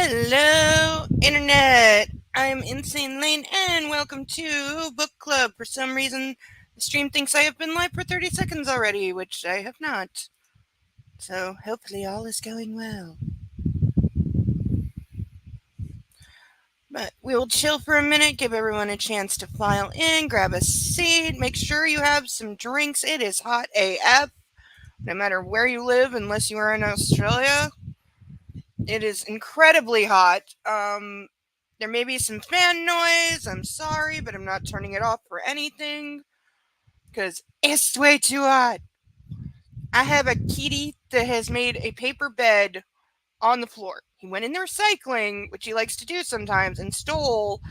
Hello, Internet! I'm Insane Lane, and welcome to Book Club. For some reason, the stream thinks I have been live for 30 seconds already, which I have not. So, hopefully, all is going well. But we will chill for a minute, give everyone a chance to file in, grab a seat, make sure you have some drinks. It is hot AF, no matter where you live, unless you are in Australia. It is incredibly hot. There may be some fan noise. I'm sorry, but I'm not turning it off for anything because it's way too hot. I have a kitty that has made a paper bed on the floor. He went in there cycling, which he likes to do sometimes, and stole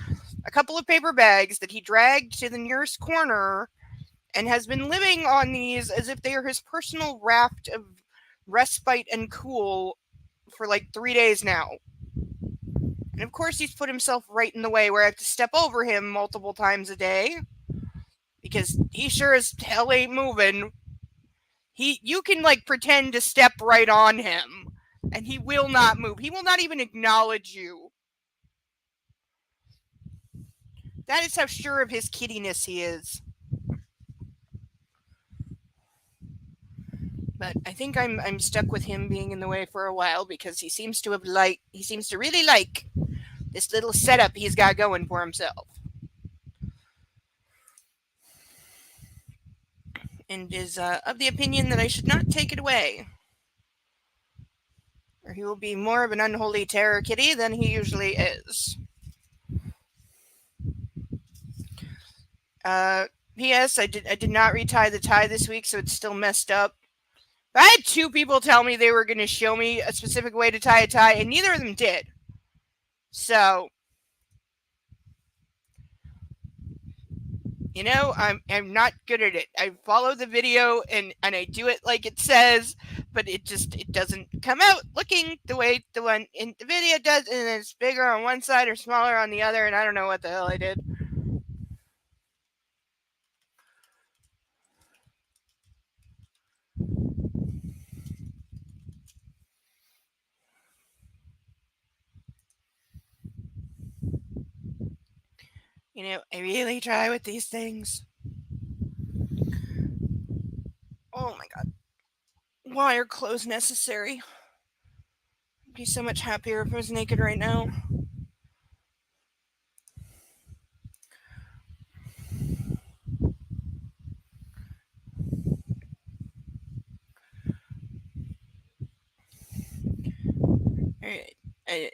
a couple of paper bags that he dragged to the nearest corner and has been living on these as if they are his personal raft of respite and cool for like 3 days now. And of course, he's put himself right in the way where I have to step over him multiple times a day because he sure as hell ain't moving. You can like pretend to step right on him, and he will not move. He will not even acknowledge you. That is how sure of his kiddiness he is. But I think I'm stuck with him being in the way for a while because he seems to really like this little setup he's got going for himself. And is of the opinion that I should not take it away. Or he will be more of an unholy terror kitty than he usually is. P.S. I did not retie the tie this week, so it's still messed up. I had two people tell me they were going to show me a specific way to tie a tie, and neither of them did. So, I'm not good at it. I follow the video and I do it like it says, but it doesn't come out looking the way the one in the video does, and it's bigger on one side or smaller on the other, and I don't know what the hell I did. I really try with these things. Oh my god. Why are clothes necessary? I'd be so much happier if I was naked right now. Alright.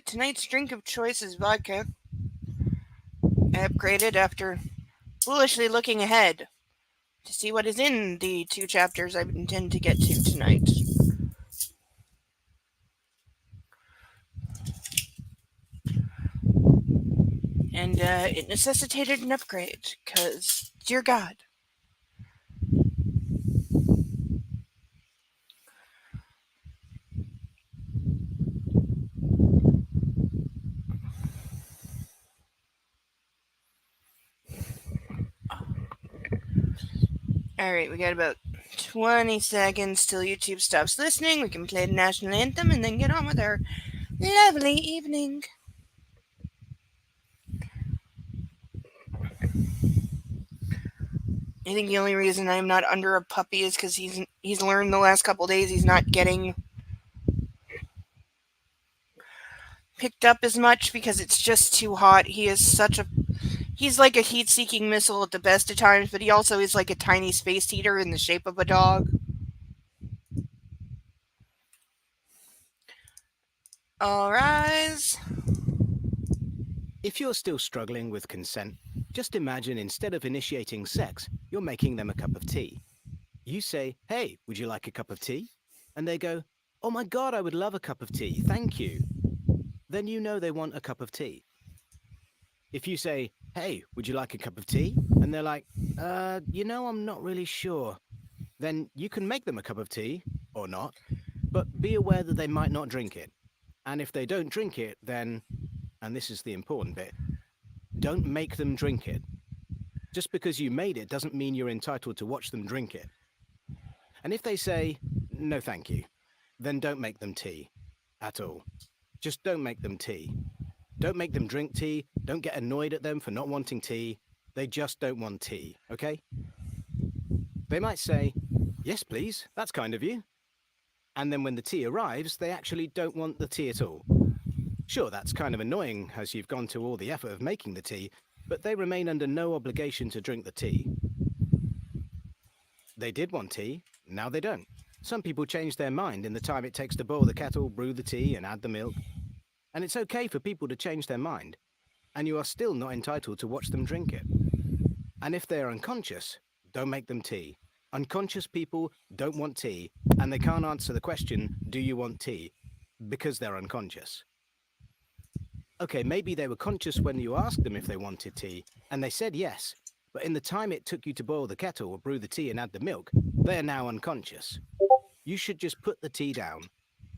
Tonight's drink of choice is vodka. I upgraded after foolishly looking ahead to see what is in the 2 chapters I intend to get to tonight. And it necessitated an upgrade, because, dear God. Alright, we got about 20 seconds till YouTube stops listening. We can play the national anthem and then get on with our lovely evening. I think the only reason I'm not under a puppy is because he's learned the last couple days he's not getting picked up as much because it's just too hot. He's like a heat-seeking missile at the best of times, but he also is like a tiny space heater in the shape of a dog. All rise. If you're still struggling with consent, just imagine instead of initiating sex, you're making them a cup of tea. You say, "Hey, would you like a cup of tea?" And they go, "Oh my God, I would love a cup of tea, thank you." Then you know they want a cup of tea. If you say, "Hey, would you like a cup of tea?" And they're like, I'm not really sure. Then you can make them a cup of tea, or not, but be aware that they might not drink it. And if they don't drink it, then, and this is the important bit, don't make them drink it. Just because you made it doesn't mean you're entitled to watch them drink it. And if they say, "No thank you," then don't make them tea at all. just don't make them tea. Don't make them drink tea. Don't get annoyed at them for not wanting tea. They just don't want tea, okay? They might say, yes, please, that's kind of you. And then when the tea arrives, they actually don't want the tea at all. Sure, that's kind of annoying as you've gone to all the effort of making the tea, but they remain under no obligation to drink the tea. They did want tea, now they don't. Some people change their mind in the time it takes to boil the kettle, brew the tea, and add the milk. And it's okay for people to change their mind, and you are still not entitled to watch them drink it. And if they are unconscious, don't make them tea. Unconscious people don't want tea, and they can't answer the question, do you want tea? Because they're unconscious. Okay, maybe they were conscious when you asked them if they wanted tea, and they said yes, but in the time it took you to boil the kettle or brew the tea and add the milk, they are now unconscious. You should just put the tea down,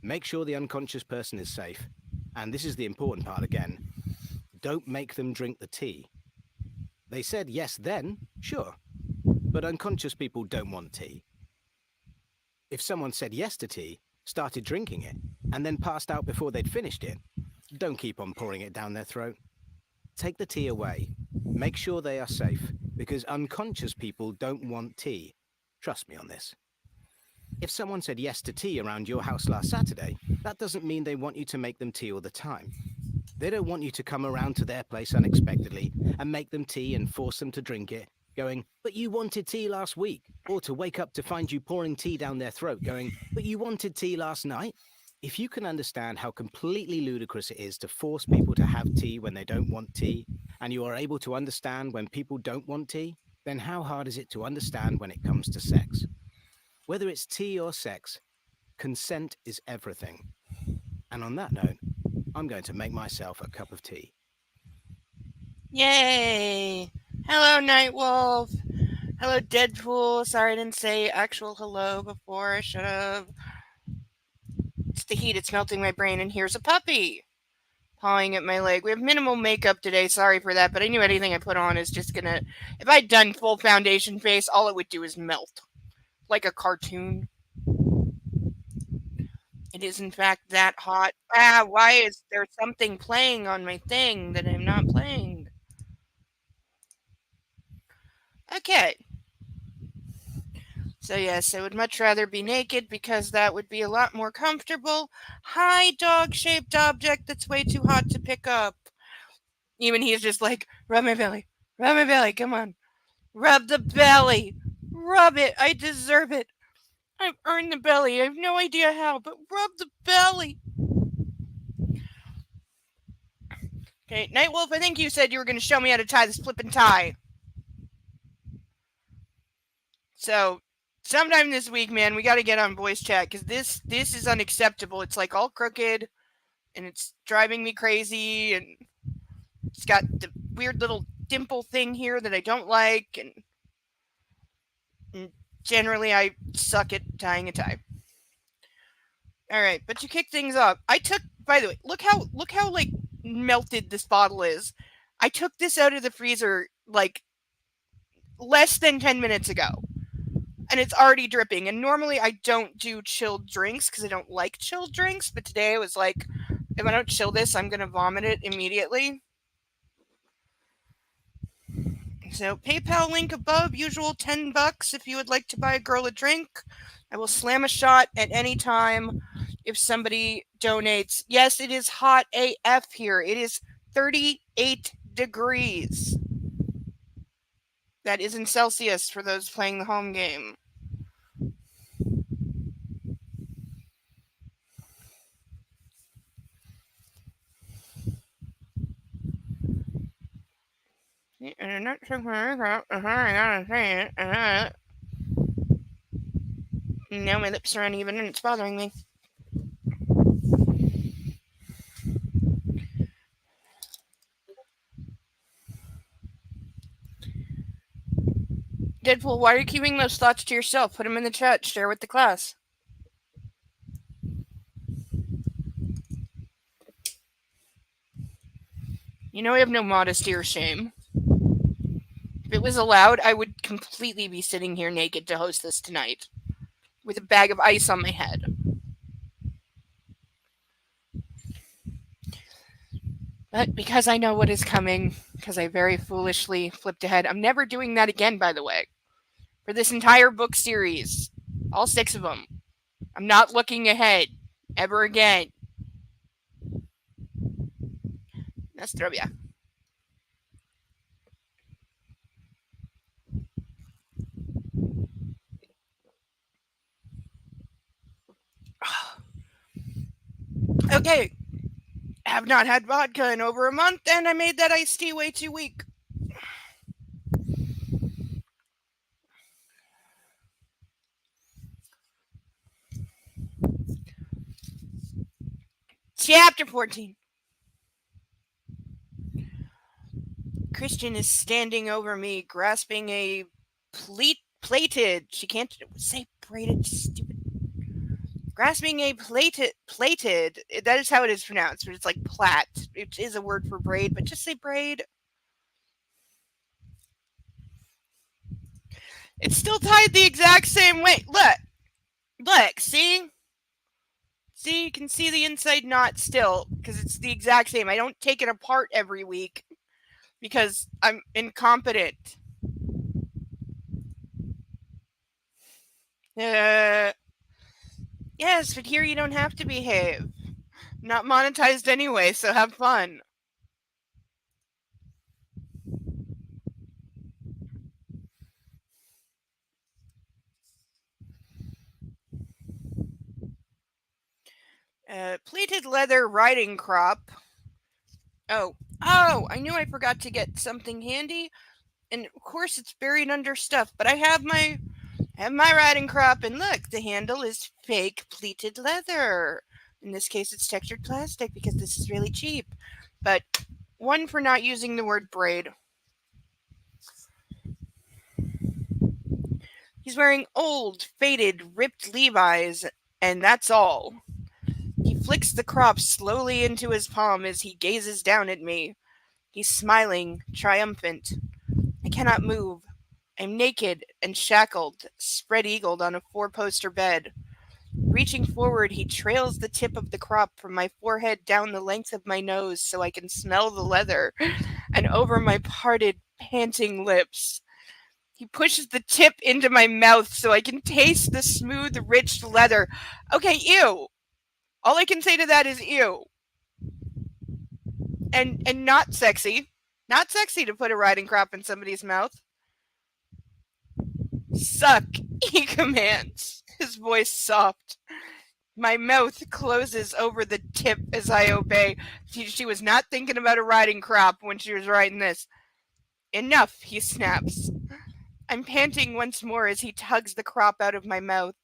make sure the unconscious person is safe, and this is the important part again, don't make them drink the tea. They said yes then, sure, but unconscious people don't want tea. If someone said yes to tea, started drinking it, and then passed out before they'd finished it, don't keep on pouring it down their throat. Take the tea away. Make sure they are safe, because unconscious people don't want tea. Trust me on this. If someone said yes to tea around your house last Saturday, that doesn't mean they want you to make them tea all the time. They don't want you to come around to their place unexpectedly and make them tea and force them to drink it, going, but you wanted tea last week, or to wake up to find you pouring tea down their throat, going, but you wanted tea last night. If you can understand how completely ludicrous it is to force people to have tea when they don't want tea, and you are able to understand when people don't want tea, then how hard is it to understand when it comes to sex? Whether it's tea or sex, consent is everything. And on that note, I'm going to make myself a cup of tea. Yay! Hello, Nightwolf. Hello, Deadpool. Sorry I didn't say actual hello before. I should have. It's the heat. It's melting my brain. And here's a puppy pawing at my leg. We have minimal makeup today. Sorry for that. But I knew anything I put on is just going to... If I'd done full foundation face, all it would do is melt. Like a cartoon. It is, in fact, that hot. Why is there something playing on my thing that I'm not playing? Okay. So yes, I would much rather be naked because that would be a lot more comfortable. Hi, dog-shaped object that's way too hot to pick up. Even he's just like, rub my belly, come on. Rub the belly. Rub it, I deserve it. I've earned the belly. I have no idea how, but rub the belly. Okay, Nightwolf, I think you said you were going to show me how to tie this flippin' tie. So, sometime this week, man, we got to get on voice chat because this is unacceptable. It's like all crooked, and it's driving me crazy, and it's got the weird little dimple thing here that I don't like, and generally I suck at tying a tie. All right, but to kick things off, by the way, look how like melted this bottle is. I took this out of the freezer like less than 10 minutes ago. And it's already dripping. And normally I don't do chilled drinks because I don't like chilled drinks. But today I was like, if I don't chill this, I'm going to vomit it immediately. So PayPal link above, usual $10 if you would like to buy a girl a drink. I will slam a shot at any time if somebody donates. Yes, it is hot AF here. It is 38 degrees. That is in Celsius for those playing the home game. And I'm not sure where I gotta say it. Now my lips are uneven and it's bothering me. Deadpool, why are you keeping those thoughts to yourself? Put them in the chat. Share with the class. You know I have no modesty or shame. If it was allowed, I would completely be sitting here naked to host this tonight. With a bag of ice on my head. But because I know what is coming, because I very foolishly flipped ahead, I'm never doing that again, by the way. For this entire book series, all 6 of them, I'm not looking ahead ever again. Nastrovia. Okay, have not had vodka in over a month, and I made that iced tea way too weak. Chapter 14. Christian is standing over me, grasping a plated. She can't say braided, stupid. Grasping a plated. That is how it is pronounced, but it's like plait. It is a word for braid, but just say braid. It's still tied the exact same way. Look, see? See, you can see the inside knot still, because it's the exact same. I don't take it apart every week, because I'm incompetent. Yes, but here you don't have to behave. Not monetized anyway, so have fun. Pleated leather riding crop. Oh, I knew I forgot to get something handy, and of course it's buried under stuff. But I have my riding crop, and look, the handle is fake pleated leather. In this case, it's textured plastic because this is really cheap. But one for not using the word braid. He's wearing old, faded, ripped Levi's, and that's all. He flicks the crop slowly into his palm as he gazes down at me. He's smiling, triumphant. I cannot move. I'm naked and shackled, spread-eagled on a 4-poster bed. Reaching forward, he trails the tip of the crop from my forehead down the length of my nose so I can smell the leather, and over my parted, panting lips. He pushes the tip into my mouth so I can taste the smooth, rich leather. Okay, ew. All I can say to that is ew. And not sexy. Not sexy to put a riding crop in somebody's mouth. Suck, he commands, his voice soft. My mouth closes over the tip as I obey. She was not thinking about a riding crop when she was writing this. Enough, he snaps. I'm panting once more as he tugs the crop out of my mouth,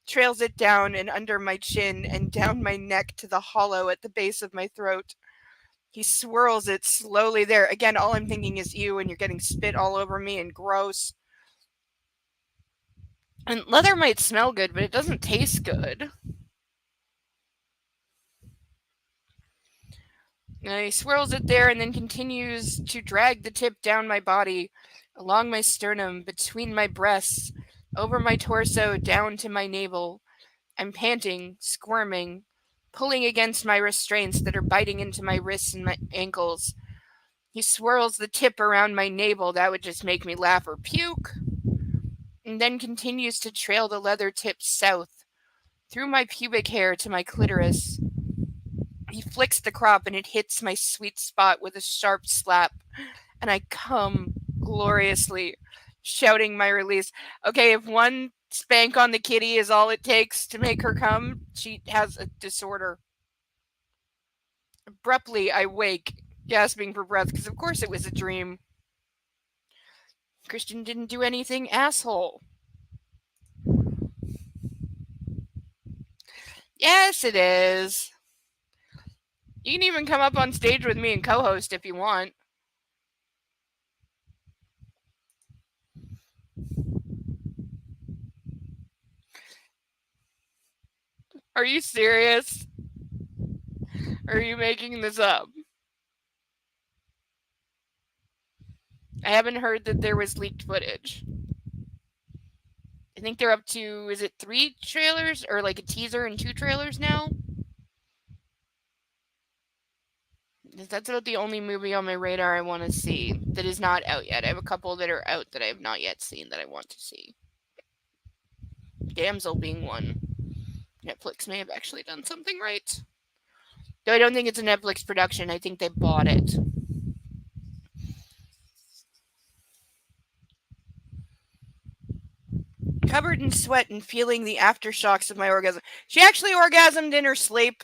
trails it down and under my chin and down my neck to the hollow at the base of my throat. He swirls it slowly there. Again, all I'm thinking is you, and you're getting spit all over me and gross. And leather might smell good, but it doesn't taste good. And he swirls it there and then continues to drag the tip down my body, along my sternum, between my breasts, over my torso, down to my navel. I'm panting, squirming, pulling against my restraints that are biting into my wrists and my ankles. He swirls the tip around my navel. That would just make me laugh or puke. And then continues to trail the leather tip south, through my pubic hair to my clitoris. He flicks the crop and it hits my sweet spot with a sharp slap, and I come gloriously, shouting my release. Okay, if one spank on the kitty is all it takes to make her come, she has a disorder. Abruptly, I wake, gasping for breath, because of course it was a dream. Christian didn't do anything, asshole. Yes, it is. You can even come up on stage with me and co-host if you want. Are you serious? Or are you making this up? I haven't heard that there was leaked footage. I think they're up to, is it 3 trailers or like a teaser and 2 trailers now? That's about the only movie on my radar I want to see that is not out yet. I have a couple that are out that I have not yet seen that I want to see. Damsel being one. Netflix may have actually done something right. Though I don't think it's a Netflix production. I think they bought it. Covered in sweat and feeling the aftershocks of my orgasm. She actually orgasmed in her sleep.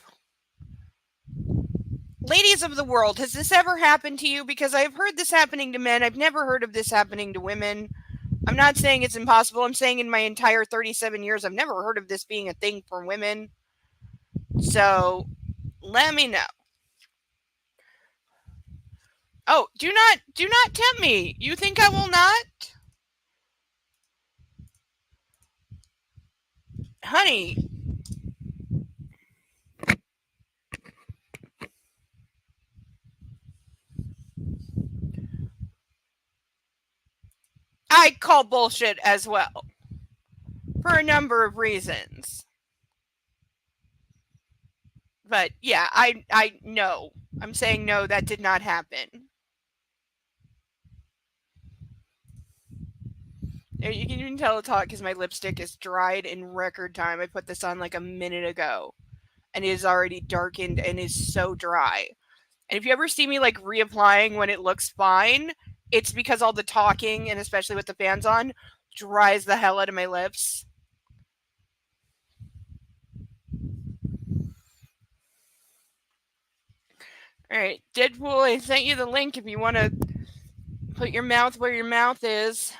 Ladies of the world, has this ever happened to you? Because I've heard this happening to men. I've never heard of this happening to women. I'm not saying it's impossible. I'm saying in my entire 37 years, I've never heard of this being a thing for women. So, let me know. Oh, do not tempt me. You think I will not? Honey. I call bullshit as well. For a number of reasons. But yeah, I know. I'm saying no, that did not happen. You can even tell it's hot because my lipstick is dried in record time. I put this on like a minute ago. And it is already darkened and is so dry. And if you ever see me like reapplying when it looks fine, it's because all the talking, and especially with the fans on, dries the hell out of my lips. Alright, Deadpool, I sent you the link if you want to put your mouth where your mouth is.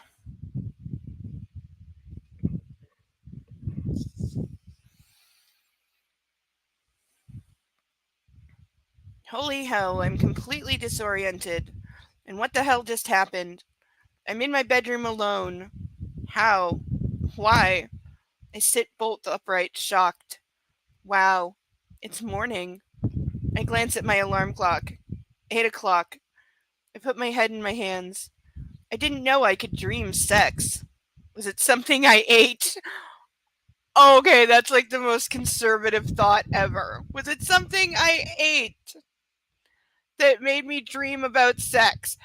Holy hell, I'm completely disoriented. And what the hell just happened? I'm in my bedroom alone. How? Why? I sit bolt upright, shocked. Wow, it's morning. I glance at my alarm clock. 8 o'clock. I put my head in my hands. I didn't know I could dream sex. Was it something I ate? Oh, okay, that's like the most conservative thought ever. Was it something I ate that made me dream about sex?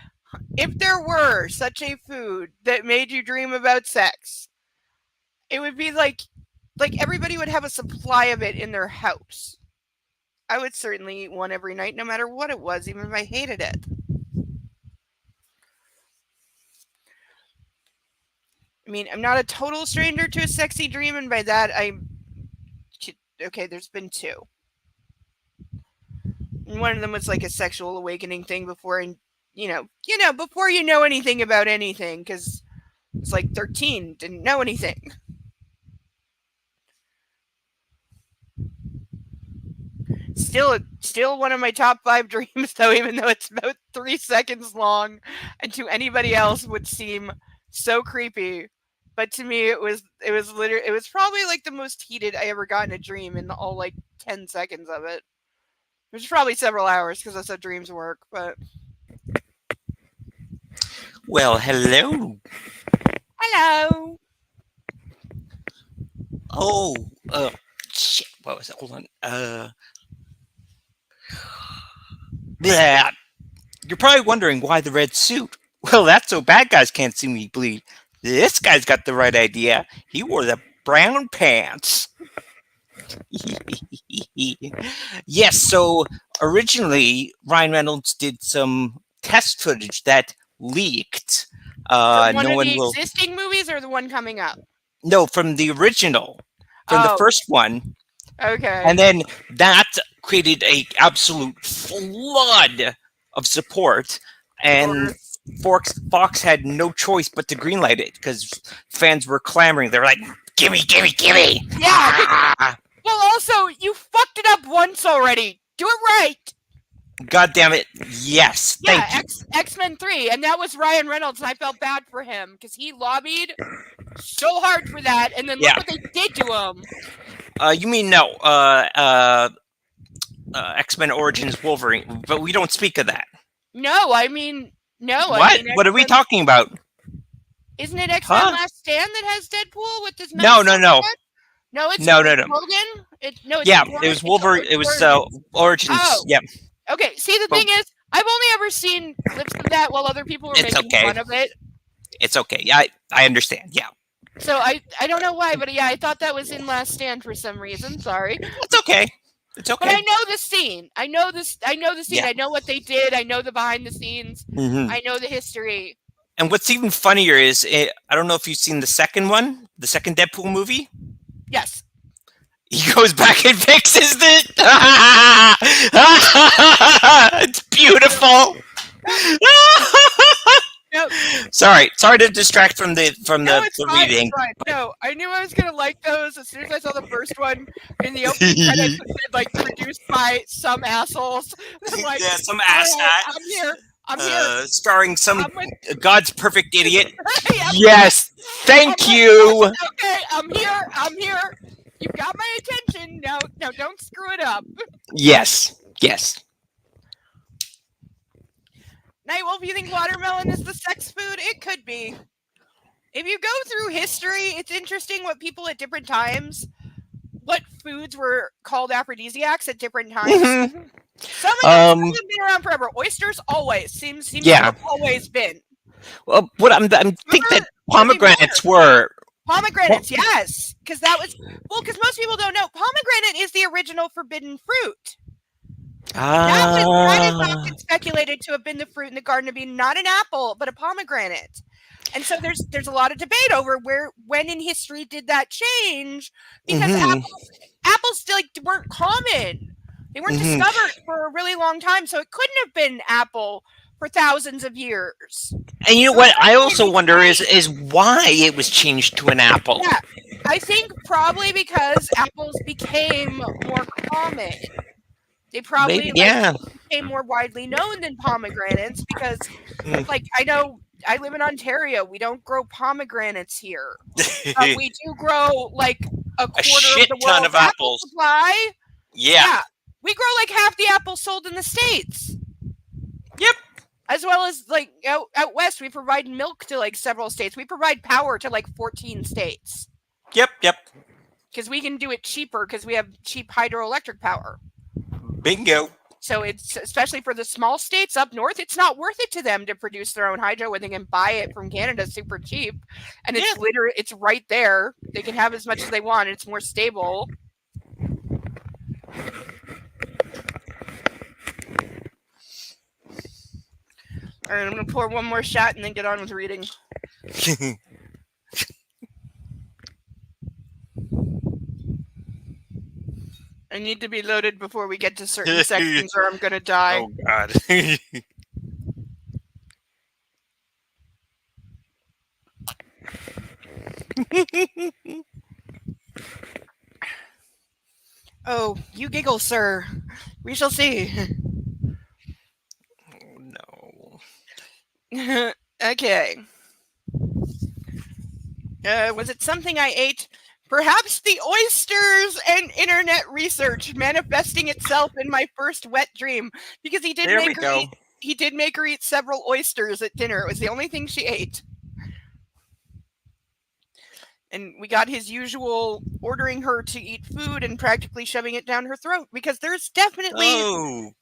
If there were such a food that made you dream about sex, it would be like everybody would have a supply of it in their house. I would certainly eat one every night, no matter what it was, even if I hated it. I mean, I'm not a total stranger to a sexy dream, and by that, okay, there's been two. And one of them was like a sexual awakening thing before, and before you know anything about anything, because it's like 13, didn't know anything. Still one of my top 5 dreams, though, even though it's about 3 seconds long, and to anybody else would seem so creepy. But to me, it was probably like the most heated I ever got in a dream in all like 10 seconds of it. Which is probably several hours because that's how dreams work. But well, hello. Hello. Oh, shit. What was it? Hold on. Yeah. You're probably wondering why the red suit. Well, that's so bad guys can't see me bleed. This guy's got the right idea. He wore the brown pants. Yes, so originally Ryan Reynolds did some test footage that leaked. From one of the existing movies or the one coming up? No, from the original, from the first one. Okay. And then that created a absolute flood of support, and Fox had no choice but to greenlight it because fans were clamoring. They were like, "Gimme, gimme, gimme!" Yeah. Well, also, you fucked it up once already. Do it right. God damn it! Yes, yeah, thank you. X-Men 3, and that was Ryan Reynolds, and I felt bad for him because he lobbied so hard for that, and then look what they did to him. You mean no? X-Men Origins Wolverine, but we don't speak of that. No, I mean no. What? I mean, what are we talking about? Isn't it X-Men Last Stand that has Deadpool with his? No. No, it's no. Logan. It's it was Wolverine. It was Origins. Oh. Yep. Okay, see, the thing is, I've only ever seen clips of that while other people were It's making okay. fun of it. It's okay. Yeah, I understand. Yeah, So I don't know why, but yeah, I thought that was in Last Stand for some reason. Sorry. it's okay. It's But okay. I know the scene. I know the scene. Yeah. I know what they did. I know the behind the scenes. Mhm. I know the history. And what's even funnier is I don't know if you've seen the second one, the second Deadpool movie. Yes. He goes back and fixes it. It's beautiful. No, Sorry to distract from the no, it's the fine, reading. it's fine. No, I knew I was gonna like those as soon as I saw the first one in the opening credits. It said, like, produced by some assholes. I'm like, Yeah, some all asshat. right, I'm here. I'm here. Starring some I'm with- God's perfect idiot. Yeah, Yes, thank you. okay, I'm here. I'm here. You got my attention. Now, don't screw it up. Yes. Nightwolf, you think watermelon is the sex food? It could be. If you go through history, it's interesting what people at different times, what foods were called aphrodisiacs at different times. Mhm. Some of them have been around forever. Oysters always seems Yeah. to have always been. Well, what I'm think that Remember pomegranates were. Pomegranates, yes, because that was because most people don't know pomegranate is the original forbidden fruit. That is often speculated to have been the fruit in the Garden of Eden, not an apple, but a pomegranate. And so there's a lot of debate over when in history did that change, because apples still weren't common. They weren't discovered for a really long time, so it couldn't have been apple for thousands of years. And you know what I also wonder is why it was changed to an apple. Yeah, I think probably because apples became more common. They probably became more widely known than pomegranates because, like, I know I live in Ontario. We don't grow pomegranates here. We do grow like a quarter shit of the ton world's of apples. supply. Yeah. We grow like half the apples sold in the States. Yep. As well as like out west, we provide milk to like several states. We provide power to like 14 states. Yep. Because we can do it cheaper because we have cheap hydroelectric power. Bingo. So it's especially for the small states up north, it's not worth it to them to produce their own hydro when they can buy it from Canada super cheap. And it's literally it's right there. They can have as much as they want. And it's more stable. All right, I'm gonna pour one more shot and then get on with reading. I need to be loaded before we get to certain sections or I'm gonna die. Oh God. Oh, you giggle, sir. We shall see. No. Okay. Was it something I ate? Perhaps the oysters and internet research manifesting itself in my first wet dream, because he did make her eat several oysters at dinner. It was the only thing she ate. And we got his usual ordering her to eat food and practically shoving it down her throat, because there's definitely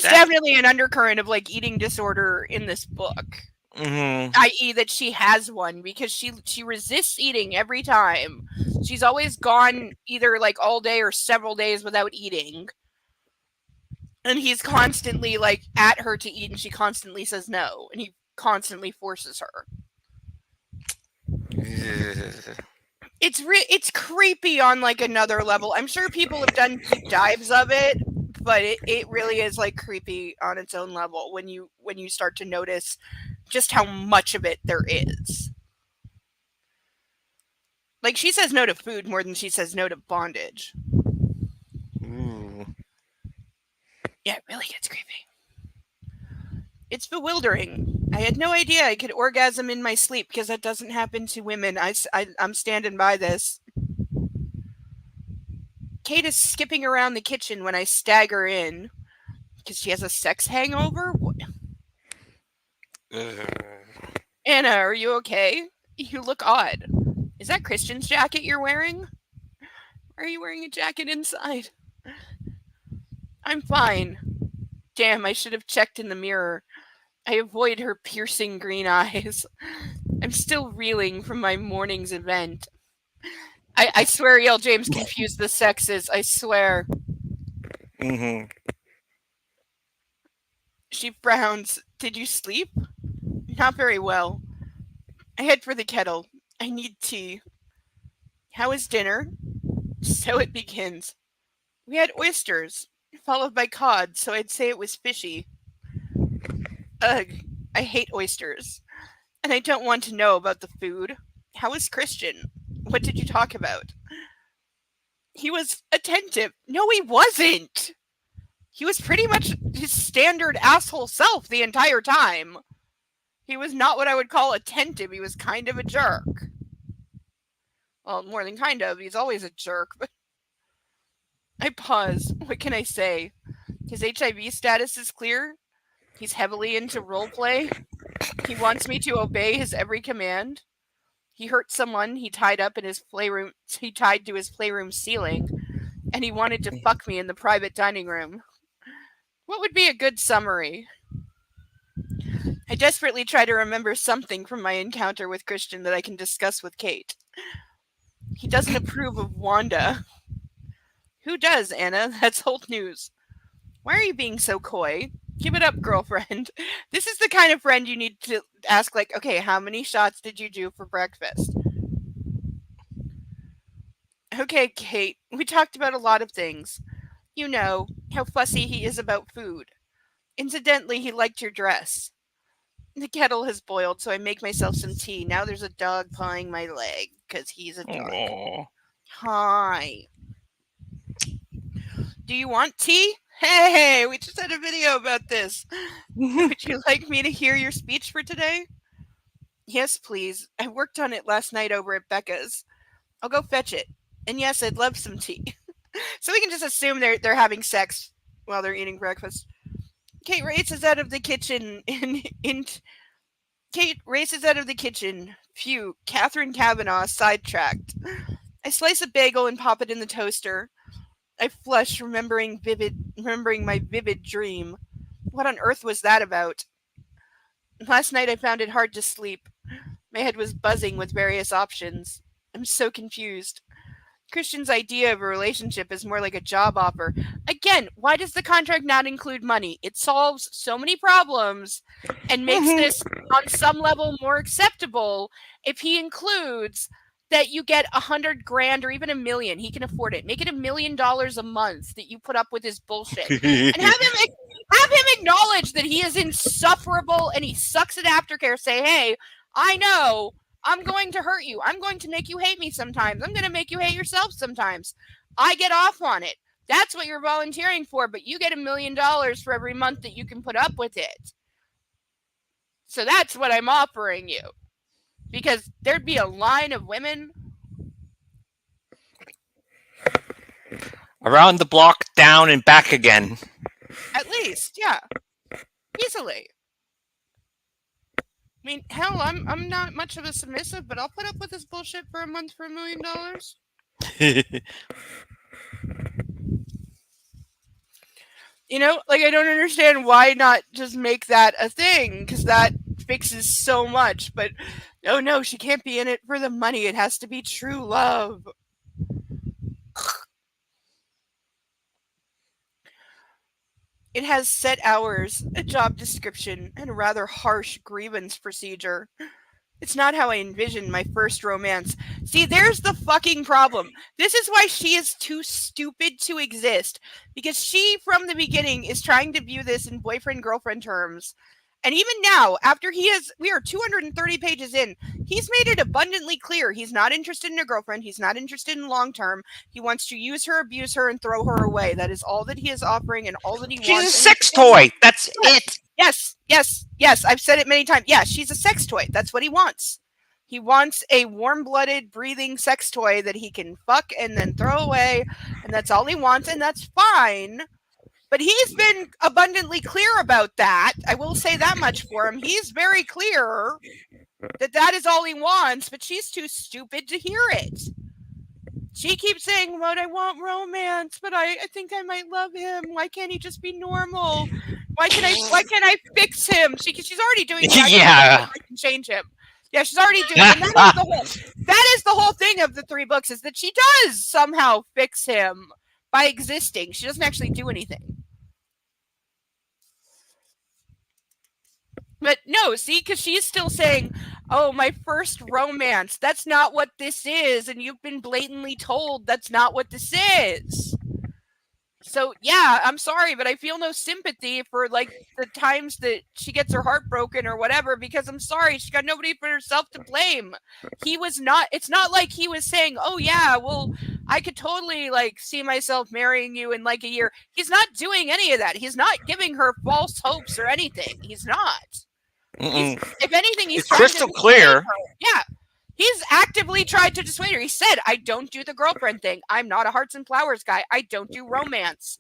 definitely an undercurrent of like eating disorder in this book. I.e. that she has one, because she resists eating every time. She's always gone either like all day or several days without eating. And he's constantly like at her to eat and she constantly says no. And he constantly forces her. It's creepy on like another level. I'm sure people have done deep dives of it, but it really is like creepy on its own level when you start to notice just how much of it there is. Like, she says no to food more than she says no to bondage. Ooh. Yeah, it really gets creepy. It's bewildering. I had no idea I could orgasm in my sleep, because that doesn't happen to women. I'm standing by this. Kate is skipping around the kitchen when I stagger in, because she has a sex hangover? What? Anna, are you okay? You look odd. Is that Christian's jacket you're wearing? Or are you wearing a jacket inside? I'm fine. Damn, I should have checked in the mirror. I avoid her piercing green eyes. I'm still reeling from my morning's event. I swear E.L. James confused the sexes. I swear. Mm-hmm. She frowns. Did you sleep? Not very well. I head for the kettle. I need tea. How is dinner? So it begins. We had oysters, followed by cod, so I'd say it was fishy. Ugh, I hate oysters. And I don't want to know about the food. How is Christian? What did you talk about? He was attentive. No, he wasn't! He was pretty much his standard asshole self the entire time. He was not what I would call attentive. He was kind of a jerk. Well, more than kind of. He's always a jerk. But I pause. What can I say? His HIV status is clear. He's heavily into roleplay. He wants me to obey his every command. He hurt someone he tied up in his playroom. He tied to his playroom ceiling. And he wanted to fuck me in the private dining room. What would be a good summary? I desperately try to remember something from my encounter with Christian that I can discuss with Kate. He doesn't approve of Wanda. Who does, Anna? That's old news. Why are you being so coy? Give it up, girlfriend. This is the kind of friend you need to ask, like, okay, how many shots did you do for breakfast? Okay, Kate, we talked about a lot of things. You know, how fussy he is about food. Incidentally, he liked your dress. The kettle has boiled, so I make myself some tea. Now there's a dog pawing my leg, because he's a dog. Aww. Hi. Do you want tea? Hey, we just had a video about this. Would you like me to hear your speech for today? Yes, please. I worked on it last night over at Becca's. I'll go fetch it. And yes, I'd love some tea. So we can just assume they're having sex while they're eating breakfast. Kate races out of the kitchen Kate races out of the kitchen. Phew, Catherine Kavanaugh sidetracked. I slice a bagel and pop it in the toaster. I flush, remembering my vivid dream. What on earth was that about? Last night I found it hard to sleep. My head was buzzing with various options. I'm so confused. Christian's idea of a relationship is more like a job offer. Again, why does the contract not include money? It solves so many problems and makes this on some level more acceptable if he includes that you get $100,000 or even $1 million. He can afford it. Make it $1 million a month that you put up with his bullshit. And have him acknowledge that he is insufferable and he sucks at aftercare. Say, hey, I know I'm going to hurt you. I'm going to make you hate me sometimes. I'm going to make you hate yourself sometimes. I get off on it. That's what you're volunteering for, but you get $1 million for every month that you can put up with it. So that's what I'm offering you. Because there'd be a line of women. Around the block, down and back again. At least, yeah. Easily. I mean, hell, I'm not much of a submissive, but I'll put up with this bullshit for a month for $1 million. You know, like, I don't understand why not just make that a thing, because that fixes so much. But oh no, she can't be in it for the money. It has to be true love. It has set hours, a job description, and a rather harsh grievance procedure. It's not how I envisioned my first romance. See, there's the fucking problem. This is why she is too stupid to exist. Because she, from the beginning, is trying to view this in boyfriend-girlfriend terms. And even now, after we are 230 pages in, he's made it abundantly clear he's not interested in a girlfriend. He's not interested in long-term. He wants to use her, abuse her, and throw her away. That is all that he is offering and all that he wants. She's a sex toy. That's it. Yes. I've said it many times. Yeah, she's a sex toy. That's what he wants. He wants a warm-blooded, breathing sex toy that he can fuck and then throw away. And that's all he wants, and that's fine. But he's been abundantly clear about that. I will say that much for him. He's very clear that that is all he wants, but she's too stupid to hear it. She keeps saying, "But I want romance, but I think I might love him. Why can't he just be normal? Why can't I fix him?" She's already doing that. Yeah. I can change him. Yeah, she's already doing it. That is the whole thing of the 3 books, is that she does somehow fix him by existing. She doesn't actually do anything. But no, see, because she's still saying, "Oh, my first romance. That's not what this is. And you've been blatantly told that's not what this is." So, yeah, I'm sorry, but I feel no sympathy for, like, the times that she gets her heart broken or whatever, because I'm sorry, she's got nobody but herself to blame. It's not like he was saying, "Oh, yeah, well, I could totally, like, see myself marrying you in, like, a year." He's not doing any of that. He's not giving her false hopes or anything. He's not. If anything, he's It's crystal clear. Yeah. He's actively tried to dissuade her. He said, "I don't do the girlfriend thing. I'm not a hearts and flowers guy. I don't do romance."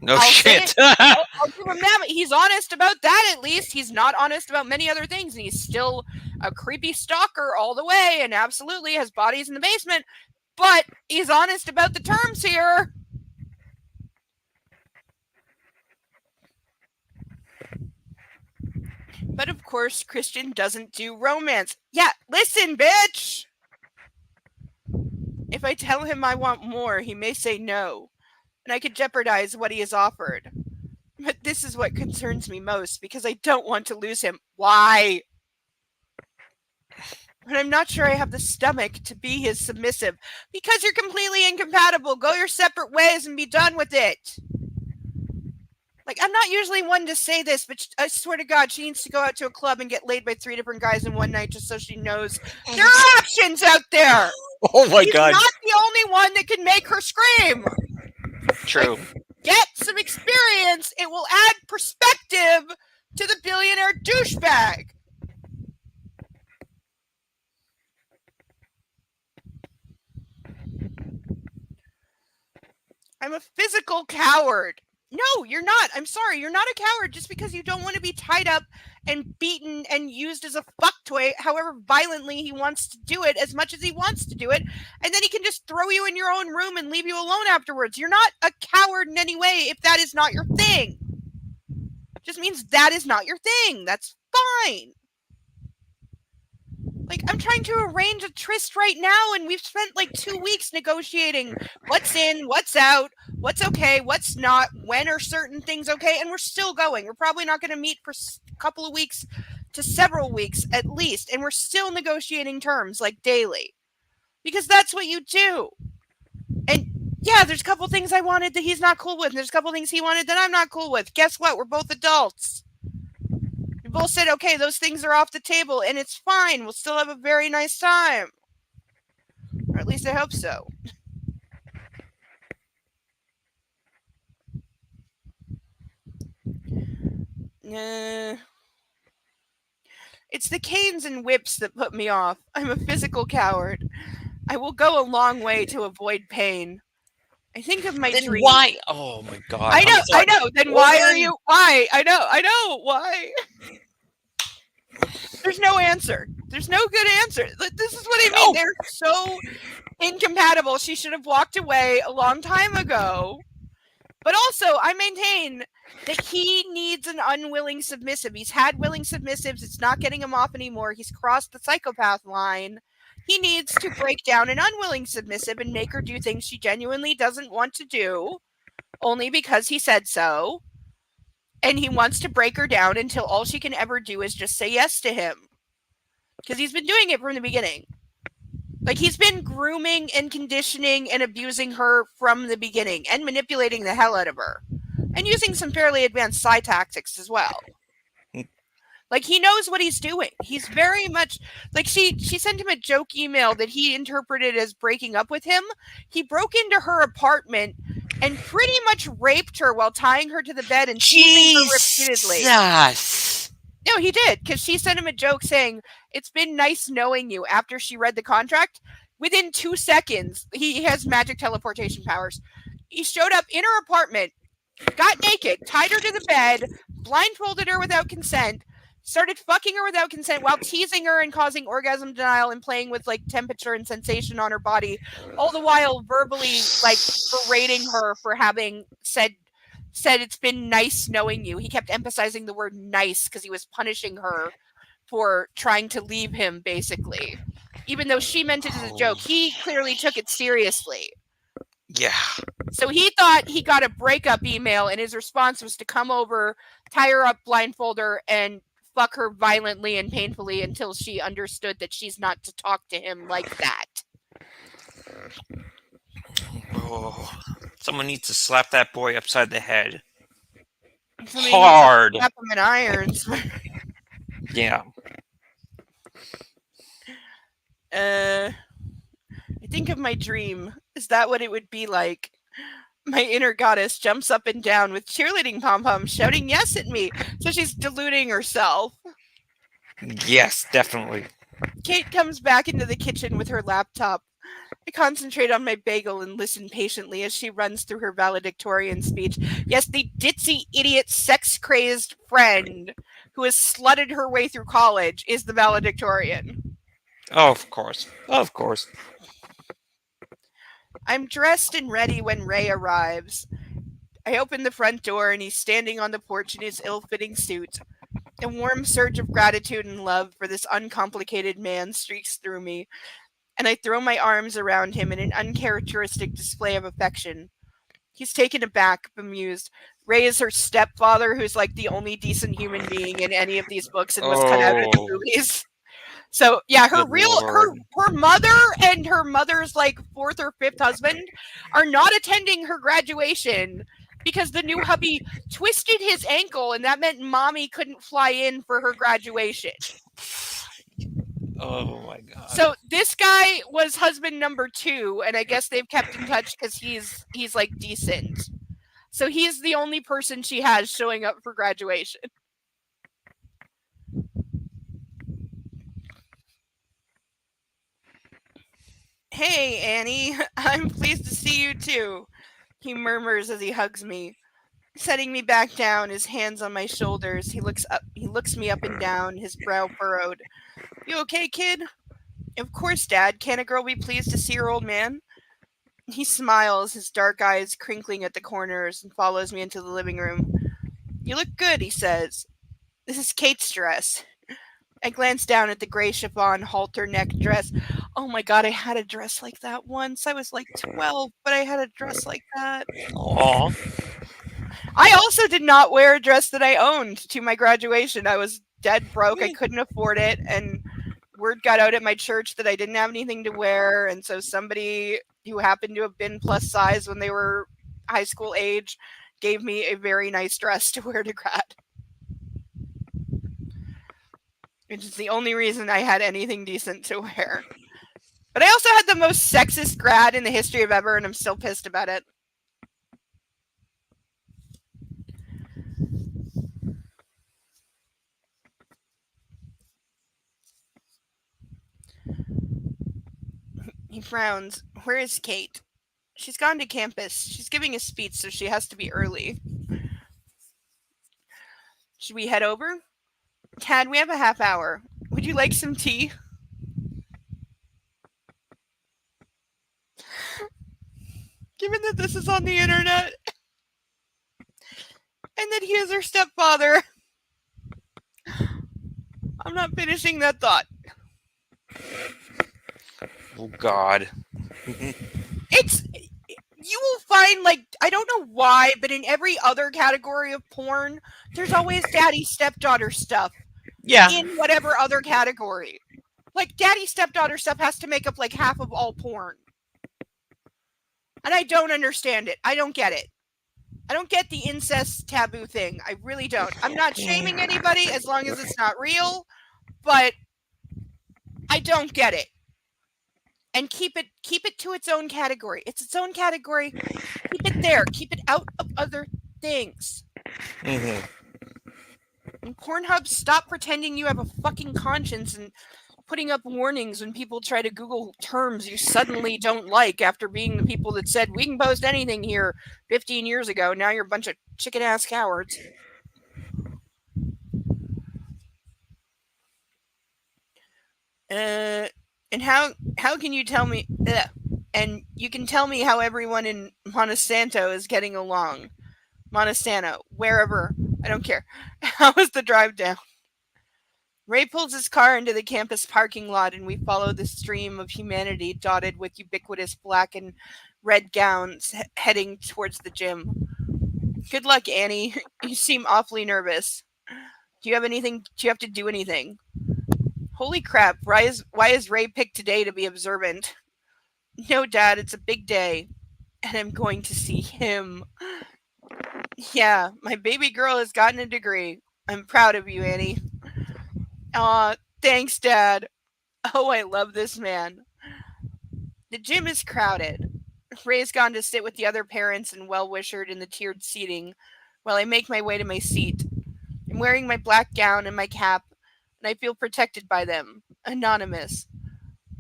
No shit. I'll give him that. He's honest about that, at least. He's not honest about many other things. And he's still a creepy stalker all the way and absolutely has bodies in the basement. But he's honest about the terms here. But of course, Christian doesn't do romance. Yeah, listen, bitch! If I tell him I want more, he may say no, and I could jeopardize what he has offered. But this is what concerns me most, because I don't want to lose him. Why? But I'm not sure I have the stomach to be his submissive. Because you're completely incompatible. Go your separate ways and be done with it. Like, I'm not usually one to say this, but I swear to God, she needs to go out to a club and get laid by 3 different guys in one night just so she knows there are options out there. Oh my God. He's not the only one that can make her scream. True. Like, get some experience. It will add perspective to the billionaire douchebag. I'm a physical coward. No, you're not. I'm sorry. You're not a coward just because you don't want to be tied up and beaten and used as a fuck toy, however violently he wants to do it, as much as he wants to do it. And then he can just throw you in your own room and leave you alone afterwards. You're not a coward in any way if that is not your thing. It just means that is not your thing. That's fine. Like, I'm trying to arrange a tryst right now, and we've spent like 2 weeks negotiating what's in, what's out, what's okay, what's not, when are certain things okay, and we're still going. We're probably not going to meet for a couple of weeks to several weeks at least, and we're still negotiating terms, like, daily. Because that's what you do. And yeah, there's a couple things I wanted that he's not cool with, and there's a couple things he wanted that I'm not cool with. Guess what? We're both adults. We both said, okay, those things are off the table, and it's fine. We'll still have a very nice time. Or at least I hope so. It's the canes and whips that put me off. I'm a physical coward. I will go a long way to avoid pain. I think of my dream. Why? Oh my God. I know. Then why are you? Why? I know. Why? There's no answer. There's no good answer. This is what I mean. They're so incompatible. She should have walked away a long time ago. But also, I maintain that he needs an unwilling submissive. He's had willing submissives. It's not getting him off anymore. He's crossed the psychopath line. He needs to break down an unwilling submissive and make her do things she genuinely doesn't want to do, only because he said so. And he wants to break her down until all she can ever do is just say yes to him. Because he's been doing it from the beginning. Like, he's been grooming and conditioning and abusing her from the beginning and manipulating the hell out of her. And using some fairly advanced psi tactics as well. Like, he knows what he's doing. He's very much... Like, she sent him a joke email that he interpreted as breaking up with him. He broke into her apartment and pretty much raped her while tying her to the bed and teasing her repeatedly. No, he did, because she sent him a joke saying, "It's been nice knowing you," after she read the contract. Within 2 seconds, he has magic teleportation powers. He showed up in her apartment, got naked, tied her to the bed, blindfolded her without consent, started fucking her without consent while teasing her and causing orgasm denial and playing with like temperature and sensation on her body, all the while verbally like berating her for having said it's been nice knowing you. He kept emphasizing the word nice because he was punishing her for trying to leave him, basically. Even though she meant it as a joke, he clearly took it seriously. Yeah. So he thought he got a breakup email, and his response was to come over, tie her up, blindfold her, and fuck her violently and painfully until she understood that she's not to talk to him like that. Oh, someone needs to slap that boy upside the head. Somebody Hard. needs to slap him in irons. Yeah. I think of my dream. Is that what it would be like? My inner goddess jumps up and down with cheerleading pom-poms shouting yes at me. So she's deluding herself. Yes, definitely. Kate comes back into the kitchen with her laptop. I concentrate on my bagel and listen patiently as she runs through her valedictorian speech. Yes, the ditzy, idiot, sex-crazed friend who has slutted her way through college is the valedictorian. Oh, of course. Of course. I'm dressed and ready when Ray arrives. I open the front door and he's standing on the porch in his ill-fitting suit. A warm surge of gratitude and love for this uncomplicated man streaks through me, and I throw my arms around him in an uncharacteristic display of affection. He's taken aback, bemused. Ray is her stepfather, who's like the only decent human being in any of these books and was cut out of the movies. So yeah, her her mother and her mother's like fourth or fifth husband are not attending her graduation because the new hubby twisted his ankle, and that meant mommy couldn't fly in for her graduation. Oh my god. So this guy was husband number 2, and I guess they've kept in touch because he's like decent. So he's the only person she has showing up for graduation. Hey, Annie, I'm pleased to see you too, he murmurs as he hugs me. Setting me back down, his hands on my shoulders, he looks me up and down, his brow furrowed. You okay, kid? Of course, Dad. Can't a girl be pleased to see her old man? He smiles, his dark eyes crinkling at the corners, and follows me into the living room. You look good, he says. This is Kate's dress. I glance down at the gray chiffon halter neck dress. Oh my god, I had a dress like that once. I was like 12, but I had a dress like that. Aww. I also did not wear a dress that I owned to my graduation. I was dead broke. I couldn't afford it, and word got out at my church that I didn't have anything to wear, and so somebody who happened to have been plus size when they were high school age gave me a very nice dress to wear to grad. Which is the only reason I had anything decent to wear. But I also had the most sexist grad in the history of ever, and I'm still pissed about it. He frowns. Where is Kate? She's gone to campus. She's giving a speech, so she has to be early. Should we head over? Tad, we have a half hour. Would you like some tea? Given that this is on the internet, and that he is her stepfather, I'm not finishing that thought. Oh god. You will find, like, I don't know why, but in every other category of porn, there's always daddy stepdaughter stuff. Yeah. In whatever other category. Like, daddy stepdaughter stuff has to make up like half of all porn. And I don't understand it. I don't get it. I don't get the incest taboo thing. I really don't. I'm not shaming anybody as long as it's not real, but I don't get it. And keep it to its own category. It's its own category. Keep it there. Keep it out of other things. Mm-hmm. And Pornhub, stop pretending you have a fucking conscience and putting up warnings when people try to Google terms you suddenly don't like after being the people that said we can post anything here 15 years ago. Now you're a bunch of chicken-ass cowards. And how can you tell me? And you can tell me how everyone in Monsanto is getting along. Montesano, wherever, I don't care. How was the drive down? Ray pulls his car into the campus parking lot, and we follow the stream of humanity dotted with ubiquitous black and red gowns heading towards the gym. Good luck, Annie. You seem awfully nervous. Do you have anything? Do you have to do anything? Holy crap! Why is Ray picked today to be observant? No, Dad, it's a big day, and I'm going to see him. Yeah, my baby girl has gotten a degree. I'm proud of you, Annie. Aw, thanks, Dad. Oh, I love this man. The gym is crowded. Ray's gone to sit with the other parents and well-wishered in the tiered seating while I make my way to my seat. I'm wearing my black gown and my cap, and I feel protected by them. Anonymous.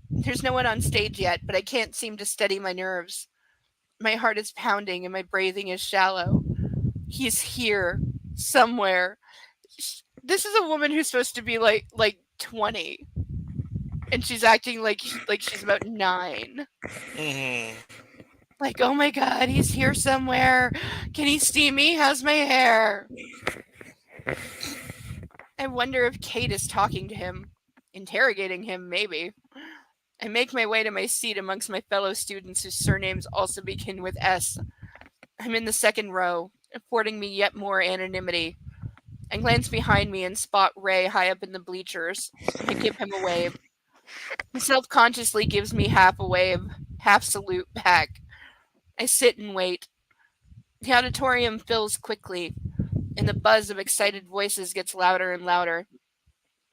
There's no one on stage yet, but I can't seem to steady my nerves. My heart is pounding and my breathing is shallow. He's here, somewhere. This is a woman who's supposed to be like 20, and she's acting like she's about 9. Mm-hmm. Like, oh my god, he's here somewhere. Can he see me? How's my hair? I wonder if Kate is talking to him, interrogating him, maybe. I make my way to my seat amongst my fellow students whose surnames also begin with S. I'm in the second row, affording me yet more anonymity. I glance behind me and spot Ray high up in the bleachers. I give him a wave. He self-consciously gives me half a wave, half salute back. I sit and wait. The auditorium fills quickly, and the buzz of excited voices gets louder and louder.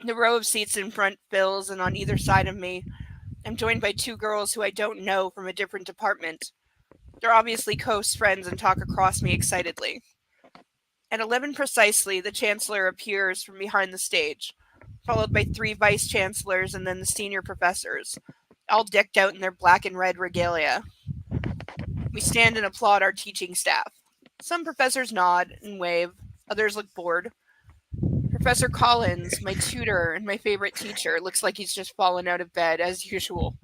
The row of seats in front fills, and on either side of me, I'm joined by 2 girls who I don't know from a different department. They're obviously close friends and talk across me excitedly. At 11 precisely, the chancellor appears from behind the stage, followed by 3 vice chancellors and then the senior professors, all decked out in their black and red regalia. We stand and applaud our teaching staff. Some professors nod and wave, others look bored. Professor Collins, my tutor and my favorite teacher, looks like he's just fallen out of bed, as usual.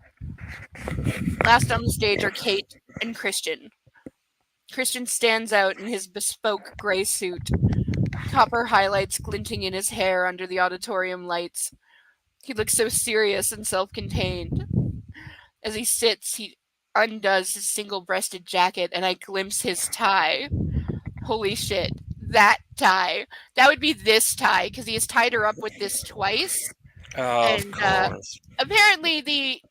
Last on the stage are Kate and Christian. Christian stands out in his bespoke gray suit, copper highlights glinting in his hair under the auditorium lights. He looks so serious and self-contained. As he sits, he undoes his single-breasted jacket, and I glimpse his tie. Holy shit. That tie. That would be this tie, because he has tied her up with this twice. Oh, And, of course. Apparently the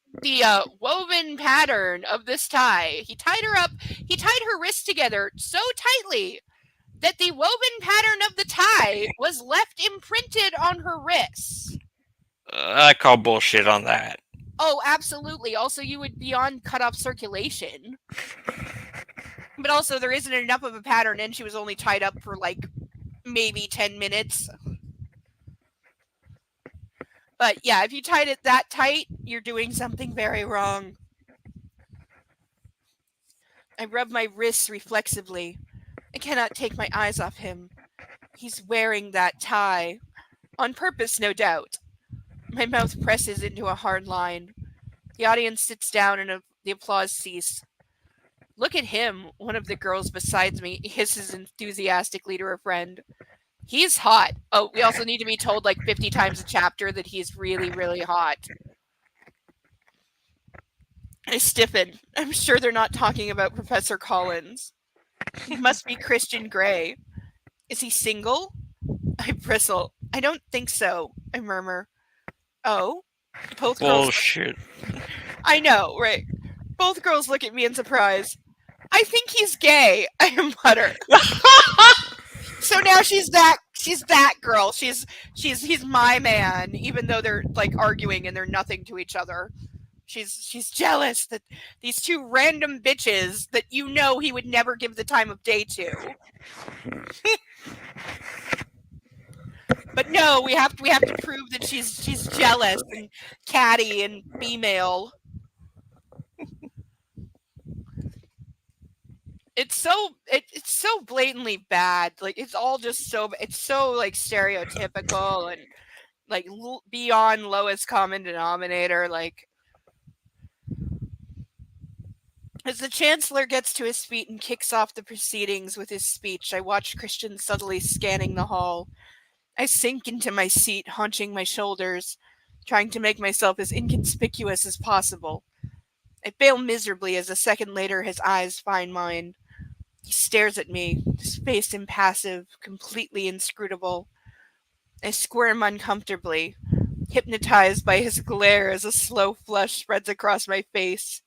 woven pattern of this tie, he tied her wrists together so tightly that the woven pattern of the tie was left imprinted on her wrists. I call bullshit on that. Oh, absolutely. Also, you would be on cut-off circulation. But also, there isn't enough of a pattern, and she was only tied up for, like, maybe 10 minutes. But, yeah, if you tied it that tight, you're doing something very wrong. I rub my wrists reflexively. I cannot take my eyes off him. He's wearing that tie. On purpose, no doubt. My mouth presses into a hard line. The audience sits down and the applause cease. Look at him, one of the girls beside me hisses enthusiastically to her friend. He's hot. Oh, we also need to be told like 50 times a chapter that he's really, really hot. I stiffen. I'm sure they're not talking about Professor Collins. He must be Christian Grey. Is he single? I bristle. I don't think so, I murmur. Oh? Both girls. Bullshit. I know, right? Both girls look at me in surprise. I think he's gay, I mutter. So now she's that girl. He's my man, even though they're like arguing and they're nothing to each other. She's jealous that these 2 random bitches that you know he would never give the time of day to. But no, we have to prove that she's jealous and catty and female. It's so blatantly bad. Like it's all just so like stereotypical, and like beyond lowest common denominator. Like, as the Chancellor gets to his feet and kicks off the proceedings with his speech, I watch Christian subtly scanning the hall. I sink into my seat, haunching my shoulders, trying to make myself as inconspicuous as possible. I fail miserably as a second later his eyes find mine. He stares at me, his face impassive, completely inscrutable. I squirm uncomfortably, hypnotized by his glare as a slow flush spreads across my face.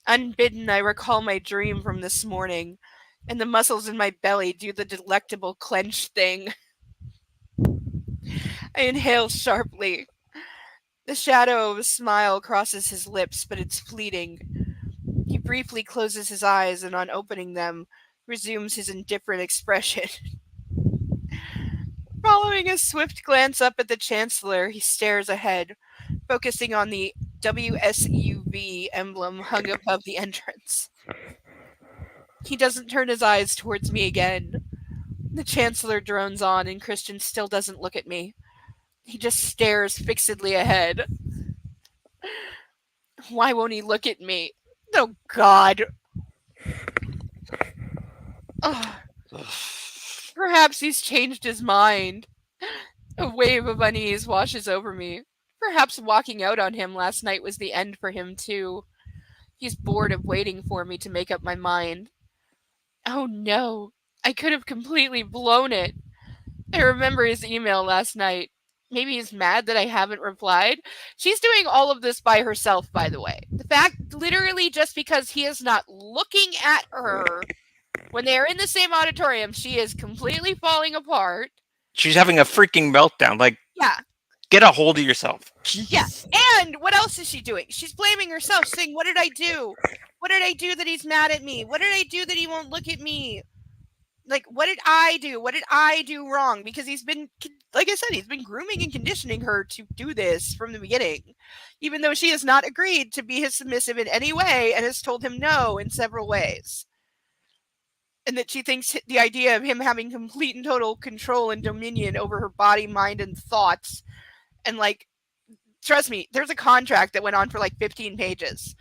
Unbidden, I recall my dream from this morning, and the muscles in my belly do the delectable clench thing. I inhale sharply. The shadow of a smile crosses his lips, but it's fleeting. He briefly closes his eyes and, on opening them, resumes his indifferent expression. Following a swift glance up at the Chancellor, he stares ahead, focusing on the WSUV emblem hung above the entrance. He doesn't turn his eyes towards me again. The Chancellor drones on, and Christian still doesn't look at me. He just stares fixedly ahead. Why won't he look at me? Oh, God. Oh. Perhaps he's changed his mind. A wave of unease washes over me. Perhaps walking out on him last night was the end for him, too. He's bored of waiting for me to make up my mind. Oh, no. I could have completely blown it. I remember his email last night. Maybe he's mad that I haven't replied. She's doing all of this by herself, by the way. The fact, literally, just because he is not looking at her when they are in the same auditorium, she is completely falling apart. She's having a freaking meltdown. Like, yeah, get a hold of yourself. Yeah, and what else is she doing? She's blaming herself, saying, "What did I do? What did I do that he's mad at me? What did I do that he won't look at me? Like, what did I do? What did I do wrong?" Because he's been, like I said, he's been grooming and conditioning her to do this from the beginning, even though she has not agreed to be his submissive in any way and has told him no in several ways. And that she thinks the idea of him having complete and total control and dominion over her body, mind, and thoughts, and like, trust me, there's a contract that went on for like 15 pages.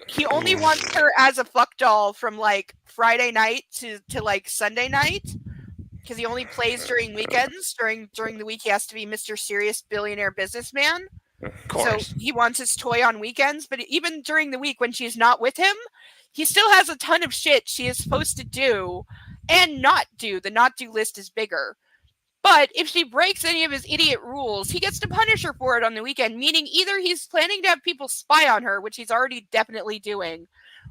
He only wants her as a fuck doll from like Friday night to like Sunday night, because he only plays during weekends. During the week, he has to be Mr. Serious Billionaire Businessman. Of course. So he wants his toy on weekends, but even during the week when she's not with him, he still has a ton of shit she is supposed to do and not do. The not do list is bigger. But if she breaks any of his idiot rules, he gets to punish her for it on the weekend, meaning either he's planning to have people spy on her, which he's already definitely doing,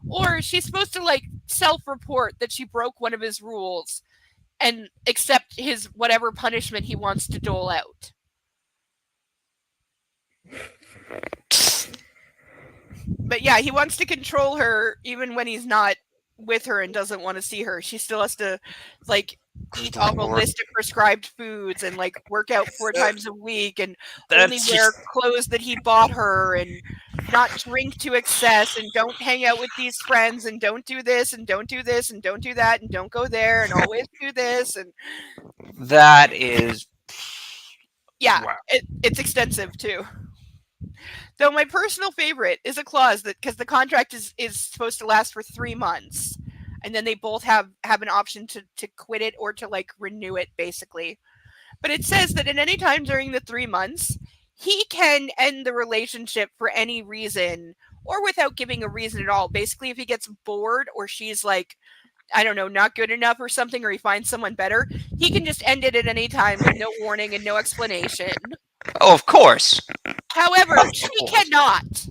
or she's supposed to like self-report that she broke one of his rules and accept his whatever punishment he wants to dole out. But yeah, he wants to control her even when he's not with her and doesn't want to see her. She still has to like eat off a list of prescribed foods and like work out 4 times a week and only wear clothes that he bought her and not drink to excess and don't hang out with these friends and don't do this and don't do this and don't do that and don't go there and always do this. And that is, yeah, wow. It's extensive too. Though my personal favorite is a clause that, because the contract is supposed to last for 3 months, and then they both have an option to quit it or to like renew it, basically. But it says that at any time during the 3 months, he can end the relationship for any reason or without giving a reason at all. Basically, if he gets bored or she's like, I don't know, not good enough or something, or he finds someone better, he can just end it at any time with no warning and no explanation. Oh, of course. However, she cannot.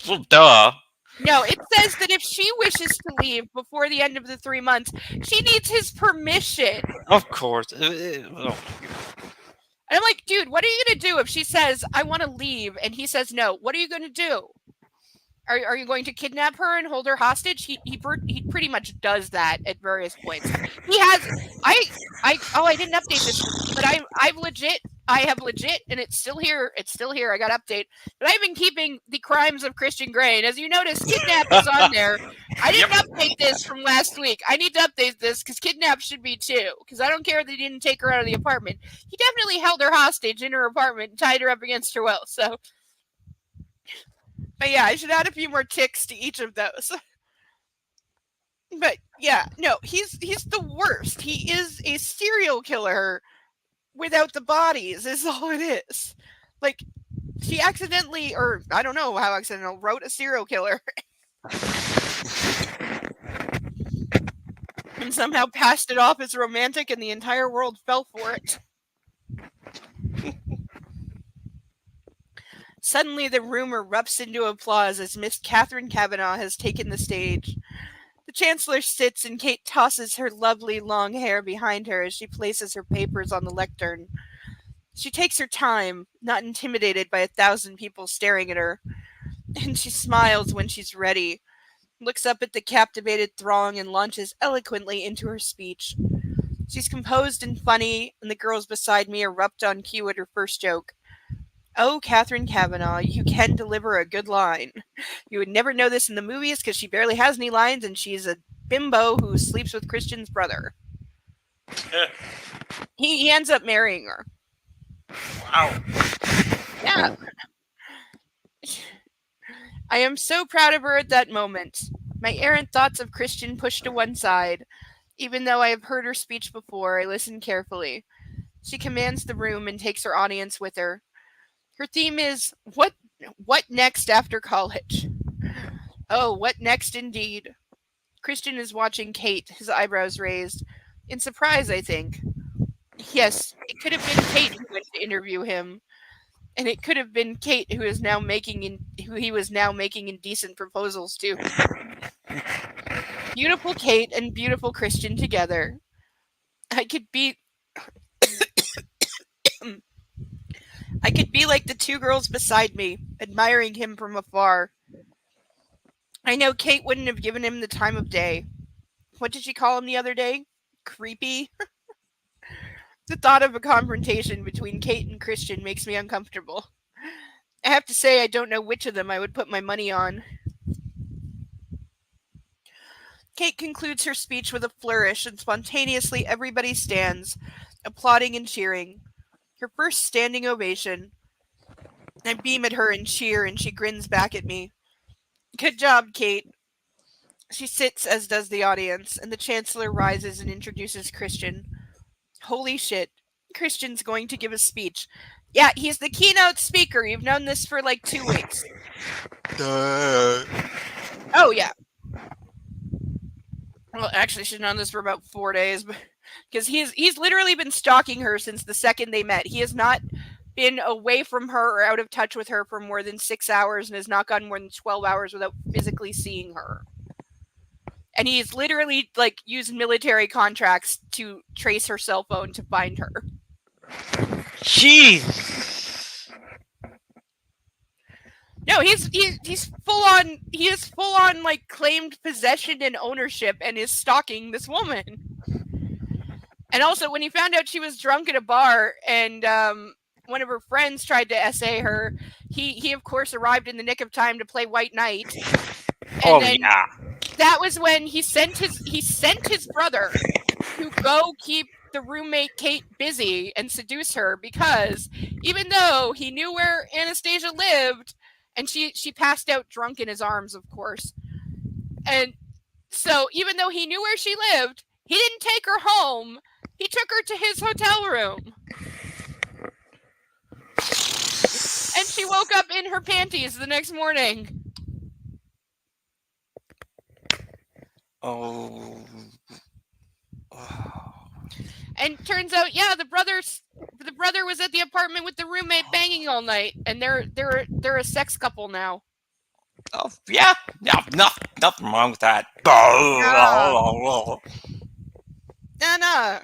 Well, duh. No, it says that if she wishes to leave before the end of the 3 months, she needs his permission. Of course. And I'm like, dude, what are you going to do if she says, I want to leave, and he says no? What are you going to do? Are you going to kidnap her and hold her hostage? He pretty much does that at various points. He has, I didn't update this, but I've legit I have legit, and it's still here. It's still here. I got update. But I've been keeping the crimes of Christian Grey, and as you notice, Kidnap is on there. I didn't update this from last week. I need to update this because Kidnap should be too. Because I don't care that he didn't take her out of the apartment. He definitely held her hostage in her apartment and tied her up against her will. So, but yeah, I should add a few more ticks to each of those. But yeah, no, he's the worst. He is a serial killer without the bodies, is all it is. Like, she accidentally, or I don't know how accidental, wrote a serial killer. And somehow passed it off as romantic, and the entire world fell for it. Suddenly, the room erupts into applause as Miss Catherine Kavanagh has taken the stage. The Chancellor sits, and Kate tosses her lovely long hair behind her as she places her papers on the lectern. She takes her time, not intimidated by 1,000 people staring at her, and she smiles when she's ready, looks up at the captivated throng and launches eloquently into her speech. She's composed and funny, and the girls beside me erupt on cue at her first joke. Oh, Catherine Kavanagh, you can deliver a good line. You would never know this in the movies because she barely has any lines, and she's a bimbo who sleeps with Christian's brother. He ends up marrying her. Wow. Yeah. I am so proud of her at that moment. My errant thoughts of Christian pushed to one side. Even though I have heard her speech before, I listen carefully. She commands the room and takes her audience with her. Her theme is, what next after college? Oh, what next indeed. Christian is watching Kate, his eyebrows raised. In surprise, I think. Yes, it could have been Kate who went to interview him. And it could have been Kate who he was now making indecent proposals to. Beautiful Kate and beautiful Christian together. I could be like the two girls beside me, admiring him from afar. I know Kate wouldn't have given him the time of day. What did she call him the other day? Creepy? The thought of a confrontation between Kate and Christian makes me uncomfortable. I have to say I don't know which of them I would put my money on. Kate concludes her speech with a flourish, and spontaneously everybody stands, applauding and cheering. Her first standing ovation. I beam at her and cheer, and she grins back at me. Good job, Kate. She sits, as does the audience, and the Chancellor rises and introduces Christian. Holy shit. Christian's going to give a speech. Yeah, he's the keynote speaker. You've known this for like 2 weeks. Oh, yeah. Well, actually, she's known this for about 4 days, because he's literally been stalking her since the second they met. He has not been away from her or out of touch with her for more than 6 hours and has not gone more than 12 hours without physically seeing her. And he's literally, like, used military contracts to trace her cell phone to find her. Jeez. No, he's full on. He is full on, like, claimed possession and ownership, and is stalking this woman. And also, when he found out she was drunk at a bar, and one of her friends tried to essay her, he of course arrived in the nick of time to play White Knight. And yeah. That was when he sent his brother to go keep the roommate Kate busy and seduce her, because even though he knew where Anastasia lived, and she passed out drunk in his arms, of course. And so even though he knew where she lived, he didn't take her home. He took her to his hotel room. And she woke up in her panties the next morning. Oh. And turns out, yeah, the brother was at the apartment with the roommate banging all night, and they're a sex couple now. Oh yeah, nothing wrong with that. Nah.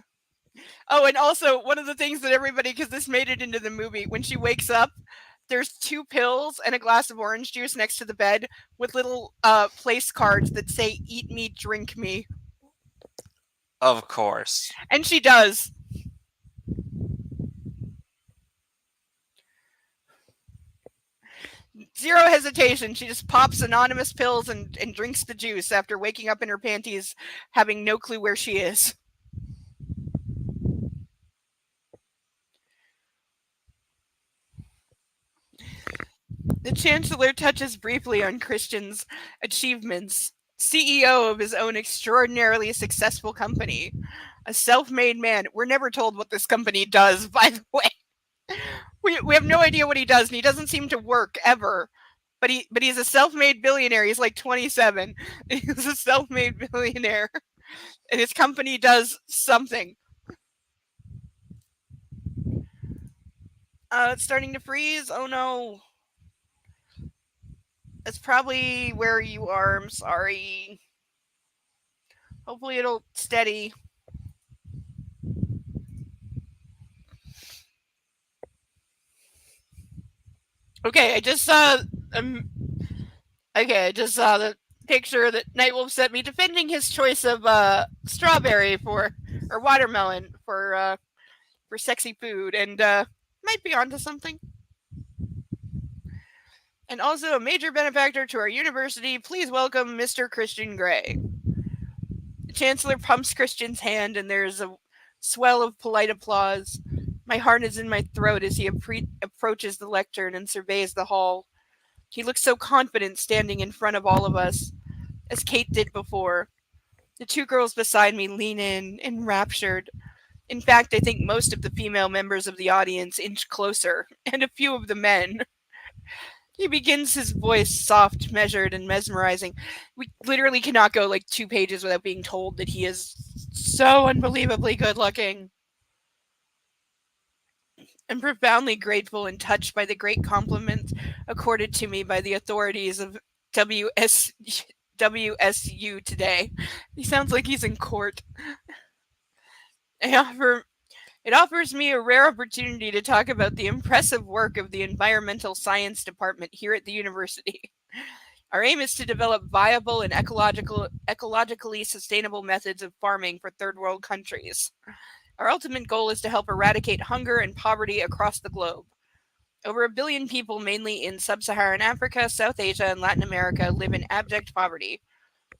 Oh, and also one of the things that everybody, because this made it into the movie, when she wakes up, there's 2 pills and a glass of orange juice next to the bed with little place cards that say "Eat me, drink me." Of course. And she does. zero hesitation. She just pops anonymous pills and drinks the juice after waking up in her panties, having no clue where she is. The Chancellor touches briefly on Christian's achievements. CEO of his own extraordinarily successful company. A self-made man. We're never told what this company does, by the way. We have no idea what he does, and he doesn't seem to work ever. But he's a self-made billionaire. He's like 27. He's a self-made billionaire. And his company does something. It's starting to freeze. Oh no. That's probably where you are. I'm sorry. Hopefully it'll steady. Okay, I just saw the picture that Nightwolf sent me defending his choice of strawberry or watermelon for sexy food, and might be onto something. And also a major benefactor to our university, please welcome Mr. Christian Grey. The Chancellor pumps Christian's hand, and there's a swell of polite applause. My heart is in my throat as he approaches the lectern and surveys the hall. He looks so confident standing in front of all of us, as Kate did before. The two girls beside me lean in, enraptured. In fact, I think most of the female members of the audience inch closer, and a few of the men. He begins his voice soft, measured, and mesmerizing. We literally cannot go like 2 pages without being told that he is so unbelievably good looking. I'm profoundly grateful and touched by the great compliment accorded to me by the authorities of WSU today. He sounds like he's in court. It offers me a rare opportunity to talk about the impressive work of the Environmental Science Department here at the university. Our aim is to develop viable and ecologically sustainable methods of farming for third world countries. Our ultimate goal is to help eradicate hunger and poverty across the globe. Over 1 billion people, mainly in sub-Saharan Africa, South Asia, and Latin America, live in abject poverty.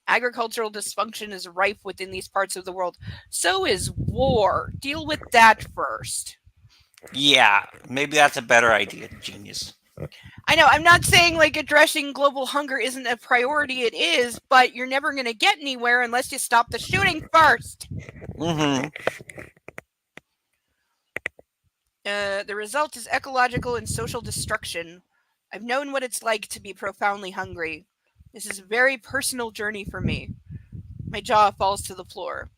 Agricultural dysfunction is rife within these parts of the world. So is war. Deal with that first. Yeah, maybe that's a better idea, genius. I know, I'm not saying like addressing global hunger isn't a priority. It is, but you're never going to get anywhere unless you stop the shooting first. Mm-hmm. The result is ecological and social destruction. I've known what it's like to be profoundly hungry. This is a very personal journey for me. My jaw falls to the floor.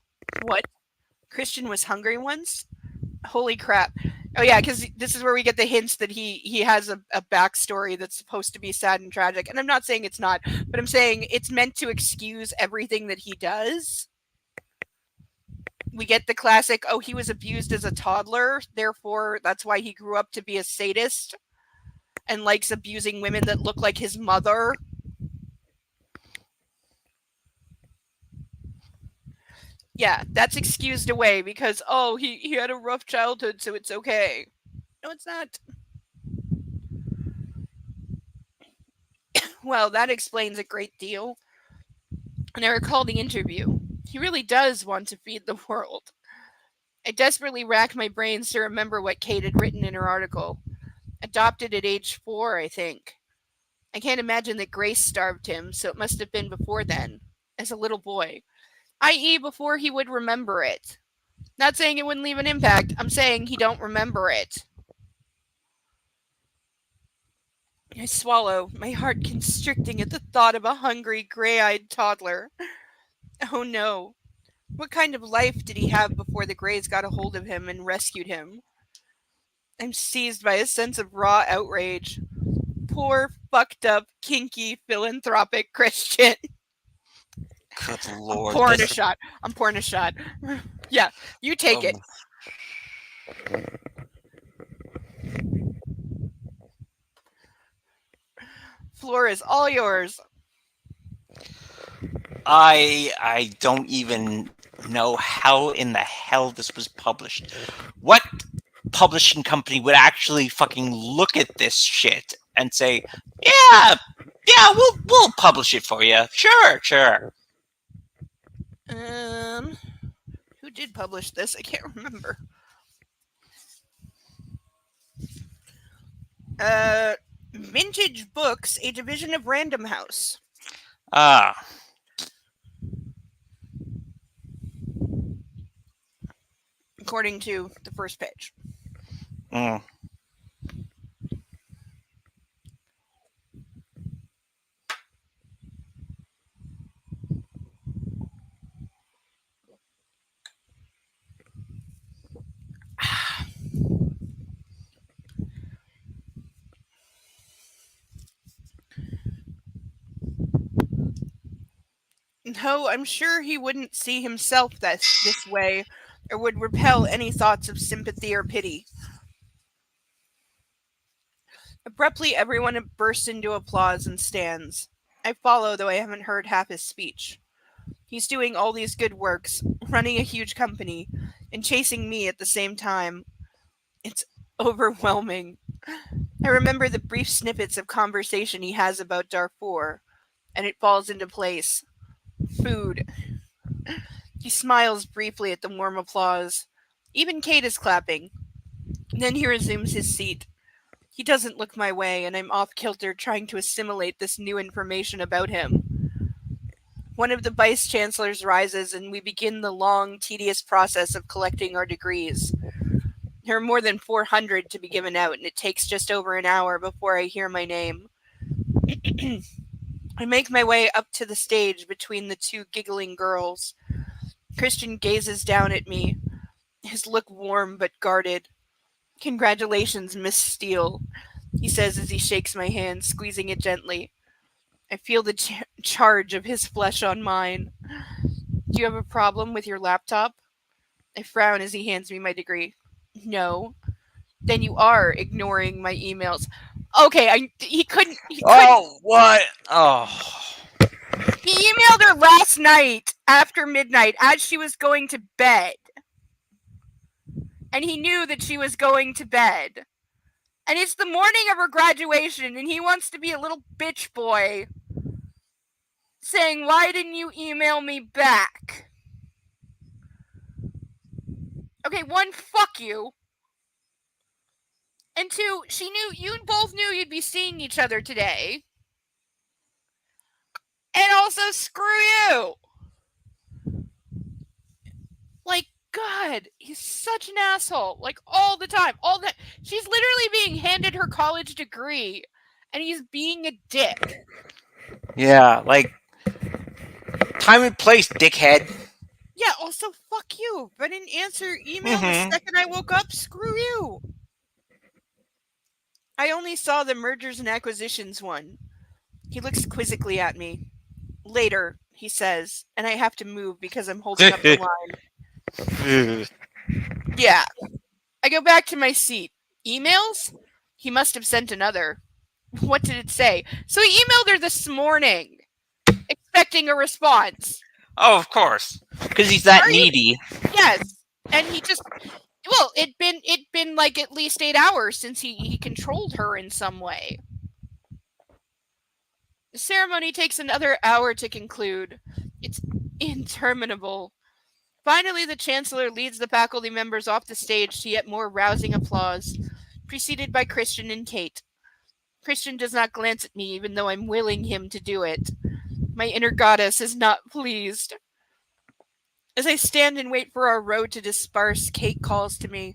What? Christian was hungry once? Holy crap. Oh yeah, because this is where we get the hints that he has a backstory that's supposed to be sad and tragic. And I'm not saying it's not, but I'm saying it's meant to excuse everything that he does. We get the classic, oh, he was abused as a toddler, therefore that's why he grew up to be a sadist and likes abusing women that look like his mother. Yeah, that's excused away because, oh, he had a rough childhood, so it's okay. No, it's not. Well, that explains a great deal. And I recall the interview. He really does want to feed the world. I desperately rack my brains to remember what Kate had written in her article. Adopted at age 4, I think. I can't imagine that Grace starved him, so it must have been before then, as a little boy. I.e. before he would remember it. Not saying it wouldn't leave an impact. I'm saying he don't remember it. I swallow, my heart constricting at the thought of a hungry, gray-eyed toddler. Oh no. What kind of life did he have before the Greys got a hold of him and rescued him? I'm seized by a sense of raw outrage. Poor, fucked up, kinky, philanthropic Christian. Good lord. I'm pouring a shot. Yeah, you take it. Floor is all yours. I don't even know how in the hell this was published. What publishing company would actually fucking look at this shit and say, Yeah, we'll publish it for you. Sure. Who did publish this? I can't remember. Vintage Books, a division of Random House. Ah. According to the first page. Mm. No, I'm sure he wouldn't see himself this way, or would repel any thoughts of sympathy or pity. Abruptly, everyone bursts into applause and stands. I follow, though I haven't heard half his speech. He's doing all these good works, running a huge company, and chasing me at the same time. It's overwhelming. I remember the brief snippets of conversation he has about Darfur, and it falls into place. Food. He smiles briefly at the warm applause. Even Kate is clapping. Then he resumes his seat. He doesn't look my way, and I'm off kilter trying to assimilate this new information about him. One of the vice chancellors rises, and we begin the long, tedious process of collecting our degrees. There are more than 400 to be given out, and it takes just over an hour before I hear my name. I make my way up to the stage between the two giggling girls. Christian gazes down at me, his look warm but guarded. "Congratulations, Miss Steele," he says as he shakes my hand, squeezing it gently. I feel the charge of his flesh on mine. "Do you have a problem with your laptop?" I frown as he hands me my degree. "No." "Then you are ignoring my emails." Okay, he couldn't. Oh, what? Oh. He emailed her last night after midnight as she was going to bed. And he knew that she was going to bed. And it's the morning of her graduation, and he wants to be a little bitch boy, saying, "Why didn't you email me back?" Okay, one, fuck you. And two, you both knew you'd be seeing each other today. And also, screw you. Like, God, he's such an asshole. Like, all the time. She's literally being handed her college degree, and he's being a dick. Yeah, like, time and place, dickhead. Yeah, also, fuck you. But didn't answer email the second I woke up. Screw you. I only saw the mergers and acquisitions one. He looks quizzically at me. "Later," he says, and I have to move because I'm holding up the line. Yeah. I go back to my seat. Emails? He must have sent another. What did it say? So he emailed her this morning, expecting a response. Oh, of course, because he's that needy. Yes, and he just. Well, it'd been like at least 8 hours since he controlled her in some way. The ceremony takes another hour to conclude. It's interminable. Finally, the Chancellor leads the faculty members off the stage to yet more rousing applause, preceded by Christian and Kate. Christian does not glance at me, even though I'm willing him to do it. My inner goddess is not pleased. As I stand and wait for our road to disperse, Kate calls to me.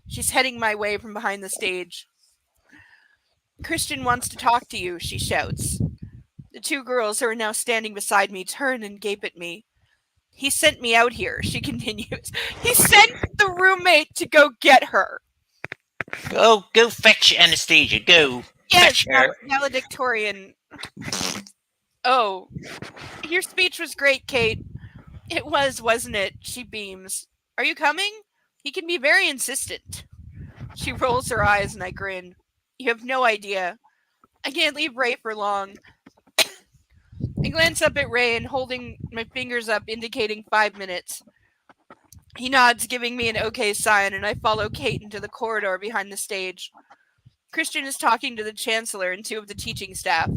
She's heading my way from behind the stage. "Christian wants to talk to you," she shouts. The two girls who are now standing beside me turn and gape at me. "He sent me out here," she continues. "He sent the roommate to go get her." Go fetch Anastasia. Go. Yes, valedictorian. "Oh, your speech was great, Kate." "It was, wasn't it?" She beams. "Are you coming?" He can be very insistent. She rolls her eyes and I grin. "You have no idea. I can't leave Ray for long." I glance up at Ray and holding my fingers up, indicating 5 minutes. He nods, giving me an okay sign, and I follow Kate into the corridor behind the stage. Christian is talking to the chancellor and 2 of the teaching staff.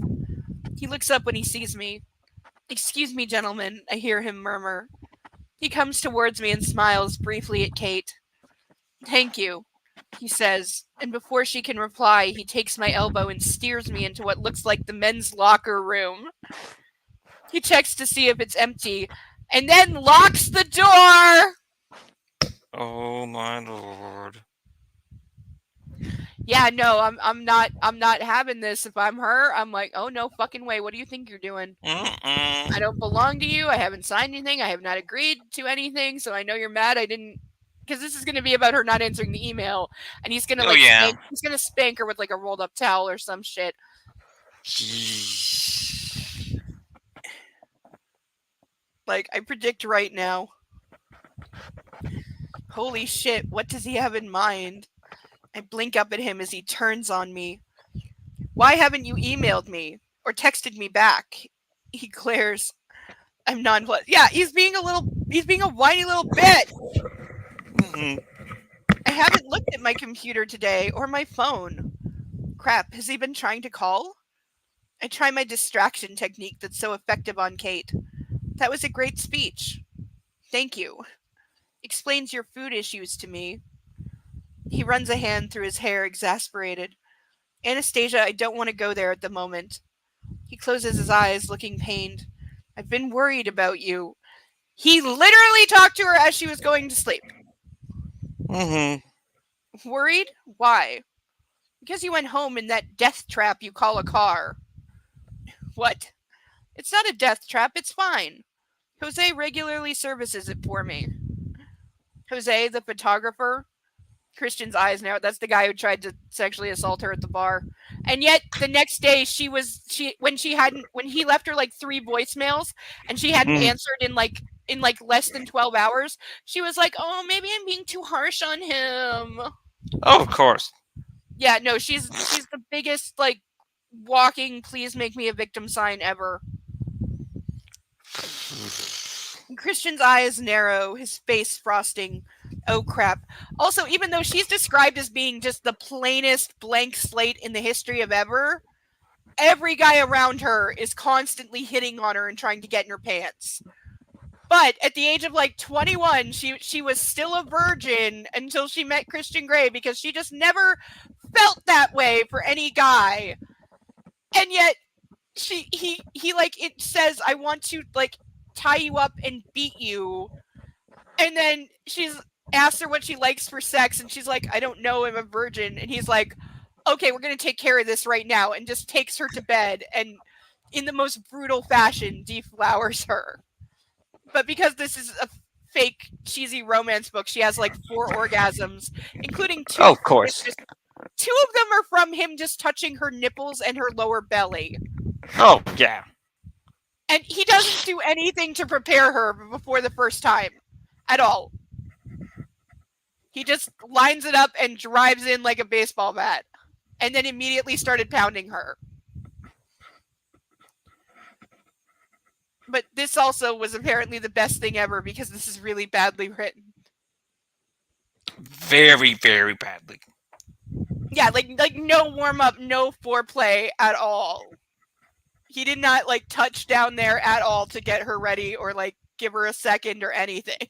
He looks up when he sees me. "Excuse me, gentlemen," I hear him murmur. He comes towards me and smiles briefly at Kate. "Thank you," he says, and before she can reply, he takes my elbow and steers me into what looks like the men's locker room. He checks to see if it's empty, and then locks the door! Oh my lord. Yeah, no, I'm not having this. If I'm her, I'm like, oh no fucking way. What do you think you're doing? I don't belong to you. I haven't signed anything. I have not agreed to anything. So I know you're mad. I didn't, because this is going to be about her not answering the email, and he's gonna he's gonna spank her with like a rolled up towel or some shit. Like, I predict right now. Holy shit! What does he have in mind? I blink up at him as he turns on me. "Why haven't you emailed me or texted me back?" He glares. I'm nonplussed. Yeah, he's being a whiny little bitch. I haven't looked at my computer today or my phone. Crap, has he been trying to call? I try my distraction technique that's so effective on Kate. "That was a great speech. Thank you. Explains your food issues to me." He runs a hand through his hair, exasperated. "Anastasia, I don't want to go there at the moment." He closes his eyes, looking pained. "I've been worried about you." He literally talked to her as she was going to sleep. Worried? Why? Because you went home in that death trap you call a car. What? It's not a death trap, it's fine. Jose regularly services it for me. Jose, the photographer? Christian's eyes narrow. That's the guy who tried to sexually assault her at the bar. And yet the next day when he left her like 3 voicemails and she hadn't answered in less than 12 hours, she was like, "Oh, maybe I'm being too harsh on him." Oh, of course. Yeah, no, she's the biggest like walking "please make me a victim" sign ever. Christian's eyes narrow, his face frosting. Oh crap. Also, even though she's described as being just the plainest blank slate in the history of ever, every guy around her is constantly hitting on her and trying to get in her pants. But at the age of like 21, she was still a virgin until she met Christian Grey, because she just never felt that way for any guy. And yet he like, it says, "I want to like tie you up and beat you." And then she's asked her what she likes for sex, and she's like, "I don't know, I'm a virgin." And he's like, "Okay, we're gonna take care of this right now," and just takes her to bed and in the most brutal fashion deflowers her. But because this is a fake cheesy romance book, she has like 4 orgasms, including 2. Oh, of course. 2 of them are from him just touching her nipples and her lower belly. Oh, yeah. And he doesn't do anything to prepare her before the first time. At all. He just lines it up and drives in like a baseball bat. And then immediately started pounding her. But this also was apparently the best thing ever, because this is really badly written. Very, very badly. Yeah, like no warm-up, no foreplay at all. He did not like touch down there at all to get her ready or like give her a second or anything.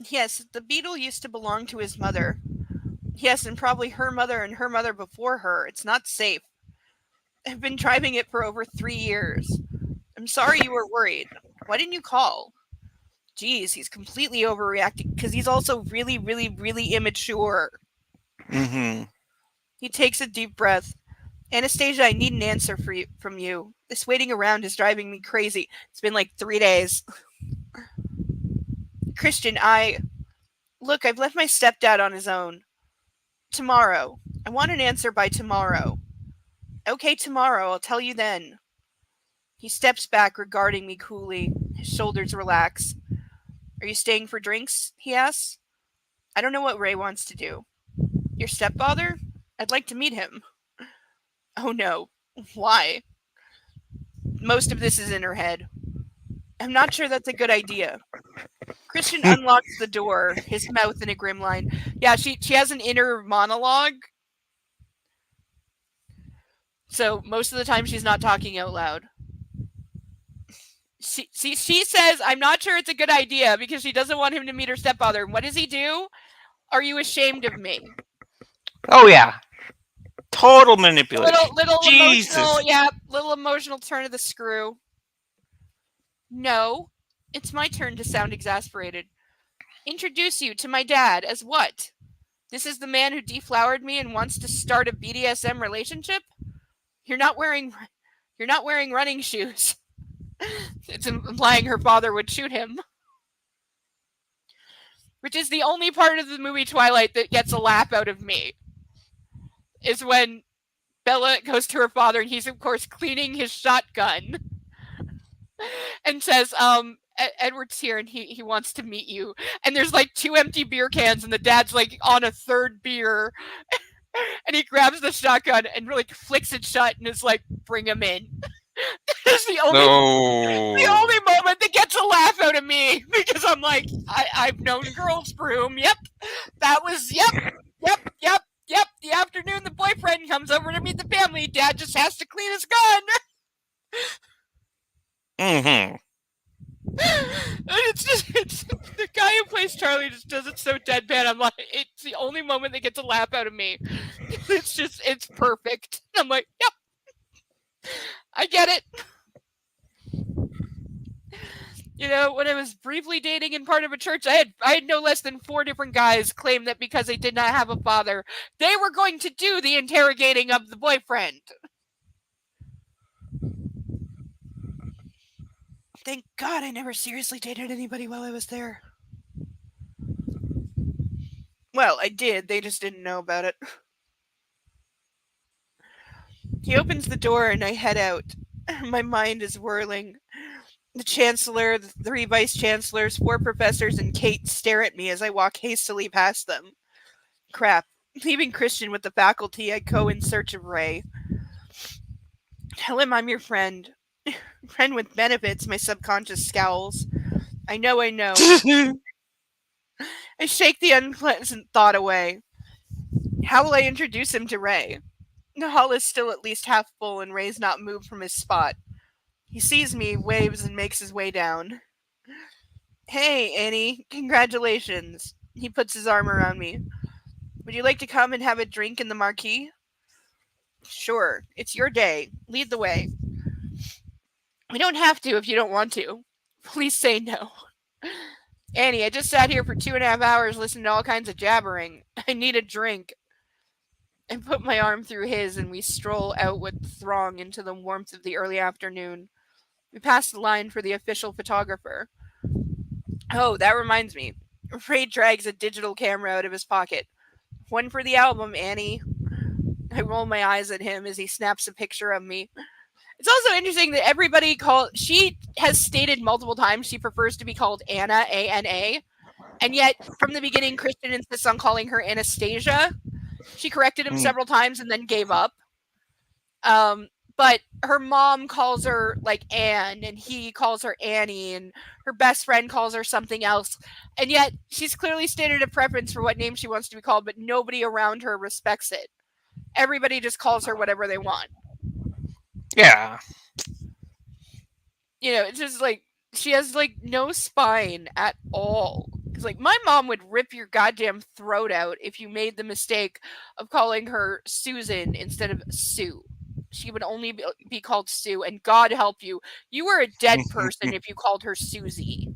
Yes, the beetle used to belong to his mother. Yes, and probably her mother and her mother before her. It's not safe. I've been driving it for over 3 years. I'm sorry you were worried. Why didn't you call? Geez, he's completely overreacting because he's also really, really, really immature. He takes a deep breath. Anastasia, I need an answer from you. This waiting around is driving me crazy. It's been like 3 days. Christian, Look, I've left my stepdad on his own. Tomorrow. I want an answer by tomorrow. Okay, tomorrow. I'll tell you then. He steps back, regarding me coolly. His shoulders relax. Are you staying for drinks? He asks. I don't know what Ray wants to do. Your stepfather? I'd like to meet him. Oh no. Why? Most of this is in her head. I'm not sure that's a good idea. Christian unlocks the door, his mouth in a grim line. Yeah, she has an inner monologue. So most of the time she's not talking out loud. She says, I'm not sure it's a good idea because she doesn't want him to meet her stepfather. What does he do? Are you ashamed of me? Oh, yeah. Total manipulation. Little Jesus. little emotional turn of the screw. No, it's my turn to sound exasperated. Introduce you to my dad as what? This is the man who deflowered me and wants to start a BDSM relationship? You're not wearing running shoes. It's implying her father would shoot him. Which is the only part of the movie Twilight that gets a laugh out of me. Is when Bella goes to her father and he's of course cleaning his shotgun. And says, Edward's here and he wants to meet you. And there's like 2 empty beer cans and the dad's like on a 3rd beer. And he grabs the shotgun and really flicks it shut and is like, bring him in. It's the only moment that gets a laugh out of me because I'm like, I've known girls broom. Yep. That was, yep. The afternoon the boyfriend comes over to meet the family, dad just has to clean his gun. Mm-hmm. It's the guy who plays Charlie just does it so deadpan. I'm like, it's the only moment that gets a laugh out of me. It's perfect. I'm like, yep, I get it. You know, when I was briefly dating in part of a church, I had no less than 4 different guys claim that because they did not have a father, they were going to do the interrogating of the boyfriend. Thank God I never seriously dated anybody while I was there. Well, I did. They just didn't know about it. He opens the door and I head out. My mind is whirling. The chancellor, the 3 vice chancellors, 4 professors, and Kate stare at me as I walk hastily past them. Crap. Leaving Christian with the faculty, I go in search of Ray. Tell him I'm your friend. Friend with benefits, my subconscious scowls. I know. I shake the unpleasant thought away. How will I introduce him to Ray? The hall is still at least half full and Ray's not moved from his spot. He sees me, waves, and makes his way down. Hey, Annie. Congratulations. He puts his arm around me. Would you like to come and have a drink in the marquee? Sure. It's your day. Lead the way. We don't have to if you don't want to. Please say no. Annie, I just sat here for 2.5 hours listening to all kinds of jabbering. I need a drink. I put my arm through his and we stroll out with the throng into the warmth of the early afternoon. We pass the line for the official photographer. Oh, that reminds me. Ray drags a digital camera out of his pocket. One for the album, Annie. I roll my eyes at him as he snaps a picture of me. It's also interesting that she has stated multiple times she prefers to be called Anna, A-N-A. And yet, from the beginning, Christian insists on calling her Anastasia. She corrected him several times and then gave up. But her mom calls her like Anne and he calls her Annie and her best friend calls her something else. And yet she's clearly stated a preference for what name she wants to be called, but nobody around her respects it. Everybody just calls her whatever they want. Yeah. You know, it's just like she has like no spine at all. It's like my mom would rip your goddamn throat out if you made the mistake of calling her Susan instead of Sue. She would only be called Sue, and God help you. You were a dead person if you called her Susie.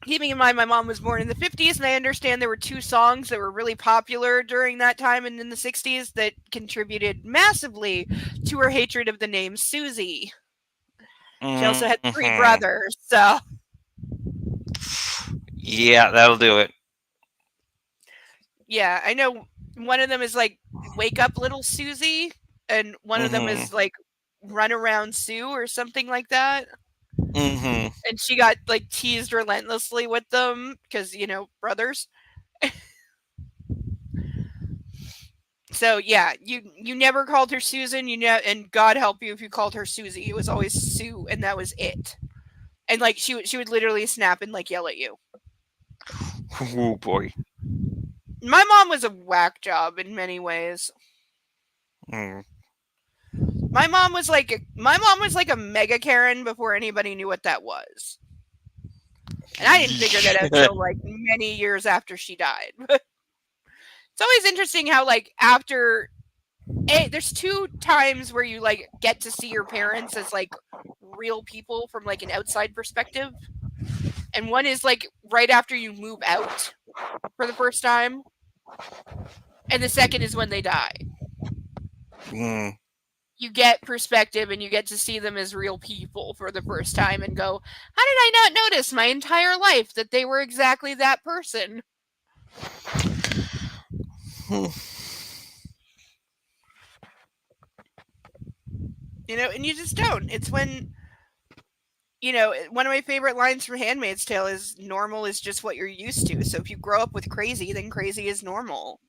Keeping in mind my mom was born in the 50s, and I understand there were 2 songs that were really popular during that time and in the 60s that contributed massively to her hatred of the name Susie. She also had 3 brothers, so... Yeah, that'll do it. Yeah, I know one of them is like, wake up little Susie, and one of them is like, run around Sue or something like that. Mm-hmm. And she got like teased relentlessly with them because, you know, brothers. So yeah, you never called her Susan. And God help you if you called her Susie. It was always Sue, and that was it. And like she would literally snap and like yell at you. Oh boy. My mom was a whack job in many ways. Mm. My mom was like a mega Karen before anybody knew what that was. And I didn't figure that out until like many years after she died. It's always interesting how like after there's 2 times where you like get to see your parents as like real people from like an outside perspective. And one is like right after you move out for the first time. And the second is when they die. Mm. You get perspective and you get to see them as real people for the first time and go, how did I not notice my entire life that they were exactly that person? And you just don't. It's when, one of my favorite lines from Handmaid's Tale is normal is just what you're used to. So if you grow up with crazy, then crazy is normal.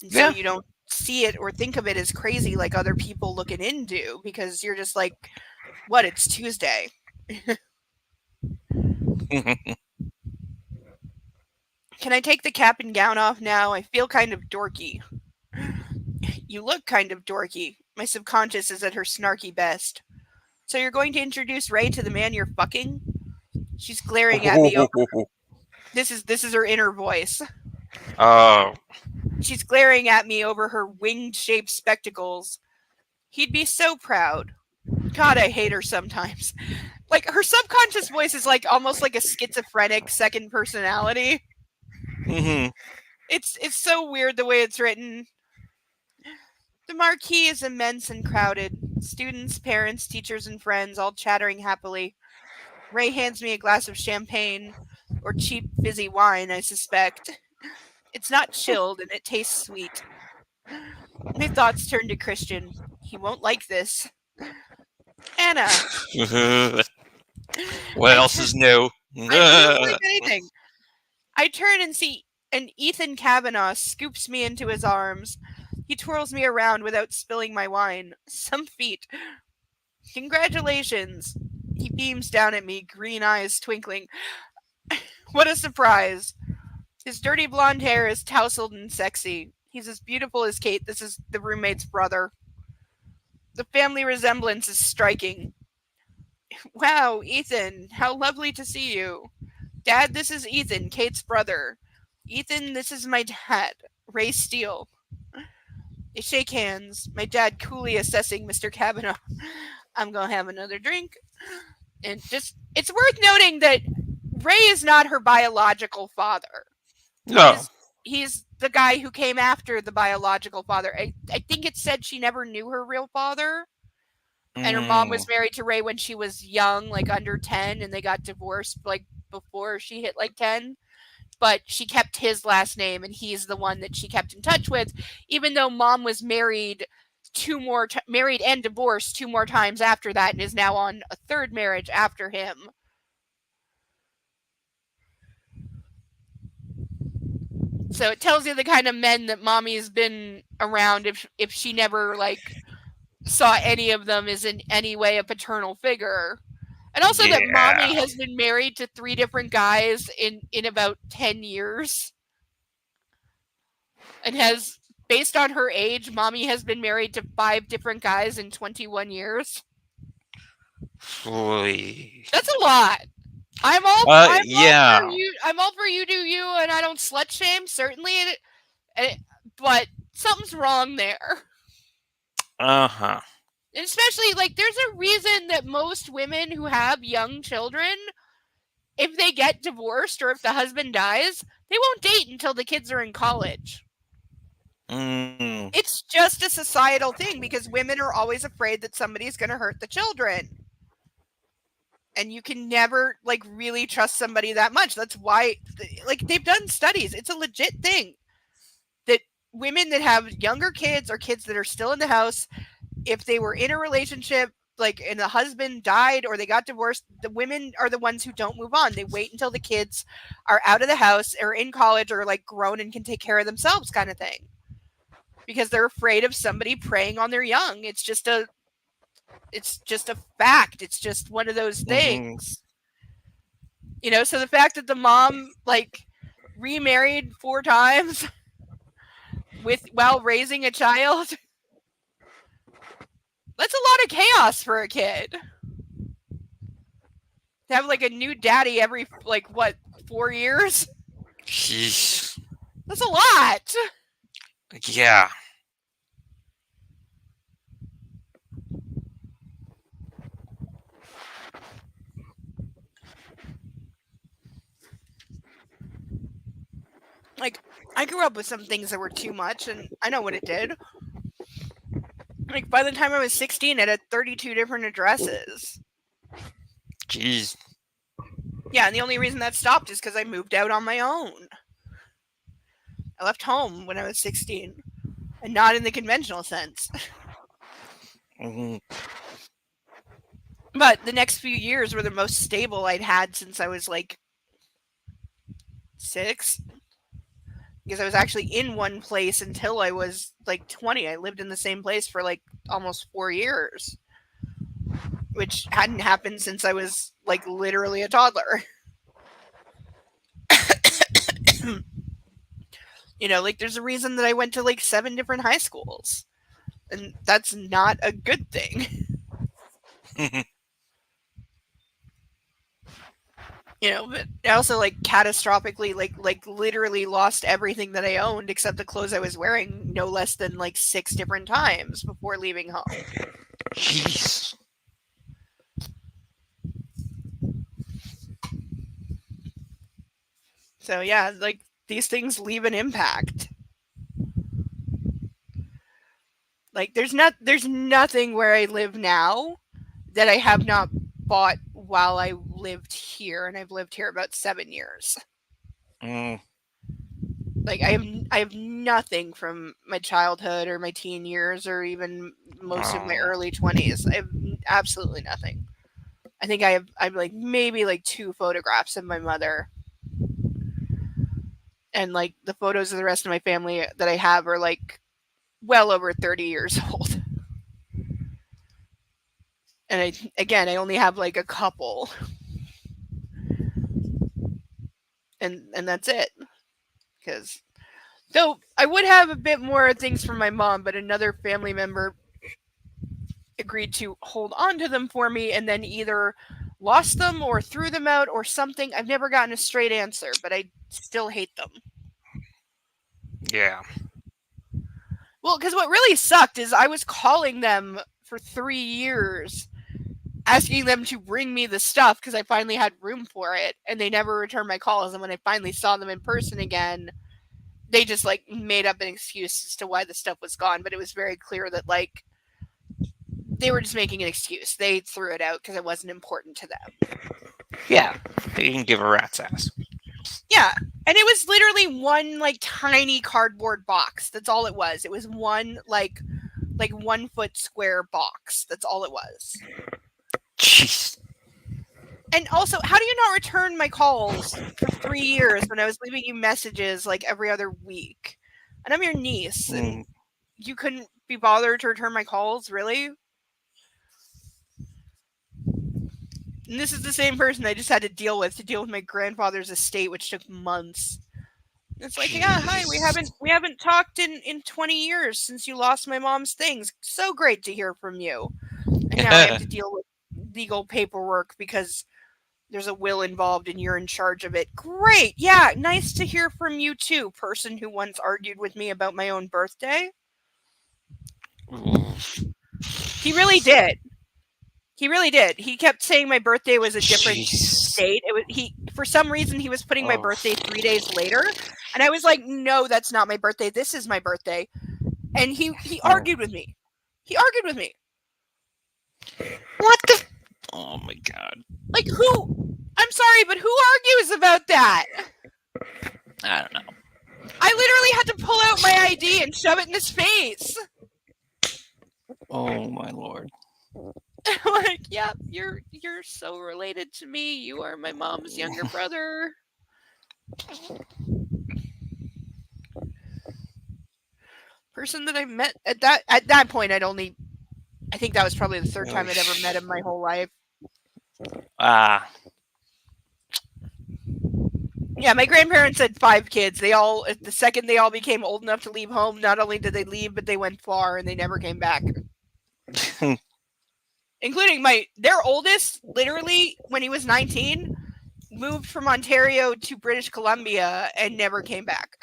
And so you don't see it or think of it as crazy like other people looking into, because you're just like, what, it's Tuesday. Can I take the cap and gown off now? I feel kind of dorky. You look kind of dorky. My subconscious is at her snarky best. So you're going to introduce Ray to the man you're fucking? She's glaring at me. This is her inner voice. Oh. She's glaring at me over her winged-shaped spectacles. He'd be so proud. God, I hate her sometimes. Like, her subconscious voice is like almost like a schizophrenic second personality. Mm-hmm. It's so weird the way it's written. The marquee is immense and crowded. Students, parents, teachers, and friends all chattering happily. Ray hands me a glass of champagne, or cheap fizzy wine, I suspect. It's not chilled, and it tastes sweet. My thoughts turn to Christian. He won't like this. Anna. What else is new? I don't like anything. I turn and see Ethan Kavanaugh scoops me into his arms. He twirls me around without spilling my wine. Some feat. Congratulations. He beams down at me, green eyes twinkling. What a surprise. His dirty blonde hair is tousled and sexy. He's as beautiful as Kate. This is the roommate's brother. The family resemblance is striking. Wow, Ethan, how lovely to see you. Dad, this is Ethan, Kate's brother. Ethan, this is my dad, Ray Steele. They shake hands, my dad coolly assessing Mr. Kavanaugh. I'm going to have another drink. And it's worth noting that Ray is not her biological father. No. He's the guy who came after the biological father. I think it said she never knew her real father. And her mom was married to Ray when she was young, like under 10, and they got divorced like before she hit like 10. But she kept his last name, and he's the one that she kept in touch with, even though mom was married married and divorced 2 more times after that, and is now on a 3rd marriage after him. So it tells you the kind of men that mommy's been around if she never like saw any of them as in any way a paternal figure. And also that mommy has been married to 3 different guys in about 10 years. And has, based on her age, mommy has been married to 5 different guys in 21 years. Boy. That's a lot. I'm all for you do you, and I don't slut shame, certainly. But something's wrong there. Uh-huh. And especially, like, there's a reason that most women who have young children, if they get divorced or if the husband dies, they won't date until the kids are in college. It's just a societal thing because women are always afraid that somebody's going to hurt the children. And you can never, like, really trust somebody that much. That's why, like, they've done studies. It's a legit thing that women that have younger kids or kids that are still in the house, if they were in a relationship, like, and the husband died or they got divorced, the women are the ones who don't move on. They wait until the kids are out of the house or in college or, like, grown and can take care of themselves kind of thing. because they're afraid of somebody preying on their young. It's just a fact. It's just one of those things. So the fact that the mom like remarried 4 times while raising a child, that's a lot of chaos for a kid. To have like a new daddy every 4 years? Jeez. That's a lot. Yeah. Like, I grew up with some things that were too much, and I know what it did. Like, by the time I was 16, it had 32 different addresses. Jeez. Yeah, and the only reason that stopped is because I moved out on my own. I left home when I was 16, and not in the conventional sense. But the next few years were the most stable I'd had since I was like 6. Because I was actually in one place until I was like 20. I lived in the same place for like almost 4 years, which hadn't happened since I was like literally a toddler. Like there's a reason that I went to like 7 different high schools, and that's not a good thing. But I also like catastrophically like literally lost everything that I owned except the clothes I was wearing no less than like 6 different times before leaving home. Jeez. So yeah, like these things leave an impact. Like there's nothing where I live now that I have not bought while I lived here, and I've lived here about 7 years. Like I have nothing from my childhood or my teen years or even most of my early 20s. I have absolutely nothing. I think I have like maybe like 2 photographs of my mother. And like the photos of the rest of my family that I have are like well over 30 years old. And I only have like a couple. And that's it. Because though I would have a bit more things from my mom, but another family member agreed to hold on to them for me and then either lost them or threw them out or something. I've never gotten a straight answer, but I still hate them. Yeah. Well, because what really sucked is I was calling them for 3 years, asking them to bring me the stuff because I finally had room for it, and they never returned my calls. And when I finally saw them in person again, they just like made up an excuse as to why the stuff was gone. But it was very clear that like they were just making an excuse. They threw it out because it wasn't important to them. Yeah. They didn't give a rat's ass. Yeah. And it was literally one like tiny cardboard box. That's all it was. It was one like 1 foot square box. That's all it was. Jeez. And also, how do you not return my calls for 3 years when I was leaving you messages like every other week? And I'm your niece, and you couldn't be bothered to return my calls, really? And this is the same person I just had to deal with my grandfather's estate, which took months. It's like, yeah, hi, we haven't talked in 20 years since you lost my mom's things. So great to hear from you. And now I have to deal with legal paperwork because there's a will involved and you're in charge of it. Great. Yeah, nice to hear from you too, person who once argued with me about my own birthday. He really did. He really did. He kept saying my birthday was a different date. It was for some reason he was putting my birthday 3 days later, and I was like, "No, that's not my birthday. This is my birthday." And he argued with me. He argued with me. What the? Oh my god. Like who? I'm sorry, but who argues about that? I don't know. I literally had to pull out my ID and shove it in his face. Oh my lord. Like, yeah, you're so related to me. You are my mom's younger brother. person that I met at that point. I think that was probably the third time I'd ever met him my whole life. Yeah, my grandparents had 5 kids. The second they all became old enough to leave home, not only did they leave, but they went far and they never came back. Including their oldest, literally, when he was 19, moved from Ontario to British Columbia and never came back.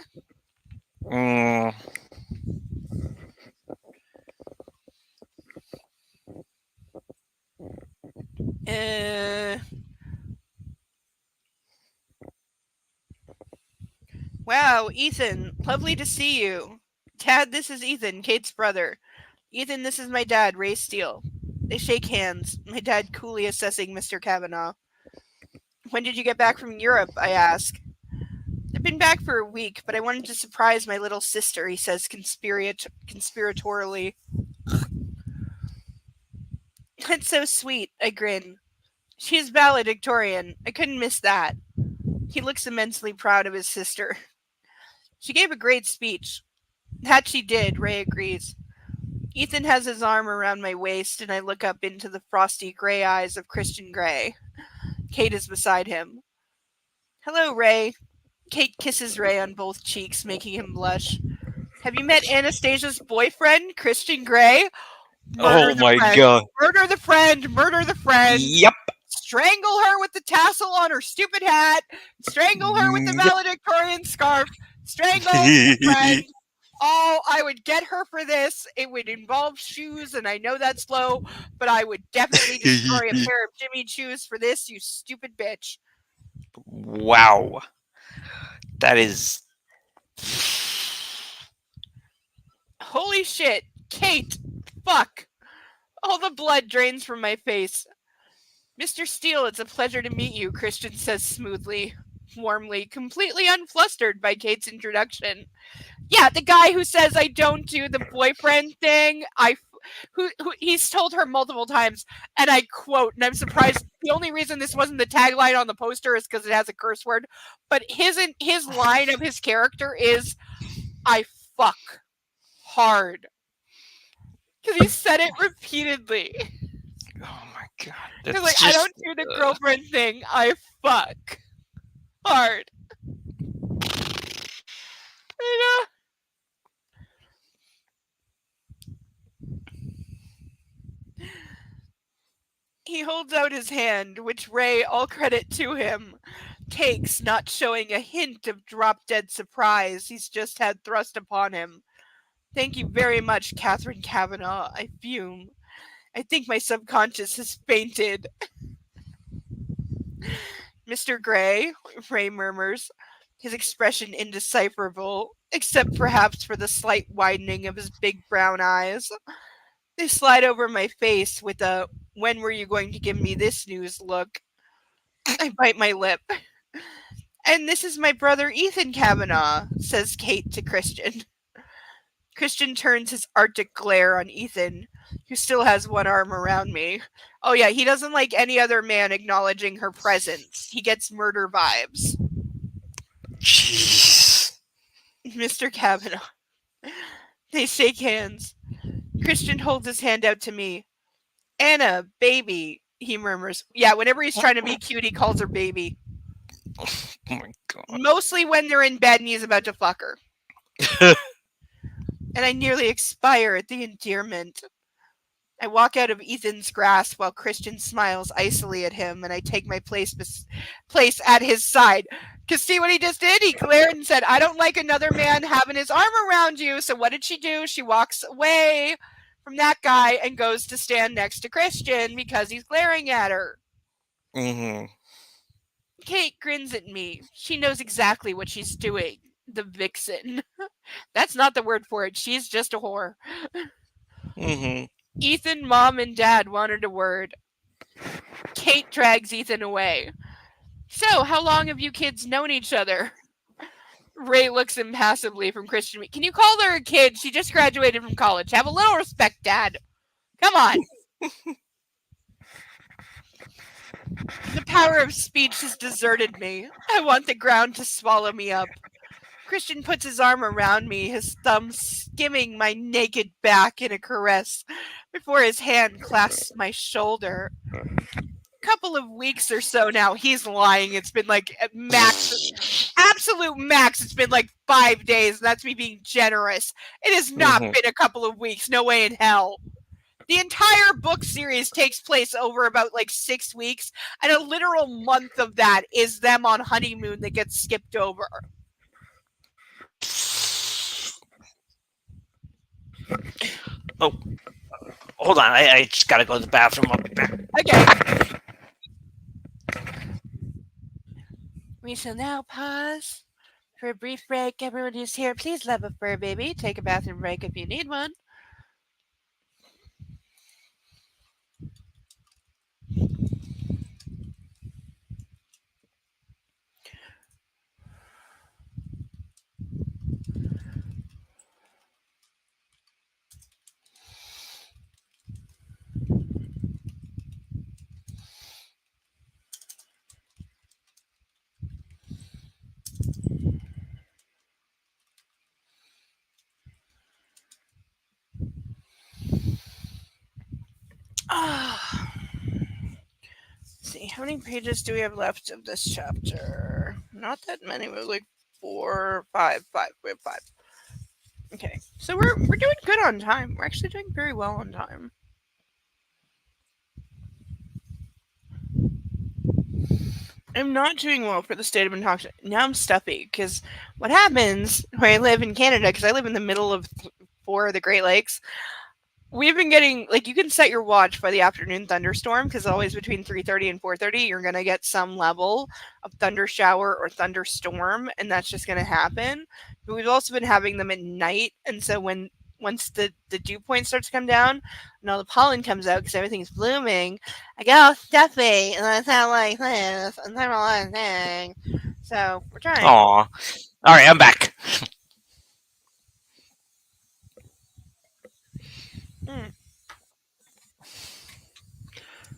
Wow, Ethan, lovely to see you. Tad, this is Ethan, Kate's brother. Ethan, this is my dad, Ray Steele. They shake hands, my dad coolly assessing Mr. Kavanaugh. When did you get back from Europe? I ask. I've been back for a week, but I wanted to surprise my little sister, he says conspiratorially. That's so sweet, I grin. She is valedictorian. I couldn't miss that. He looks immensely proud of his sister. She gave a great speech. That she did, Ray agrees. Ethan has his arm around my waist, and I look up into the frosty gray eyes of Christian Grey. Kate is beside him. Hello, Ray. Kate kisses Ray on both cheeks, making him blush. Have you met Anastasia's boyfriend, Christian Grey? Oh my god. Murder the friend! Murder the friend! Yep. Strangle her with the tassel on her stupid hat! Strangle her with the valedictorian scarf! Strangle the friend! Oh, I would get her for this. It would involve shoes, and I know that's low, but I would definitely destroy a pair of Jimmy Choos for this, you stupid bitch. Wow. That is... Holy shit. Kate. Fuck. All the blood drains from my face. Mr. Steele, it's a pleasure to meet you, Christian says smoothly, warmly, completely unflustered by Kate's introduction. Yeah, the guy who says I don't do the boyfriend thing, who he's told her multiple times, and I quote, and I'm surprised, the only reason this wasn't the tagline on the poster is because it has a curse word, but his line of his character is, I fuck hard. Because he said it repeatedly. Oh my god. He's like, I don't do the girlfriend thing, I fuck hard. I know. He holds out his hand, which Ray, all credit to him, takes, not showing a hint of drop-dead surprise he's just had thrust upon him. Thank you very much, Catherine Kavanaugh. I fume. I think my subconscious has fainted. Mr. Grey, Ray murmurs, his expression indecipherable, except perhaps for the slight widening of his big brown eyes. They slide over my face with a, when were you going to give me this news look? I bite my lip. And this is my brother Ethan Kavanaugh, says Kate to Christian. Christian turns his arctic glare on Ethan, who still has one arm around me. Oh yeah, he doesn't like any other man acknowledging her presence. He gets murder vibes. Jeez. Mr. Kavanaugh. They shake hands. Christian holds his hand out to me. Anna, baby, he murmurs. Yeah, whenever he's trying to be cute, he calls her baby. Oh my god. Mostly when they're in bed and he's about to fuck her. And I nearly expire at the endearment. I walk out of Ethan's grasp while Christian smiles icily at him, and I take my place at his side. Because see what he just did? He glared and said, I don't like another man having his arm around you. So what did she do? She walks away from that guy and goes to stand next to Christian because he's glaring at her. Mm-hmm. Kate grins at me. She knows exactly what she's doing. The vixen. That's not the word for it. She's just a whore. Mm-hmm. Ethan, Mom, and Dad wanted a word. Kate drags Ethan away. So, how long have you kids known each other? Ray looks impassively from Christian. Can you call her a kid? She just graduated from college. Have a little respect, Dad. Come on. The power of speech has deserted me. I want the ground to swallow me up. Christian puts his arm around me, his thumb skimming my naked back in a caress before his hand clasps my shoulder. Couple of weeks or so now, he's lying. It's been like absolute max. It's been like 5 days. That's me being generous. It has not been a couple of weeks. No way in hell. The entire book series takes place over about like 6 weeks, and a literal month of that is them on honeymoon that gets skipped over. Oh, hold on. I just gotta go to the bathroom. I'll be back. Okay. We shall now pause for a brief break. Everyone who's here, please love a fur baby. Take a bathroom break if you need one. Let's see, how many pages do we have left of this chapter? Not that many. We have like 4, 5. We have 5. Okay, so we're doing good on time. We're actually doing very well on time. I'm not doing well for the state of intoxication. Now I'm stuffy because what happens where I live in Canada, because I live in the middle of 4 of the Great Lakes, we've been getting, like, you can set your watch by the afternoon thunderstorm, because always between 3:30 and 4:30 you're going to get some level of thunder shower or thunderstorm, and that's just going to happen. But we've also been having them at night, and so once the dew point starts to come down and all the pollen comes out because everything's blooming, I get all stuffy and I sound like this and I'm all thing. So we're trying. Aw. All right, I'm back.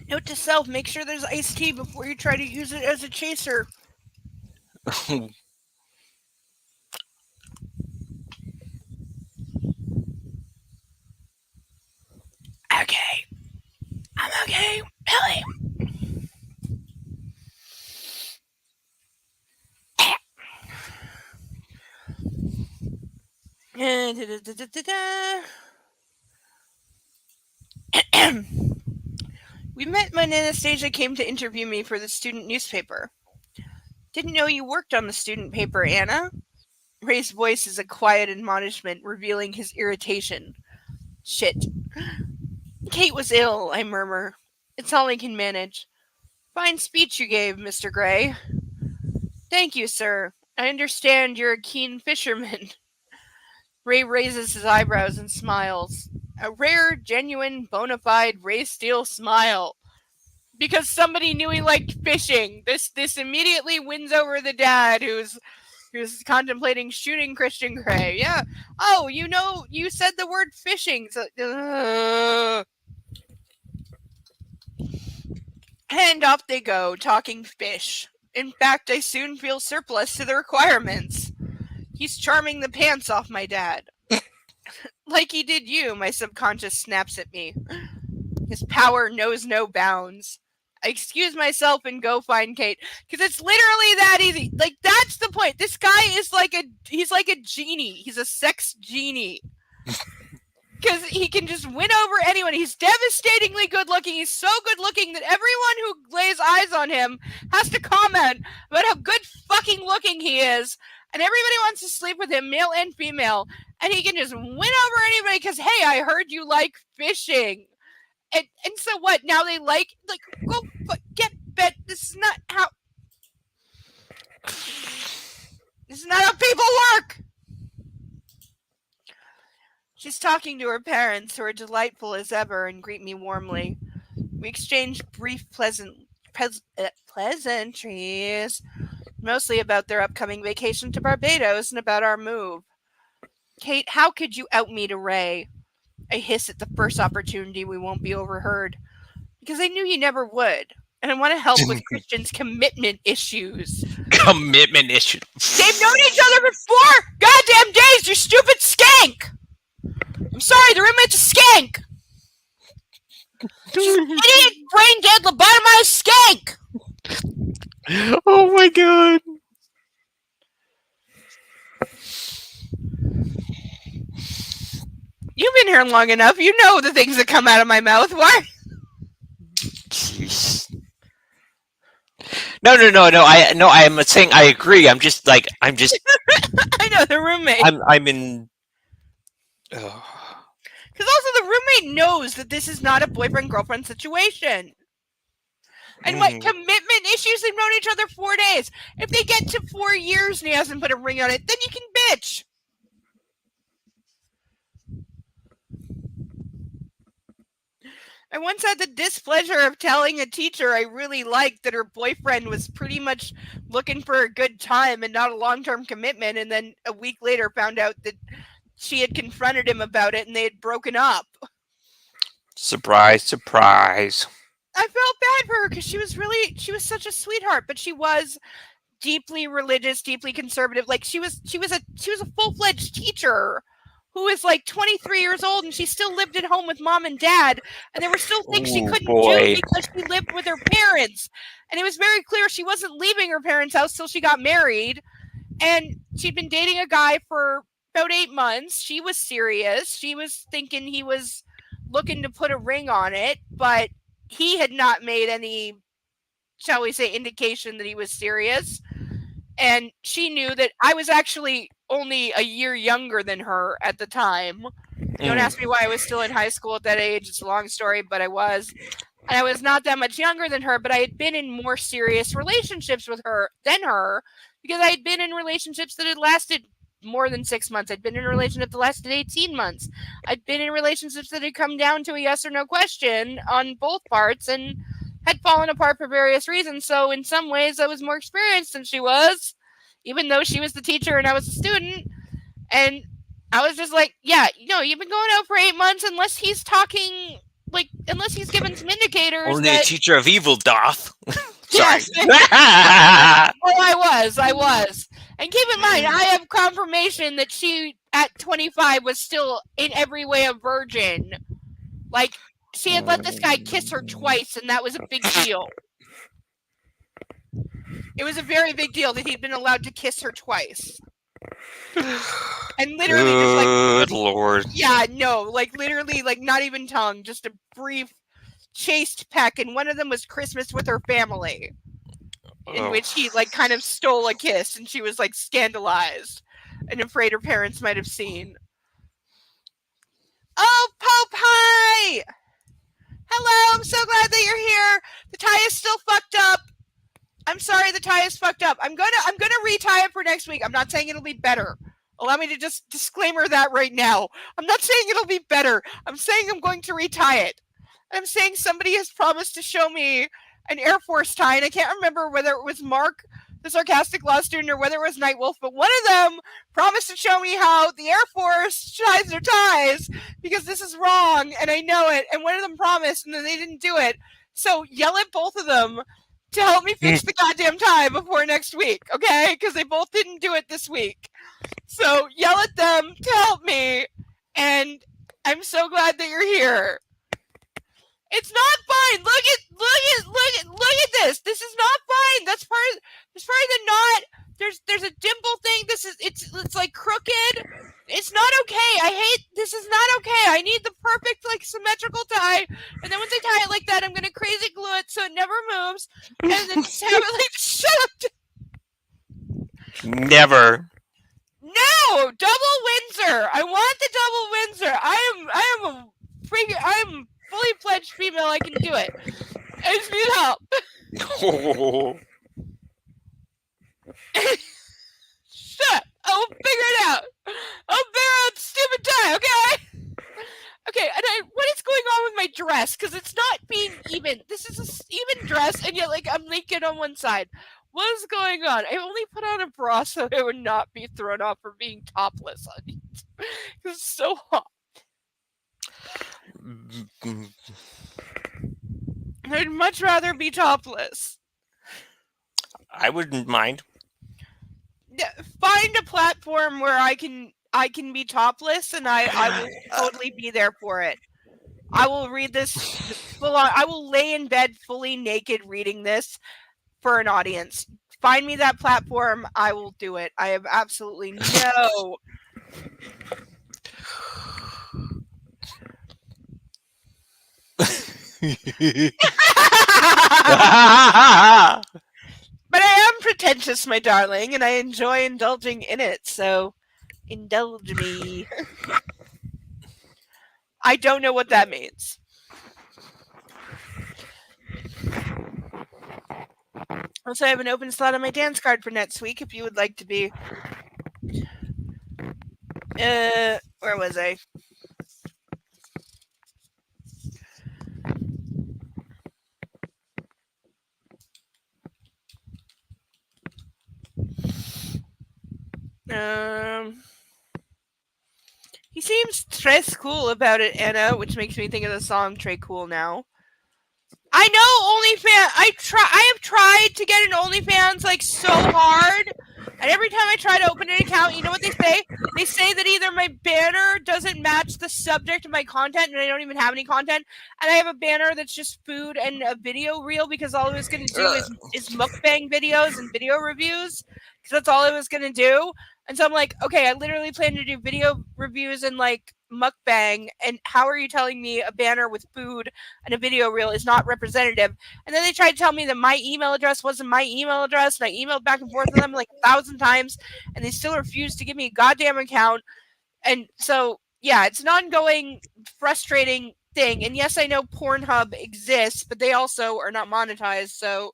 Note to self, make sure there's iced tea before you try to use it as a chaser. Okay. I'm okay. Really? We met when Anastasia came to interview me for the student newspaper. Didn't know you worked on the student paper, Anna. Ray's voice is a quiet admonishment, revealing his irritation. Shit. Kate was ill, I murmur. It's all I can manage. Fine speech you gave, Mr. Gray. Thank you, sir. I understand you're a keen fisherman. Ray raises his eyebrows and smiles. A rare, genuine, bona fide Ray Steele smile. Because somebody knew he liked fishing. This immediately wins over the dad who's contemplating shooting Christian Gray. Yeah. Oh, you said the word fishing. So, And off they go, talking fish. In fact, I soon feel surplus to the requirements. He's charming the pants off my dad. Like he did you, my subconscious snaps at me. His power knows no bounds. I excuse myself and go find Kate, because it's literally that easy. Like, that's the point. This guy is he's like a genie. He's a sex genie. Because he can just win over anyone. He's devastatingly good looking. He's so good looking that everyone who lays eyes on him has to comment about how good fucking looking he is. And everybody wants to sleep with him, male and female. And he can just win over anybody because, hey, I heard you like fishing. And so what? Now they go get bed. This is not how people work. She's talking to her parents, who are delightful as ever and greet me warmly. We exchange brief pleasantries, mostly about their upcoming vacation to Barbados and about our move. Kate, how could you out me to Ray? I hiss at the first opportunity we won't be overheard. Because I knew you never would. And I want to help with Christian's commitment issues. Commitment issue. They've known each other for 4 goddamn days, you stupid skank! I'm sorry, the roommate's a skank! She's an idiot, brain dead, lobotomized skank! Oh my god. You've been here long enough, you know the things that come out of my mouth. Why? Jeez. No. I am saying I agree. I'm just. I know, the roommate. I'm in. Because also the roommate knows that this is not a boyfriend-girlfriend situation. And what commitment issues? They've known each other 4 days. If they get to 4 years and he hasn't put a ring on it, then you can bitch. I once had the displeasure of telling a teacher I really liked that her boyfriend was pretty much looking for a good time and not a long-term commitment, and then a week later found out that she had confronted him about it and they had broken up. Surprise, surprise. I felt bad for her because she was such a sweetheart, but she was deeply religious, deeply conservative. Like she was a full-fledged teacher who was like 23 years old, and she still lived at home with mom and dad, and there were still things she couldn't do because she lived with her parents. And it was very clear she wasn't leaving her parents' house till she got married, and she'd been dating a guy for about 8 months. She was serious. She was thinking he was looking to put a ring on it, but he had not made any, shall we say, indication that he was serious. And she knew that I was actually only a year younger than her at the time. Don't ask me why I was still in high school at that age. It's a long story, but I was. And I was not that much younger than her, but I had been in more serious relationships with her than her because I had been in relationships that had lasted more than 6 months. I'd been in a relationship that lasted 18 months. I'd been in relationships that had come down to a yes or no question on both parts and had fallen apart for various reasons. So in some ways I was more experienced than she was, even though she was the teacher and I was the student. And I was just like, yeah, you've been going out for 8 months unless he's talking, unless he's given some indicators. Only a teacher of evil doth. Sorry. Yes. I was. And keep in mind, I have confirmation that she, at 25, was still in every way a virgin. Like, she had let this guy kiss her twice, and that was a big deal. It was a very big deal that he'd been allowed to kiss her twice. And literally Good Lord. Yeah, no, literally, not even tongue, just a brief chaste peck, and one of them was Christmas with her family, in which he, kind of stole a kiss, and she was, scandalized and afraid her parents might have seen. Oh, Pope, hi! Hello, I'm so glad that you're here. The tie is still fucked up. I'm sorry, the tie is fucked up. I'm gonna retie it for next week. I'm not saying it'll be better. Allow me to just disclaimer that right now. I'm not saying it'll be better. I'm saying I'm going to retie it. I'm saying somebody has promised to show me an Air Force tie, and I can't remember whether it was Mark, the sarcastic law student, or whether it was Nightwolf, but one of them promised to show me how the Air Force ties their ties, because this is wrong, and I know it, and one of them promised, and then they didn't do it. So yell at both of them to help me fix the goddamn tie before next week, okay? Because they both didn't do it this week. So yell at them to help me, and I'm so glad that you're here. It's not fine. Look at this. This is not fine. That's part of the knot. There's a dimple thing. It's like crooked. It's not okay. This is not okay. I need the perfect symmetrical tie. And then once I tie it like that, I'm gonna crazy glue it so it never moves. And then just have it shut up. Never. No, double Windsor. I want the double Windsor. I'm fully fledged female. I can do it. I just need help. Shut. I'll figure it out. I'll figure out the stupid tie, okay? Okay, and what is going on with my dress? Because it's not being even. This is an even dress, and yet I'm naked on one side. What is going on? I only put on a bra so I would not be thrown off for being topless on it. It's so hot. I'd much rather be topless. I wouldn't mind. find a platform where I can be topless, and I will totally be there for it. I will read this full on. I will lay in bed fully naked reading this for an audience. Find me that platform. I will do it. I have absolutely no. But I am pretentious, my darling, and I enjoy indulging in it, so indulge me. I don't know what that means. Also, I have an open slot on my dance card for next week if you would like to be. Where was I? He seems très cool about it, Anna, which makes me think of the song "Très Cool" now. I know OnlyFans. I have tried to get an OnlyFans like so hard, and every time I try to open an account, you know what they say? They say that either my banner doesn't match the subject of my content, and I don't even have any content, and I have a banner that's just food and a video reel because all I was going to do is mukbang videos and video reviews because that's all I was going to do. And so I'm like, okay, I literally plan to do video reviews and like mukbang, and how are you telling me a banner with food and a video reel is not representative? And then they tried to tell me that my email address wasn't my email address, and I emailed back and forth with them like 1,000 times, and they still refused to give me a goddamn account. And so, yeah, it's an ongoing, frustrating thing. And yes, I know Pornhub exists, but they also are not monetized. So,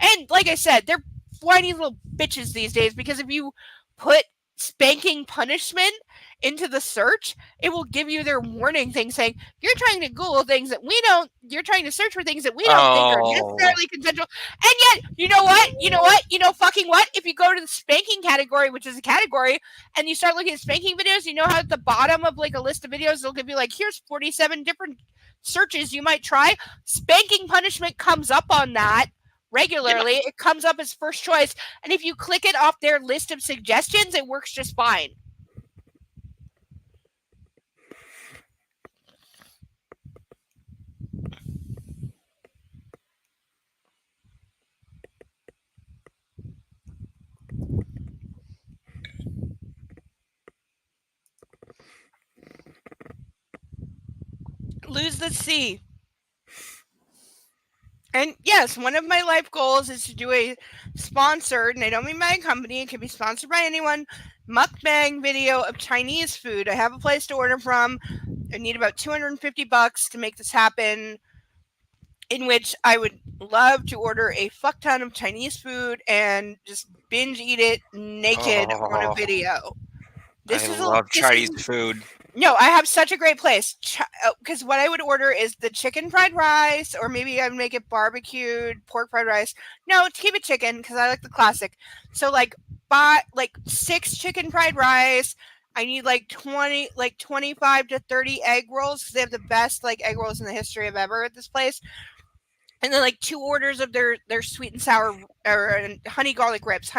and like I said, they're whiny little bitches these days because if you put spanking punishment into the search, it will give you their warning thing saying you're trying to Google things that we don't. You're trying to search for things that we don't think are necessarily consensual. And yet, you know what? You know fucking what? If you go to the spanking category, which is a category, and you start looking at spanking videos, you know how at the bottom of like a list of videos, they'll give you like, here's 47 different searches you might try. Spanking punishment comes up on that regularly. It comes up as first choice, and if you click it off their list of suggestions, it works just fine. Lose the C. And yes, one of my life goals is to do a sponsored, and I don't mean my company, it can be sponsored by anyone, mukbang video of Chinese food. I have a place to order from. I need about $250 to make this happen, in which I would love to order a fuck ton of Chinese food and just binge eat it naked on a video. I love Chinese food. No, I have such a great place. Because what I would order is the chicken fried rice, or maybe I'd make it barbecued pork fried rice. No, keep it chicken because I like the classic. So buy 6 chicken fried rice. I need 25 to 30 egg rolls because they have the best egg rolls in the history of ever at this place. And then 2 orders of their sweet and sour or honey garlic ribs.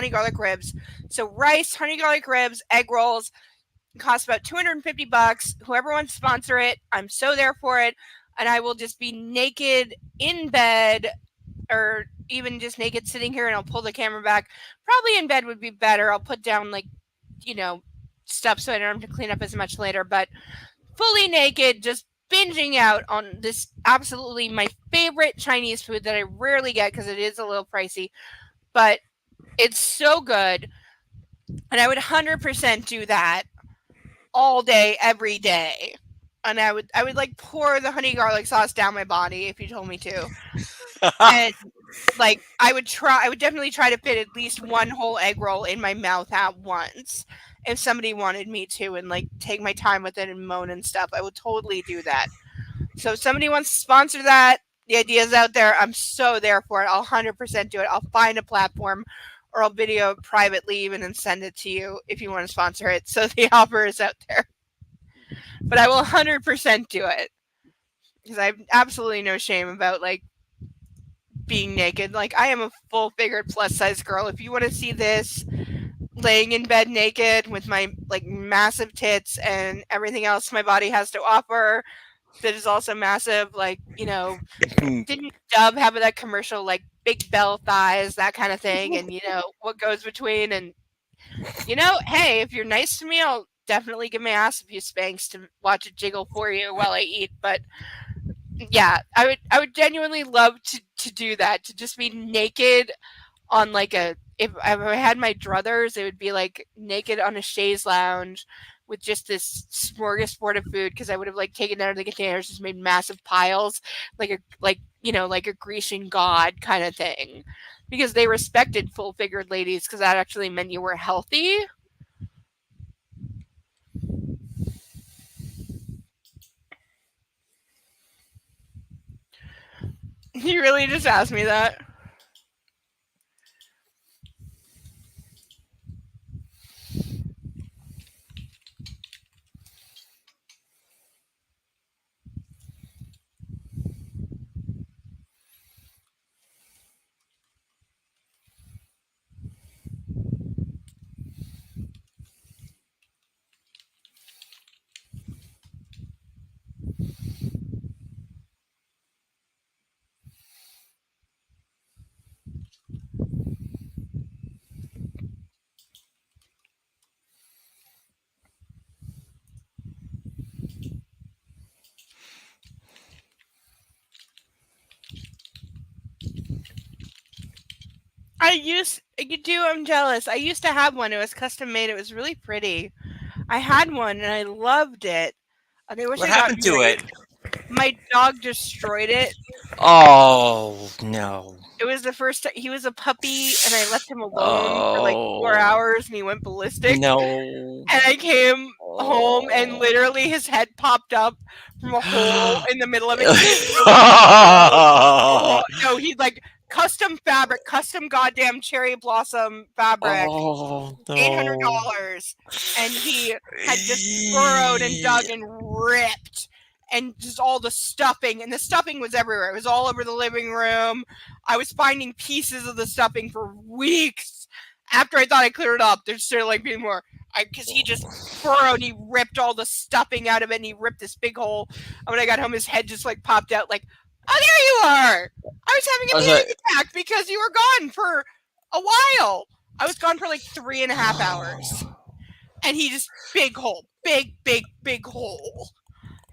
So rice, honey garlic ribs, egg rolls. Costs about $250. Whoever wants to sponsor it, I'm so there for it. And I will just be naked in bed, or even just naked sitting here, and I'll pull the camera back. Probably in bed would be better. I'll put down stuff so I don't have to clean up as much later. But fully naked, just binging out on this absolutely my favorite Chinese food that I rarely get because it is a little pricey. But it's so good. And I would 100% do that all day, every day. And I would pour the honey garlic sauce down my body if you told me to. And I would definitely try to fit at least one whole egg roll in my mouth at once if somebody wanted me to, and take my time with it and moan and stuff. I would totally do that. So if somebody wants to sponsor that, the idea's out there. I'm so there for it. I'll 100% do it. I'll find a platform, or I'll video it privately even and send it to you if you want to sponsor it. So the offer is out there. But I will 100% do it. Because I have absolutely no shame about being naked. I am a full-figured plus-size girl. If you want to see this, laying in bed naked with my like massive tits and everything else my body has to offer that is also massive. Like, you know, didn't Dove have that commercial like big bell thighs, that kind of thing, and you know what goes between? And you know, hey, if you're nice to me, I'll definitely give my ass a few spanks to watch it jiggle for you while I eat. But yeah, I would genuinely love to do that, to just be naked on like a, if I had my druthers, it would be like naked on a chaise lounge with just this smorgasbord of food, because I would have like taken it out of the containers, just made massive piles, like a Grecian god kind of thing, because they respected full figured ladies, because that actually meant you were healthy. You really just asked me that? I'm jealous. I used to have one. It was custom made. It was really pretty. I had one and I loved it. And I wish What I got happened to it? My dog destroyed it. Oh no! It was the first time he was a puppy, and I left him alone for like 4 Oh hours, and he went ballistic. no! And I came home, and literally his head popped up from a hole in the middle of it. Oh, no, he's like custom fabric, custom goddamn cherry blossom fabric, Oh no! $800, and he had just burrowed and dug and ripped. And just all the stuffing, and the stuffing was everywhere. It was all over the living room. I was finding pieces of the stuffing for weeks after I thought I cleared it up. There's still like being more, because he just burrowed. He ripped all the stuffing out of it, and he ripped this big hole. And when I got home, his head just like popped out. Like, oh, there you are! I was having a panic attack because you were gone for a while. I was gone for like 3.5 hours, and he just big hole, big hole.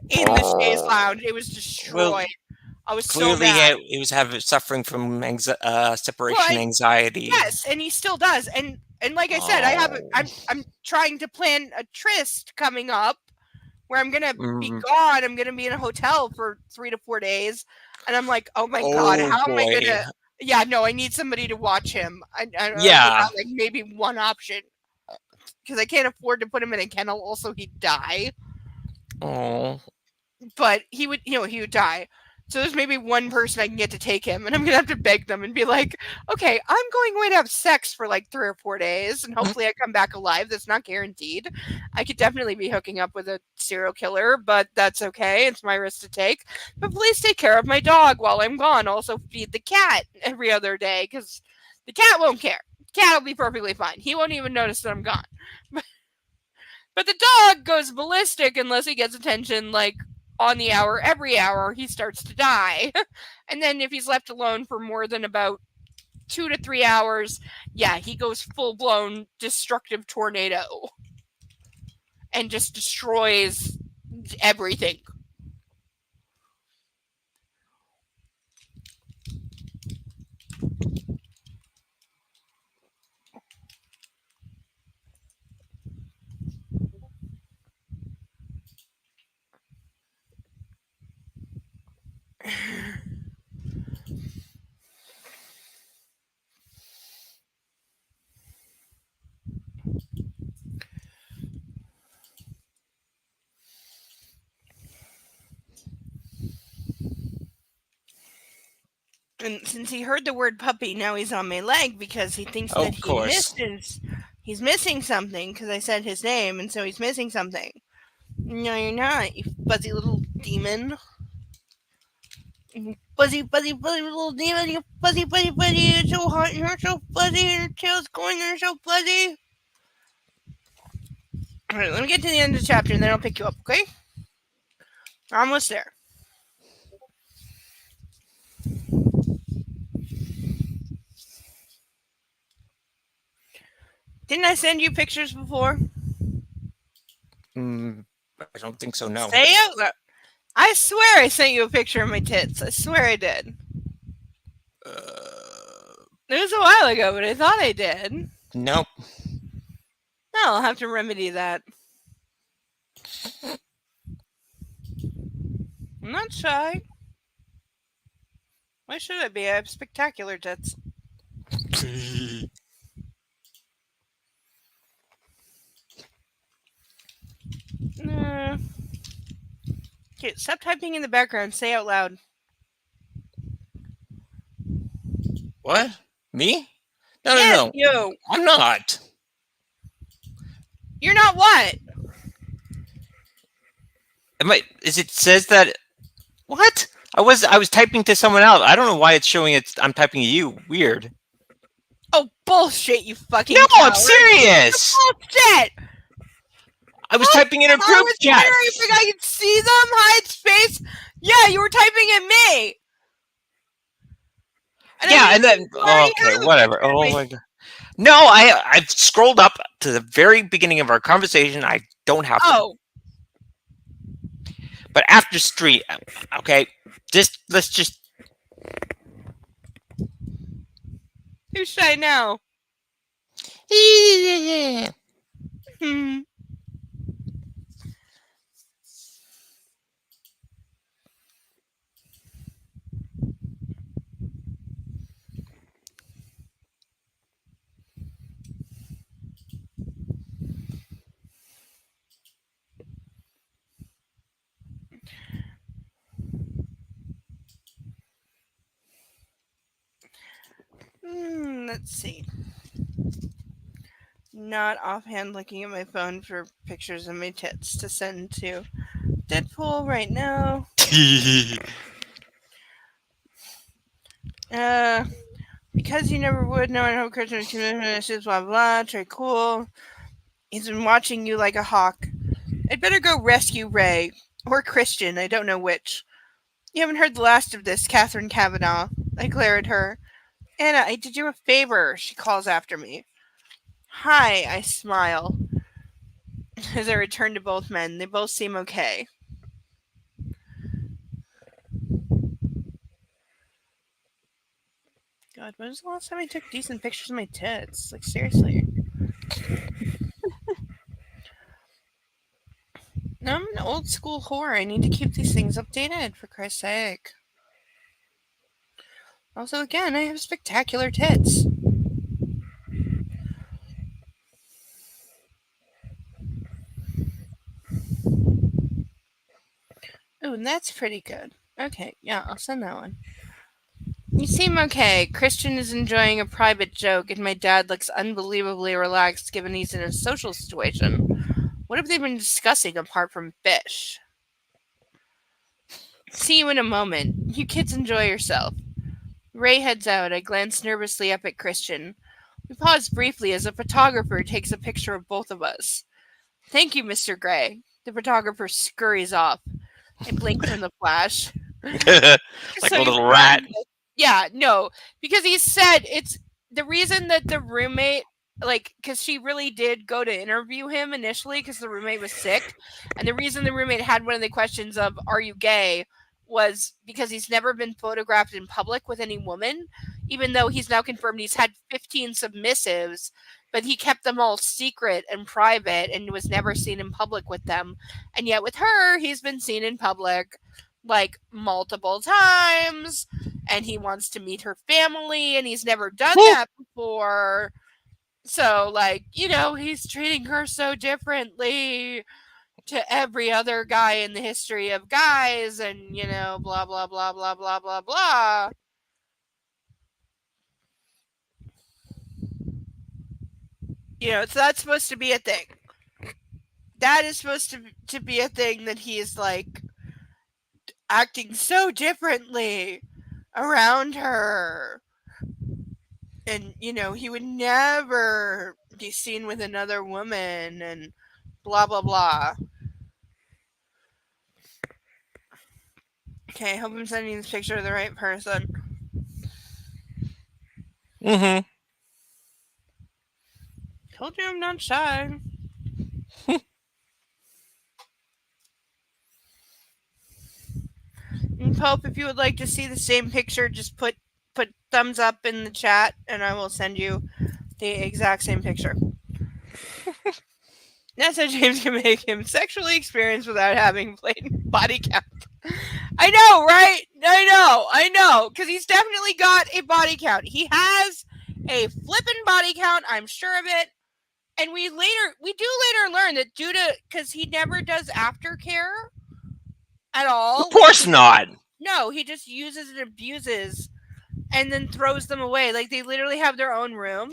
In the chaise lounge, it was destroyed. Well, I was clearly so mad. he was suffering from separation anxiety. Yes, and he still does. And like I said, I'm trying to plan a tryst coming up where I'm gonna be gone. I'm gonna be in a hotel for 3 to 4 days, and I'm like, oh my god, how am I gonna? Yeah, no, I need somebody to watch him. I have, like maybe one option, because I can't afford to put him in a kennel. Also, he'd die. Oh. But he would die. So there's maybe one person I can get to take him, and I'm gonna have to beg them and be like, okay, I'm going away to have sex for like 3 or 4 days, and hopefully I come back alive. That's not guaranteed. I could definitely be hooking up with a serial killer, but that's okay. It's my risk to take. But please take care of my dog while I'm gone. Also feed the cat every other day, because the cat won't care. The cat will be perfectly fine. He won't even notice that I'm gone. But the dog goes ballistic unless he gets attention, like, on the hour, every hour, he starts to die. And then if he's left alone for more than about 2 to 3 hours, yeah, he goes full-blown destructive tornado. And just destroys everything. And since he heard the word puppy, now he's on my leg because he thinks that he's missing something, because I said his name, and so he's missing something. No, you're not, you fuzzy little demon. Fuzzy little demon, you fuzzy, you're so hot and you're so fuzzy, and your tail's going, you're so fuzzy. All right, let me get to the end of the chapter and then I'll pick you up, okay? We're almost there. Didn't I send you pictures before? I don't think so, no. Say it. I swear I sent you a picture of my tits. I swear I did. It was a while ago, but I thought I did. Nope. No, I'll have to remedy that. I'm not shy. Why should I be? I have spectacular tits. Okay, stop typing in the background. Say out loud. What? Me? No, Yes, no, no. you. I'm not. You're not what? It says that. What? I was typing to someone else. I don't know why it's showing I'm typing to you. Weird. Oh, bullshit, you fucking No, I'm coward. serious. Bullshit. I was typing in a I group was chat. wondering if I could see them, hide space. Yeah, you were typing at me. And then okay, whatever. Oh my god. No, I've scrolled up to the very beginning of our conversation. I don't have to. Oh. But after street, okay, let's just. Who's shy now? Hmm. Let's see. Not offhand looking at my phone for pictures of my tits to send to Deadpool right now. Because you never would know I hope Christian is blah blah, Trey cool. He's been watching you like a hawk. I'd better go rescue Ray. Or Christian, I don't know which. You haven't heard the last of this, Catherine Kavanaugh. I glare at her. Anna, I did you a favor, she calls after me. Hi, I smile. As I return to both men, they both seem okay. God, when was the last time I took decent pictures of my tits? Like, seriously. No, I'm an old school whore. I need to keep these things updated, for Christ's sake. Also, again, I have spectacular tits. Oh, and that's pretty good. Okay, yeah, I'll send that one. You seem okay. Christian is enjoying a private joke, and my dad looks unbelievably relaxed given he's in a social situation. What have they been discussing apart from fish? See you in a moment. You kids enjoy yourself. Ray heads out. I glance nervously up at Christian. We pause briefly as a photographer takes a picture of both of us. Thank you, Mr. Gray. The photographer scurries off. I blink from the flash. Like a little rat. Yeah, no, because he said it's the reason that the roommate, like, because she really did go to interview him initially because the roommate was sick. And the reason the roommate had one of the questions of, are you gay? Was because he's never been photographed in public with any woman, even though he's now confirmed he's had 15 submissives, but he kept them all secret and private and was never seen in public with them. And yet with her, he's been seen in public like multiple times, and he wants to meet her family, and he's never done that before. So, like, you know, he's treating her so differently to every other guy in the history of guys, and, you know, blah, blah, blah, blah, blah, blah, blah. You know, so that's supposed to be a thing. That is supposed to be a thing that he's, like, acting so differently around her. And, you know, he would never be seen with another woman, and blah blah blah. Okay, hope I'm sending this picture to the right person. Mm-hmm. Told you I'm not shy. And Pope, if you would like to see the same picture, just put thumbs up in the chat, and I will send you the exact same picture. That's how James can make him sexually experienced without having played body count. I know, right? I know, because he's definitely got a body count. He has a flippin' body count. I'm sure of it. And we do later learn that due to, because he never does aftercare at all. Of course not. No, he just uses and abuses and then throws them away. Like, they literally have their own room.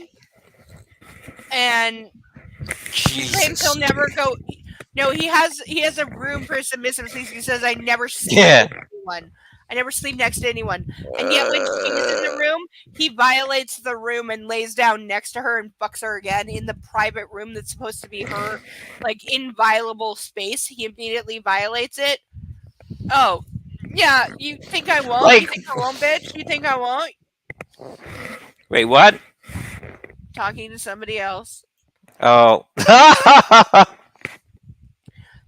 And he claims he'll never go. No, he has a room for submissive sleep. He says, I never sleep with anyone. I never sleep next to anyone. And yet when she's in the room, he violates the room and lays down next to her and fucks her again in the private room that's supposed to be her, like, inviolable space. He immediately violates it. Oh, yeah, you think I won't? Like, you think I won't, bitch? You think I won't? Wait, what? Talking to somebody else. Oh.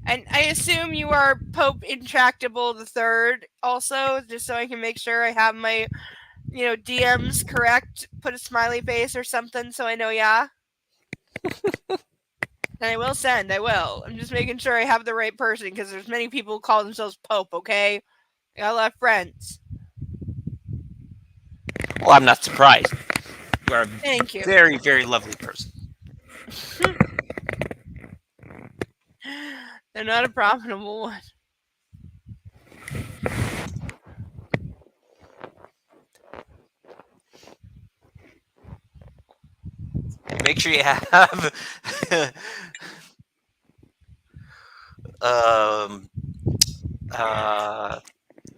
And I assume you are Pope Intractable the Third also, just so I can make sure I have my, DMs correct. Put a smiley face or something so I know, yeah. And I will send, I will. I'm just making sure I have the right person, because there's many people who call themselves Pope, okay? I got a lot of friends. Well, I'm not surprised. You are a Thank you. very, very lovely person. They're not a profitable one. Make sure you have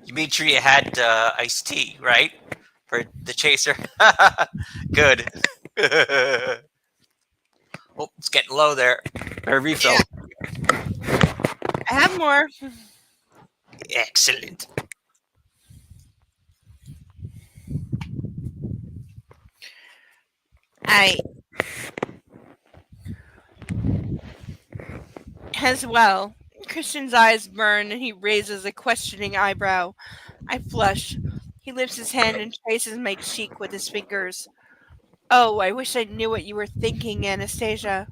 you made sure you had iced tea, right? For the chaser. Good. Oh, it's getting low there. Or refill. I have more. Excellent. As well. Christian's eyes burn and he raises a questioning eyebrow. I flush. He lifts his hand and traces my cheek with his fingers. Oh, I wish I knew what you were thinking, Anastasia.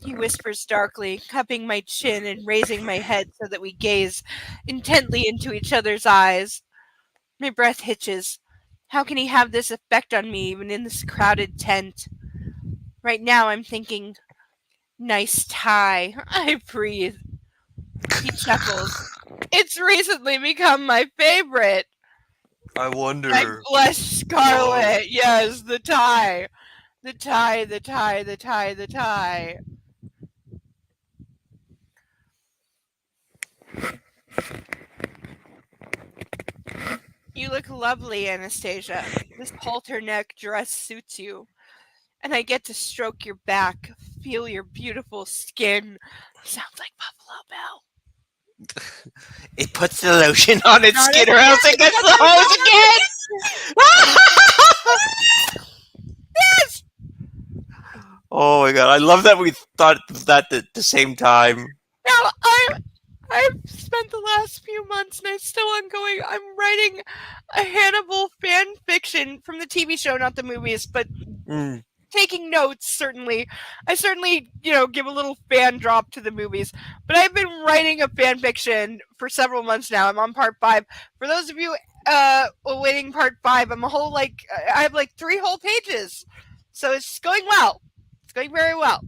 He whispers darkly, cupping my chin and raising my head so that we gaze intently into each other's eyes. My breath hitches. How can he have this effect on me even in this crowded tent? Right now I'm thinking, nice tie. I breathe. He chuckles. It's recently become my favorite. I wonder. I blush scarlet. Yes, the tie. The tie, the tie, the tie, the tie. You look lovely, Anastasia. This halter neck dress suits you. And I get to stroke your back, feel your beautiful skin. Sounds like Buffalo Bell. It puts the lotion on its skin or else it gets the hose again. Yes! Oh my god, I love that we thought that at the same time. Now, I've spent the last few months, and it's still ongoing. I'm writing a Hannibal fan fiction from the TV show, not the movies, but taking notes, certainly. I certainly, give a little fan drop to the movies. But I've been writing a fan fiction for several months now. I'm on part 5. For those of you awaiting part 5, I have 3 whole pages. So it's going well. It's going very well.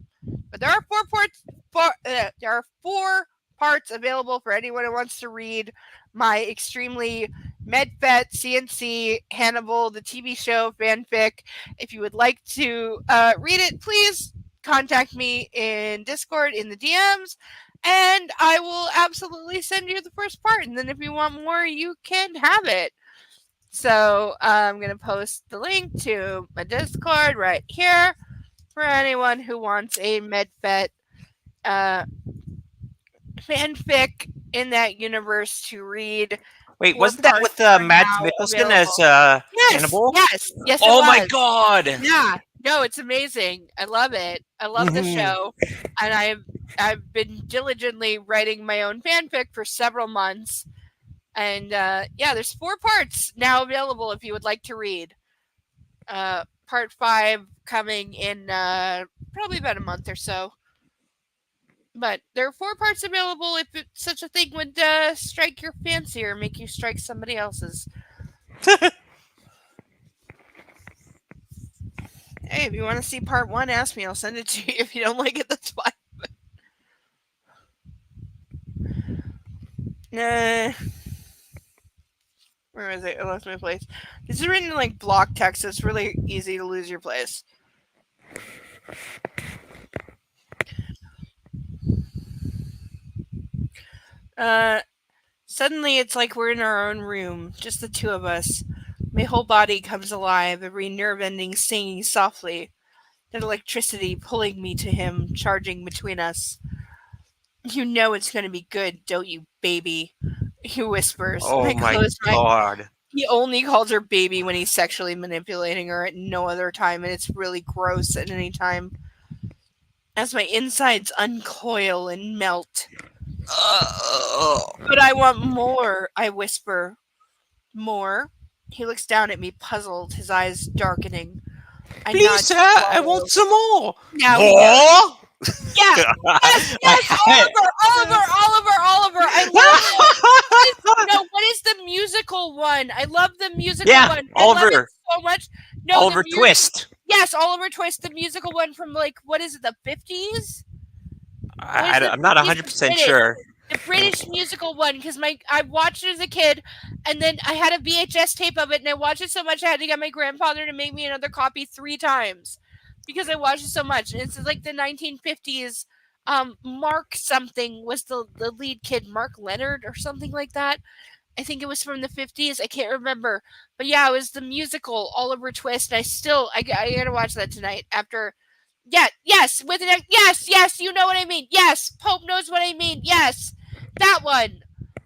But there are 4 parts available for anyone who wants to read my extremely MedFet, CNC, Hannibal, the TV show, fanfic. If you would like to read it, please contact me in Discord in the DMs, and I will absolutely send you the first part. And then if you want more, you can have it. So I'm going to post the link to my Discord right here for anyone who wants a MedFet fanfic in that universe to read. Wait, 4 wasn't that parts with are Mads now Mikkelsen available. as Yes, Hannibal? yes, it Oh my was. god! Yeah, no, it's amazing. I love it. I love the Mhm. show, and I've been diligently writing my own fanfic for several months. And yeah, there's 4 parts now available if you would like to read. Part 5 coming in probably about a month or so. But there are 4 parts available if such a thing would strike your fancy or make you strike somebody else's. Hey, if you want to see part 1, ask me. I'll send it to you. If you don't like it, that's fine. Nah. Where is it? I lost my place. This is written in like block text, so it's really easy to lose your place. Suddenly it's like we're in our own room, just the 2 of us. My whole body comes alive, every nerve ending singing softly. That electricity pulling me to him, charging between us. You know it's gonna be good, don't you, baby? He whispers. Oh I my close my god! He only calls her baby when he's sexually manipulating her at no other time, and it's really gross at any time. As my insides uncoil and melt. But I want more, I whisper. More? He looks down at me, puzzled, his eyes darkening. I nod Please, to sir, I follow. want some more. Now he does. Yeah. Yes, I- Oliver. I love it. No, what is the musical one? I love the musical Yeah, one. I love it Oliver. so much. No, Oliver the Twist. Yes, Oliver Twist, the musical one from like what is it, the 50s? I'm not 100% sure. The British musical one, because I watched it as a kid, and then I had a VHS tape of it, and I watched it so much I had to get my grandfather to make me another copy 3 times because I watched it so much. And it's like the 1950s. Mark something was the lead kid, Mark Leonard or something like that. I think it was from the 50s. I can't remember, but yeah, it was the musical Oliver Twist. And I gotta watch that tonight after. Yeah, yes, with an yes, you know what I mean. Yes, Pope knows what I mean. Yes, that one.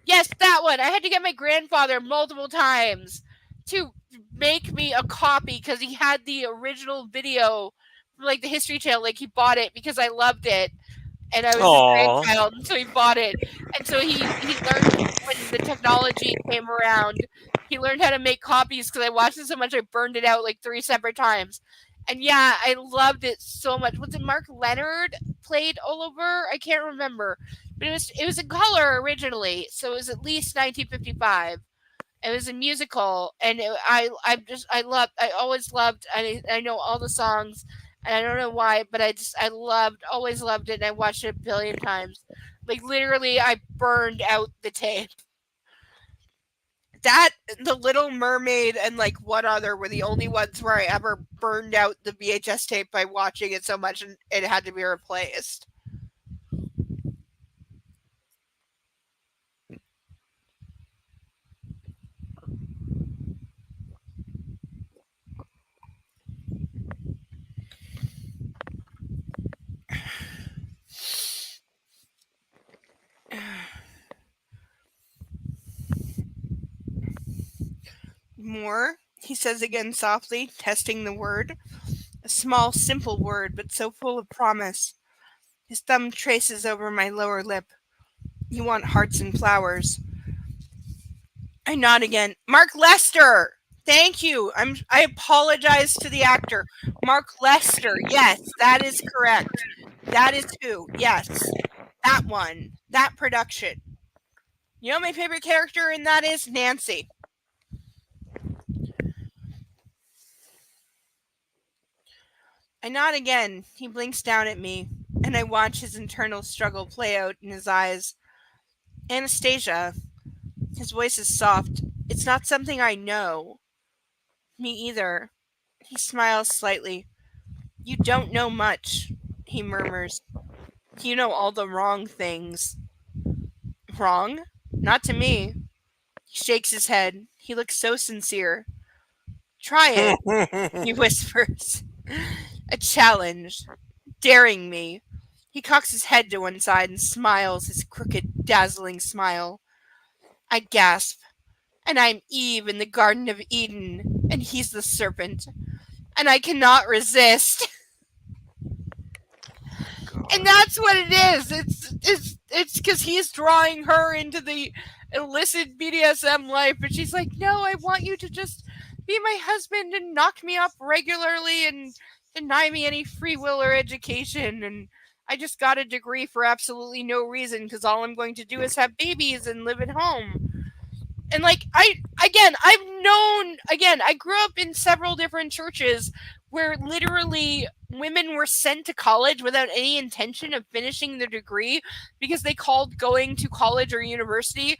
Yes, that one. I had to get my grandfather multiple times to make me a copy because he had the original video from like the History Channel. Like he bought it because I loved it, and I was his grandchild, and so he bought it. And so he learned when the technology came around. He learned how to make copies because I watched it so much I burned it out like 3 separate times. And yeah, I loved it so much. Was it Mark Leonard played Oliver? I can't remember, but it was in color originally, so it was at least 1955. It was a musical, and I always loved. I know all the songs, and I don't know why, but always loved it, and I watched it a billion times. Like literally, I burned out the tape. That, The Little Mermaid, and like one other were the only ones where I ever burned out the VHS tape by watching it so much and it had to be replaced. More, he says again softly, testing the word. A small, simple word, but so full of promise. His thumb traces over my lower lip. You want hearts and flowers. I nod again. Mark Lester! Thank you. I apologize to the actor. Mark Lester. Yes, that is correct. That is who. Yes. That one. That production. You know my favorite character in that is Nancy. I nod again. He blinks down at me, and I watch his internal struggle play out in his eyes. Anastasia. His voice is soft. It's not something I know. Me either. He smiles slightly. You don't know much, he murmurs. You know all the wrong things. Wrong? Not to me. He shakes his head. He looks so sincere. Try it, he whispers. A challenge. Daring me. He cocks his head to one side and smiles his crooked, dazzling smile. I gasp. And I'm Eve in the Garden of Eden, and he's the serpent. And I cannot resist. And that's what it is. It's because he's drawing her into the illicit BDSM life, but she's like, no, I want you to just be my husband and knock me up regularly and deny me any free will or education. And I just got a degree for absolutely no reason because all I'm going to do is have babies and live at home. And like I grew up in several different churches where literally women were sent to college without any intention of finishing their degree because they called going to college or university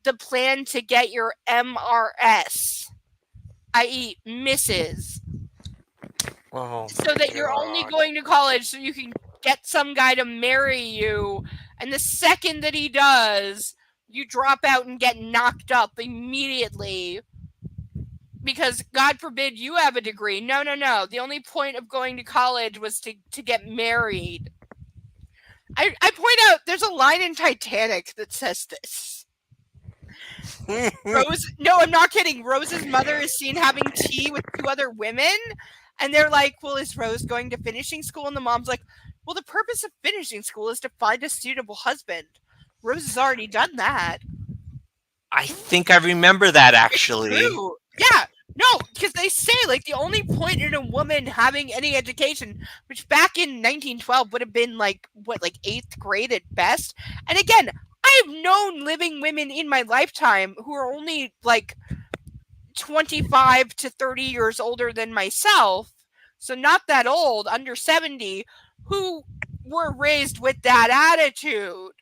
the plan to get your MRS, i.e. Mrs. Oh, so that you're only going to college so you can get some guy to marry you, and the second that he does, you drop out and get knocked up immediately because God forbid you have a degree. No. The only point of going to college was to get married. I point out there's a line in Titanic that says this. Rose, no, I'm not kidding. Rose's mother is seen having tea with 2 other women, and they're like, well, is Rose going to finishing school? And the mom's like, well, the purpose of finishing school is to find a suitable husband. Rose has already done that. I think I remember that actually. True. Yeah. No, because they say like the only point in a woman having any education, which back in 1912 would have been like 8th grade at best. And again, I've known living women in my lifetime who are only like 25 to 30 years older than myself, so not that old, under 70, who were raised with that attitude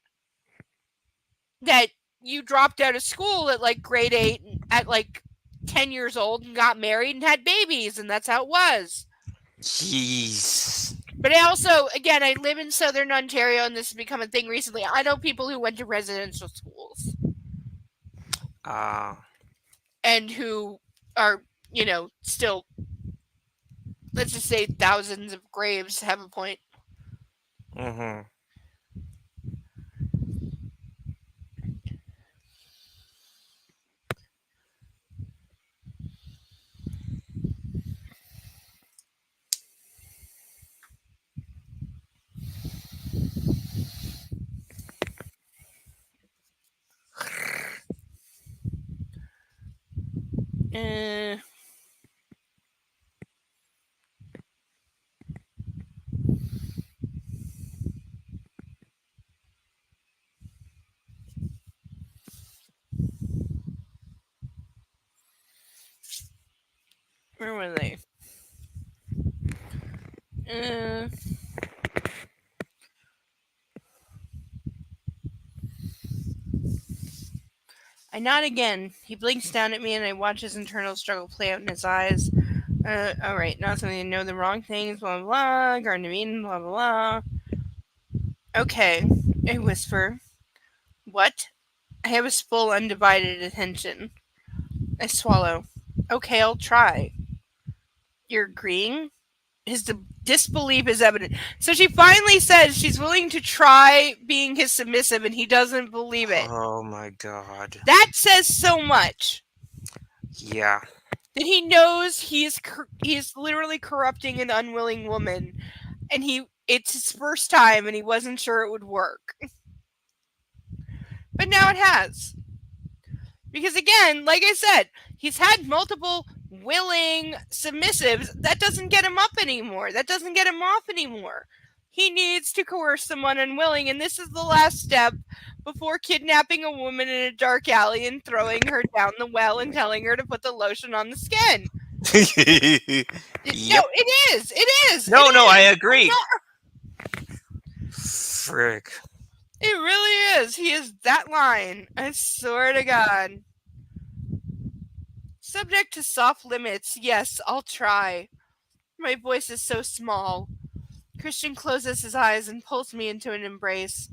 that you dropped out of school at like grade 8 at like 10 years old and got married and had babies, and that's how it was. Jeez. But I also, again, I live in Southern Ontario, and this has become a thing recently. I know people who went to residential schools. And who are, still, let's just say thousands of graves have a point. Mm-hmm. Where were they? I nod again. He blinks down at me, and I watch his internal struggle play out in his eyes. All right, not something to know the wrong things, blah, blah, blah, Garden of Eden, blah, blah, blah. Okay, I whisper. What? I have his full, undivided attention. I swallow. Okay, I'll try. You're agreeing? His disbelief is evident. So she finally says she's willing to try being his submissive, and he doesn't believe it. Oh my god. That says so much. Yeah. That he knows he's literally corrupting an unwilling woman, and it's his first time, and he wasn't sure it would work. But now it has. Because again, like I said, he's had multiple willing submissives. That doesn't get him up anymore. That doesn't get him off anymore. He needs to coerce someone unwilling, and this is the last step before kidnapping a woman in a dark alley and throwing her down the well and telling her to put the lotion on the skin. Yep. No, it is. It is. No, it no, is. I agree. Frick. It really is. He is that line. I swear to God. Subject to soft limits. Yes, I'll try. My voice is so small. Christian closes his eyes and pulls me into an embrace.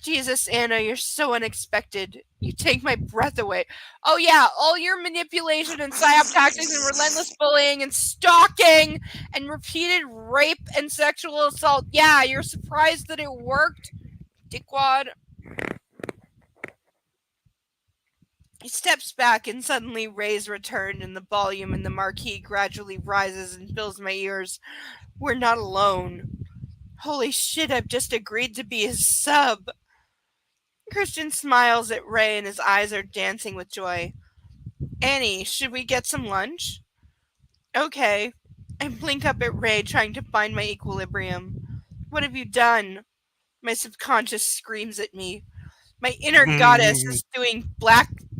Jesus, Anna, you're so unexpected. You take my breath away. Oh yeah, all your manipulation and psyop tactics and relentless bullying and stalking and repeated rape and sexual assault. Yeah, you're surprised that it worked, dickwad. He steps back and suddenly Ray's returned and the volume in the marquee gradually rises and fills my ears. We're not alone. Holy shit, I've just agreed to be his sub. Christian smiles at Ray and his eyes are dancing with joy. Annie, should we get some lunch? Okay. I blink up at Ray, trying to find my equilibrium. What have you done? My subconscious screams at me. My inner goddess is doing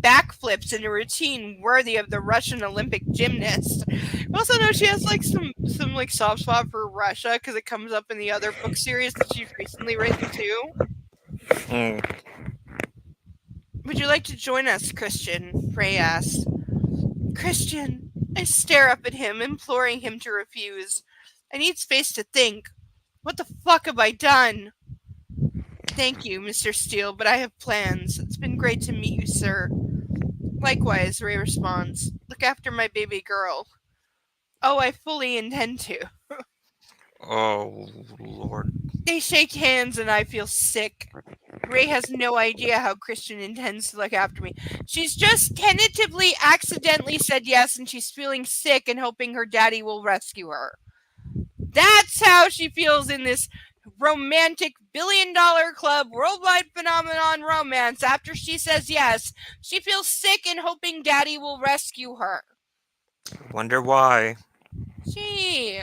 backflips in a routine worthy of the Russian Olympic gymnast. You also know she has like some like soft spot for Russia because it comes up in the other book series that she's recently written too. Would you like to join us, Christian? Ray asks. Christian, I stare up at him, imploring him to refuse. I need space to think. What the fuck have I done? Thank you, Mr. Steele, but I have plans. It's been great to meet you, sir. Likewise, Ray responds. Look after my baby girl. Oh, I fully intend to. Oh, Lord. They shake hands and I feel sick. Ray has no idea how Christian intends to look after me. She's just tentatively, accidentally said yes, and she's feeling sick and hoping her daddy will rescue her. That's how she feels in this romantic billion-dollar club worldwide phenomenon romance. After she says yes, she feels sick and hoping daddy will rescue her. Wonder why. Gee.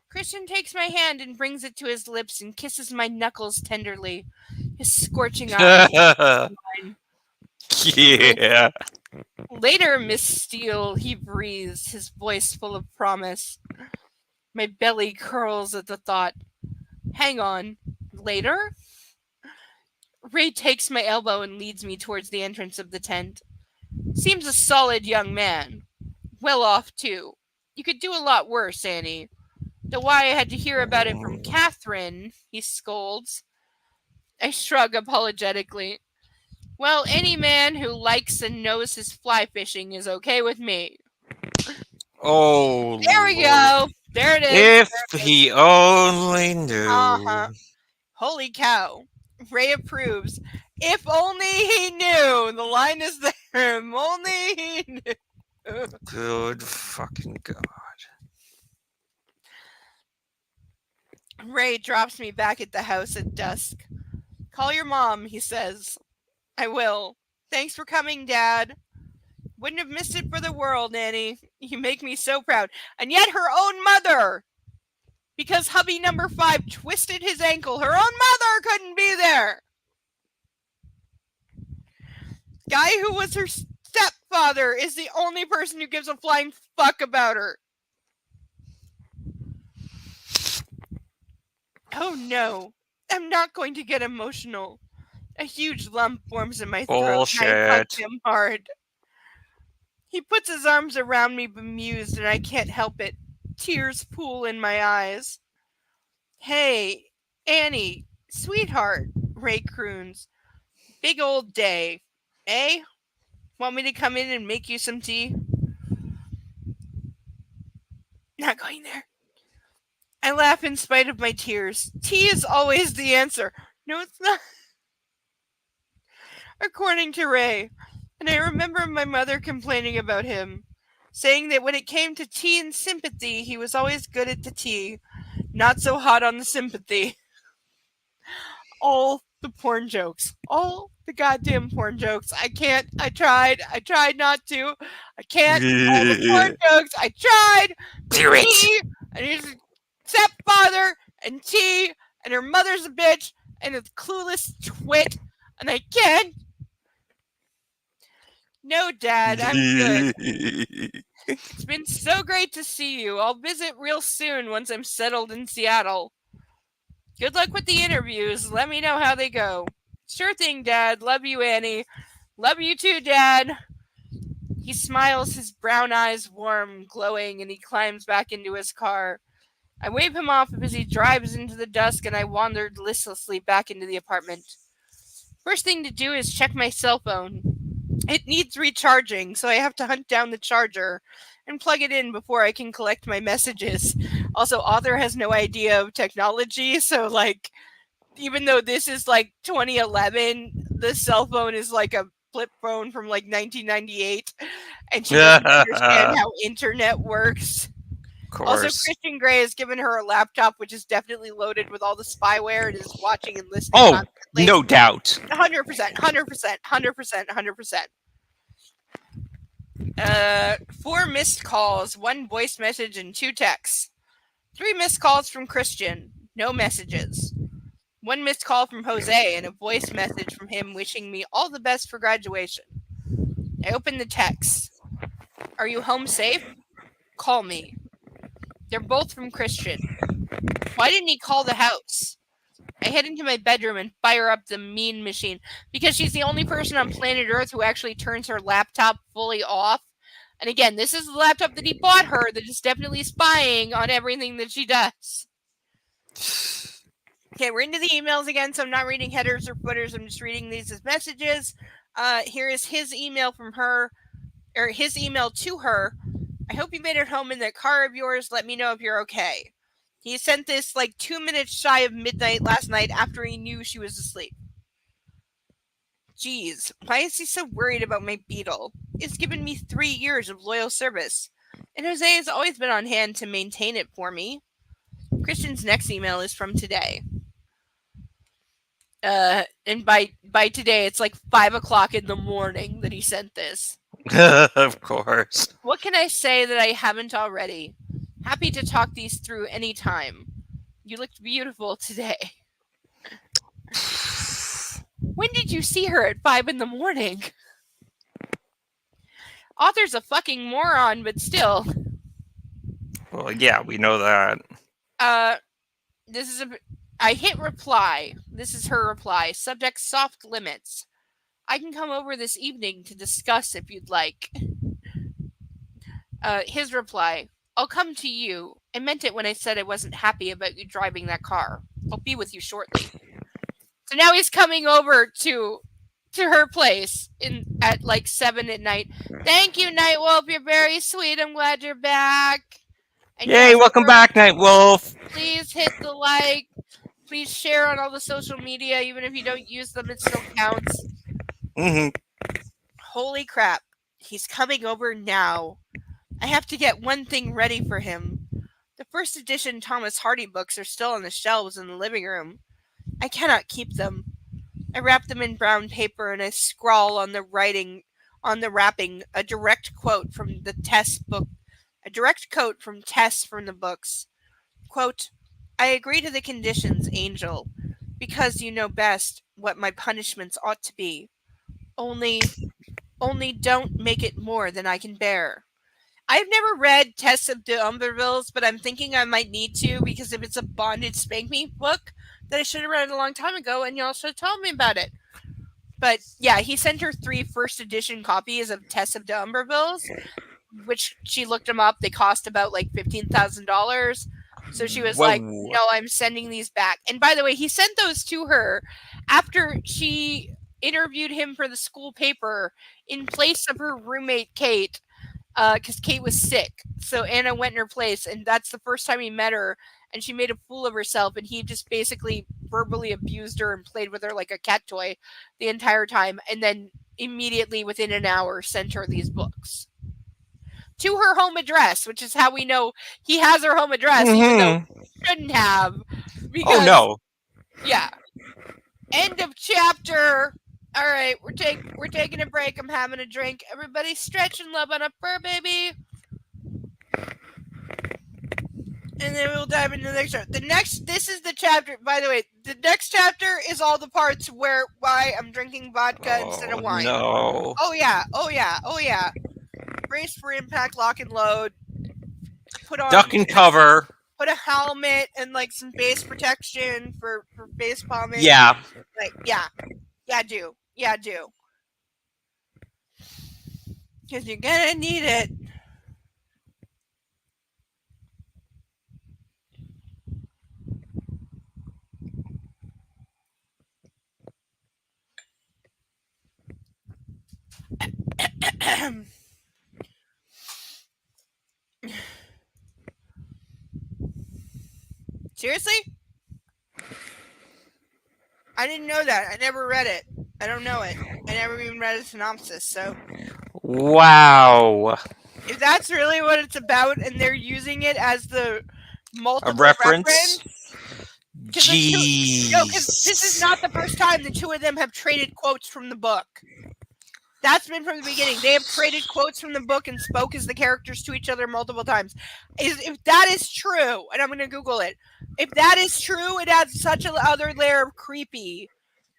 Christian takes my hand and brings it to his lips and kisses my knuckles tenderly. His scorching eyes. Yeah. Later, Miss Steele, he breathes, his voice full of promise. My belly curls at the thought. Hang on. Later? Ray takes my elbow and leads me towards the entrance of the tent. Seems a solid young man. Well off, too. You could do a lot worse, Annie. Though why I had to hear about it from Catherine, he scolds. I shrug apologetically. Well, any man who likes and knows his fly fishing is okay with me. Oh, there we go. There it is. If he only knew. Holy cow. Ray approves. If only he knew. The line is there. If only he knew. Good fucking God. Ray drops me back at the house at dusk. Call your mom, he says. I will. Thanks for coming, Dad. Wouldn't have missed it for the world, Annie. You make me so proud. And yet her own mother, because hubby number 5 twisted his ankle, her own mother couldn't be there. Guy who was her stepfather is the only person who gives a flying fuck about her. Oh no, I'm not going to get emotional. A huge lump forms in my throat. Bullshit. And I hug him hard. He puts his arms around me bemused and I can't help it. Tears pool in my eyes. Hey, Annie, sweetheart, Ray croons. Big old day, eh? Want me to come in and make you some tea? Not going there. I laugh in spite of my tears. Tea is always the answer. No, it's not. According to Ray. And I remember my mother complaining about him, saying that when it came to tea and sympathy, he was always good at the tea, not so hot on the sympathy. All the porn jokes. All the goddamn porn jokes. I can't. I tried not to. I can't. All the porn jokes. I tried. Do it. And his stepfather and tea and her mother's a bitch and a clueless twit. And I can't. No, Dad, I'm good. It's been so great to see you. I'll visit real soon once I'm settled in Seattle. Good luck with the interviews. Let me know how they go. Sure thing, Dad. Love you, Annie. Love you too, Dad. He smiles, his brown eyes warm, glowing, and he climbs back into his car. I wave him off as he drives into the dusk, and I wandered listlessly back into the apartment. First thing to do is check my cell phone. It needs recharging, so I have to hunt down the charger and plug it in before I can collect my messages. Also, Author has no idea of technology, so like, even though this is like 2011, the cell phone is like a flip phone from like 1998, and she doesn't understand how internet works. Of Also, course. Christian Grey has given her a laptop, which is definitely loaded with all the spyware and is watching and listening. Oh, constantly. no doubt. 100%, 100%, 100%, 100%. 4 missed calls, 1 voice message, and 2 texts. 3 missed calls from Christian, no messages. 1 missed call from Jose and a voice message from him wishing me all the best for graduation. I opened the text. Are you home safe? Call me. They're both from Christian. Why didn't he call the house? I head into my bedroom and fire up the mean machine because she's the only person on planet Earth who actually turns her laptop fully off. And again, this is the laptop that he bought her that is definitely spying on everything that she does. Okay, we're into the emails again, so I'm not reading headers or footers. I'm just reading these as messages. Here is his email from her, or his email to her. I hope you made it home in that car of yours. Let me know if you're okay. He sent this like 2 minutes shy of midnight last night after he knew she was asleep. Jeez, why is he so worried about my Beetle? It's given me 3 years of loyal service, and Jose has always been on hand to maintain it for me. Christian's next email is from today. And by today, it's like 5 o'clock in the morning that he sent this. Of course. What can I say that I haven't already? Happy to talk these through anytime. You looked beautiful today. When did you see her at 5 in the morning? Author's a fucking moron, but still. Well, yeah, we know that. This is I hit reply. This is her reply. Subject soft limits. I can come over this evening to discuss if you'd like. His reply. I'll come to you. I meant it when I said I wasn't happy about you driving that car. I'll be with you shortly. So now he's coming over to her place at like 7 at night. Thank you, Nightwolf. You're very sweet. I'm glad you're back. And Yay, welcome back, Nightwolf. Please hit the like. Please share on all the social media. Even if you don't use them, it still counts. Holy crap. He's coming over now. I have to get one thing ready for him. The first edition Thomas Hardy books are still on the shelves in the living room. I cannot keep them. I wrap them in brown paper and I scrawl on the wrapping a direct quote from the Tess book. A direct quote from Tess from the books. Quote, I agree to the conditions, Angel, because you know best what my punishments ought to be. Only don't make it more than I can bear. I've never read Tess of the Umbervilles, but I'm thinking I might need to because if it's a bondage spank me book that I should have read a long time ago and y'all should have told me about it. But yeah, he sent her 3 first edition copies of Tess of the Umbervilles, which she looked them up. They cost about like $15,000. So she was like, no, I'm sending these back. And by the way, he sent those to her after she interviewed him for the school paper in place of her roommate, Kate, because Kate was sick. So Anna went in her place, and that's the first time he met her, and she made a fool of herself, and he just basically verbally abused her and played with her like a cat toy the entire time, and then immediately within an hour sent her these books to her home address, which is how we know he has her home address, even though he shouldn't have. Because, oh no! Yeah. End of chapter. All right, we're taking a break. I'm having a drink. Everybody, stretch and love on a fur baby. And then we'll dive into the next chapter. This is the chapter. By the way, the next chapter is all the parts why I'm drinking vodka instead of wine. No. Oh yeah. Brace for impact, lock and load. Put on duck and cover. Put a helmet and like some base protection for base palming. Yeah. Like do. Because you're gonna need it. Seriously? I didn't know that. I never read it. I don't know it. I never even read a synopsis. So Wow. if that's really what it's about, and they're using it as the multiple A reference? 'cause the two- Jeez. no, because this is not the first time the two of them have traded quotes from the book. That's been from the beginning. They have traded quotes from the book and spoke as the characters to each other multiple times. If that is true, and I'm going to Google it, if that is true, it adds such another layer of creepy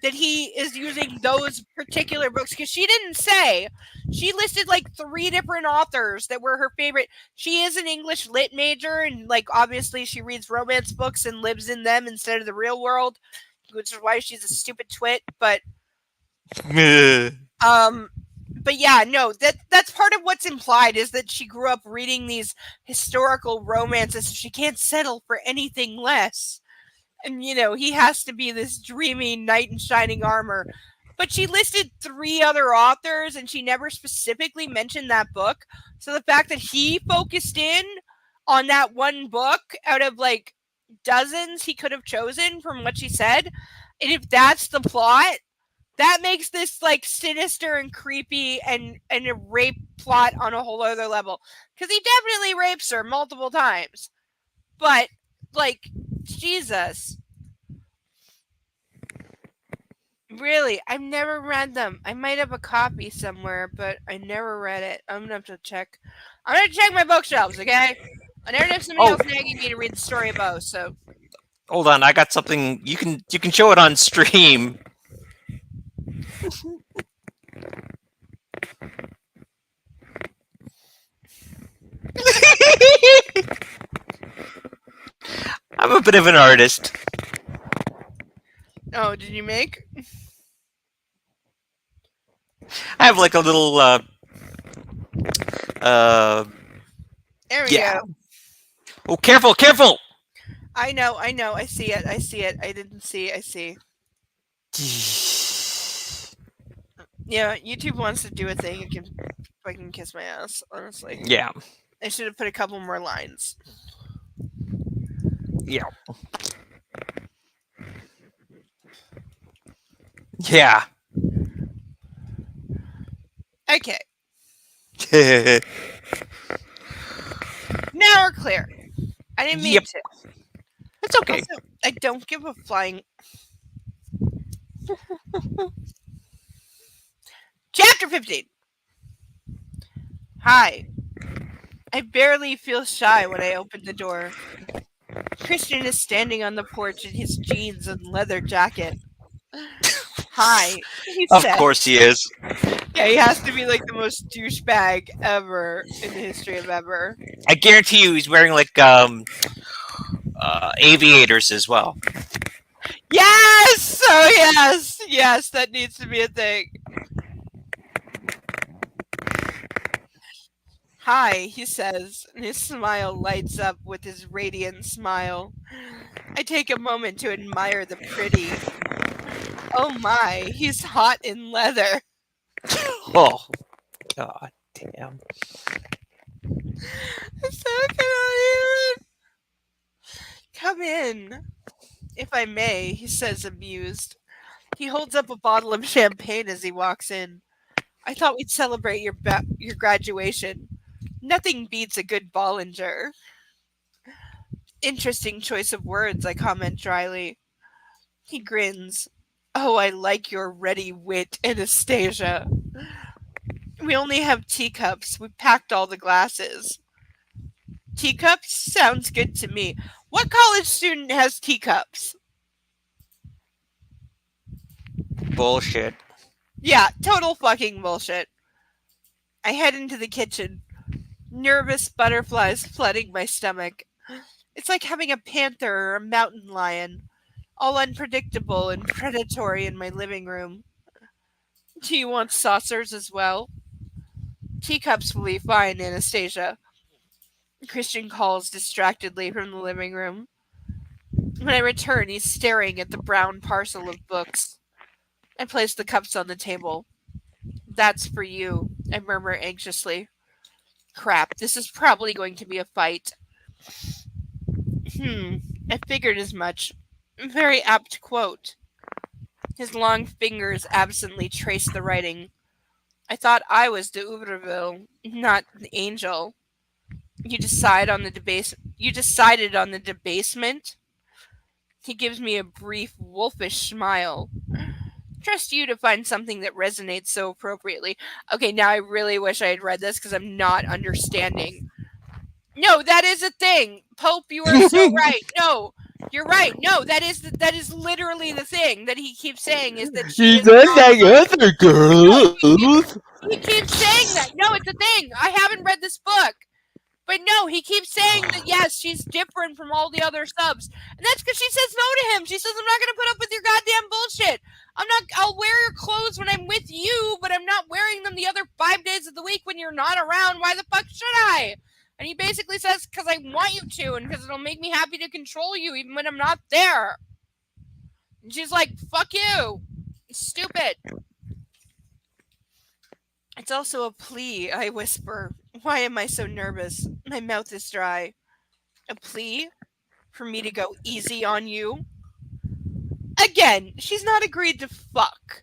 that he is using those particular books. Because she didn't say. She listed like 3 different authors that were her favorite. She is an English lit major, and like obviously she reads romance books and lives in them instead of the real world, which is why she's a stupid twit. But but yeah, no, that's part of what's implied is that she grew up reading these historical romances, so she can't settle for anything less. And he has to be this dreamy knight in shining armor. But she listed 3 other authors and she never specifically mentioned that book. So the fact that he focused in on that one book out of like dozens he could have chosen from what she said, and if that's the plot, that makes this like sinister and creepy and a rape plot on a whole other level. Because he definitely rapes her multiple times. But like, Jesus. Really, I've never read them. I might have a copy somewhere, but I never read it. I'm gonna have to check. I'm gonna check my bookshelves, okay? I never have somebody else nagging me to read the story of Bo, so. Hold on, I got something. You can show it on stream. I'm a bit of an artist. Oh, did you make? I have like a little There we go. Oh, careful, careful! I know. I see it. I didn't see. I see. Yeah, YouTube wants to do a thing. I can kiss my ass, honestly. Yeah. I should have put a couple more lines. Yeah. Yeah. Okay. Now we're clear. I didn't mean to. It's okay. Also, I don't give a flying. Chapter 15. Hi. I barely feel shy when I open the door. Christian is standing on the porch in his jeans and leather jacket. Hi, he Of said. course he is. Yeah, he has to be like the most douchebag ever in the history of ever. I guarantee you he's wearing like aviators as well. Yes! Oh yes! Yes, that needs to be a thing. Hi, he says, and his smile lights up with his radiant smile. I take a moment to admire the pretty. Oh my, he's hot in leather. Oh, God damn. So cannot even. Come in, if I may, he says, amused. He holds up a bottle of champagne as he walks in. I thought we'd celebrate your graduation. Nothing beats a good Bollinger. Interesting choice of words, I comment dryly. He grins. Oh, I like your ready wit, Anastasia. We only have teacups. We packed all the glasses. Teacups? Sounds good to me. What college student has teacups? Bullshit. Yeah, total fucking bullshit. I head into the kitchen. Nervous butterflies flooding my stomach. It's like having a panther or a mountain lion, all unpredictable and predatory in my living room. Do you want saucers as well? Teacups will be fine, Anastasia. Christian calls distractedly from the living room. When I return, he's staring at the brown parcel of books. I place the cups on the table. That's for you, I murmur anxiously. Crap, this is probably going to be a fight. I figured as much. Very apt quote. His long fingers absently traced the writing. I thought I was de Ouvreville, not the angel. You decided on the debasement? He gives me a brief, wolfish smile. Trust you to find something that resonates so appropriately. Okay, now I really wish I had read this because I'm not understanding. No, that is a thing. Pope, you are so right. No, you're right. No, that is literally the thing that he keeps saying is that she is not like other girls. He keeps saying that. No, it's a thing. I haven't read this book. But no, he keeps saying that, yes, she's different from all the other subs. And that's because she says no to him. She says, I'm not going to put up with your goddamn bullshit. I'll wear your clothes when I'm with you, but I'm not wearing them the other 5 days of the week when you're not around. Why the fuck should I? And he basically says, because I want you to, and because it'll make me happy to control you even when I'm not there. And she's like, fuck you. It's stupid. It's also a plea, I whisper. Why am I so nervous? My mouth is dry. A plea? For me to go easy on you? Again, she's not agreed to fuck.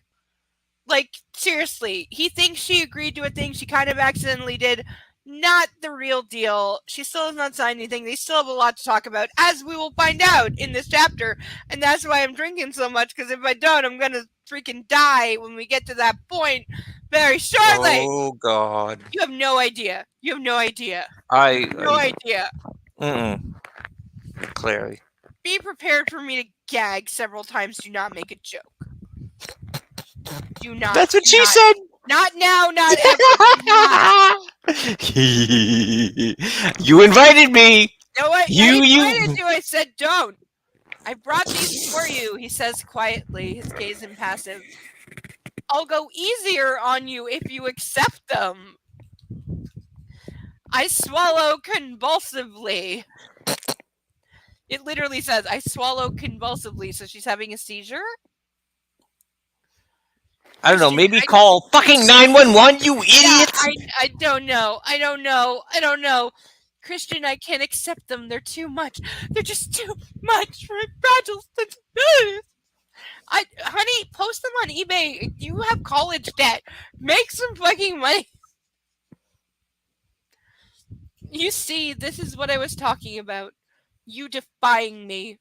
Like, seriously, he thinks she agreed to a thing she kind of accidentally did. Not the real deal. She still has not signed anything. They still have a lot to talk about, as we will find out in this chapter. And that's why I'm drinking so much, because if I don't, I'm going to freaking die when we get to that point very shortly. Oh, God. You have no idea. You have no idea. No idea. Clearly. Be prepared for me to gag several times. Do not make a joke. Do not. That's what she said. Not now, not ever. You invited me. No, I You. invited you. I said don't. I brought these for you, he says quietly, his gaze impassive. I'll go easier on you if you accept them. I swallow convulsively. It literally says, I swallow convulsively, so she's having a seizure? I don't know, maybe call fucking 911, you idiot! Yeah, I don't know. Christian, I can't accept them. They're too much. They're just too much for a fragile sensibility. Honey, post them on eBay. You have college debt. Make some fucking money. You see, this is what I was talking about. You defying me.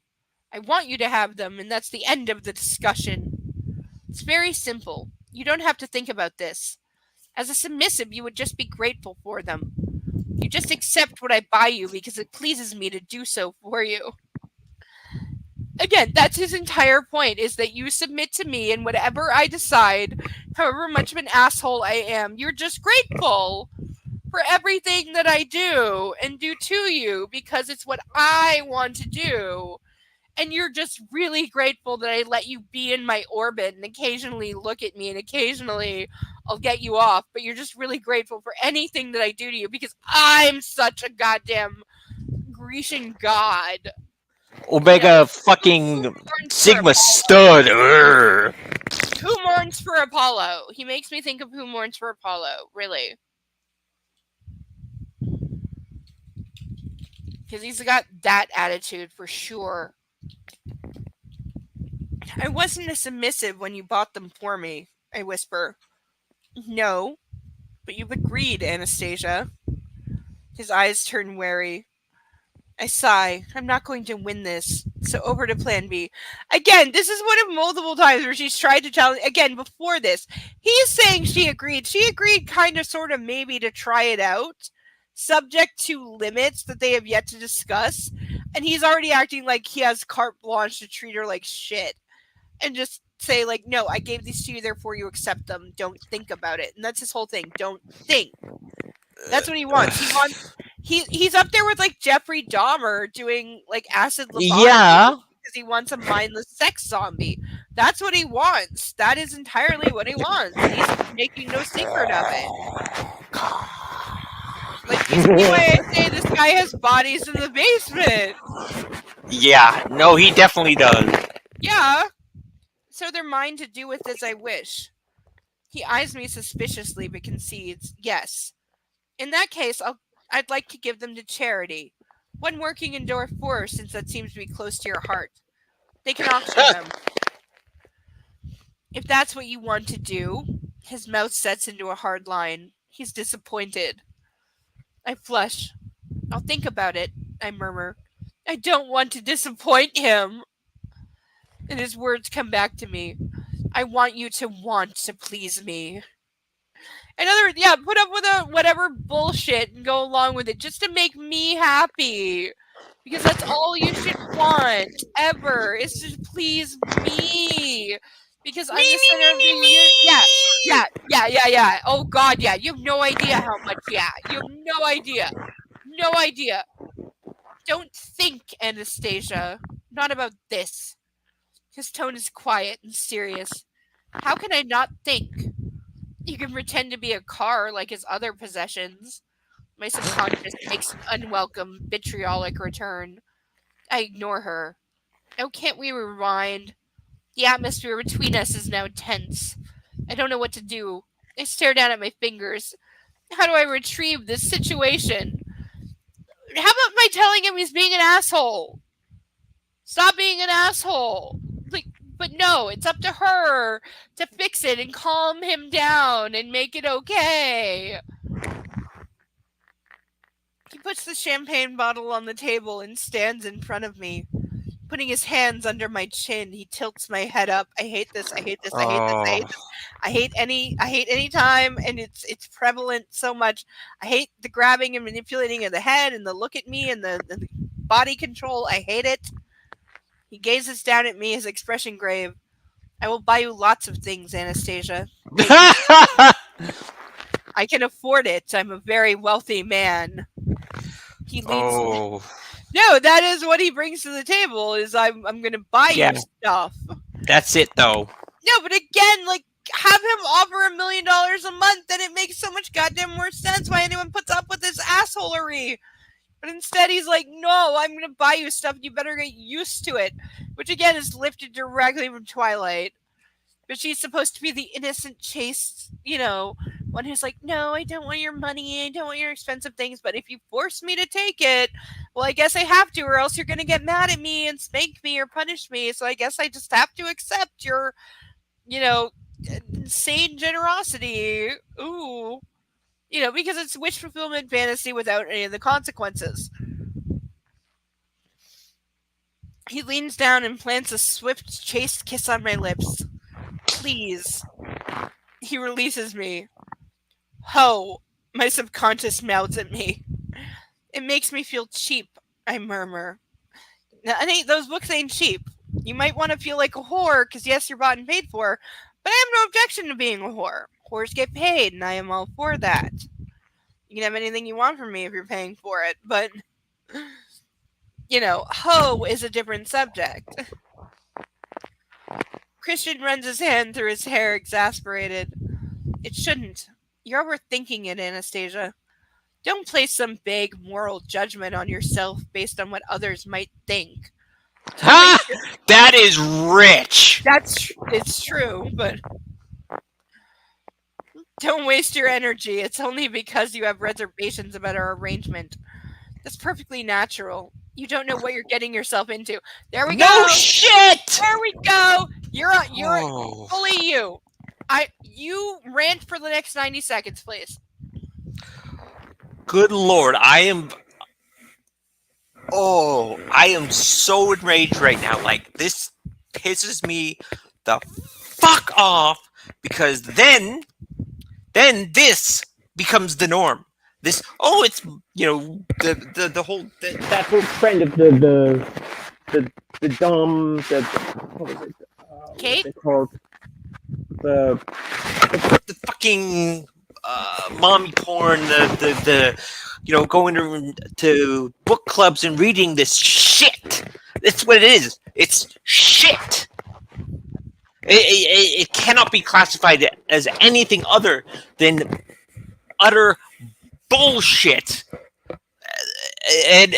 I want you to have them, and that's the end of the discussion. It's very simple. You don't have to think about this. As a submissive, you would just be grateful for them. You just accept what I buy you because it pleases me to do so for you. Again, that's his entire point, is that you submit to me and whatever I decide, however much of an asshole I am, you're just grateful for everything that I do and do to you because it's what I want to do. And you're just really grateful that I let you be in my orbit and occasionally look at me and occasionally I'll get you off. But you're just really grateful for anything that I do to you because I'm such a goddamn Grecian god. Omega fucking Sigma stud. Urgh. Who mourns for Apollo? He makes me think of Who Mourns for Apollo, really. Because he's got that attitude for sure. I wasn't a submissive when you bought them for me, I whisper. No, but you've agreed, Anastasia. His eyes turn wary. I sigh. I'm not going to win this. So over to plan B. Again, this is one of multiple times where she's tried to challenge. Again, before this, he's saying she agreed. She agreed kind of, sort of, maybe to try it out, subject to limits that they have yet to discuss. And he's already acting like he has carte blanche to treat her like shit. And just say, like, no, I gave these to you, therefore you accept them. Don't think about it. And that's his whole thing. Don't think. That's what he wants. He's up there with, like, Jeffrey Dahmer doing, like, acid lobotomy. Yeah. Because he wants a mindless sex zombie. That's what he wants. That is entirely what he wants. He's making no secret of it. Like, you see why I say this guy has bodies in the basement. Yeah, no, he definitely does. Yeah. So they're mine to do with as I wish. He eyes me suspiciously but concedes, yes. In that case, I'd like to give them to charity. One working in Door 4, since that seems to be close to your heart. They can auction them. If that's what you want to do. His mouth sets into a hard line. He's disappointed. I flush. I'll think about it, I murmur. I don't want to disappoint him. And his words come back to me. I want you to want to please me. In other words, yeah, put up with whatever bullshit and go along with it just to make me happy. Because that's all you should want, ever, is to please me. Because I'm the center of the universe. Yeah. Oh, God, yeah. You have no idea how much, yeah. You have no idea. No idea. Don't think, Anastasia. Not about this. His tone is quiet and serious. How can I not think? You can pretend to be a car like his other possessions. My subconscious makes an unwelcome, vitriolic return. I ignore her. Oh, can't we rewind? The atmosphere between us is now tense. I don't know what to do. I stare down at my fingers. How do I retrieve this situation? How about my telling him he's being an asshole? Stop being an asshole. But no, it's up to her to fix it and calm him down and make it okay. He puts the champagne bottle on the table and stands in front of me. Putting his hands under my chin, he tilts my head up. I hate this. I hate any time, and it's prevalent so much. I hate the grabbing and manipulating of the head and the look at me and the body control. I hate it. He gazes down at me, his expression grave. I will buy you lots of things, Anastasia. I can afford it. I'm a very wealthy man. He leans. No, that is what he brings to the table. Is I'm going to buy you stuff. That's it, though. No, but again, like, have him offer $1 million a month, then it makes so much goddamn more sense why anyone puts up with this assholery. But instead, he's like, no, I'm going to buy you stuff. You better get used to it. Which, again, is lifted directly from Twilight. But she's supposed to be the innocent, chaste, one who's like, no, I don't want your money. I don't want your expensive things. But if you force me to take it, well, I guess I have to, or else you're going to get mad at me and spank me or punish me. So I guess I just have to accept your, insane generosity. Ooh. Because it's wish fulfillment fantasy without any of the consequences. He leans down and plants a swift, chaste kiss on my lips. Please. He releases me. Ho! My subconscious mouths at me. It makes me feel cheap, I murmur. Now, those books ain't cheap. You might want to feel like a whore, because yes, you're bought and paid for, but I have no objection to being a whore. Whores get paid, and I am all for that. You can have anything you want from me if you're paying for it, but, hoe is a different subject. Christian runs his hand through his hair, exasperated. It shouldn't. You're overthinking it, Anastasia. Don't place some vague moral judgment on yourself based on what others might think. Ha! That is rich. It's true, but don't waste your energy. It's only because you have reservations about our arrangement. That's perfectly natural. You don't know what you're getting yourself into. There we go. No shit. There we go. You're fully you. You rant for the next 90 seconds, please. Good Lord, I am so enraged right now. Like, this pisses me the fuck off, because then this becomes the norm. It's the whole that whole trend of the dumb what was it? Kate? What's it called? The fucking mommy porn, the going to book clubs and reading this shit. That's what it is. It's shit. It cannot be classified as anything other than utter bullshit. And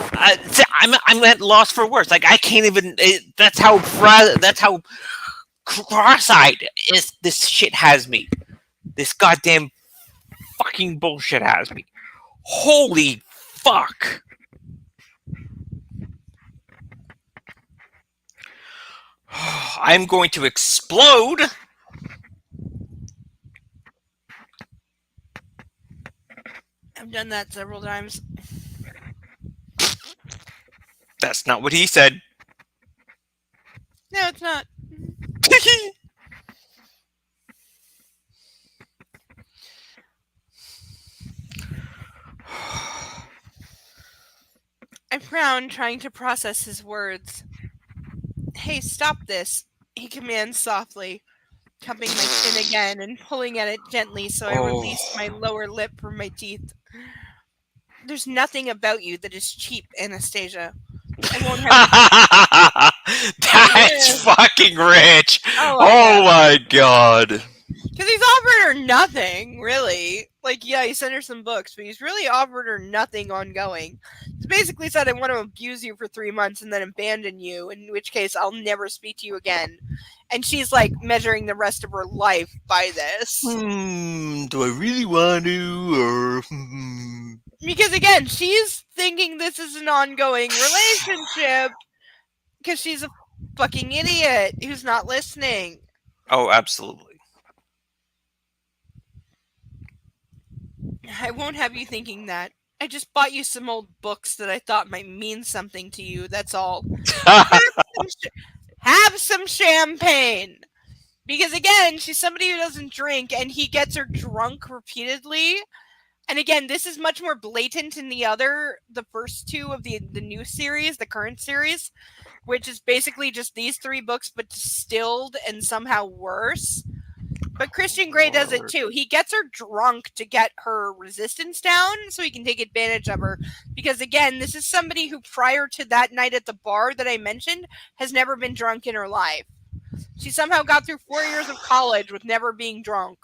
I'm at loss for words. Like, I can't even. That's how cross-eyed. This shit has me. This goddamn fucking bullshit has me. Holy fuck. I'm going to explode. I've done that several times. That's not what he said. No, it's not. I frown, trying to process his words. Hey, stop this, he commands softly, cupping my chin again and pulling at it gently so I release my lower lip from my teeth. There's nothing about you that is cheap, Anastasia. I won't have That's fucking rich. Oh my god. Because he's offered her nothing, really. Like, yeah, he sent her some books, but he's really offered her nothing ongoing. He's basically said, I want to abuse you for 3 months and then abandon you, in which case I'll never speak to you again. And she's, like, measuring the rest of her life by this. Do I really want to, or... Because, again, she's thinking this is an ongoing relationship because she's a fucking idiot who's not listening. Oh, absolutely. I won't have you thinking that. I just bought you some old books that I thought might mean something to you, that's all. Have some champagne! Because again, she's somebody who doesn't drink, and he gets her drunk repeatedly. And again, this is much more blatant in the first two of the new series, the current series, which is basically just these 3 books, but distilled and somehow worse. But Christian Grey does it too. He gets her drunk to get her resistance down so he can take advantage of her. Because again, this is somebody who prior to that night at the bar that I mentioned has never been drunk in her life. She somehow got through 4 years of college with never being drunk.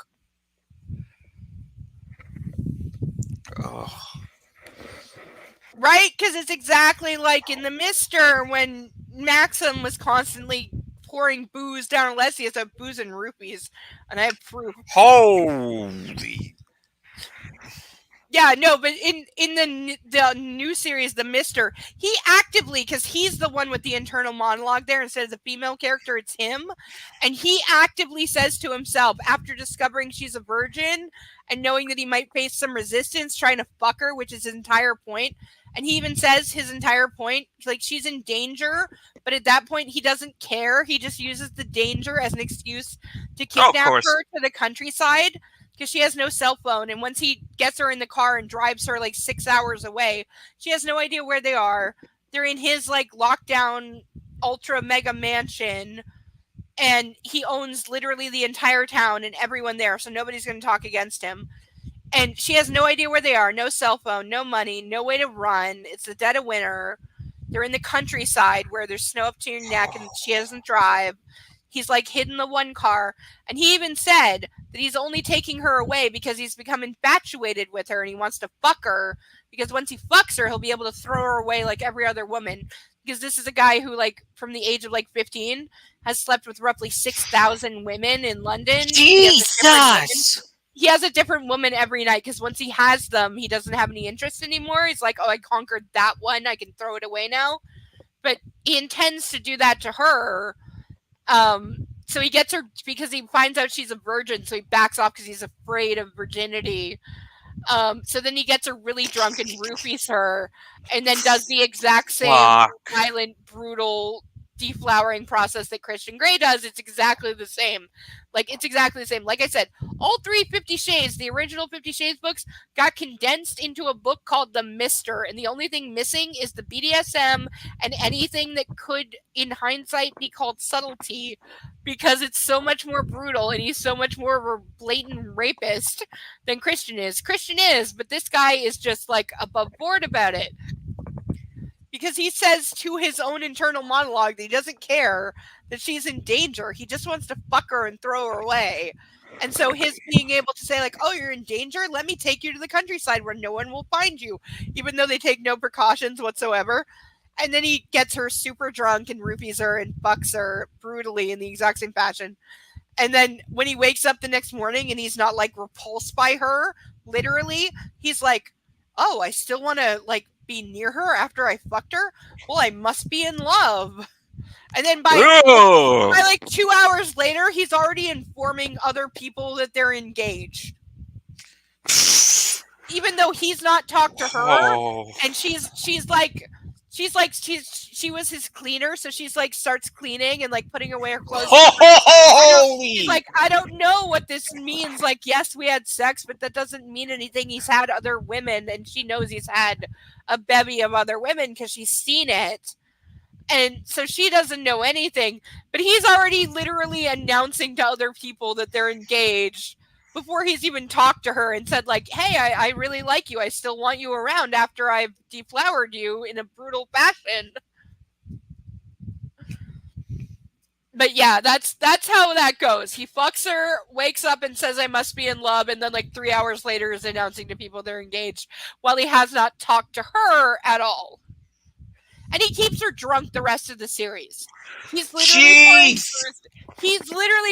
Oh. Right? Because it's exactly like in The Mister when Maxim was constantly pouring booze down Alessia, so booze and rupees, and I have proof. Holy. Yeah, no, but in the new series, The Mister, he actively, because he's the one with the internal monologue there, instead of the female character, it's him, and he actively says to himself, after discovering she's a virgin, and knowing that he might face some resistance trying to fuck her, which is his entire point, and he even says his entire point, like, she's in danger, but at that point, he doesn't care, he just uses the danger as an excuse to kidnap her to the countryside, because she has no cell phone, and once he gets her in the car and drives her like 6 hours away, she has no idea where they are. They're in his like lockdown ultra mega mansion, and he owns literally the entire town and everyone there, so nobody's going to talk against him. And she has no idea where they are, no cell phone, no money, no way to run. It's the dead of winter. They're in the countryside where there's snow up to your neck and she doesn't drive. He's like hidden the one car, and he even said that he's only taking her away because he's become infatuated with her and he wants to fuck her, because once he fucks her, he'll be able to throw her away like every other woman, because this is a guy who, like, from the age of like 15 has slept with roughly 6,000 women in London. Jesus! He has a different woman every night, because once he has them, he doesn't have any interest anymore. He's like, oh, I conquered that one, I can throw it away now. But he intends to do that to her. So he gets her because he finds out she's a virgin, so he backs off because he's afraid of virginity. So then he gets her really drunk and roofies her, and then does the exact same violent, brutal deflowering process that Christian Grey does. It's exactly the same. Like, it's exactly the same. Like I said, all 3 50 Shades, the original 50 Shades books, got condensed into a book called The Mister, and the only thing missing is the BDSM and anything that could, in hindsight, be called subtlety, because it's so much more brutal, and he's so much more of a blatant rapist than Christian is. Christian is, but this guy is just, like, above board about it. Because he says to his own internal monologue that he doesn't care that she's in danger. He just wants to fuck her and throw her away. And so his being able to say, like, oh, you're in danger? Let me take you to the countryside where no one will find you, even though they take no precautions whatsoever. And then he gets her super drunk and rupees her and fucks her brutally in the exact same fashion. And then when he wakes up the next morning and he's not like repulsed by her, literally, he's like, oh, I still want to like be near her after I fucked her? Well, I must be in love. And then by like 2 hours later, he's already informing other people that they're engaged. Even though he's not talked to her, and she was his cleaner, so she's like starts cleaning and like putting away her clothes. She's like, I don't know what this means. Like, yes, we had sex, but that doesn't mean anything. He's had other women, and she knows he's had a bevy of other women because she's seen it. And so she doesn't know anything, but he's already literally announcing to other people that they're engaged before he's even talked to her and said like, hey, I really like you. I still want you around after I've deflowered you in a brutal fashion. But yeah, that's how that goes. He fucks her, wakes up and says I must be in love, and then like 3 hours later is announcing to people they're engaged while he has not talked to her at all. And he keeps her drunk the rest of the series. He's literally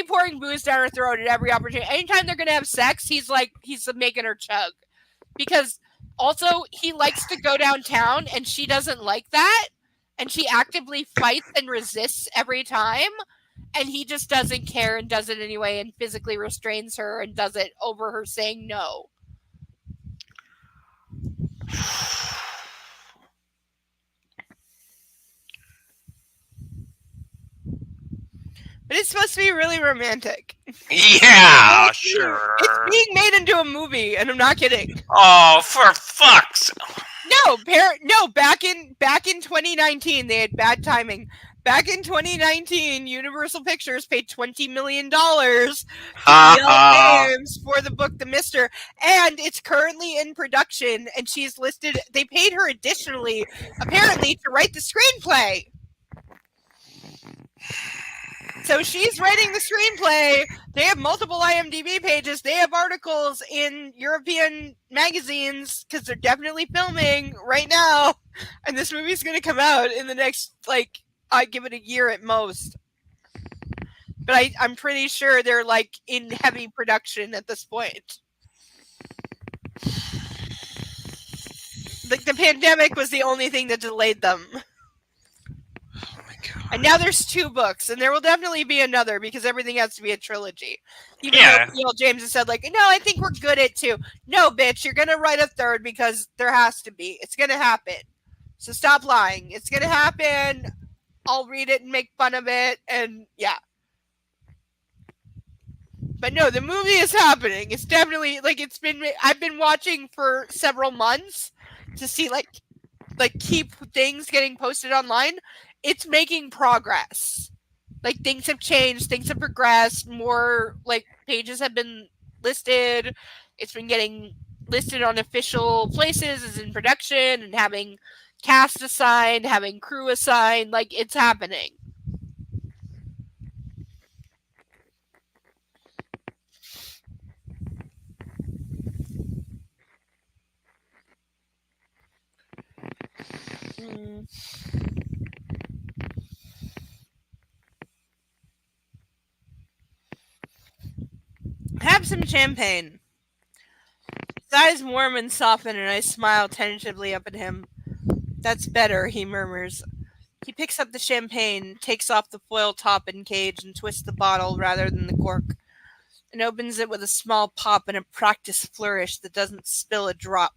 pouring booze down her throat at every opportunity. Anytime they're gonna have sex, he's making her chug. Because also he likes to go downtown and she doesn't like that. And she actively fights and resists every time. And he just doesn't care and does it anyway and physically restrains her and does it over her saying no. But it's supposed to be really romantic. Yeah, sure. It's being made into a movie, and I'm not kidding. Oh, for fuck's! No, back in 2019, they had bad timing. Back in 2019, Universal Pictures paid $20 million to Neil James for the book The Mister, and it's currently in production, and she's listed. They paid her additionally, apparently, to write the screenplay. So she's writing the screenplay. They have multiple IMDb pages. They have articles in European magazines because they're definitely filming right now. And this movie's going to come out in the next, like, I'd give it a year at most. But I'm pretty sure they're, like, in heavy production at this point. Like, the pandemic was the only thing that delayed them. And now there's 2 books, and there will definitely be another because everything has to be a trilogy. Even though Neil James has said, like, no, I think we're good at 2. No, bitch, you're going to write a 3rd because there has to be. It's going to happen. So stop lying. It's going to happen. I'll read it and make fun of it, and yeah. But no, the movie is happening. It's definitely, like, I've been watching for several months to see, like keep things getting posted online. It's making progress. Like, things have changed, things have progressed, more, like, pages have been listed. It's been getting listed on official places, is in production, and having cast assigned, having crew assigned. Like, it's happening. Have some champagne. His eyes warm and soften, and I smile tentatively up at him. That's better, he murmurs. He picks up the champagne, takes off the foil top and cage, and twists the bottle rather than the cork, and opens it with a small pop and a practiced flourish that doesn't spill a drop.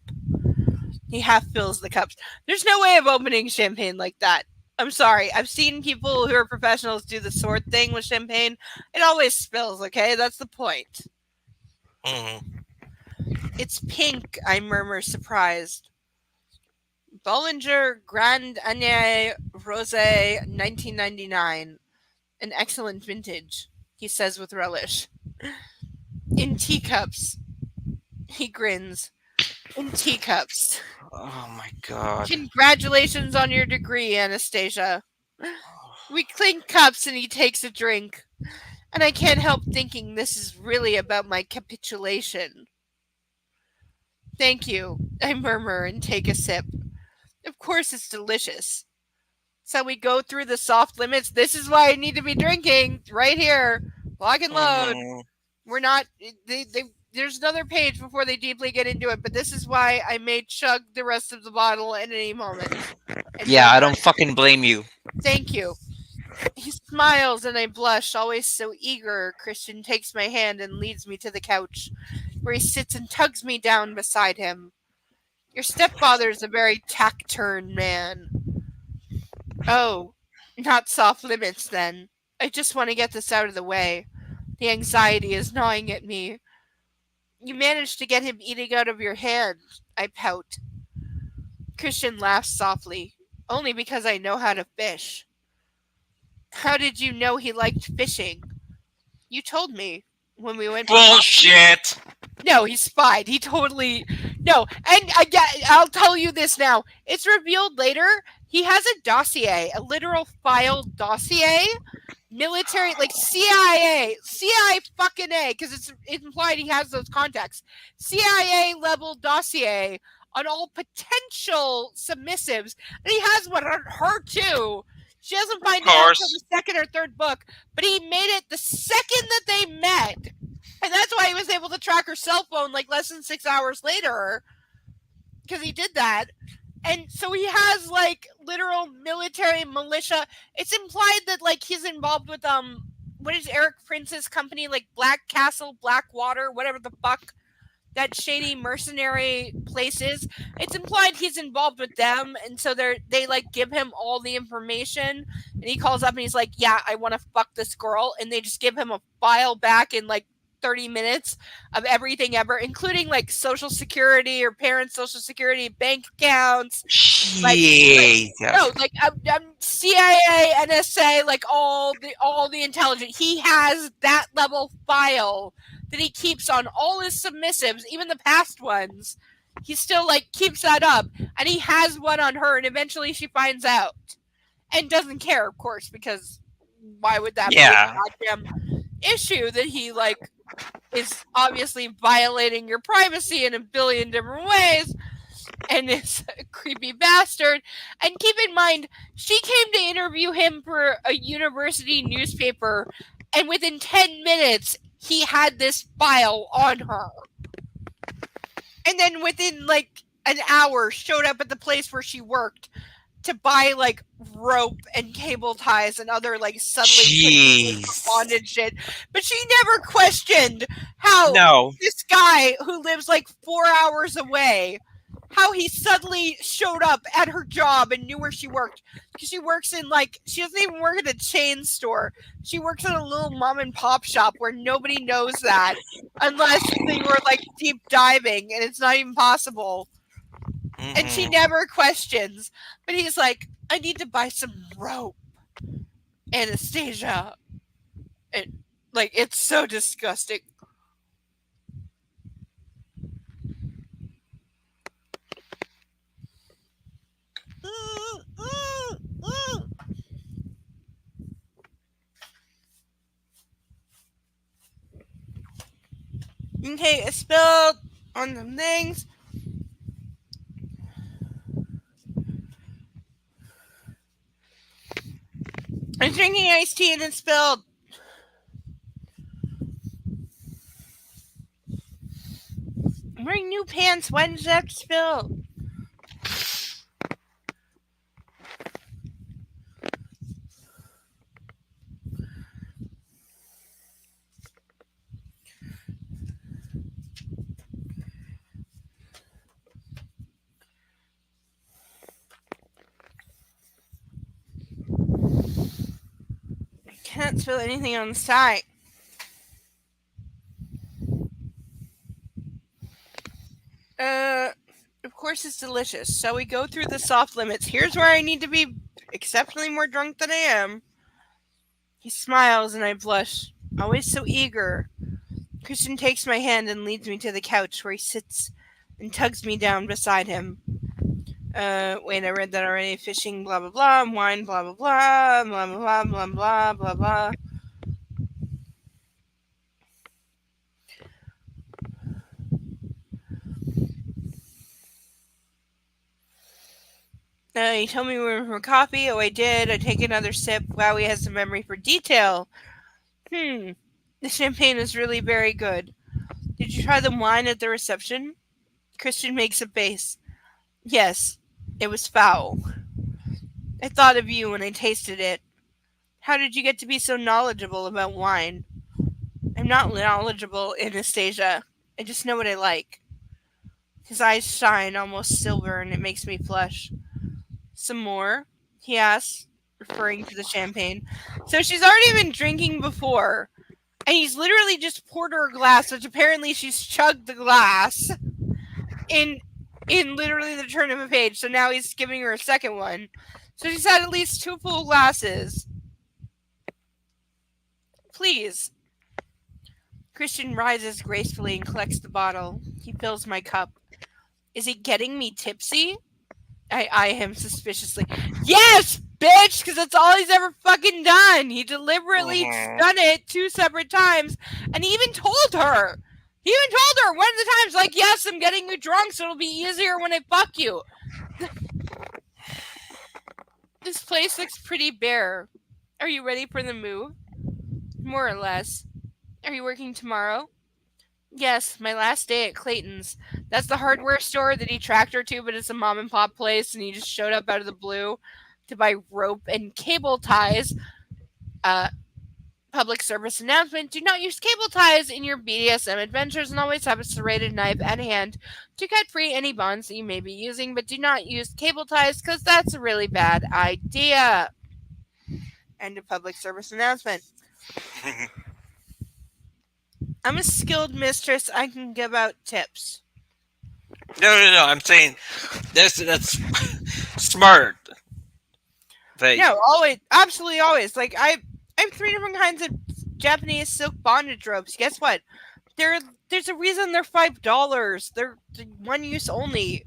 He half fills the cups. There's no way of opening champagne like that. I'm sorry. I've seen people who are professionals do the sword thing with champagne. It always spills, okay? That's the point. It's pink, I murmur, surprised. Bollinger Grand Année Rosé 1999. An excellent vintage, he says with relish. In teacups. He grins. In teacups. Oh my god. Congratulations on your degree, Anastasia. We clink cups and he takes a drink. And I can't help thinking this is really about my capitulation. Thank you, I murmur and take a sip. Of course it's delicious. So we go through the soft limits. This is why I need to be drinking right here. Lock and load. We're not. There's another page before they deeply get into it, but this is why I may chug the rest of the bottle at any moment. Yeah, I don't fucking blame you. Thank you. He smiles and I blush, always so eager. Christian takes my hand and leads me to the couch, where he sits and tugs me down beside him. Your stepfather's a very taciturn man. Oh, not soft limits then. I just want to get this out of the way. The anxiety is gnawing at me. You managed to get him eating out of your hand, I pout. Christian laughs softly, only because I know how to fish. How did you know he liked fishing? You told me when we went. Bullshit! No, he spied. He totally no. And I'll tell you this now. It's revealed later. He has a dossier, a literal file dossier, military, like CIA fucking A, because it's implied he has those contacts. CIA level dossier on all potential submissives, and he has one on her too. She doesn't find it out until the second or third book, but he made it the second that they met. And that's why he was able to track her cell phone like less than 6 hours later. Because he did that. And so he has like literal military militia. It's implied that like he's involved with what is Eric Prince's company, like Black Castle, Blackwater, whatever the fuck that shady mercenary place is. It's implied he's involved with them, and so they like give him all the information, and he calls up and he's like, yeah, I want to fuck this girl, and they just give him a file back in like 30 minutes of everything ever, including like social security or parents' social security, bank accounts, CIA, NSA, like all the intelligence. He has that level file that he keeps on all his submissives, even the past ones. He still like keeps that up, and he has one on her, and eventually she finds out and doesn't care, of course, because why would that be a goddamn issue that he like is obviously violating your privacy in a billion different ways, and is a creepy bastard. And keep in mind, she came to interview him for a university newspaper, and within 10 minutes he had this file on her. And then within like an hour showed up at the place where she worked to buy like rope and cable ties and other like subtly bondage shit. But she never questioned how this guy who lives like 4 hours away, how he suddenly showed up at her job and knew where she worked. Because she works in like, she doesn't even work at a chain store. She works at a little mom and pop shop where nobody knows that unless they were like deep diving, and it's not even possible. Mm-hmm. And she never questions. But he's like, I need to buy some rope. Anastasia. And like, it's so disgusting. Okay, it spilled on some things. I'm drinking iced tea and it spilled. I'm wearing new pants. Why did it have to spill? Can't spill anything on the side. Of course it's delicious. So we go through the soft limits. Here's where I need to be exceptionally more drunk than I am. He smiles and I blush, always so eager. Christian takes my hand and leads me to the couch, where he sits and tugs me down beside him. Wait, I read that already. Fishing, blah, blah, blah. Wine, blah, blah, blah. Blah, blah, blah, blah, blah, blah. He told me we were for coffee. Oh, I did. I take another sip. Wow, he has the memory for detail. The champagne is really very good. Did you try the wine at the reception? Christian makes a face. Yes, it was foul. I thought of you when I tasted it. How did you get to be so knowledgeable about wine? I'm not knowledgeable, Anastasia. I just know what I like. His eyes shine almost silver and it makes me flush. Some more? He asks, referring to the champagne. So she's already been drinking before, and he's literally just poured her a glass, which apparently she's chugged the glass in literally the turn of a page. So now he's giving her a second one. So she's had at least 2 full glasses. Please. Christian rises gracefully and collects the bottle. He fills my cup. Is he getting me tipsy? I eye him suspiciously. Yes, bitch, because that's all he's ever fucking done. He deliberately done it 2 separate times, and he even told her. He even told her one of the times, like, yes, I'm getting you drunk, so it'll be easier when I fuck you. This place looks pretty bare. Are you ready for the move? More or less. Are you working tomorrow? Yes, my last day at Clayton's. That's the hardware store that he tracked her to, but it's a mom and pop place, and he just showed up out of the blue to buy rope and cable ties. Public service announcement: do not use cable ties in your BDSM adventures, and always have a serrated knife at hand to cut free any bonds that you may be using, but do not use cable ties because that's a really bad idea. End of public service announcement. I'm a skilled mistress. I can give out tips. No. I'm saying that's smart. No, always, absolutely always. Like I have 3 different kinds of Japanese silk bondage ropes. Guess what? There's a reason they're $5. They're one use only.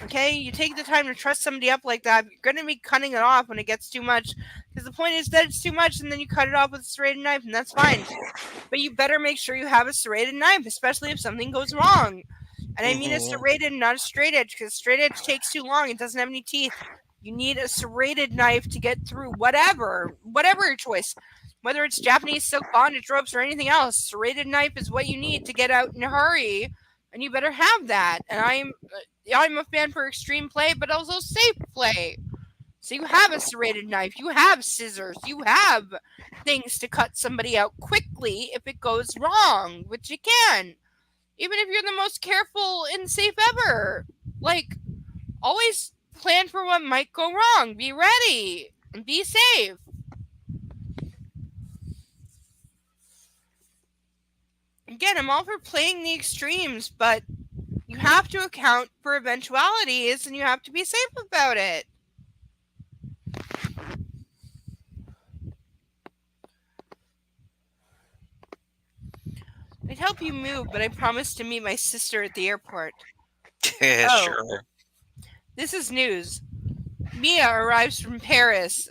Okay, you take the time to trust somebody up like that. You're gonna be cutting it off when it gets too much, because the point is that it's too much, and then you cut it off with a serrated knife, and that's fine. But you better make sure you have a serrated knife, especially if something goes wrong. And I mean a serrated, not a straight edge, because straight edge takes too long. It doesn't have any teeth. You need a serrated knife to get through whatever your choice. Whether it's Japanese silk bondage ropes or anything else, serrated knife is what you need to get out in a hurry, and you better have that. And I'm a fan for extreme play, but also safe play. So you have a serrated knife, you have scissors, you have things to cut somebody out quickly if it goes wrong, which you can. Even if you're the most careful and safe ever. Like, always plan for what might go wrong. Be ready and be safe. Again, I'm all for playing the extremes, but you have to account for eventualities and you have to be safe about it. I'd help you move, but I promised to meet my sister at the airport. Sure. This is news. Mia arrives from Paris.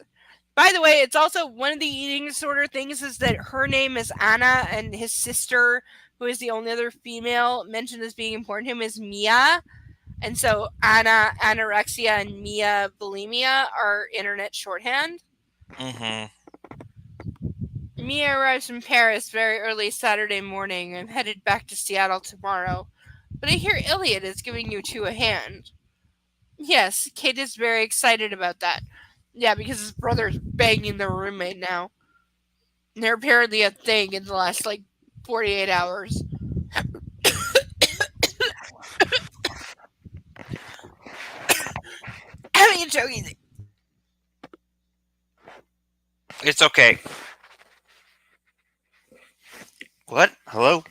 By the way, it's also one of the eating disorder things is that her name is Anna, and his sister, who is the only other female mentioned as being important to him, is Mia. And so Anna, anorexia, and Mia, bulimia are internet shorthand. Mia arrives from Paris very early Saturday morning and headed back to Seattle tomorrow. But I hear Iliad is giving you 2 a hand. Yes, Kate is very excited about that. Yeah, because his brother's banging their roommate now. And they're apparently a thing in the last, 48 hours. How are you joking? It's okay. What? Hello?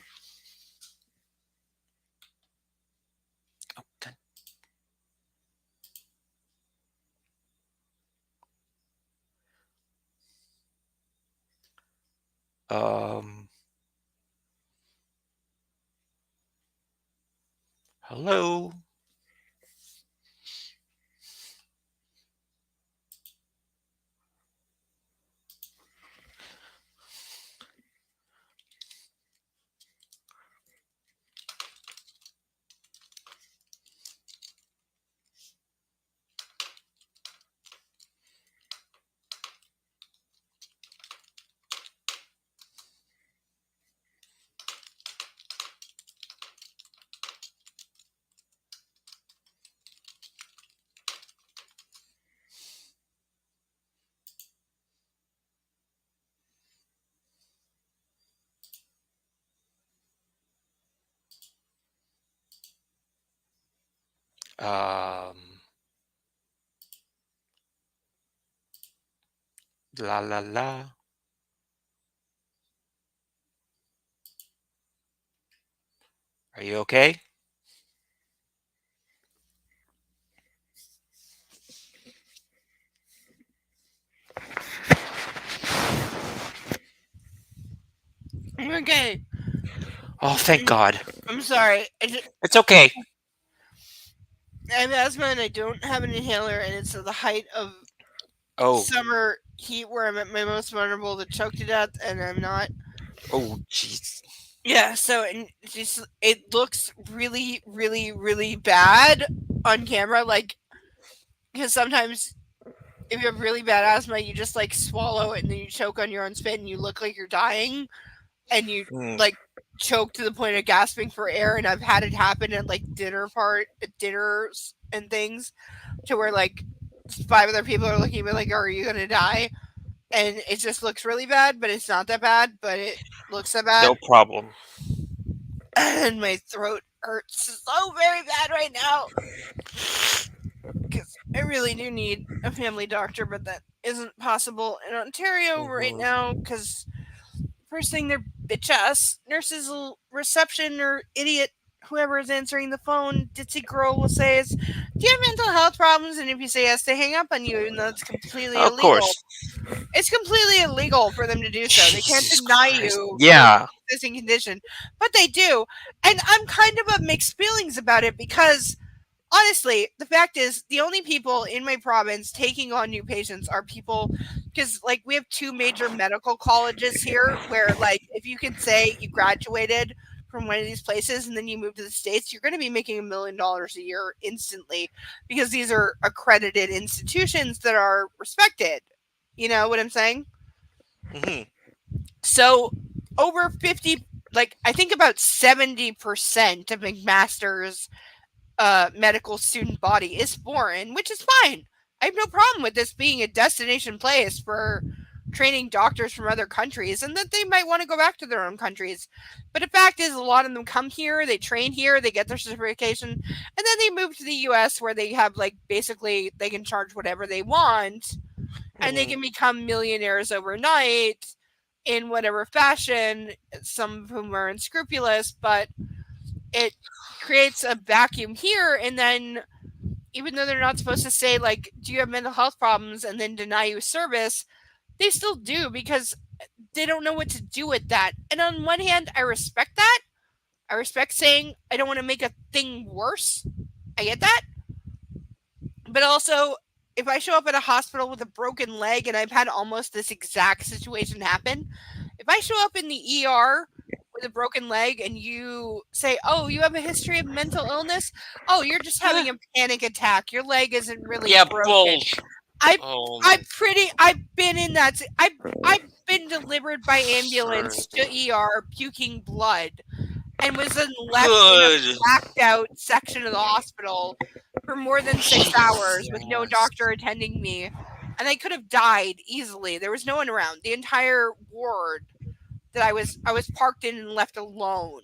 Hello? La la la. Are you okay? Okay. Oh, thank God. I'm sorry. It's okay. I have asthma and I don't have an inhaler, and it's at the height of Oh, summer heat where I'm at my most vulnerable to choke to death, and I'm not. oh, jeez. Yeah, so it looks really, really, really bad on camera. Like, because sometimes if you have really bad asthma, you just like swallow it and then you choke on your own spit and you look like you're dying, and you Mm. like choke to the point of gasping for air. And I've had it happen at like dinners and things, to where like 5 other people are looking at me like, "Are you gonna die?" And it just looks really bad, but it's not that bad, but it looks that bad. No problem. And my throat hurts so very bad right now because I really do need a family doctor, but that isn't possible in Ontario right Mhm. now because first thing their bitch ass nurses will reception or idiot whoever is answering the phone ditzy girl will say is, "Do you have mental health problems?" And if you say yes, they hang up on you, even though it's completely Of illegal. course. It's completely illegal for them to do so. They can't Jesus deny Christ. you Yeah. existing condition, but they do. And I'm kind of of mixed feelings about it because honestly, the fact is the only people in my province taking on new patients are people, because like we have 2 major medical colleges here where like if you can say you graduated from one of these places and then you move to the States, you're going to be making $1 million a year instantly because these are accredited institutions that are respected. You know what I'm saying? Mhm. So over 50, like I think about 70% of McMaster's medical student body is foreign, which is fine. I have no problem with this being a destination place for training doctors from other countries and that they might want to go back to their own countries. But the fact is, a lot of them come here, they train here, they get their certification, and then they move to the US where they have like basically they can charge whatever they want and they Mhm. can become millionaires overnight in whatever fashion, some of whom are unscrupulous, but it creates a vacuum here. And then, even though they're not supposed to say, like, do you have mental health problems and then deny you service, they still do because they don't know what to do with that. And on one hand, I respect that. I respect saying I don't want to make a thing worse. I get that. But also, if I show up at a hospital with a broken leg and I've had almost this exact situation happen, if I show up in the ER with a broken leg and you say, "Oh, you have a history of mental illness? Oh, you're just having a panic attack. Your leg isn't really Yeah, broken." bullshit. I Oh, I've been in that. I've been delivered by ambulance to Good. ER puking blood and was then left in a Good. blacked out section of the hospital for more than 6 hours with no Yes. doctor attending me. And I could have died easily. There was no one around. The entire ward that I was parked in and left alone.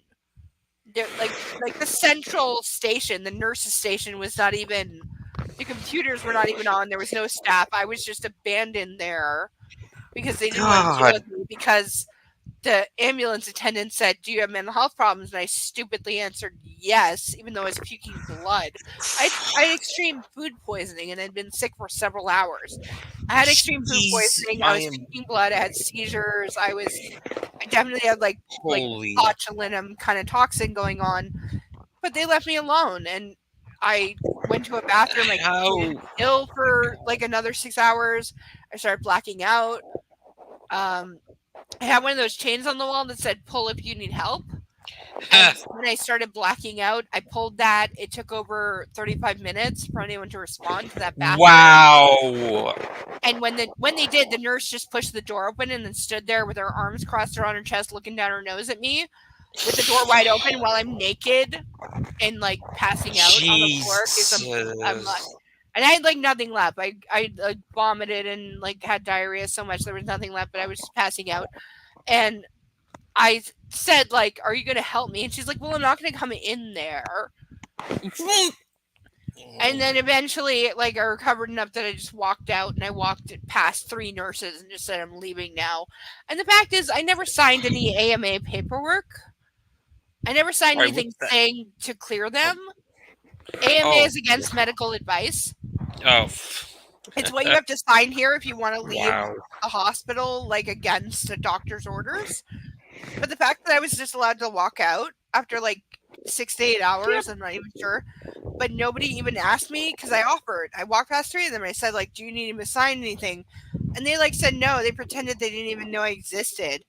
There, like the central station, the nurses station was not even, the computers were not even on. There was no staff. I was just abandoned there because they didn't want to deal God. with me because the ambulance attendant said, "Do you have mental health problems?" And I stupidly answered yes, even though I was puking blood. I had extreme food poisoning and had been sick for several hours. I had extreme food Jeez, poisoning. I I was am puking blood. I had seizures. I definitely had like holy. botulinum kind of toxin going on. But they left me alone, and I went to a bathroom. I How? continued ill for like another 6 hours. I started blacking out. I had one of those chains on the wall that said "pull if you need help." And when I started blacking out, I pulled that. It took over 35 minutes for anyone to respond to that bathroom. Wow. And when they did, the nurse just pushed the door open and then stood there with her arms crossed around her chest, looking down her nose at me, with the door wide open while I'm naked and like passing out on the floor because I'm Jesus. and I had like nothing left. I like, vomited and like had diarrhea so much there was nothing left, but I was just passing out. And I said, like, "Are you going to help me?" And she's like, "Well, I'm not going to come in there." And then eventually, like, I recovered enough that I just walked out, and I walked past 3 nurses and just said, I'm leaving now. And the fact is, I never signed any AMA paperwork. I never signed Sorry, anything what's that? saying to clear them. AMA Oh. is against medical advice. Oh, It's what you have to sign here if you want to leave wow. a hospital, like, against a doctor's orders. But the fact that I was just allowed to walk out after like 6 to 8 hours, I'm not even sure. But nobody even asked me because I offered. I walked past 3 of them and I said, like, do you need him to sign anything? And they like said no. They pretended they didn't even know I existed.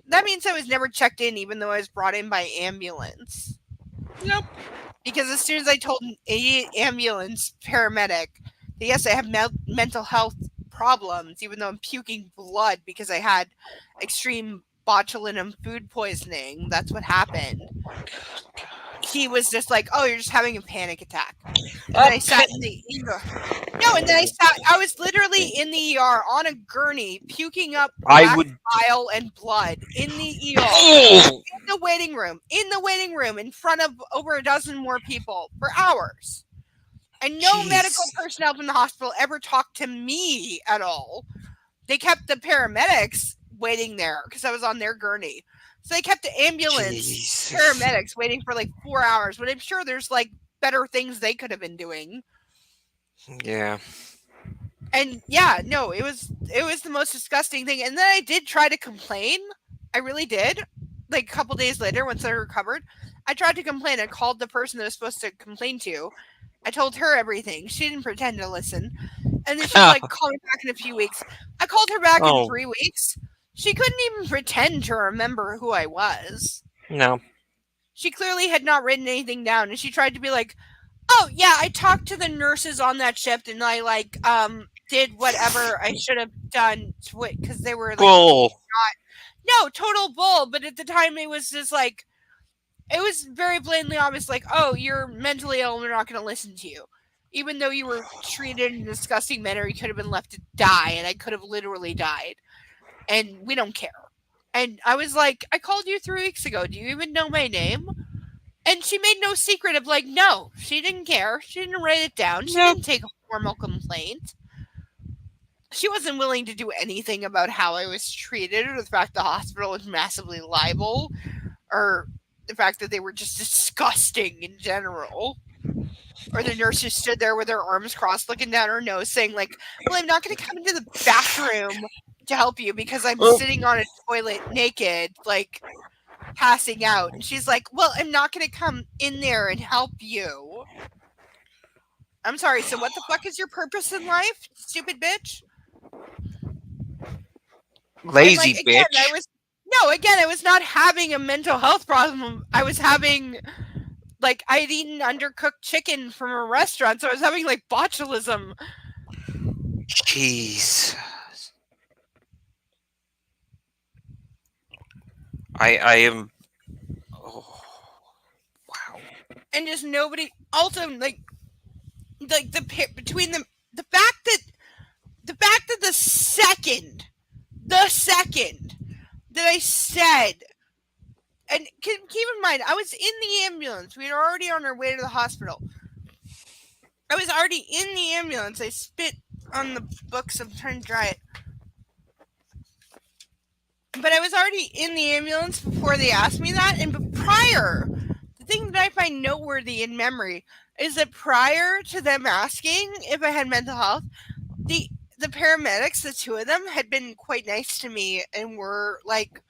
That means I was never checked in, even though I was brought in by ambulance. Nope. Because as soon as I told an ambulance paramedic that yes, I have mental health problems, even though I'm puking blood because I had extreme botulinum food poisoning, that's what happened. He was just like, "Oh, you're just having a panic attack." And then I sat in the ER. No, and then I was literally in the ER on a gurney, puking up bile and blood in the ER, in the waiting room, in front of over a dozen more people for hours. And no medical personnel from the hospital ever talked to me at all. They kept the paramedics waiting there because I was on their gurney. So they kept the ambulance paramedics waiting for like 4 hours, but I'm sure there's like better things they could have been doing. Yeah. And yeah, no, it was the most disgusting thing. And then I did try to complain. I really did. Like a couple days later, once I recovered, I tried to complain. I called the person that I was supposed to complain to. I told her everything. She didn't pretend to listen. And then she was like, call me back in a few weeks. I called her back in 3 weeks. She couldn't even pretend to remember who I was. No. She clearly had not written anything down. And she tried to be like, oh, yeah, I talked to the nurses on that shift and I, like, did whatever I should have done because they were, like, bull. No, total bull. But at the time, it was just, like, it was very blatantly obvious, like, oh, you're mentally ill and we're not going to listen to you. Even though you were treated in a disgusting manner, you could have been left to die, and I could have literally died. And we don't care. And I was like, I called you 3 weeks ago. Do you even know my name? And she made no secret of like, no, she didn't care. She didn't write it down. She didn't take a formal complaint. She wasn't willing to do anything about how I was treated or the fact the hospital was massively liable or the fact that they were just disgusting in general. Or the nurse just stood there with her arms crossed looking down her nose saying like, well, I'm not going to come into the bathroom to help you because I'm sitting on a toilet naked, like passing out. And she's like, well, I'm not going to come in there and help you. I'm sorry. So what the fuck is your purpose in life, stupid bitch? Lazy like, bitch. Again, I was not having a mental health problem. I was having, like, I'd eaten undercooked chicken from a restaurant. So I was having, like, botulism. Jeez. I am. Oh, wow. And just nobody. Also, like between the fact that the second that I said, and keep in mind, I was in the ambulance. We were already on our way to the hospital. I was already in the ambulance. I spit on the books. I'm trying to dry it. But I was already in the ambulance before they asked me that. And prior, the thing that I find noteworthy in memory is that prior to them asking if I had mental health, the paramedics, the 2 of them, had been quite nice to me and were like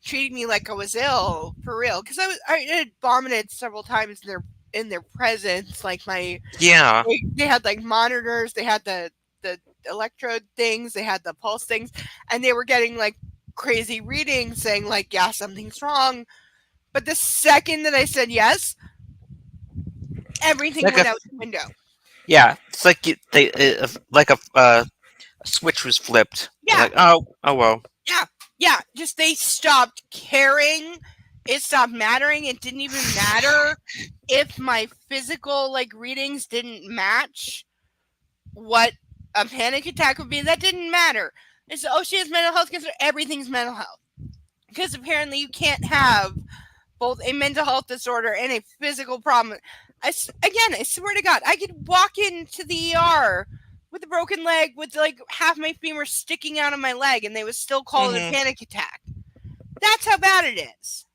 treating me like I was ill for real. Because I had vomited several times in their presence. Like they had like monitors, they had the electrode things, they had the pulse things, and they were getting like crazy readings saying like, yeah, something's wrong. But the second that I said yes, everything went out the window. Yeah, it's like a switch was flipped. Yeah. Like, oh well. Yeah. Just they stopped caring. It stopped mattering. It didn't even matter if my physical like readings didn't match what a panic attack would be. That didn't matter. It's she has mental health concern. Everything's mental health. Because apparently you can't have both a mental health disorder and a physical problem. I swear to God, I could walk into the ER with a broken leg with like half my femur sticking out of my leg and they would still call it a panic attack. That's how bad it is.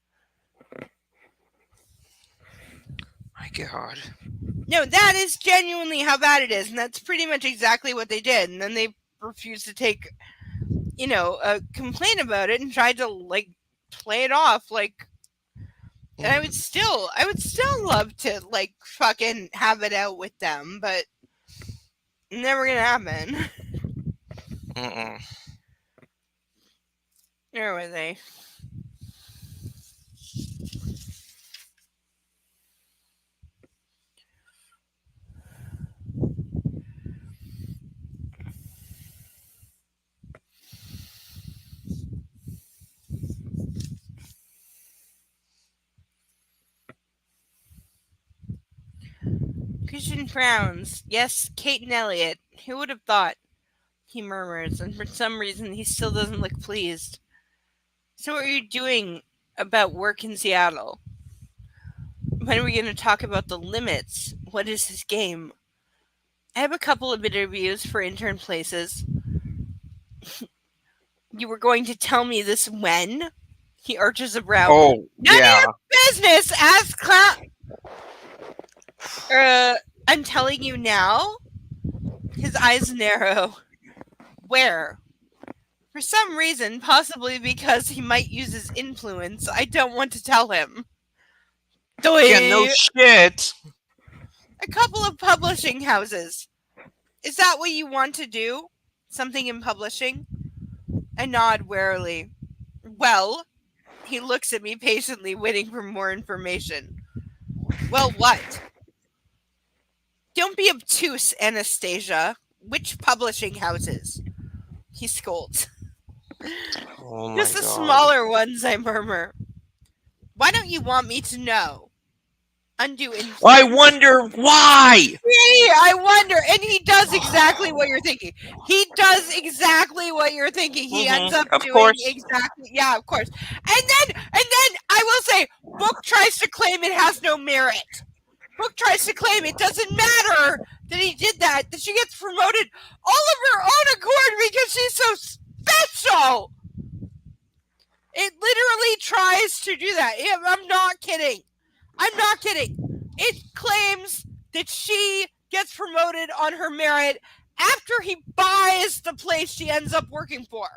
My God. No, that is genuinely how bad it is, and that's pretty much exactly what they did. And then they refused to take, a complaint about it and tried to like play it off like. And I would still love to like fucking have it out with them, but never gonna happen. Where were they? Christian frowns. Yes, Kate and Elliot. Who would have thought? He murmurs, and for some reason he still doesn't look pleased. So what are you doing about work in Seattle? When are we going to talk about the limits? What is his game? I have a couple of interviews for intern places. You were going to tell me this when? He arches a brow. Oh, None yeah. of your business, ass clown. I'm telling you now. His eyes narrow. Where? For some reason, possibly because he might use his influence, I don't want to tell him. Yeah, no shit. A couple of publishing houses. Is that what you want to do? Something in publishing? I nod warily. Well, he looks at me patiently, waiting for more information. Well, what? Don't be obtuse, Anastasia. Which publishing houses? He scolds. Oh my Just the God. smaller ones, I murmur. Why don't you want me to know? Undue influence. I wonder why. See, I wonder. And he does exactly what you're thinking. He ends up Of doing course. exactly. Yeah, of course. And then I will say, Book tries to claim it has no merit. Book tries to claim it doesn't matter that he did that she gets promoted all of her own accord because she's so special. It literally tries to do that. I'm not kidding. It claims that she gets promoted on her merit after he buys the place she ends up working for.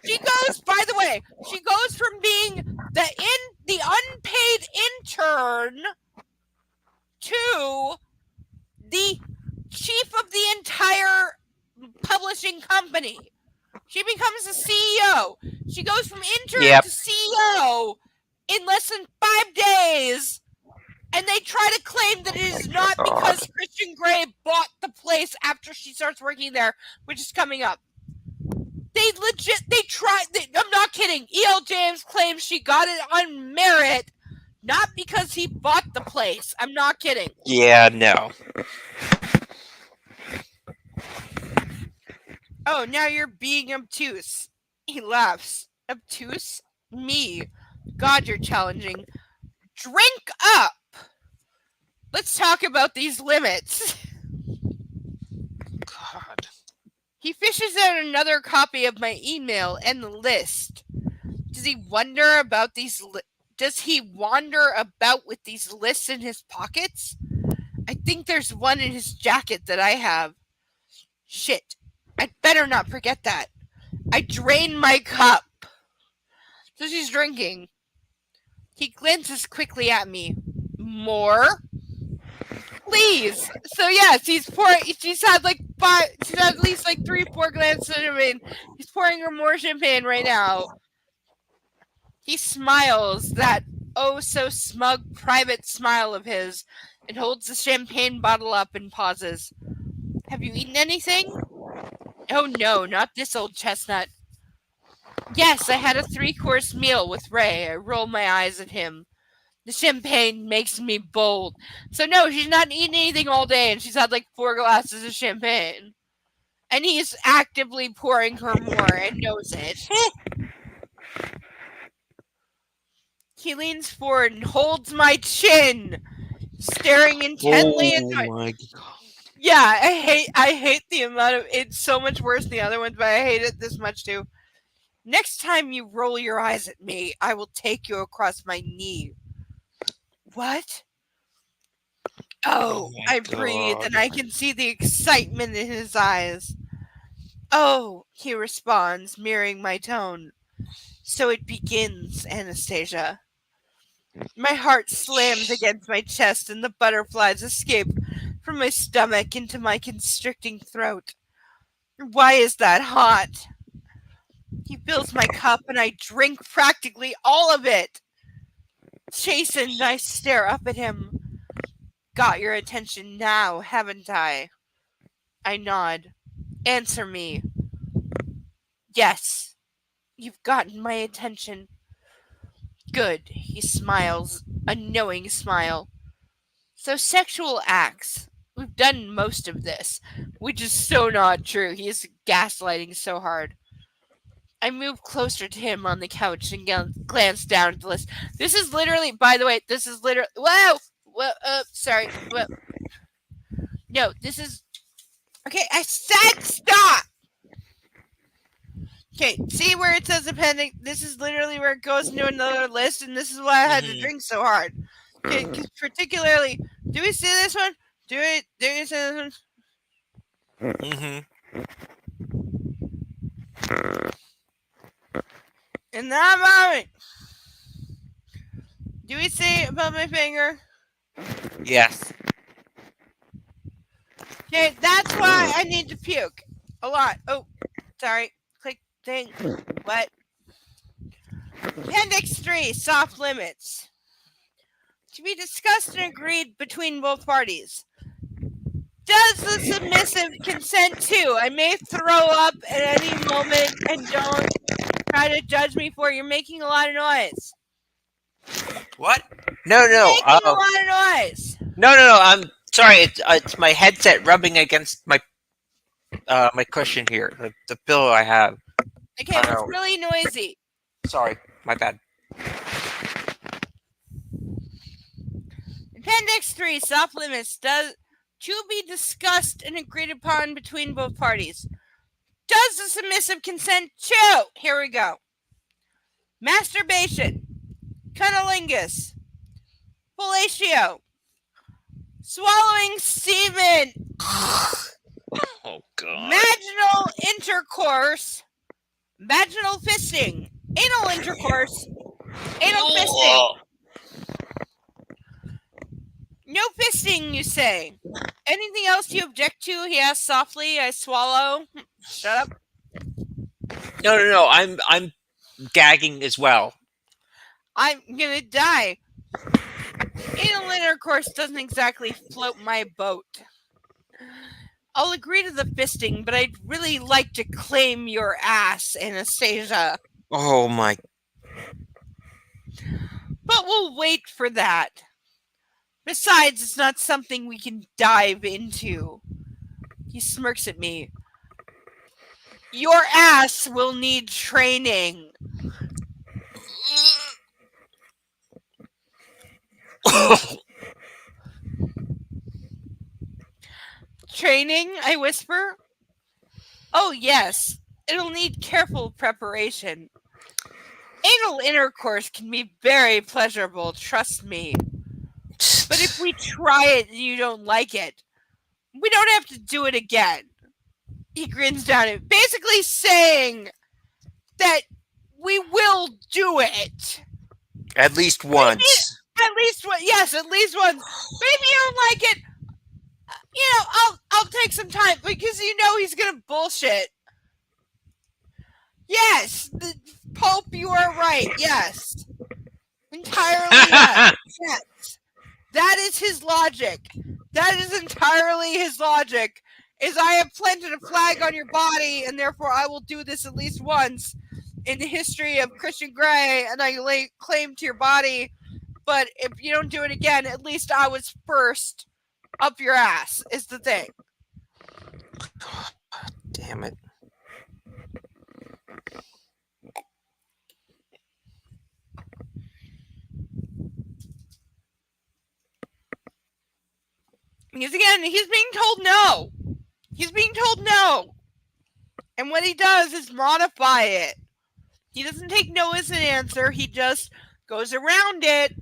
She goes, by the way, she goes from being the unpaid intern to the chief of the entire publishing company. She becomes the CEO. She goes from intern to CEO in less than 5 days. And they try to claim that it is not because Christian Grey bought the place after she starts working there, which is coming up. I'm not kidding. E.L. James claims she got it on merit, not because he bought the place. I'm not kidding. Yeah, no. Oh, now you're being obtuse. He laughs. Obtuse? Me. God, you're challenging. Drink up! Let's talk about these limits. God. He fishes out another copy of my email and the list. Does he wander about with these lists in his pockets? I think there's one in his jacket that I have. Shit. I'd better not forget that. I drain my cup. So she's drinking. He glances quickly at me. More? Please. So yes, he's pouring. She's had at least 3-4 glances at him. He's pouring her more champagne right now. He smiles, that oh so smug private smile of his, and holds the champagne bottle up and pauses. Have you eaten anything? Oh no, not this old chestnut. Yes, I had a 3-course meal with Ray. I roll my eyes at him. The champagne makes me bold. So no, she's not eating anything all day, and she's had 4 glasses of champagne. And he's actively pouring her more and knows it. He leans forward and holds my chin, staring intently into it. my god. Yeah, I hate the amount of it's so much worse than the other ones, but I hate it this much too. Next time you roll your eyes at me, I will take you across my knee. What? Oh, my I breathe God. and I can see the excitement in his eyes. Oh, he responds, mirroring my tone. So it begins, Anastasia. My heart slams against my chest and the butterflies escape from my stomach into my constricting throat. Why is that hot? He fills my cup and I drink practically all of it. Chastened, I stare up at him. Got your attention now, haven't I? I nod. Answer me. Yes, you've gotten my attention. Good, he smiles, a knowing smile. So sexual acts. We've done most of this, which is so not true. He is gaslighting so hard. I move closer to him on the couch and glance down at the list. This is literally, by the way, this is literally. Whoa! Sorry. Whoa. No, this is. Okay, I said stop! Okay, see where it says appendix? This is literally where it goes into another list, and this is why I had to drink so hard. Okay, because particularly, do we see this one? Do we see this one? Mm-hmm. In that moment, do we see above my finger? Yes. Okay, that's why I need to puke. A lot. Oh, sorry. Click thing. What? Appendix 3, soft limits. To be discussed and agreed between both parties. Does the submissive consent to? I may throw up at any moment and don't try to judge me for it. You're making a lot of noise. What? No. Making a lot of noise. No. I'm sorry. It's my headset rubbing against my my cushion here, the pillow I have. Okay, it's really noisy. Sorry, my bad. Appendix 3, soft limits. Does to be discussed and agreed upon between both parties. Does the submissive consent to? Here we go. Masturbation. Cunnilingus. Fellatio. Swallowing semen. Oh god. Vaginal intercourse. Vaginal fisting. Anal intercourse. Anal fisting. No fisting, you say. Anything else you object to? He asks softly. I swallow. Shut up. No. I'm gagging as well. I'm gonna die. Anal intercourse doesn't exactly float my boat. I'll agree to the fisting, but I'd really like to claim your ass, Anastasia. Oh my. But we'll wait for that. Besides, it's not something we can dive into. He smirks at me. Your ass will need training. Training? I whisper. Oh, yes. It'll need careful preparation. Anal intercourse can be very pleasurable, trust me. But if we try it and you don't like it, we don't have to do it again. He grins down at me, basically saying that we will do it. At least once. At least once. Yes, at least once. But if you don't like it, I'll take some time because he's gonna bullshit. Yes, the Pope, you are right. Yes, entirely yes. Yes, that is his logic. That is entirely his logic. Is I have planted a flag on your body, and therefore I will do this at least once in the history of Christian Grey, and I lay claim to your body. But if you don't do it again, at least I was first up your ass, is the thing. Damn it. Because again, he's being told no. He's being told no. And what he does is modify it. He doesn't take no as an answer. He just goes around it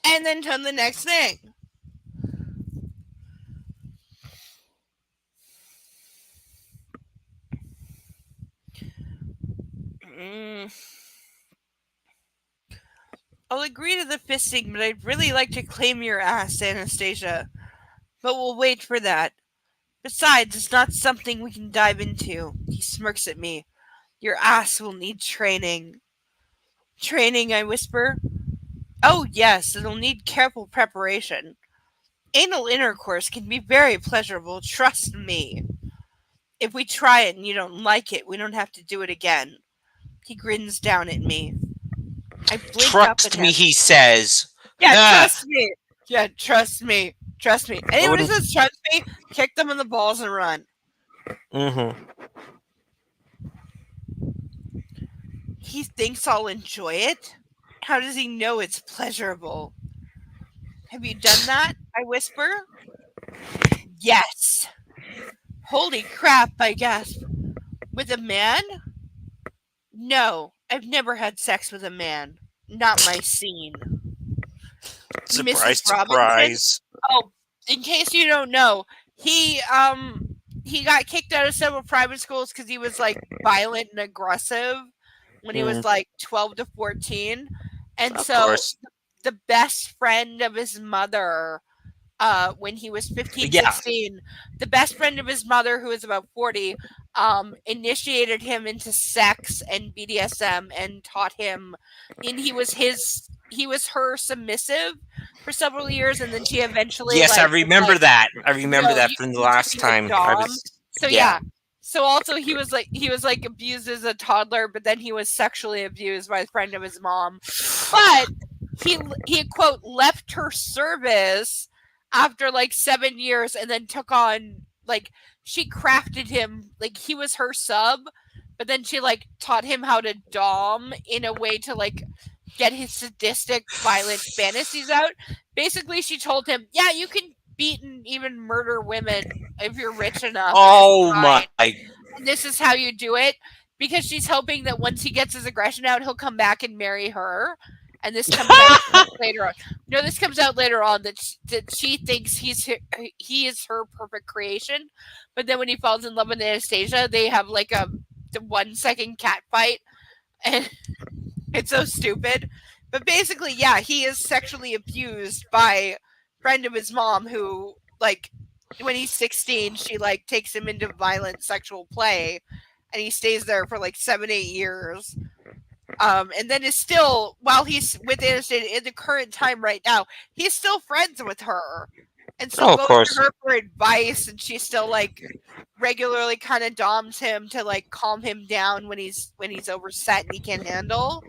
and then to the next thing. I'll agree to the fisting, but I'd really like to claim your ass, Anastasia. But we'll wait for that. Besides, it's not something we can dive into. He smirks at me. Your ass will need training. Training, I whisper. Oh, yes, it'll need careful preparation. Anal intercourse can be very pleasurable, trust me. If we try it and you don't like it, we don't have to do it again. He grins down at me. I blink up at Trust him. me, he says. Yeah, Ah. trust me. Yeah, trust me. Trust me. Anyone who says trust me, kick them in the balls and run. Mm-hmm. He thinks I'll enjoy it? How does he know it's pleasurable? Have you done that? I whisper. Yes. Holy crap, I gasp. With a man? No, I've never had sex with a man. Not my scene. Surprise, Mrs. Robinson? surprise. Oh, in case you don't know, he got kicked out of several private schools because he was like violent and aggressive when he was like 12 to 14. And Of so course. the best friend of his mother, when he was 15, Yeah. 16, the best friend of his mother, who was about 40, initiated him into sex and BDSM and taught him, and he was her submissive for several years, and then she eventually Yes, I remember that. I remember no, that you from the need to last be a time. I dom. was. So yeah. So also he was like abused as a toddler, but then he was sexually abused by a friend of his mom. But he quote left her service after like 7 years and then took on like she crafted him like he was her sub, but then she like taught him how to dom in a way to like get his sadistic violent fantasies out. Basically she told him, yeah, you can beat and even murder women if you're rich enough. Oh my! And this is how you do it, because she's hoping that once he gets his aggression out, he'll come back and marry her. And this comes out later on. No, this comes out later on that she thinks he is her perfect creation. But then when he falls in love with Anastasia, they have like the 1 second cat fight, and it's so stupid. But basically, yeah, he is sexually abused by a friend of his mom who, like, when he's 16, she like takes him into violent sexual play, and he stays there for like 7-8 years. And then is still, while he's with Anastasia in the current time right now, he's still friends with her, and still goes to her for advice, and she still like regularly kind of doms him to like calm him down when he's overset and he can't handle,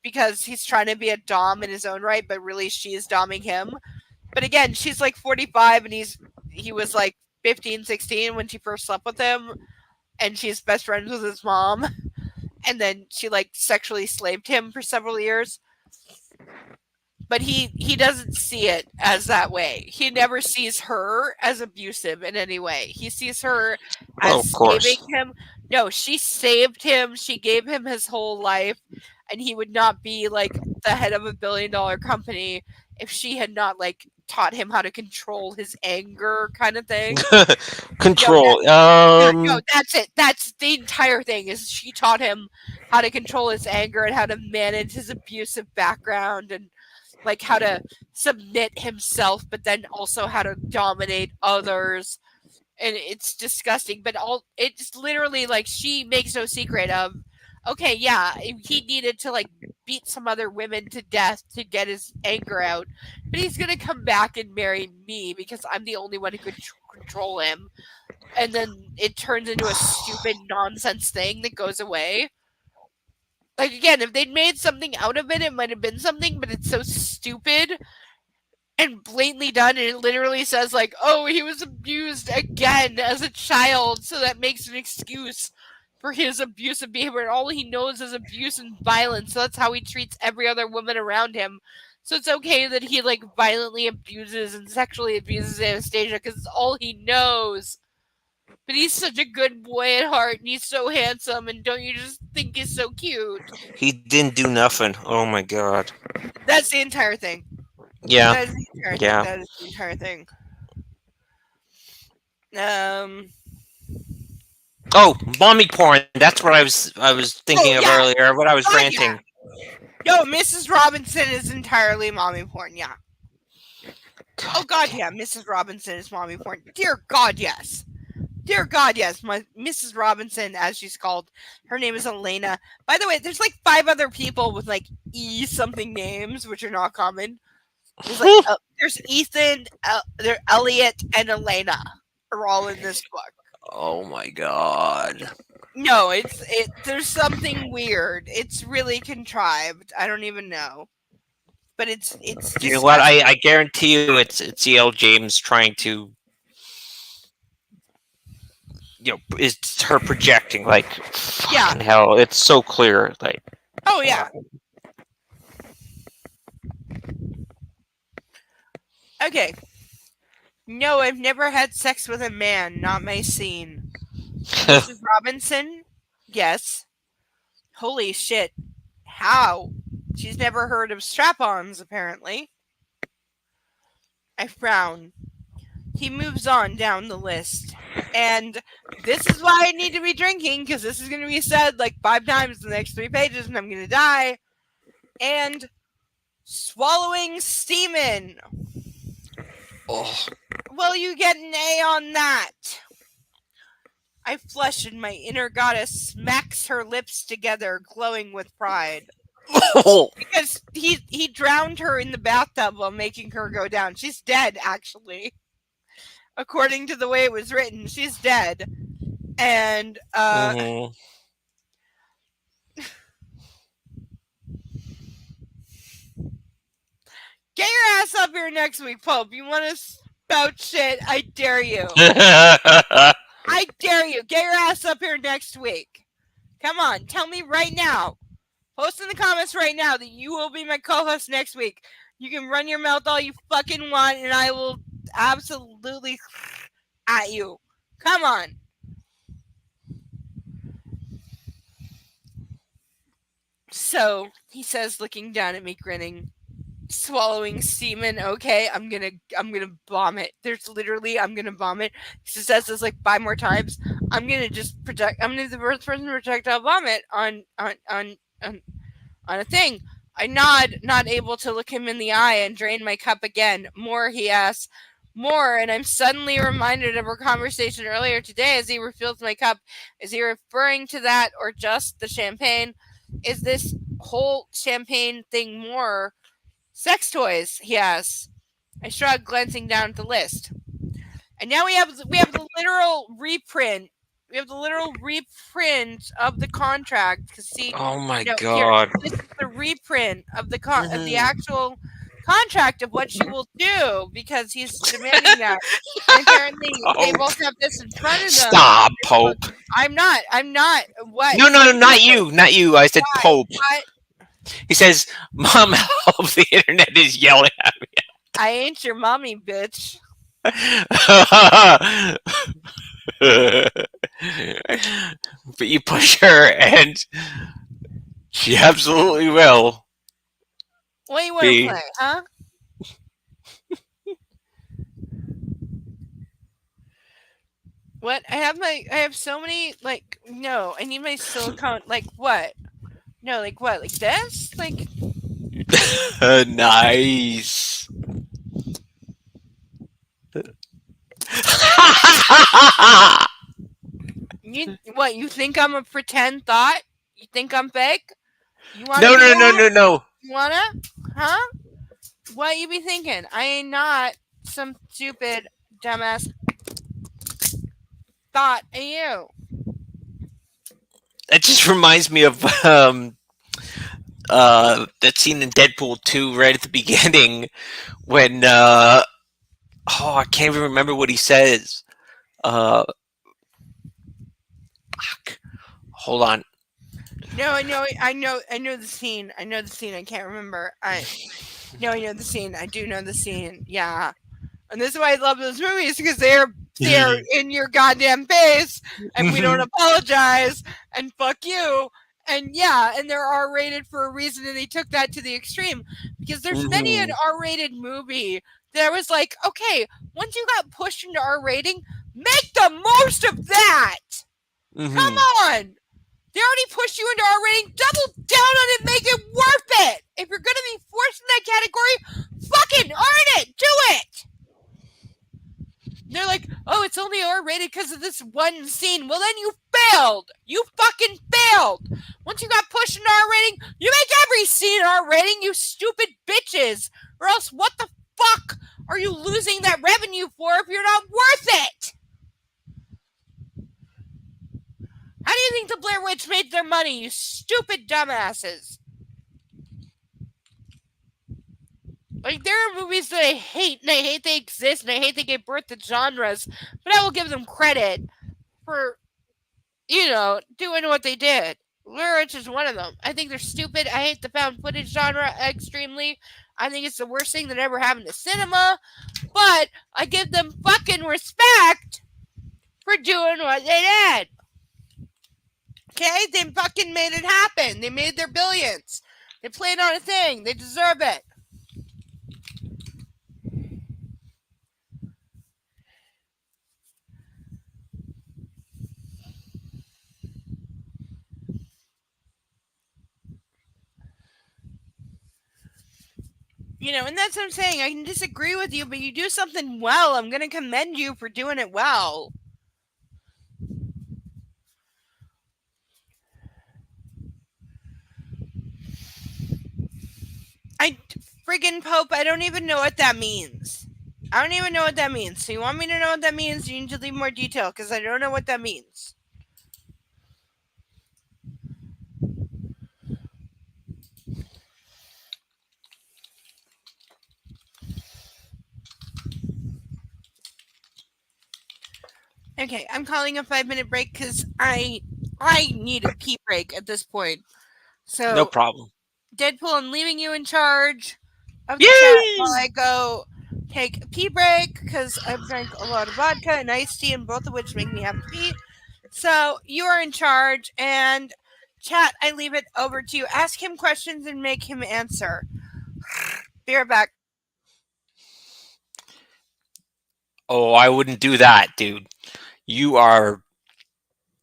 because he's trying to be a dom in his own right, but really she is doming him. But again, she's like 45 and he was like 15, 16 when she first slept with him, and she's best friends with his mom. And then she like sexually slaved him for several years. But he doesn't see it as that way. He never sees her as abusive in any way. He sees her as saving him. No, she saved him. She gave him his whole life, and he would not be like the head of $1 billion company if she had not like taught him how to control his anger, kind of thing. Control. No, that's it. That's the entire thing. Is she taught him how to control his anger and how to manage his abusive background, and like how to submit himself, but then also how to dominate others. And it's disgusting. But it's literally like she makes no secret of, okay, yeah, he needed to like beat some other women to death to get his anger out, but he's gonna come back and marry me because I'm the only one who could control him. And then it turns into a stupid nonsense thing that goes away. Like, again, if they'd made something out of it, it might have been something, but it's so stupid and blatantly done, and it literally says like, oh, he was abused again as a child, so that makes an excuse for his abusive behavior, and all he knows is abuse and violence, so that's how he treats every other woman around him. So it's okay that he like violently abuses and sexually abuses Anastasia because it's all he knows. But he's such a good boy at heart, and he's so handsome, and don't you just think he's so cute? He didn't do nothing. Oh my god. That's the entire thing. Yeah. That is the entire Yeah. thing. That is the entire thing. Oh, mommy porn. That's what I was thinking of yeah. earlier. What I was Oh, ranting. Yo, Mrs. Robinson is entirely mommy porn. Yeah. Oh God, yeah. Mrs. Robinson is mommy porn. Dear God, yes. Dear God, yes. My Mrs. Robinson, as she's called, her name is Elena. By the way, there's like 5 other people with like E something names, which are not common. There's like there's Ethan, there Elliot, and Elena are all in this book. Oh my god. No, there's something weird. It's really contrived. I don't even know. But it's just You know what? I guarantee you it's E.L. James trying to, it's her projecting, like, Yeah. fucking hell, it's so clear, like. Oh yeah. Okay. No, I've never had sex with a man, not my scene. Mrs. Robinson? Yes. Holy shit. How? She's never heard of strap-ons, apparently. I frown. He moves on down the list. And this is why I need to be drinking, because this is going to be said like 5 times in the next 3 pages, and I'm going to die. And swallowing semen. Oh. Well, you get an A on that. I flush and my inner goddess smacks her lips together, glowing with pride. Because he drowned her in the bathtub while making her go down. She's dead, actually. According to the way it was written, she's dead. And get your ass up here next week, Pope. You want to spout shit? I dare you. I dare you. Get your ass up here next week. Come on, tell me right now. Post in the comments right now that you will be my co-host next week. You can run your mouth all you fucking want, and I will absolutely at you. Come on. So, he says, looking down at me, grinning. Swallowing semen. Okay, I'm gonna vomit. There's literally, I'm gonna vomit. He says this like 5 more times. I'm gonna just project. I'm gonna be the first person to projectile vomit on a thing. I nod, not able to look him in the eye, and drain my cup again. More, he asks. More, and I'm suddenly reminded of our conversation earlier today as he refills my cup. Is he referring to that or just the champagne? Is this whole champagne thing more? Sex toys, he asks. I shrug, glancing down at the list. And now we have the literal reprint. We have the literal reprint of the contract. Cause see, oh my god! Here, this is the reprint of the of the actual contract of what she will do, because he's demanding that. And apparently, they both have this in front of them. Stop, Pope. I'm not. What? No, not you. Not you. I said Why? Pope. What? He says, "Mom, help! The internet is yelling at me." I ain't your mommy, bitch. But you push her, and she absolutely will. What do you want to play, huh? What? I have so many, like, no, I need my silicone, like, what? No, like, what? Like this? Like... Nice. What? You think I'm a pretend thought? You think I'm fake? You want? No. You wanna? Huh? What you be thinking? I ain't not some stupid dumbass thought of you. That just reminds me of that scene in Deadpool 2 right at the beginning when I can't even remember what he says. Fuck. Hold on. No, I know the scene. I can't remember. No, I know the scene. I do know the scene. Yeah. And this is why I love those movies, because they're in your goddamn face, and we don't apologize, and fuck you. And yeah, and they're R-rated for a reason, and they took that to the extreme. Because there's many an R-rated movie that was like, okay, once you got pushed into R rating, make the most of that. Come on. They already pushed you into R rating. Double down on it. Make it worth it. If you're going to be forced in that category, fucking earn it. Do it. They're like, oh, it's only R rated because of this one scene. Well, then you failed. You fucking failed. Once you got pushed into R rating, you make every scene R rating, you stupid bitches. Or else, what the fuck are you losing that revenue for if you're not worth it? How do you think the Blair Witch made their money, you stupid dumbasses? Like, there are movies that I hate, and I hate they exist, and I hate they give birth to genres, but I will give them credit for, doing what they did. Blair Witch is one of them. I think they're stupid. I hate the found footage genre extremely. I think it's the worst thing that ever happened to cinema, but I give them fucking respect for doing what they did. Okay? They fucking made it happen. They made their billions. They played on a thing. They deserve it. And that's what I'm saying. I can disagree with you, but you do something well. I'm going to commend you for doing it well. Friggin' Pope, I don't even know what that means. I don't even know what that means. So you want me to know what that means? You need to leave more detail, because I don't know what that means. Okay, I'm calling a 5-minute break because I need a pee break at this point. So No problem. Deadpool, I'm leaving you in charge of the chat while I go take a pee break because I've drank a lot of vodka and iced tea, and both of which make me have to pee. So you are in charge, and chat, I leave it over to you. Ask him questions and make him answer. Be right back. Oh, I wouldn't do that, dude. You are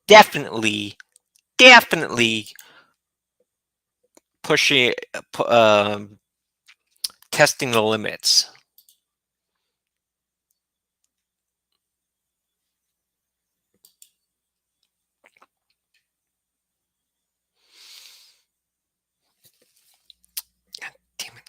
definitely pushing, testing the limits. God damn it.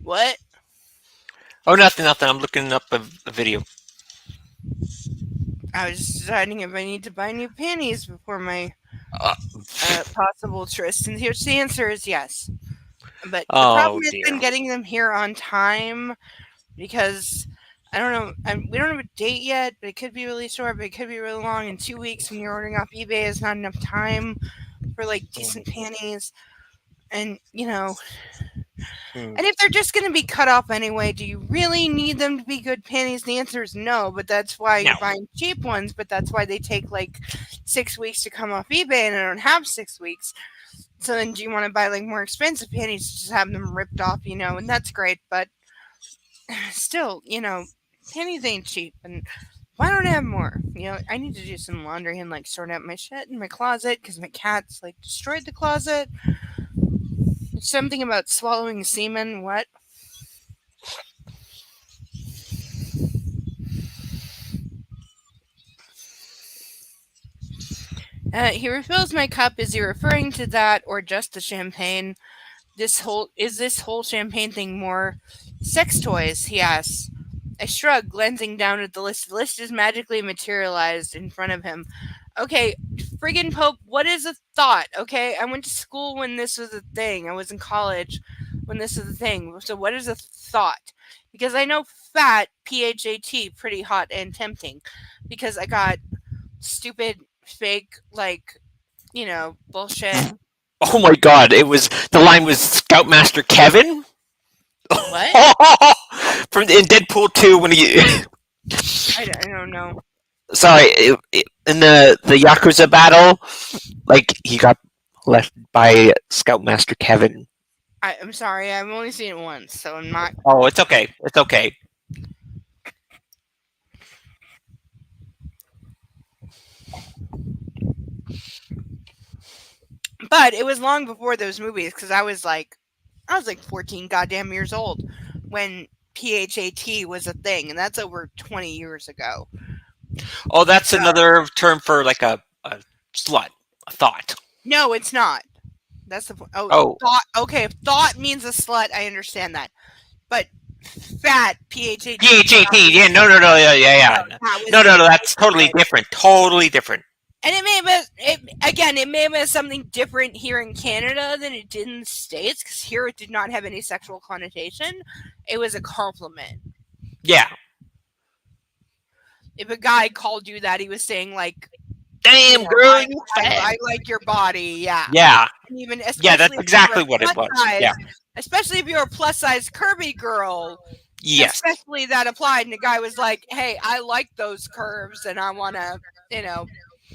What? Oh, nothing. I'm looking up a video. I was deciding if I need to buy new panties before my Uh, possible tryst, and here's the answer is yes. But the Oh, problem has dear. been getting them here on time because I don't know. We don't have a date yet, but it could be really short, but it could be really long. In 2 weeks, when you're ordering off eBay, is not enough time for like decent panties. And and if they're just going to be cut off anyway, do you really need them to be good panties? The answer is no, but that's why No. you're buying cheap ones, but that's why they take like 6 weeks to come off eBay and I don't have 6 weeks. So then do you want to buy like more expensive panties to just have them ripped off, and that's great, but still, panties ain't cheap and why don't I have more? I need to do some laundry and like sort out my shit in my closet because my cat's like destroyed the closet. Something about swallowing semen. What? He refills my cup. Is he referring to that or just the champagne? This whole champagne thing more sex toys? He asks. I shrug, glancing down at the list. The list is magically materialized in front of him. Okay, friggin' Pope, what is a thought? Okay, I went to school when this was a thing. I was in college when this was a thing. So what is a thought? Because I know fat, PHAT, pretty hot and tempting. Because I got stupid, fake, bullshit. Oh my God! The line was Scoutmaster Kevin. What? In Deadpool 2 when he. I don't know. Sorry, in the Yakuza battle, like he got left by Scoutmaster Kevin. I'm sorry, I've only seen it once, so I'm not. Oh, it's okay. It's okay. But it was long before those movies because I was like 14 goddamn years old when PHAT was a thing, and that's over 20 years ago. Oh, that's another term for like a slut, a thought. No, it's not. That's the point. Oh. Thought. Okay, if thought means a slut, I understand that. But fat, PHAT. PHAT, yeah, no, yeah. No, that's totally different. Totally different. And it may have been something different here in Canada than it did in the States, because here it did not have any sexual connotation. It was a compliment. Yeah. If a guy called you that, he was saying like, "Damn girl, you fat. I like your body." Yeah. Yeah. And even that's exactly what it was. Yeah. Especially if you're a plus size curvy girl. Yes. Especially that applied, and the guy was like, "Hey, I like those curves, and I want to,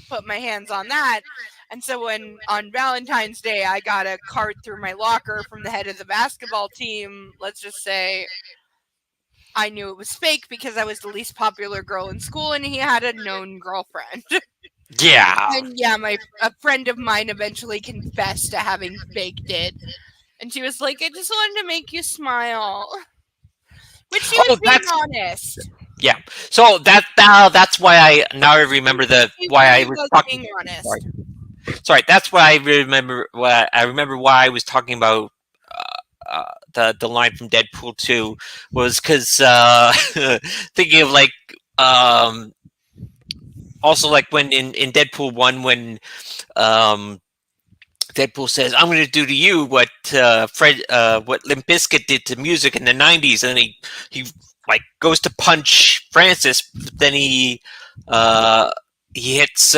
put my hands on that." And so when on Valentine's Day I got a card through my locker from the head of the basketball team, let's just say I knew it was fake because I was the least popular girl in school and he had a known girlfriend. Yeah. And yeah, a friend of mine eventually confessed to having faked it. And she was like, "I just wanted to make you smile." Which she was being honest. Yeah. So that's why I remember why I was talking. Honest. Sorry, that's why I remember. I remember why I was talking about the line from Deadpool 2 was because thinking of like also like when in Deadpool 1 when Deadpool says, "I'm going to do to you what what Limp Bizkit did to music in the '90s," and he like goes to punch Francis, but then he hits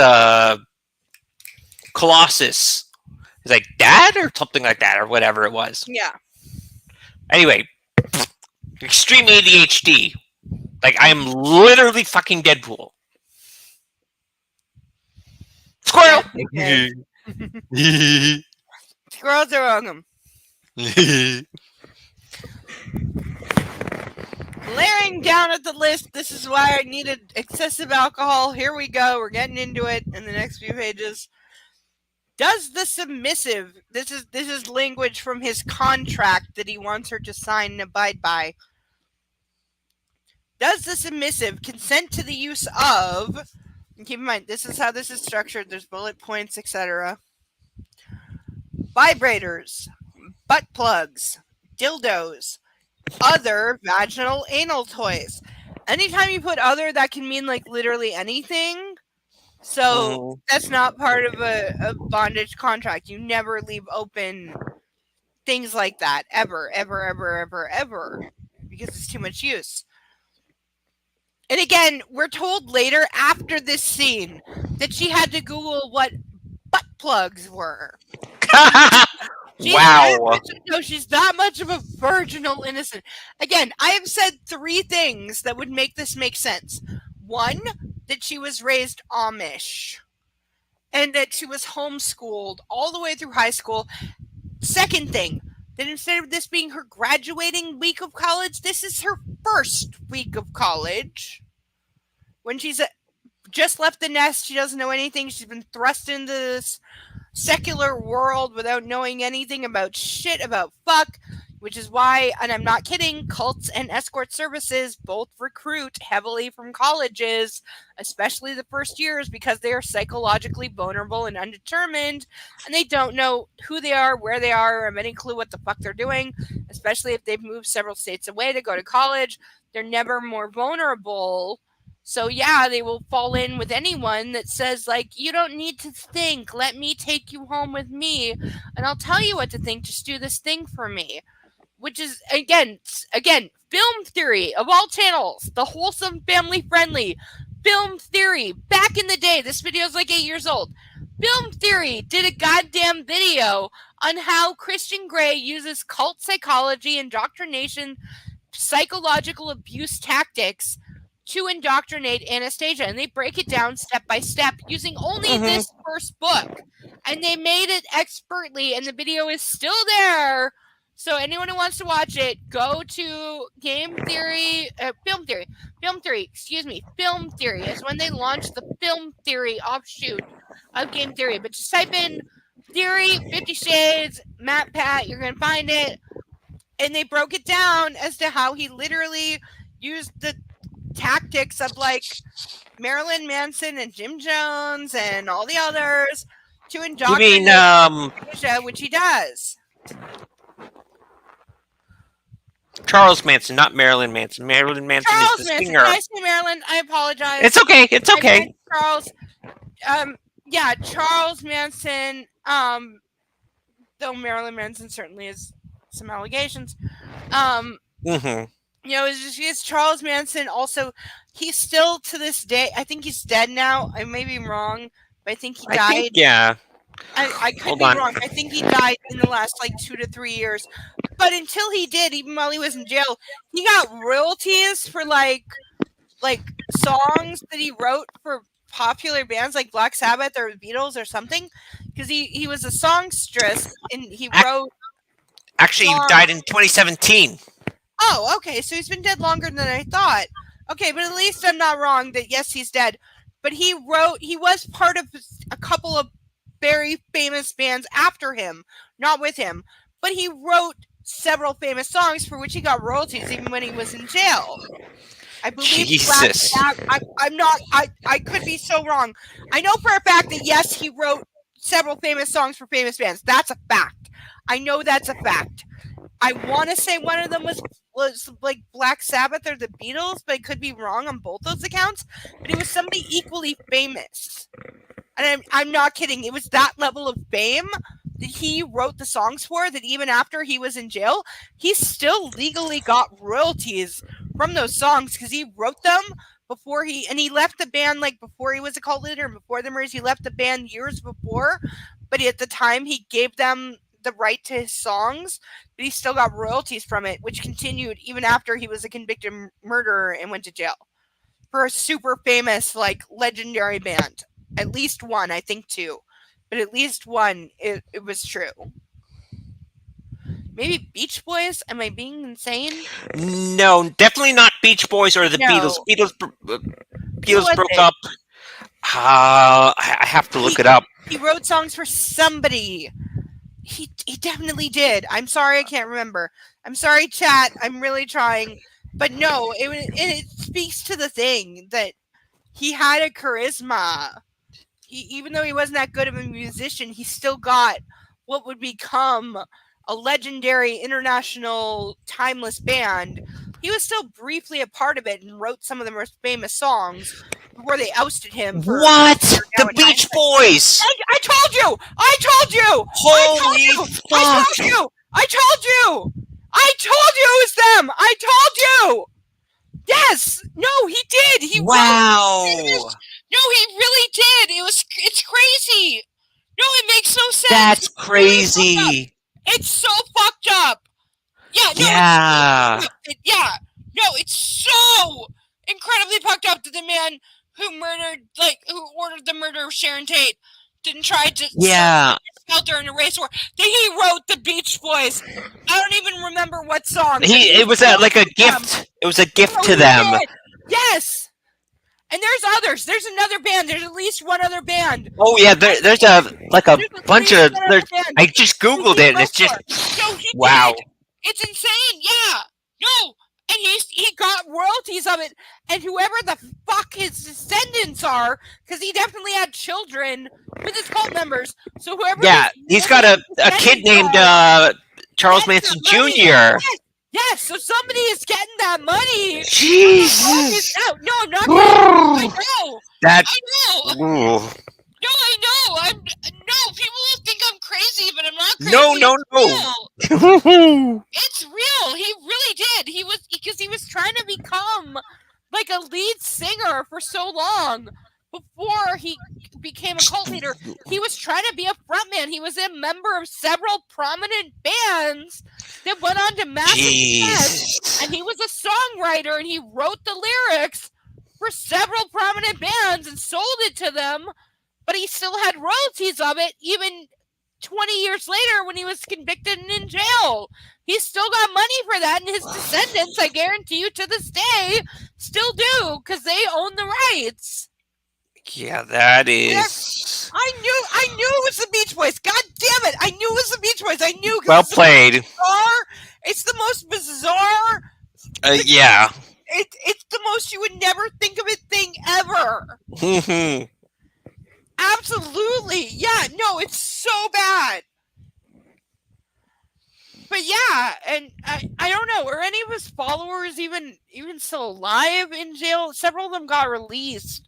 Colossus. He's like, "Dad," or something like that, or whatever it was. Yeah. Anyway, extreme ADHD. Like I am literally fucking Deadpool. Squirrel. Yeah, squirrels are on them. Glaring down at the list, this is why I needed excessive alcohol. Here we go. We're getting into it in the next few pages. Does the submissive, this is language from his contract that he wants her to sign and abide by. Does the submissive consent to the use of, and keep in mind, this is how this is structured. There's bullet points, etc. Vibrators, butt plugs, dildos, other vaginal anal toys. Anytime you put other, that can mean like literally anything. So that's not part of a bondage contract. You never leave open things like that ever, because it's too much use. And again, we're told later after this scene that she had to Google what butt plugs were. Wow. No, she's that much of a virginal innocent. Again, I have said 3 things that would make this make sense. 1, that she was raised Amish and that she was homeschooled all the way through high school. Second thing, that instead of this being her graduating week of college, this is her first week of college. When she's just left the nest, she doesn't know anything. She's been thrust into this secular world without knowing anything about shit about fuck, which is why, and I'm not kidding, cults and escort services both recruit heavily from colleges, especially the first years, because they are psychologically vulnerable and undetermined, and they don't know who they are, where they are, or have any clue what the fuck they're doing, especially if they've moved several states away to go to college. They're never more vulnerable. So yeah, they will fall in with anyone that says like, you don't need to think, let me take you home with me and I'll tell you what to think, just do this thing for me. Which is again Film Theory of all channels, the wholesome family friendly Film Theory. Back in the day, this video is like 8 years old. Film Theory did a goddamn video on how Christian Grey uses cult psychology, indoctrination, psychological abuse tactics to indoctrinate Anastasia, and they break it down step by step using only this first book, and they made it expertly, and the video is still there. So anyone who wants to watch it, go to Film Theory is when they launched the Film Theory offshoot of Game Theory. But just type in Theory, 50 Shades, MatPat, you're going to find it. And they broke it down as to how he literally used the tactics of like Marilyn Manson and Jim Jones and all the others to indoctrinate Asia, which he does. Charles Manson, not Marilyn Manson. Marilyn Manson is the singer. Did I say Marilyn? I apologize. It's okay. It's okay. Charles. Charles Manson. Though Marilyn Manson certainly has some allegations. You know, it's Charles Manson. Also, he's still to this day. I think he's dead now. I may be wrong, but I think he died. I could be wrong. I think he died in the last like 2 to 3 years. But until he did, even while he was in jail, he got royalties for like songs that he wrote for popular bands like Black Sabbath or the Beatles or something. Because he was a songstress and he wrote. Actually, he died in 2017. Oh, okay. So he's been dead longer than I thought. Okay, but at least I'm not wrong that yes, he's dead. But he was part of a couple of very famous bands after him, not with him. But he wrote several famous songs for which he got royalties even when he was in jail. I believe Jesus. I could be so wrong. I know for a fact that yes, he wrote several famous songs for famous bands. That's a fact. I know that's a fact. I want to say one of them was like Black Sabbath or the Beatles, but I could be wrong on both those accounts. But it was somebody equally famous. And I'm not kidding. It was that level of fame that he wrote the songs for, that even after he was in jail, he still legally got royalties from those songs because he wrote them before he left the band like before he was a cult leader and before the murders. He left the band years before, but at the time he gave them the right to his songs, but he still got royalties from it, which continued even after he was a convicted murderer and went to jail for a super famous, like, legendary band. At least one, I think two, but at least one, it was true. Maybe Beach Boys? Am I being insane? No, definitely not Beach Boys or the Beatles. Beatles broke up. I have to look it up. He wrote songs for somebody. He definitely did. I'm sorry, I can't remember. I'm sorry, chat. I'm really trying. But no, it speaks to the thing that he had a charisma. Even though he wasn't that good of a musician, he still got what would become a legendary international timeless band, he was still briefly a part of it and wrote some of the most famous songs before they ousted him. What? The Beach Boys! I told you! I told you! Holy fuck! I told you! I told you! I told you it was them! I told you! Yes! No, he did! He Wow! No, he really did! It's crazy! No, it makes no sense! That's It's really fucked up. crazy! It's so fucked up! Yeah, no, Yeah! yeah! No, it's so incredibly fucked up that the man who ordered the murder of Sharon Tate didn't try to shelter in a race war. That he wrote the Beach Boys. I don't even remember what song. It was like a gift. It was a gift to them. Yes. And there's others. There's another band. There's at least one other band. Oh yeah, there's a bunch of. I just googled it, and it's just wow. Did. It's insane. Yeah. No. And he got royalties of it, and whoever the fuck his descendants are, because he definitely had children with his cult members. So whoever. Yeah, he's got a kid named Charles Manson Jr. Yes, so somebody is getting that money. Jesus. No, I'm not kidding. I know. That. I know. Ooh. No, I know. People will think I'm crazy, but I'm not crazy. No. It's real. He really did. Because he was trying to become like a lead singer for so long before he became a cult leader. He was trying to be a frontman. He was a member of several prominent bands that went on to massive success. And he was a songwriter, and he wrote the lyrics for several prominent bands and sold it to them. But he still had royalties of it, even 20 years later when he was convicted and in jail. He still got money for that, and his descendants, I guarantee you to this day, still do, because they own the rights. Yeah, that is. I knew it was the Beach Boys. God damn it! I knew it was the Beach Boys. I knew. Well played. It's the most bizarre. Yeah. It's the most you would never think of it thing ever. Absolutely. Yeah, no, it's so bad. But yeah, and I don't know, are any of his followers even still alive in jail? Several of them got released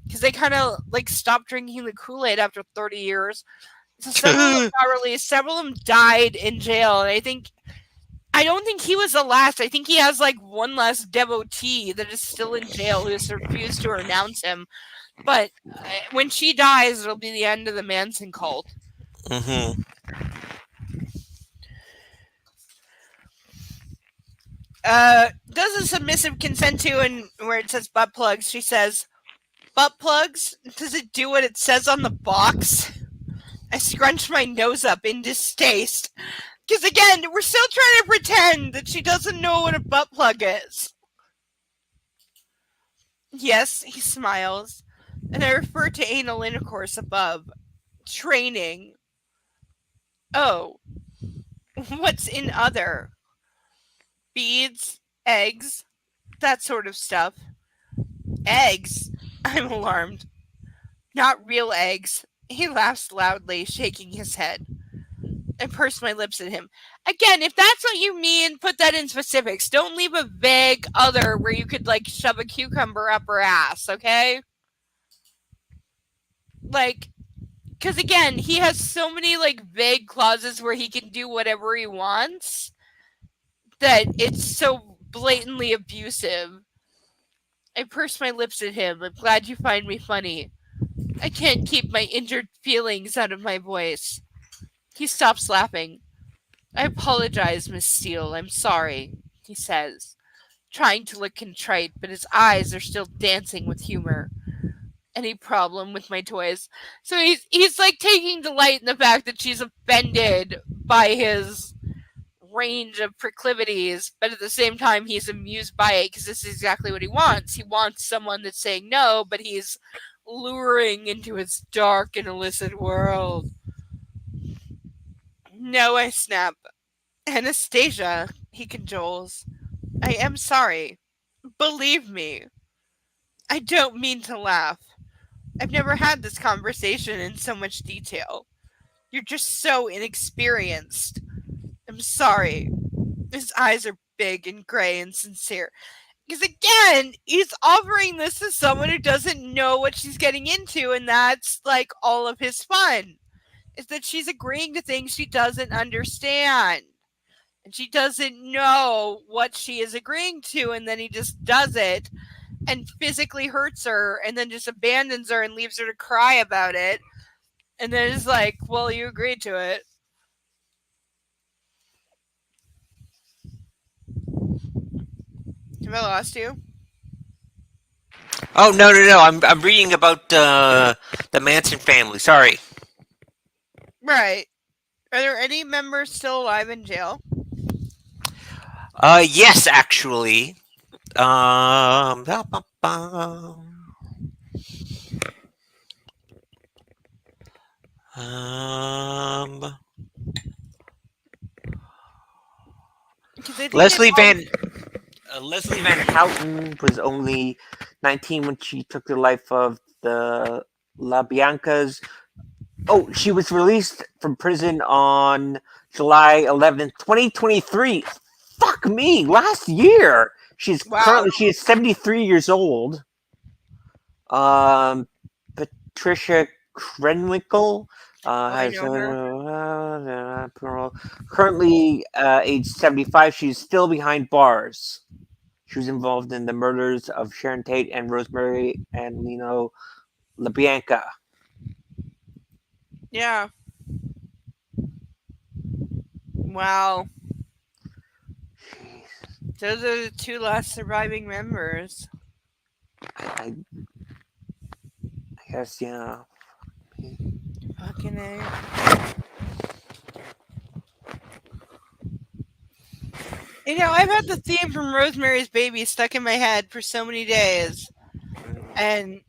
because they kind of like stopped drinking the Kool-Aid after 30 years. So several of them got released. Several of them died in jail, and I don't think he was the last. I think he has like one last devotee that is still in jail who has refused to renounce him. But when she dies, it'll be the end of the Manson cult. Mm-hmm. Does a submissive consent to, and where it says butt plugs, she says, butt plugs? Does it do what it says on the box? I scrunched my nose up in distaste. Because again, we're still trying to pretend that she doesn't know what a butt plug is. Yes, he smiles. And I refer to anal intercourse above. Training. Oh. What's in other? Beads, eggs, that sort of stuff. Eggs? I'm alarmed. Not real eggs. He laughs loudly, shaking his head. I purse my lips at him. Again, if that's what you mean, put that in specifics. Don't leave a vague other where you could, like, shove a cucumber up her ass, okay? Like, because again, he has so many, like, vague clauses where he can do whatever he wants that it's so blatantly abusive. I purse my lips at him. I'm glad you find me funny. I can't keep my injured feelings out of my voice. He stops laughing. I apologize, Miss Steele. I'm sorry, he says, trying to look contrite, but his eyes are still dancing with humor. Any problem with my toys? So he's like taking delight in the fact that she's offended by his range of proclivities, but at the same time he's amused by it because this is exactly what he wants. He wants someone that's saying no, but he's luring into his dark and illicit world. No, I snap. Anastasia, he cajoles. I am sorry. Believe me. I don't mean to laugh. I've never had this conversation in so much detail. You're just so inexperienced. I'm sorry. His eyes are big and gray and sincere. Because again, he's offering this to someone who doesn't know what she's getting into, and that's like all of his fun. Is that she's agreeing to things she doesn't understand. And she doesn't know what she is agreeing to, and then he just does it and physically hurts her and then just abandons her and leaves her to cry about it. And then it's like, well, you agreed to it. Have I lost you? Oh no. I'm reading about the Manson family. Sorry. Right. Are there any members still alive in jail? Yes, actually. Ba, ba, ba. Um, Leslie Van Houten was only 19 when she took the life of the LaBiancas. Oh, she was released from prison on July 11th, 2023. Fuck me, last year. She's currently 73 years old. Patricia Krenwinkel has currently age 75. She's still behind bars. She was involved in the murders of Sharon Tate and Rosemary and Lino LaBianca. Yeah. Wow. Jeez. Those are the two last surviving members. I guess, yeah. Fucking A. You know, I've had the theme from Rosemary's Baby stuck in my head for so many days. And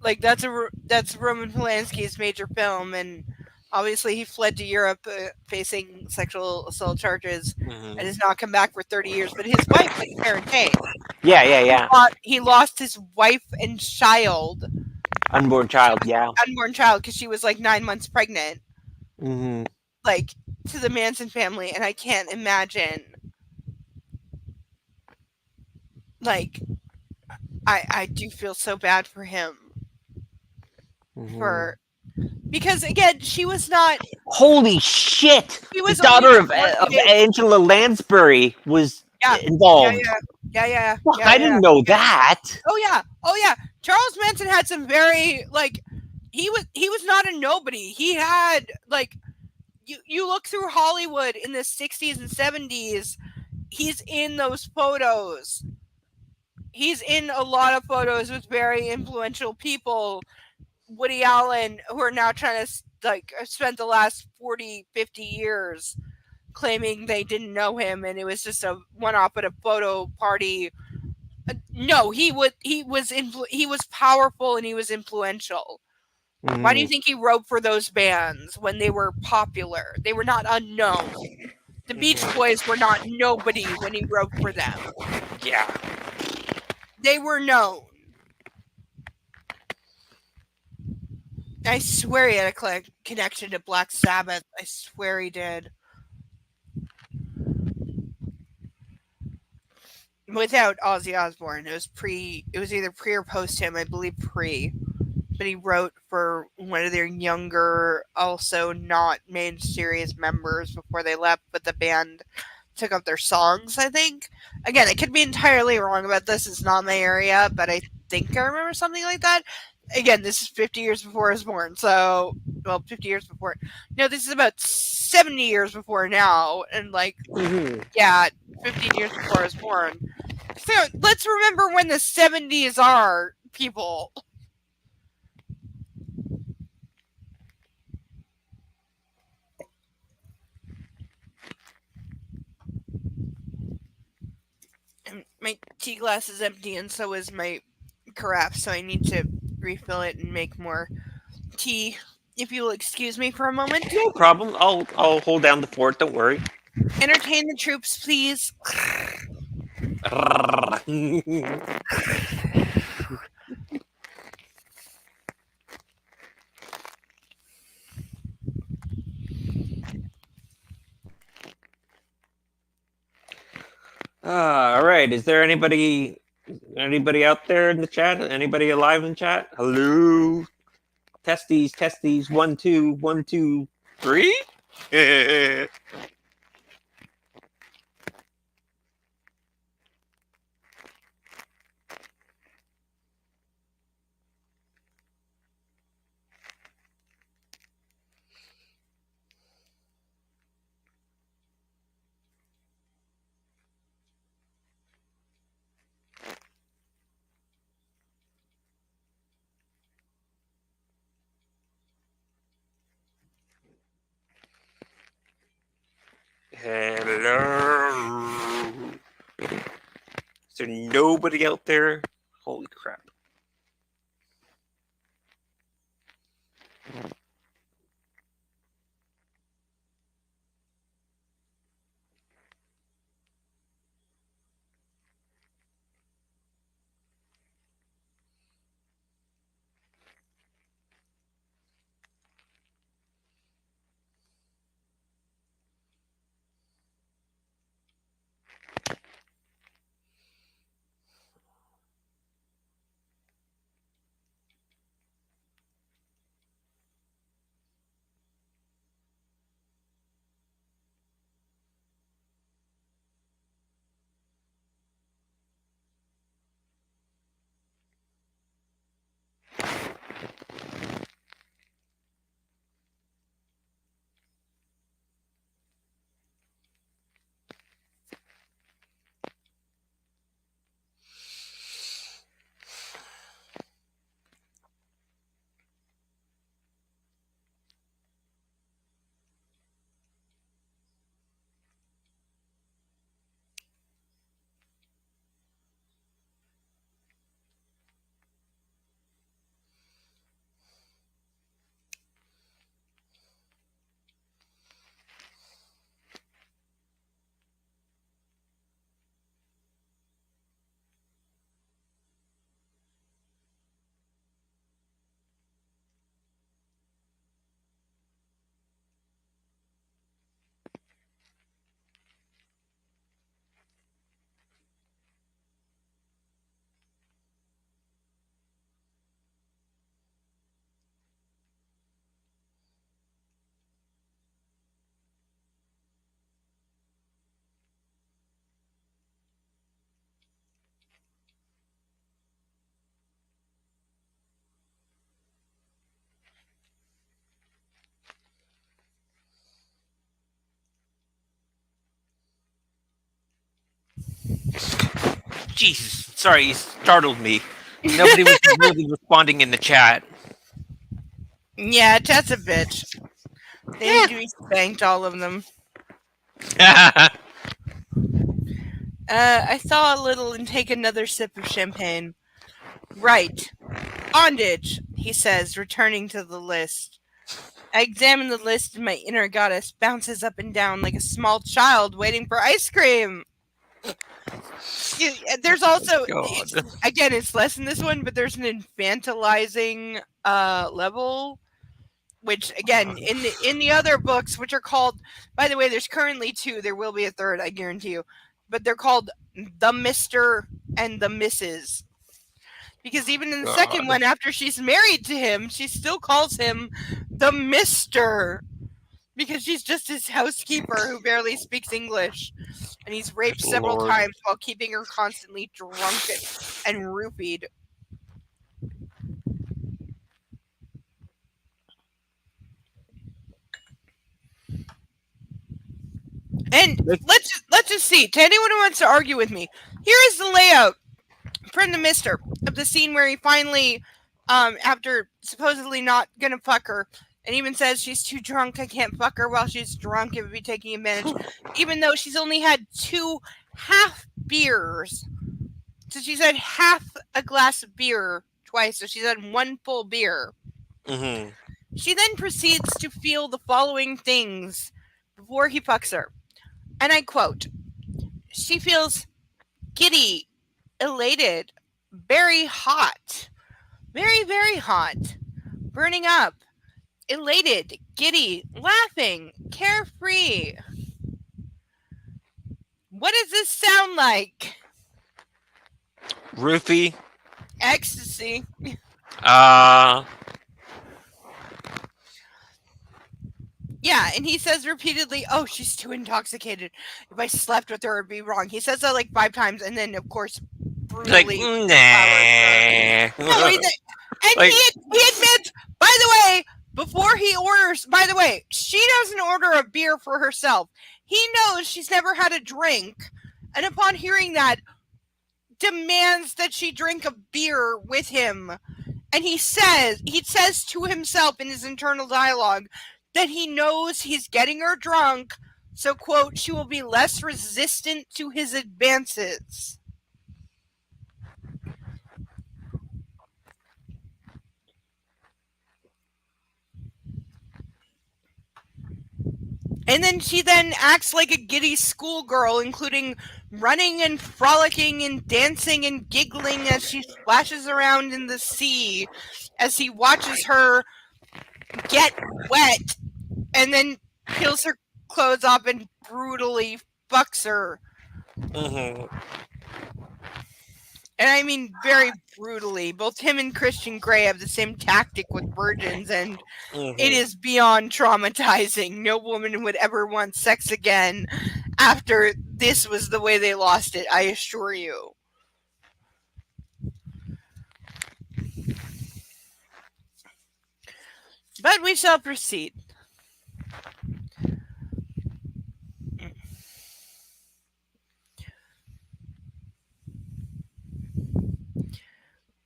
like that's Roman Polanski's major film, and obviously he fled to Europe facing sexual assault charges and has not come back for 30 years. But his wife, like Sharon Tate, Yeah. he lost his wife and child, Unborn child, because she was like 9 months pregnant, Mm-hmm. like to the Manson family, and I can't imagine. Like, I do feel so bad for him. Mm-hmm. Because again, she was not. Holy shit! She was the daughter of only Angela Lansbury was involved. Yeah. Fuck, I didn't know that. Oh yeah. Charles Manson had some very he was not a nobody. He had you look through Hollywood in the 60s and 70s, he's in those photos. He's in a lot of photos with very influential people. Woody Allen, who are now trying to spent the last 40, 50 years claiming they didn't know him and it was just a one-off at a photo party. No, he was powerful and he was influential. Mm-hmm. Why do you think he wrote for those bands when they were popular? They were not unknown. The Beach Boys were not nobody when he wrote for them. Yeah. They were known. I swear he had a connection to Black Sabbath. I swear he did. Without Ozzy Osbourne, it was either pre or post him. I believe pre. But he wrote for one of their younger, also not main series members before they left, but the band took up their songs, I think. Again, I could be entirely wrong about this. It's not my area, but I think I remember something like that. Again, this is 50 years before I was born, 50 years before. No, this is about 70 years before now, and 15 years before I was born. So, let's remember when the 70s are, people. And my tea glass is empty, and so is my carafe, so I need to refill it and make more tea. If you'll excuse me for a moment. No problem. I'll hold down the fort. Don't worry. Entertain the troops, please. All right. Is there anybody out there in the chat? Anybody alive in chat? Hello. Testies. 1, 2, 1, 2, 3. Hello. Is there nobody out there? Holy crap. Jesus, sorry, you startled me. Nobody was really responding in the chat. Yeah, chat's a bitch. They need to be spanked, all of them. I thaw a little and take another sip of champagne. Right. Bondage, he says, returning to the list. I examine the list and my inner goddess bounces up and down like a small child waiting for ice cream. There's also, it's less in this one, but there's an infantilizing level, which again in the other books, which are called, by the way, there's currently 2, there will be a 3rd, I guarantee you, but they're called the Mr. and the Mrs. Because even in the second one, after she's married to him, she still calls him the Mr. Because she's just his housekeeper who barely speaks English. And he's raped several times while keeping her constantly drunk and roofied. And let's just see. To anyone who wants to argue with me, here is the layout from the Mister of the scene where he finally, after supposedly not gonna fuck her, and even says she's too drunk, I can't fuck her while she's drunk, it would be taking advantage, even though she's only had 2 half beers. So she's had half a glass of beer twice, so she's had 1 full beer. Mm-hmm. She then proceeds to feel the following things before he fucks her. And I quote, she feels giddy, elated, very hot, very, very hot, burning up, elated, giddy, laughing, carefree. What does this sound like? Roofie. Ecstasy. Yeah, and he says repeatedly, "Oh, she's too intoxicated. If I slept with her, it'd be wrong." He says that like 5 times, and then of course, Like, brutally. nah. No, and Like- he admits. By the way, before he orders, by the way, she doesn't order a beer for herself. He knows she's never had a drink, and upon hearing that, demands that she drink a beer with him. And he says to himself in his internal dialogue that he knows he's getting her drunk, so, quote, she will be less resistant to his advances. And then she then acts like a giddy schoolgirl, including running and frolicking and dancing and giggling as she splashes around in the sea, as he watches her get wet and then peels her clothes off and brutally fucks her. Mm-hmm. And I mean very brutally. Both him and Christian Grey have the same tactic with virgins, and it is beyond traumatizing. No woman would ever want sex again after this was the way they lost it, I assure you. But we shall proceed.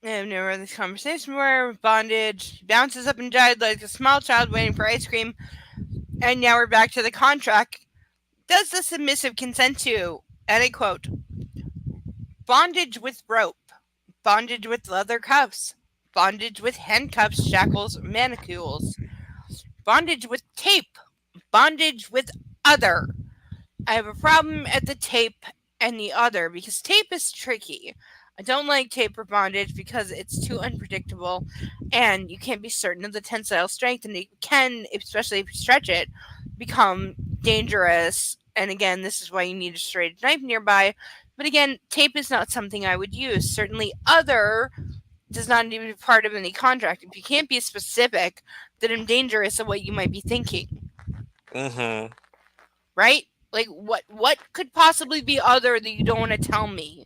I have never had this conversation where bondage bounces up and died like a small child waiting for ice cream. And now we're back to the contract. Does the submissive consent to, and I quote, bondage with rope, bondage with leather cuffs, bondage with handcuffs, shackles, manacles, bondage with tape, bondage with other. I have a problem at the tape and the other because tape is tricky. I don't like tape for bondage because it's too unpredictable and you can't be certain of the tensile strength, and it can, especially if you stretch it, become dangerous. And again, this is why you need a serrated knife nearby. But again, tape is not something I would use. Certainly other does not need to be part of any contract. If you can't be specific, then I'm dangerous of what you might be thinking. Mm-hmm. Right? Like, what could possibly be other that you don't want to tell me?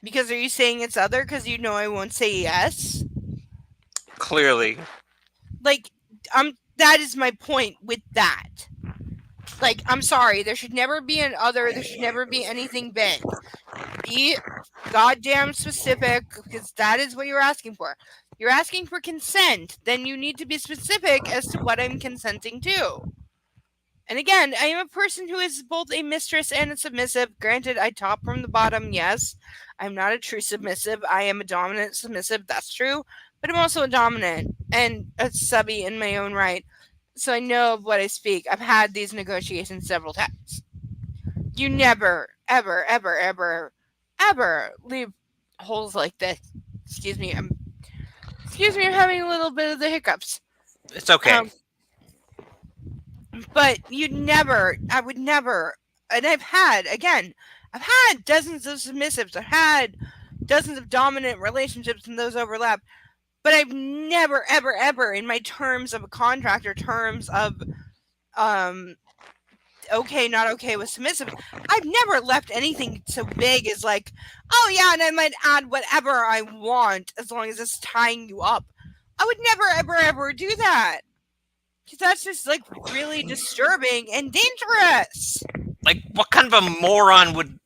Because are you saying it's other because you know I won't say yes? Clearly. Like, that is my point with that. Like, I'm sorry, there should never be an other, there should never be anything big. Be goddamn specific, because that is what you're asking for. You're asking for consent, then you need to be specific as to what I'm consenting to. And again, I am a person who is both a mistress and a submissive. Granted, I top from the bottom, yes. I'm not a true submissive. I am a dominant submissive, that's true. But I'm also a dominant and a subby in my own right. So I know of what I speak. I've had these negotiations several times. You never, ever, ever, ever, ever leave holes like this. Excuse me, I'm having a little bit of the hiccups. It's okay. But I would never, and I've had dozens of submissives. I've had dozens of dominant relationships, and those overlap. But I've never, ever, ever, in my terms of a contract or terms of, okay, not okay with submissive, I've never left anything so big as like, oh yeah, and I might add whatever I want as long as it's tying you up. I would never, ever, ever do that. Because that's just, like, really disturbing and dangerous. Like, what kind of a moron would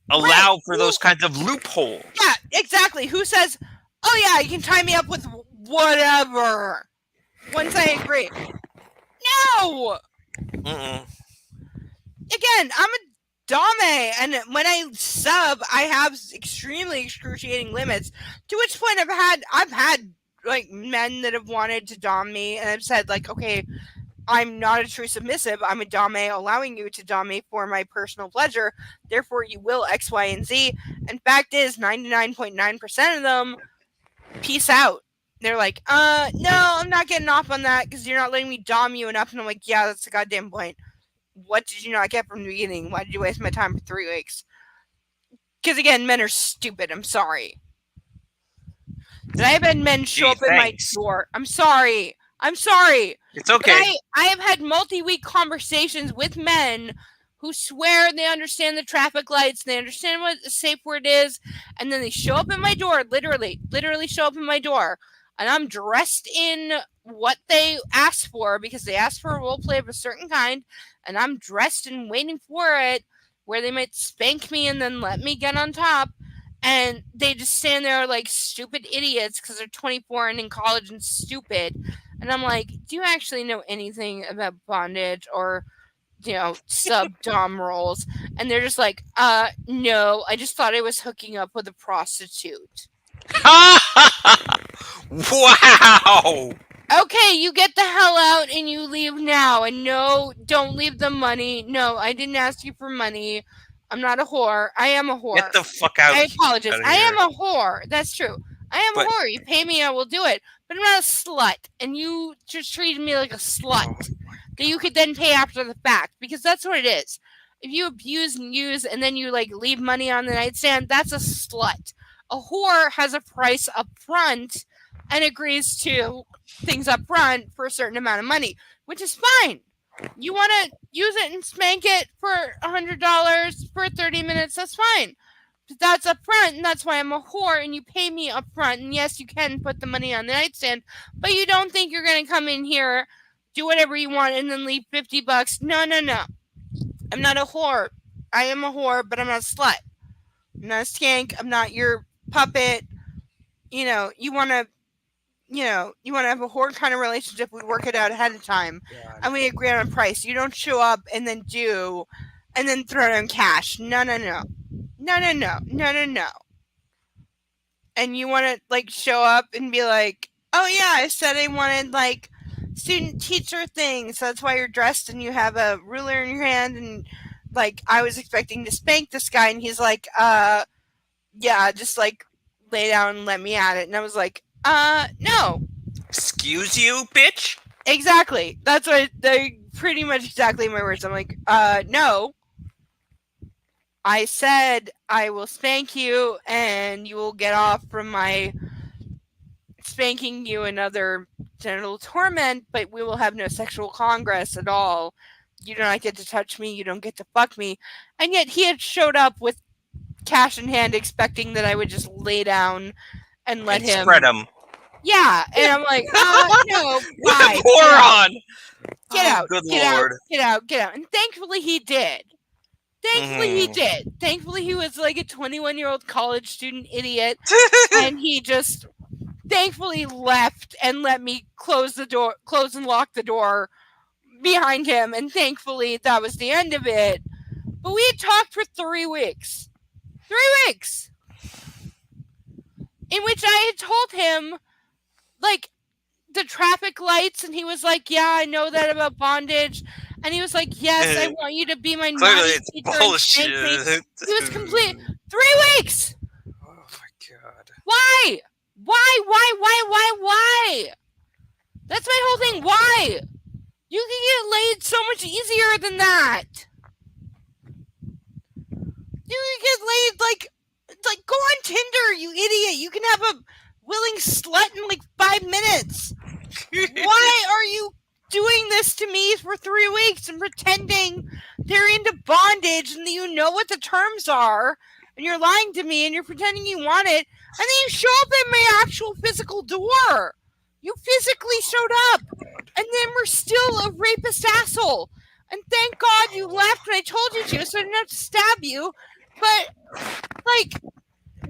allow for those kinds of loopholes? Yeah, exactly. Who says, oh yeah, you can tie me up with whatever once I agree? No! Mm-mm. Again, I'm a dame, and when I sub, I have extremely excruciating limits, to which point I've had like men that have wanted to dom me, and I've said like, okay, I'm not a true submissive, I'm a dame allowing you to dom me for my personal pleasure, therefore you will X, Y, and Z. And fact is 99.9% of them peace out. They're like, no, I'm not getting off on that because you're not letting me dom you enough. And I'm like, yeah, that's the goddamn point. what did you not get from the beginning? Why did you waste my time for 3 weeks? Because again, men are stupid. I'm sorry. But I have had men show up at my door. I'm sorry. It's okay. I have had multi-week conversations with men who swear they understand the traffic lights, they understand what a safe word is, and then they show up at my door, literally show up at my door, and I'm dressed in what they asked for because they asked for a role play of a certain kind, and I'm dressed and waiting for it, where they might spank me and then let me get on top, and they just stand there like stupid idiots because they're 24 and in college and stupid. And I'm like, do you actually know anything about bondage or, sub-dom roles? And they're just like, no, I just thought I was hooking up with a prostitute. Wow! Okay, you get the hell out and you leave now. And no, don't leave the money. No, I didn't ask you for money. I'm not a whore. I am a whore. Get the fuck out. I apologize. I am a whore. That's true. I am a whore. You pay me, I will do it. But I'm not a slut. And you just treated me like a slut that you could then pay after the fact. Because that's what it is. If you abuse and use and then you leave money on the nightstand, that's a slut. A whore has a price up front and agrees to things up front for a certain amount of money, which is fine. You want to use it and spank it for $100 for 30 minutes, that's fine. But that's up front, and that's why I'm a whore, and you pay me up front. And yes, you can put the money on the nightstand, but you don't think you're going to come in here, do whatever you want, and then leave $50. No. I'm not a whore. I am a whore, but I'm not a slut. I'm not a skank. I'm not your puppet. You want to have a whore kind of relationship, we work it out ahead of time. And we agree on a price. You don't show up and then throw down cash. No. And you want to show up and be like, oh yeah, I said I wanted student teacher things. So that's why you're dressed and you have a ruler in your hand. And I was expecting to spank this guy. And he's like, yeah, just lay down and let me at it. And I was like, no. Excuse you, bitch? Exactly. That's what they pretty much exactly my words. I'm like, no. I said I will spank you and you will get off from my spanking you and other genital torment, but we will have no sexual congress at all. You do not get to touch me. You don't get to fuck me. And yet he had showed up with cash in hand expecting that I would just lay down and let him spread them. Yeah, and I'm like, no, what a moron! Get out, good get Lord. out. And thankfully he did. Thankfully he was a 21-year-old college student idiot, and he just thankfully left and let me close and lock the door behind him, and thankfully that was the end of it. But we had talked for 3 weeks. 3 weeks! In which I had told him the traffic lights, and he was like, yeah, I know that about bondage. And he was like, yes, I want you to be my clearly it's teacher. bullshit. He was complete. 3 weeks! Oh my god. Why? That's my whole thing. Why? You can get laid so much easier than that. You can get laid go on Tinder, you idiot. You can have a willing slut in 5 minutes. Why are you doing this to me for 3 weeks and pretending they're into bondage and that you know what the terms are, and you're lying to me and you're pretending you want it, and then you show up at my actual physical door. You physically showed up, and then we're still a rapist asshole. And thank God you left when I told you to, so I didn't have to stab you. But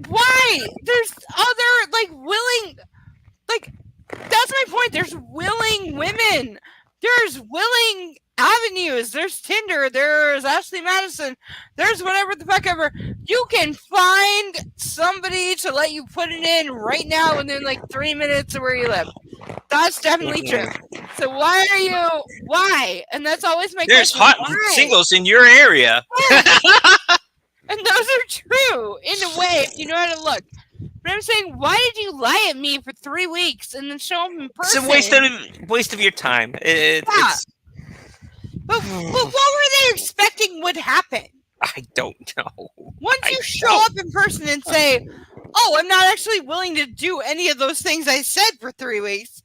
why? There's other willing, that's my point. There's willing women. There's willing avenues. There's Tinder. There's Ashley Madison. There's whatever the fuck ever. You can find somebody to let you put it in right now within 3 minutes of where you live. That's definitely true. So why? And that's always my There's question. hot singles in your area. And those are true in a way if you know how to look. But I'm saying, why did you lie at me for 3 weeks and then show them in person? It's a waste of your time. It's But But what were they expecting would happen? I don't know. Once I you show don't. up in person and say, "Oh, I'm not actually willing to do any of those things I said for 3 weeks,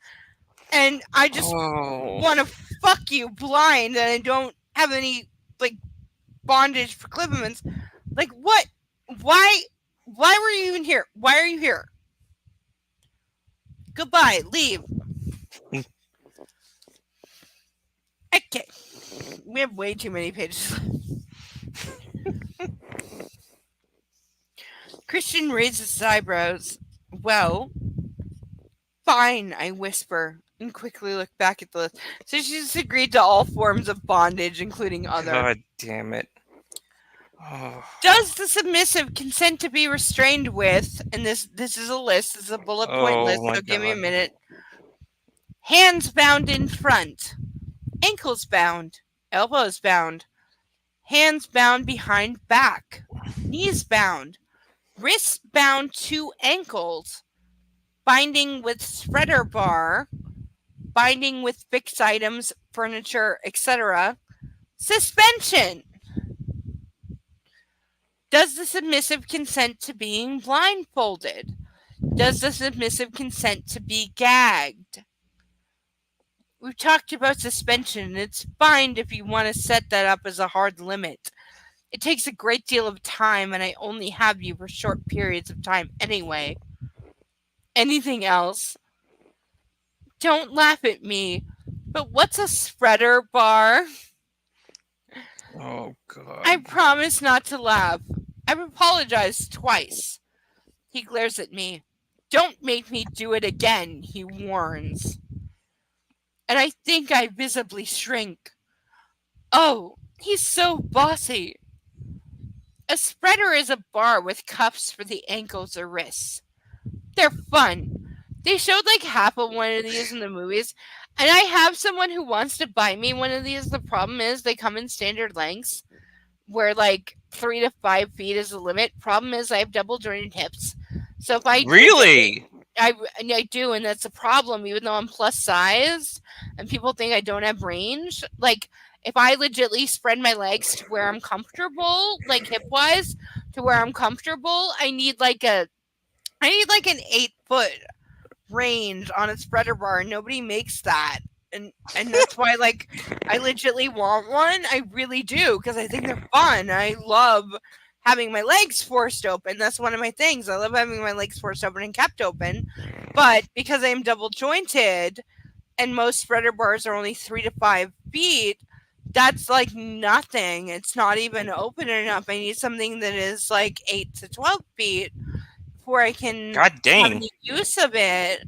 and I just want to fuck you blind, and I don't have any like bondage for clipperments," like what? Why were you even here? Why are you here? Goodbye. Leave. Okay. We have way too many pages. Christian raises his eyebrows. Well, fine, I whisper, and quickly look back at the list. So she's agreed to all forms of bondage, including other. God damn it. Oh. Does the submissive consent to be restrained with, and this is a list, this is a bullet point list, so give me a minute. Hands bound in front, ankles bound, elbows bound, hands bound behind back, knees bound, wrists bound to ankles, binding with spreader bar, binding with fixed items, furniture, etc. Suspension. Does the submissive consent to being blindfolded? Does the submissive consent to be gagged? We've talked about suspension, and it's fine if you want to set that up as a hard limit. It takes a great deal of time, and I only have you for short periods of time anyway. Anything else? Don't laugh at me, but what's a spreader bar? Oh, God. I promise not to laugh. I've apologized twice. He glares at me. Don't make me do it again, he warns. And I think I visibly shrink. Oh, he's so bossy. A spreader is a bar with cuffs for the ankles or wrists. They're fun. They showed like half of one of these in the movies, and I have someone who wants to buy me one of these. The problem is they come in standard lengths, where like 3 to 5 feet is the limit. Problem is I have double jointed hips, so if I Really? I do, and that's a problem. Even though I'm plus size, and people think I don't have range, like if I legitly spread my legs to where I'm comfortable, like hip wise, to where I'm comfortable, I need like an 8-foot range on a spreader bar, and nobody makes that. And that's why like I legitly want one. I really do, because I think they're fun. I love having my legs forced open. That's one of my things. I love having my legs forced open and kept open. But because I am double jointed and most spreader bars are only 3 to 5 feet, that's like nothing. It's not even open enough. I need something that is like 8 to 12 feet before I can God dang. have any use of it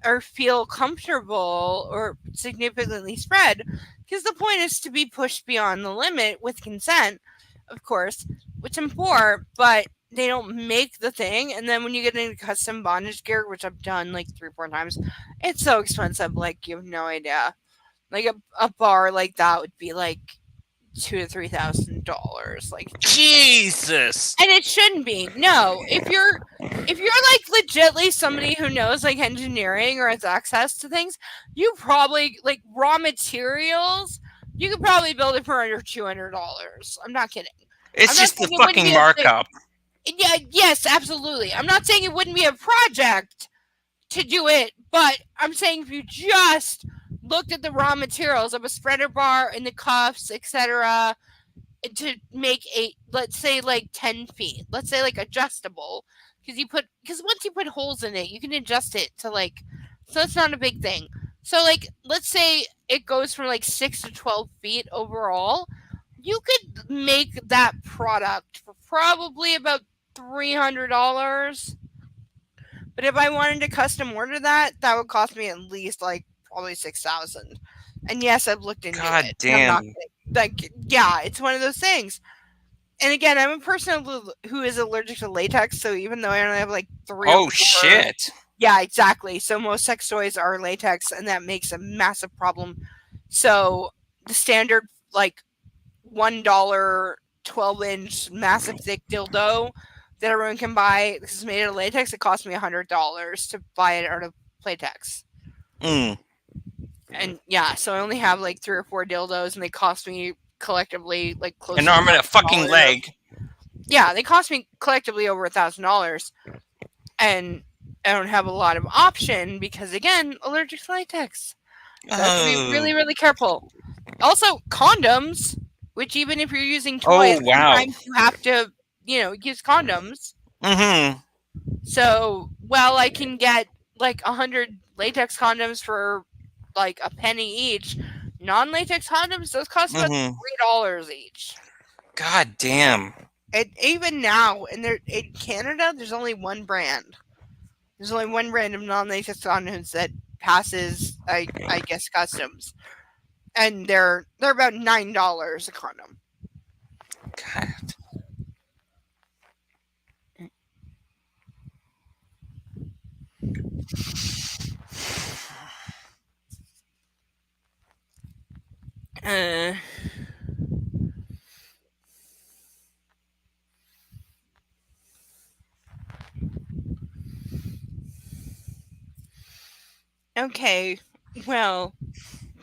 or feel comfortable or significantly spread. Because the point is to be pushed beyond the limit with consent, of course, which I'm for, but they don't make the thing. And then when you get into custom bondage gear, which I've done like 3 or 4 times, it's so expensive. Like, you have no idea. Like a bar like that would be like $2,000 to $3,000. Like, Jesus. and it shouldn't be. No, if you're like legitly somebody who knows like engineering or has access to things, you probably like raw materials. You could probably build it for under $200. I'm not kidding. It's I'm just the not saying it wouldn't fucking be markup. Yeah, yes, absolutely. I'm not saying it wouldn't be a project to do it, but I'm saying if you just looked at the raw materials of a spreader bar and the cuffs, etc., to make let's say like 10 feet, let's say like adjustable, because once you put holes in it, you can adjust it to like, so it's not a big thing. So like, let's say it goes from like 6 to 12 feet overall. You could make that product for probably about $300. But if I wanted to custom order that would cost me at least like probably $6,000. And yes, I've looked into God it. damn. Like, yeah, it's one of those things. And again, I'm a person who is allergic to latex, so even though I only have like 3 or 4, Shit. yeah, exactly. So most sex toys are latex, and that makes a massive problem. So the standard like $1 12-inch massive thick dildo that everyone can buy, this is made out of latex, it cost me $100 to buy it out of Playtex. And yeah, so I only have like 3 or 4 dildos, and they cost me collectively like close An to arm and a fucking $1,000. leg. Yeah, they cost me collectively over $1,000, and I don't have a lot of option because again, allergic to latex. So I have to be really, really careful. Also, condoms, which even if you're using toys, wow. sometimes you have to, use condoms. Mm-hmm. So, well, I can get like 100 latex condoms for like a penny each. Non-latex condoms, those cost about $3 each. God damn. And even now, in Canada, there's only one brand. There's only one brand of non-latex condoms that passes, I guess, customs, and they're about $9 a condom. God. Okay, well,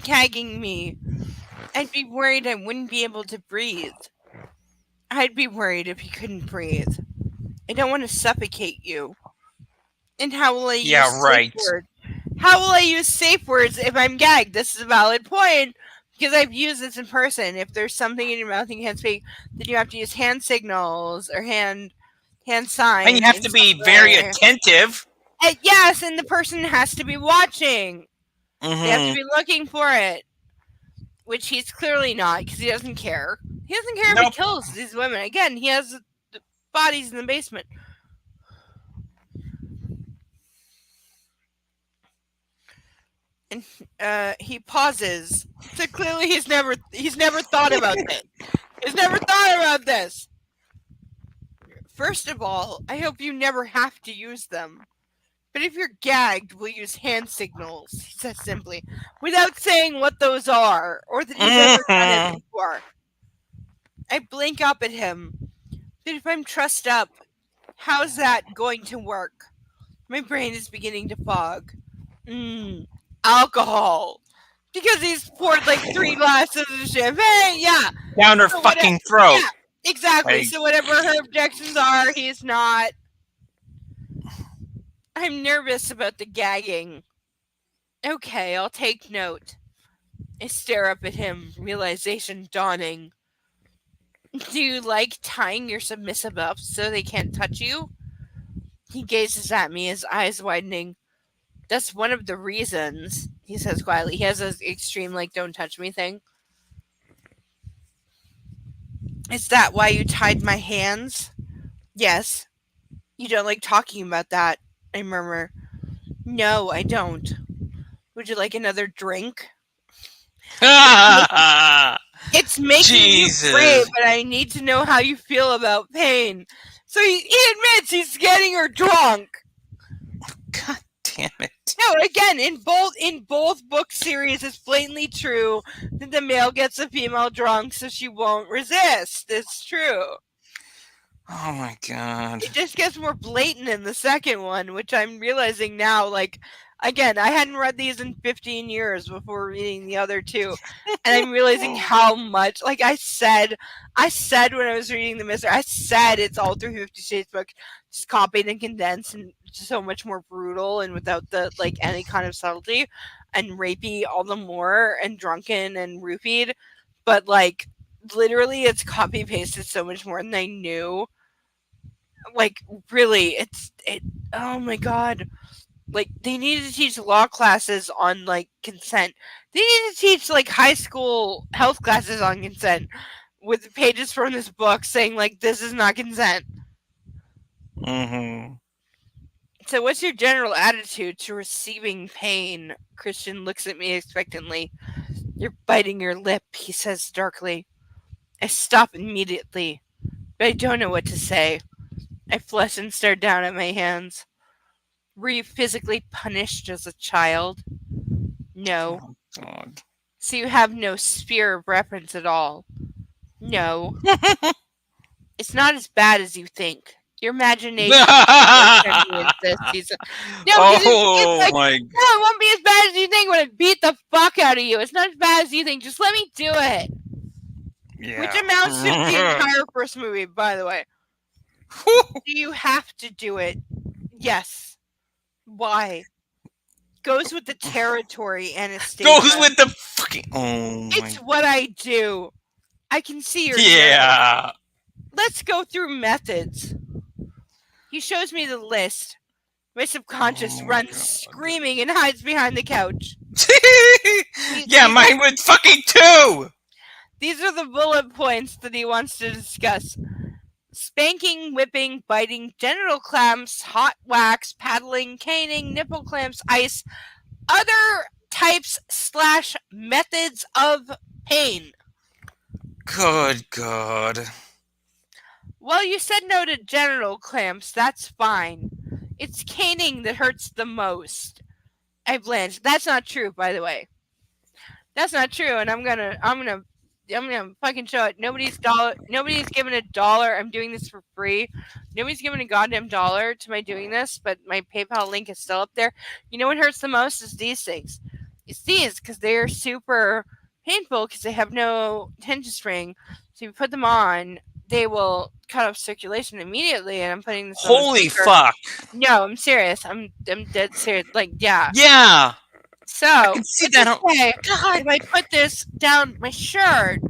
gagging me. I'd be worried I wouldn't be able to breathe. I'd be worried if you couldn't breathe. I don't want to suffocate you. And how will I use safe words? How will I use safe words if I'm gagged? This is a valid point because I've used this in person. If there's something in your mouth and you can't speak, then you have to use hand signals or hand signs. And you have to be very attentive. Yes, and the person has to be watching. Mm-hmm. They have to be looking for it, which he's clearly not because he doesn't care. He doesn't care if he kills these women. Again, he has the bodies in the basement. And he pauses. So clearly he's never thought about this. He's never thought about this. First of all, I hope you never have to use them. But if you're gagged, we'll use hand signals, he says simply, without saying what those are or that he's ever done it before. I blink up at him. But if I'm trussed up, how's that going to work? My brain is beginning to fog. Alcohol. Because he's poured like 3 glasses of champagne. Yeah. Down her fucking throat. Yeah, exactly. So whatever her objections are, he's not. I'm nervous about the gagging. Okay, I'll take note. I stare up at him, realization dawning. Do you like tying your submissive up so they can't touch you? He gazes at me, his eyes widening. That's one of the reasons, he says quietly. He has an extreme, like, don't touch me thing. Is that why you tied my hands? Yes. You don't like talking about that, I murmur. No, I don't. Would you like another drink? It's making you brave, but I need to know how you feel about pain. So he admits he's getting her drunk. God damn it. No, again, in both book series, it's blatantly true that the male gets the female drunk so she won't resist. It's true. Oh my god. It just gets more blatant in the second one, which I'm realizing now, like, again, I hadn't read these in 15 years before reading the other two. And I'm realizing how much, like I said when I was reading the Mister, I said it's all through 50 Shades book, just copied and condensed and just so much more brutal and without the, like, any kind of subtlety and rapey all the more and drunken and roofied. But, like, literally it's copy pasted so much more than I knew. Like, really, oh my god. Like, they need to teach law classes on, like, consent. They need to teach, like, high school health classes on consent with pages from this book saying, like, this is not consent. Mm-hmm. So what's your general attitude to receiving pain? Christian looks at me expectantly. You're biting your lip, he says darkly. I stop immediately, but I don't know what to say. I flush and stare down at my hands. Were you physically punished as a child? No. Oh, God. So you have no sphere of reference at all? No. It's not as bad as you think. Your imagination is this season. No, Oh like, my! no, it won't be as bad as you think when it beat the fuck out of you. It's not as bad as you think. Just let me do it. Yeah. Which amounts to the entire first movie, by the way. Do you have to do it? Yes. Why? Goes with the territory, Anastasia. Goes with the fucking. Oh my! It's what I do. I can see your Yeah. Let's go through methods. He shows me the list. My subconscious Oh my runs God. screaming and hides behind the couch. Yeah, mine was fucking 2. These are the bullet points that he wants to discuss. Spanking, whipping, biting, genital clamps, hot wax, paddling, caning, nipple clamps, ice, other types / methods of pain. Good God. Well, you said no to genital clamps. That's fine. It's caning that hurts the most. I blanched. That's not true, by the way. That's not true, and I'm gonna fucking show it. Nobody's given $1. I'm doing this for free. Nobody's given a goddamn $1 to my doing this, but my PayPal link is still up there. You know what hurts the most is these things. It's these because they're super painful because they have no tension spring. So if you put them on, they will cut off circulation immediately. And I'm putting this. Holy fuck. No, I'm serious. I'm dead serious. Like, yeah. Yeah. So I can see that. okay, if I put this down my shirt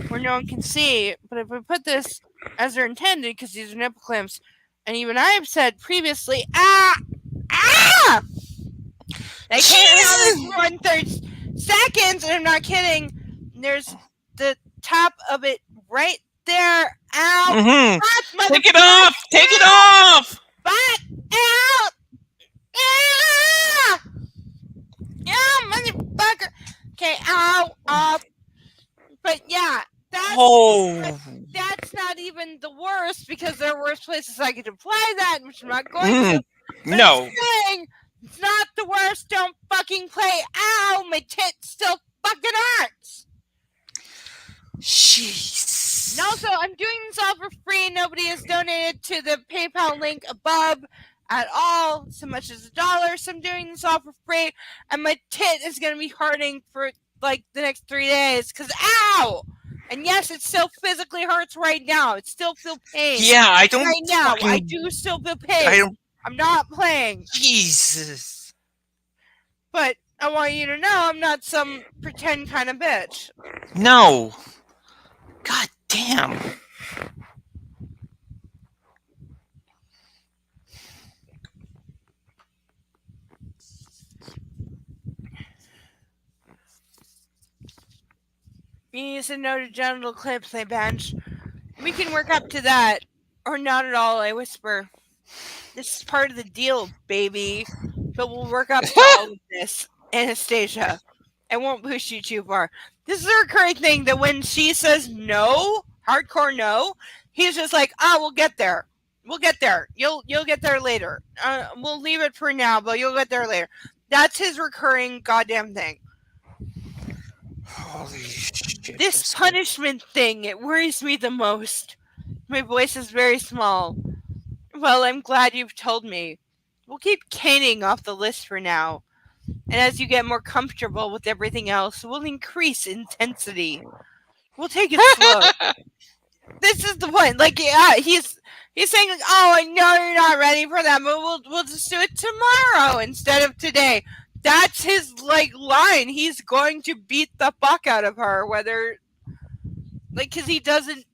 where no one can see, but if I put this as they're intended, because these are nipple clamps, and even I have said previously, I can't have more than 30 seconds, and I'm not kidding. There's the top of it right there. Ow! Mm-hmm. Take it off! Take it off! Butt out! Ah! Yeah, motherfucker. Okay, ow, up. But yeah, that's not even the worst because there are worse places I could apply that, which I'm not going to. But No. saying, it's not the worst. Don't fucking play. Ow, my tit still fucking hurts. Jeez. And also, I'm doing this all for free. Nobody has donated to the PayPal link above at all, so much as $1. So I'm doing this all for free, and my tit is gonna be hurting for like the next 3 days. Cause ow! And yes, it still physically hurts right now. It still feel pain. Yeah, I don't. Right now, fucking, I do still feel pain. I don't. I'm not playing. Jesus. But I want you to know I'm not some pretend kind of bitch. No. God damn. You said no to genital clips, I bench. We can work up to that. Or not at all, I whisper. This is part of the deal, baby. But we'll work up to all of this, Anastasia. I won't push you too far. This is a recurring thing that when she says no, hardcore no, he's just like, we'll get there. We'll get there. You'll get there later. We'll leave it for now, but you'll get there later. That's his recurring goddamn thing. Holy shit. This punishment thing, it worries me the most. My voice is very small. Well, I'm glad you've told me. We'll keep caning off the list for now. And as you get more comfortable with everything else, we'll increase intensity. We'll take it slow. This is the point. Like, yeah, he's saying, like, I know you're not ready for that, but we'll just do it tomorrow instead of today. That's his line. He's going to beat the fuck out of her, whether because he doesn't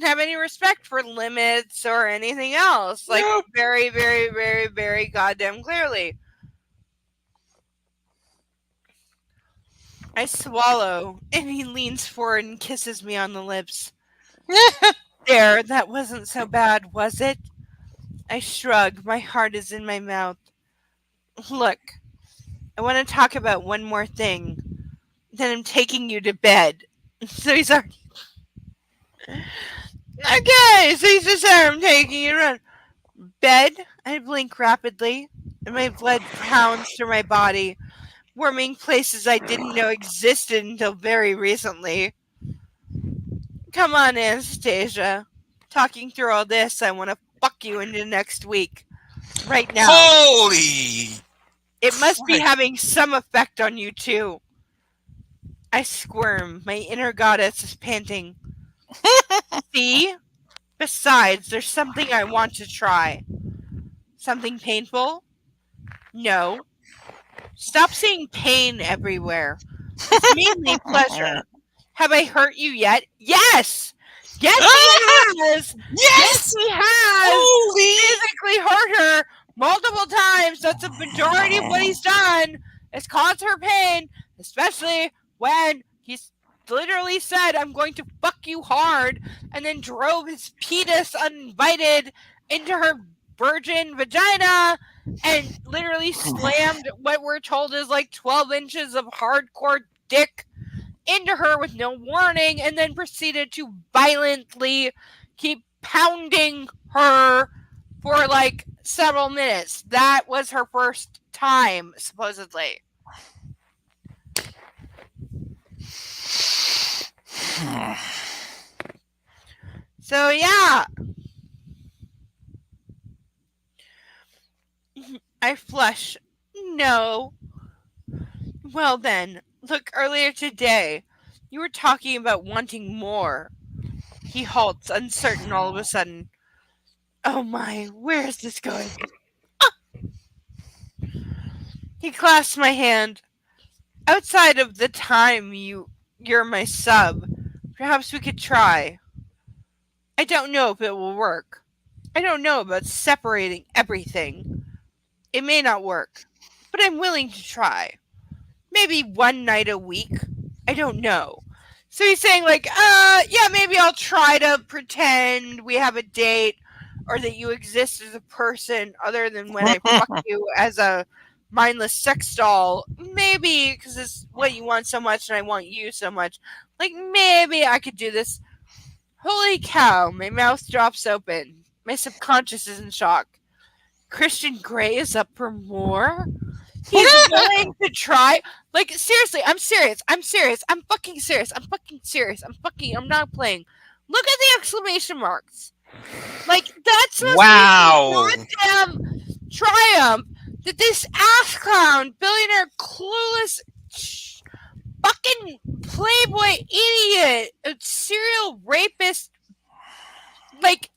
have any respect for limits or anything else. Nope. Very, very, very, very goddamn clearly. I swallow, and he leans forward and kisses me on the lips. There, that wasn't so bad, was it? I shrug. My heart is in my mouth. Look, I want to talk about one more thing. Then I'm taking you to bed. So he's already... Okay, so he says, I'm taking you around. Bed? I blink rapidly, and my blood pounds through my body, warming places I didn't know existed until very recently. Come on, Anastasia. Talking through all this, I want to fuck you into next week. Right now. Holy! It must be Christ. having some effect on you, too. I squirm. My inner goddess is panting. See? Besides, there's something I want to try. Something painful? No. Stop seeing pain everywhere. It's mainly pleasure. Have I hurt you yet? Yes! Yes, he has! Yes, he has! Holy! Physically hurt her multiple times. That's a majority of what he's done. It's caused her pain, especially when he's literally said, I'm going to fuck you hard, and then drove his penis uninvited into her virgin vagina and literally slammed what we're told is like 12 inches of hardcore dick into her with no warning, and then proceeded to violently keep pounding her for like several minutes. That was her first time, supposedly. So yeah, I flush. No. Well then, look, earlier today, you were talking about wanting more. He halts, uncertain all of a sudden. Oh my, where is this going? Ah! He clasps my hand. Outside of the time you're my sub, perhaps we could try. I don't know if it will work. I don't know about separating everything. It may not work, but I'm willing to try. Maybe one night a week. I don't know. So he's saying like, yeah, maybe I'll try to pretend we have a date or that you exist as a person other than when I fuck you as a mindless sex doll. Maybe because it's what you want so much and I want you so much. Like maybe I could do this. Holy cow, my mouth drops open. My subconscious is in shock. Christian Grey is up for more? He's willing to try? Like, seriously, I'm serious. I'm serious. I'm fucking serious. I'm fucking serious. I'm not playing. Look at the exclamation marks. Like, that's Wow. a goddamn triumph that this ass clown, billionaire, clueless, fucking playboy idiot, serial rapist, like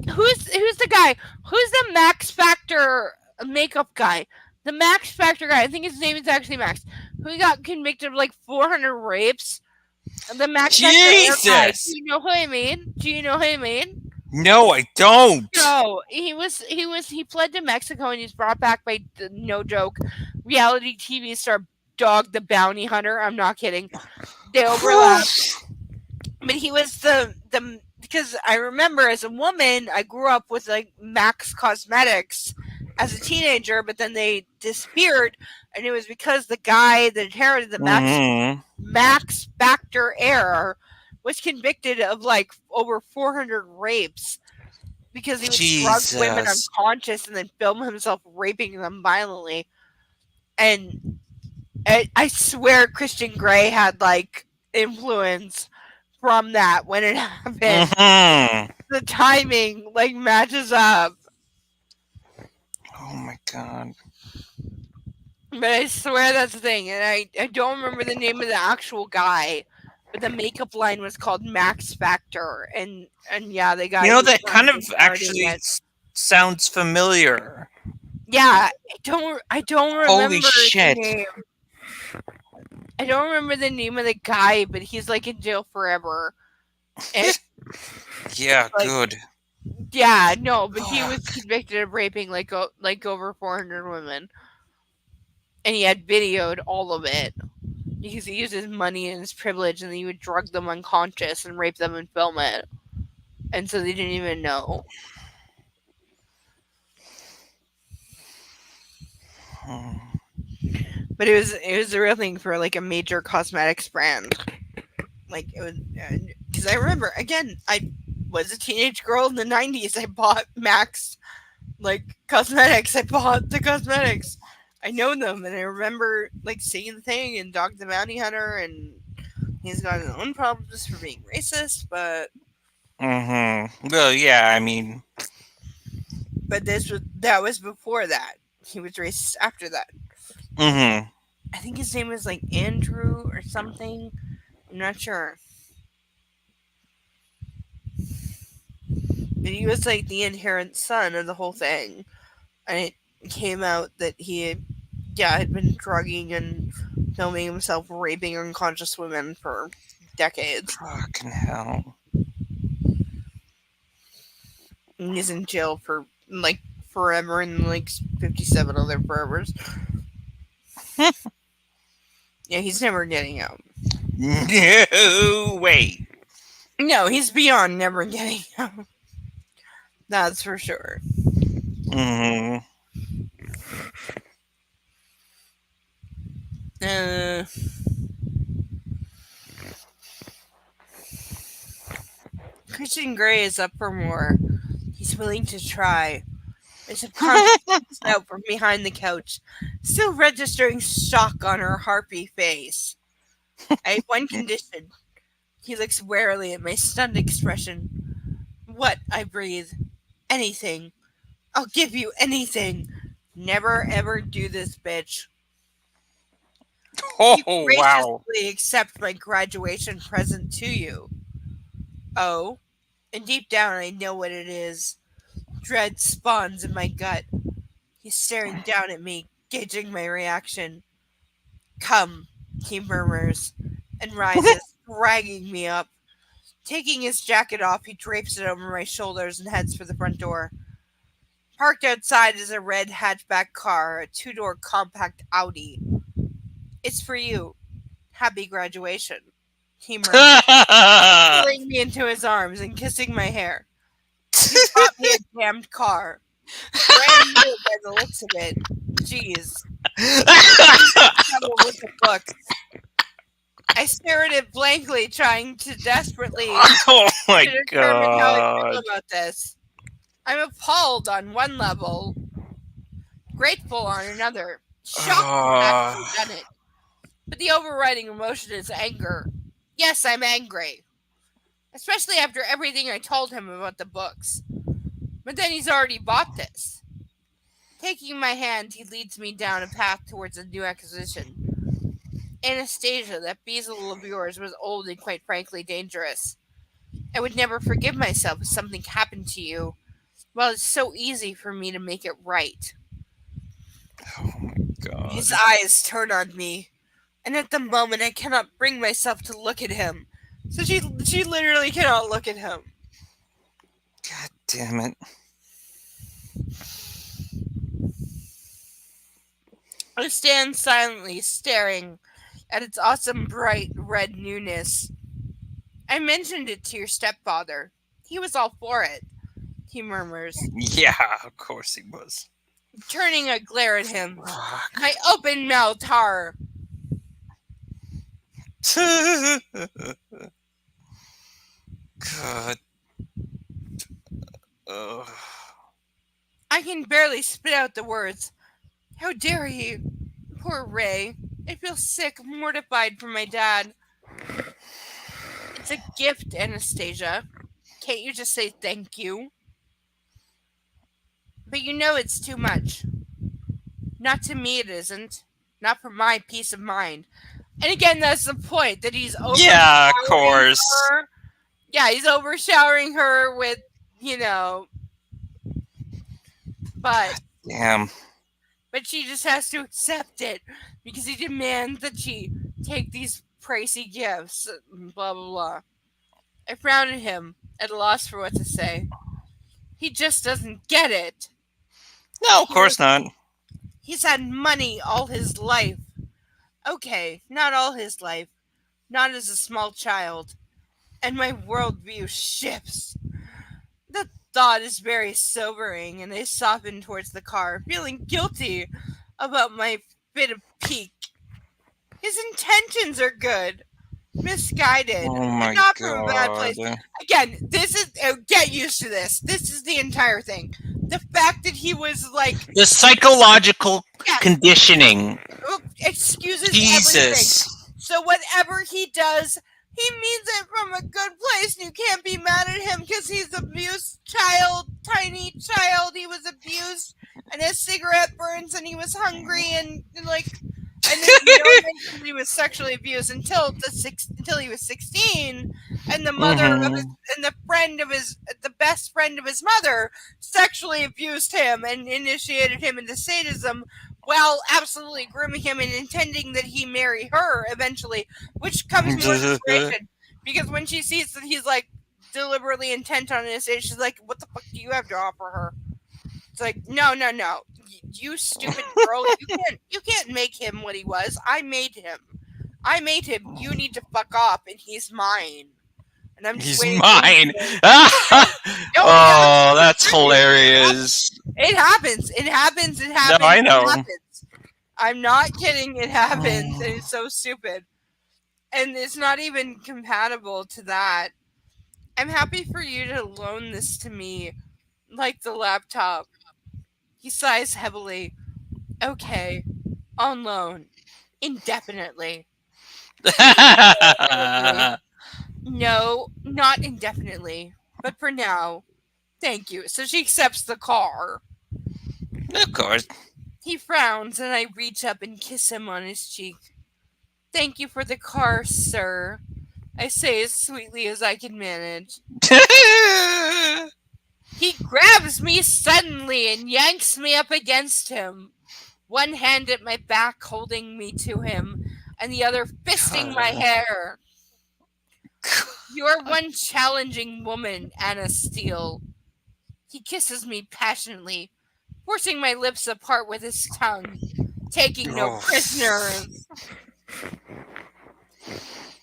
who's the guy? Who's the Max Factor makeup guy? The Max Factor guy. I think his name is actually Max. Who got convicted of like 400 rapes? The Max Jesus! Factor guy. Do you know who I mean? Do you know who I mean? No, I don't. No, he fled to Mexico and he was brought back by, no joke, reality TV star Dog the Bounty Hunter. I'm not kidding. They overlap. But he was the because I remember as a woman, I grew up with like Max Cosmetics as a teenager, but then they disappeared, and it was because the guy that inherited the Max Factor heir was convicted of like over 400 rapes because he would drug women unconscious and then film himself raping them violently. And I swear Christian Grey had like influence from that when it happened. The timing like matches up. Oh my god. But I swear that's the thing, and I don't remember the name of the actual guy, but the makeup line was called Max Factor, and yeah, they got. You know, that kind of actually sounds familiar. Yeah, I don't remember. Holy shit! His name. I don't remember the name of the guy, but he's like in jail forever. And, yeah, like, good. Yeah, no, but he was convicted of raping like over 400 women. And he had videoed all of it because he used his money and his privilege, and he would drug them unconscious and rape them and film it, and so they didn't even know. But it was the real thing for like a major cosmetics brand. Like it was because I remember again, I was a teenage girl in the 90s. I bought Max like cosmetics. I bought the cosmetics. I know them, and I remember like seeing the thing and Dog the Bounty Hunter, and he's got his own problems for being racist, but Mm-hmm. Well, yeah, I mean, But that was before that. He was raised after that. mm-hmm. I think his name was like Andrew or something. I'm not sure. But he was like the inherent son of the whole thing. And it came out that he had been drugging and filming himself raping unconscious women for decades. Fucking hell. And he's in jail for like forever and like 57 other forevers. Yeah, he's never getting out. No way. No, he's beyond never getting out. That's for sure. Mm-hmm. Christian Grey is up for more. He's willing to try. My subconscious looks out from behind the couch, still registering shock on her harpy face. I have one condition. He looks warily at my stunned expression. What? I breathe. Anything. I'll give you anything. Never ever do this, bitch. Oh, You wow. graciously accept my graduation present to you. Oh, and deep down I know what it is. Dread spawns in my gut. He's staring down at me, gauging my reaction. Come, he murmurs, and rises, dragging me up. Taking his jacket off, he drapes it over my shoulders and heads for the front door. Parked outside is a red hatchback car, a two-door compact Audi. It's for you. Happy graduation, he murmurs, pulling me into his arms and kissing my hair. He bought me a damned car. Brand new by the looks of it. Jeez. Trouble with the books. I stare at it blankly, trying to desperately Oh my determine how I feel god. about this. I'm appalled on one level, grateful on another, shocked to have actually done it. But the overriding emotion is anger. Yes, I'm angry. Especially after everything I told him about the books. But then he's already bought this. Taking my hand, he leads me down a path towards a new acquisition. Anastasia, that beazle of yours was old and quite frankly dangerous. I would never forgive myself if something happened to you. Well, it's so easy for me to make it right. Oh my god. His eyes turn on me, and at the moment I cannot bring myself to look at him. So she literally cannot look at him. God damn it. I stand silently, staring at its awesome bright red newness. I mentioned it to your stepfather. He was all for it, he murmurs, Yeah, of course he was. turning a glare at him. Fuck. My open mouth horror. God. Ugh. I can barely spit out the words. How dare he? Poor Ray. I feel sick, mortified for my dad. It's a gift, Anastasia. Can't you just say thank you? But you know it's too much. Not to me it isn't. Not for my peace of mind. And again, that's the point, that he's Yeah, of overshowering course. her. Yeah, he's overshowering her with, but Damn. she just has to accept it because he demands that she take these pricey gifts, blah, blah, blah. I frown at him, at a loss for what to say. He just doesn't get it. No, of course not. He's had money all his life. Okay, not all his life. Not as a small child. And my worldview shifts. The thought is very sobering, and I soften towards the car, feeling guilty about my bit of pique. His intentions are good. Misguided. Oh my and not from a bad place. god. Again, this is get used to this. This is the entire thing. The fact that he was like The psychological Yeah. conditioning. excuses everything. Jesus. So whatever he does, He means it from a good place, and you can't be mad at him because he's abused child, tiny child. He was abused, and his cigarette burns, and he was hungry, and like, and there's no mention he was sexually abused until he was 16, and the mother of his, and the best friend of his mother sexually abused him and initiated him into sadism, while absolutely grooming him and intending that he marry her eventually, which comes more frustration because when she sees that he's like deliberately intent on this, she's like, "What the fuck do you have to offer her?" It's like, no, you stupid girl, you can't make him what he was. I made him. You need to fuck off, and he's mine. And I'm just He's mine. Oh, that's hilarious. It happens. No, I know. It happens. I'm not kidding. It happens. And it's so stupid. And it's not even compatible to that. I'm happy for you to loan this to me, like the laptop. He sighs heavily. Okay. On loan. Indefinitely. No, not indefinitely. But for now. Thank you. So she accepts the car. Of course. He frowns, and I reach up and kiss him on his cheek. Thank you for the car, sir. I say as sweetly as I can manage. He grabs me suddenly and yanks me up against him. One hand at my back holding me to him, and the other fisting my hair. You're one challenging woman, Anna Steele. He kisses me passionately, forcing my lips apart with his tongue, taking no prisoners.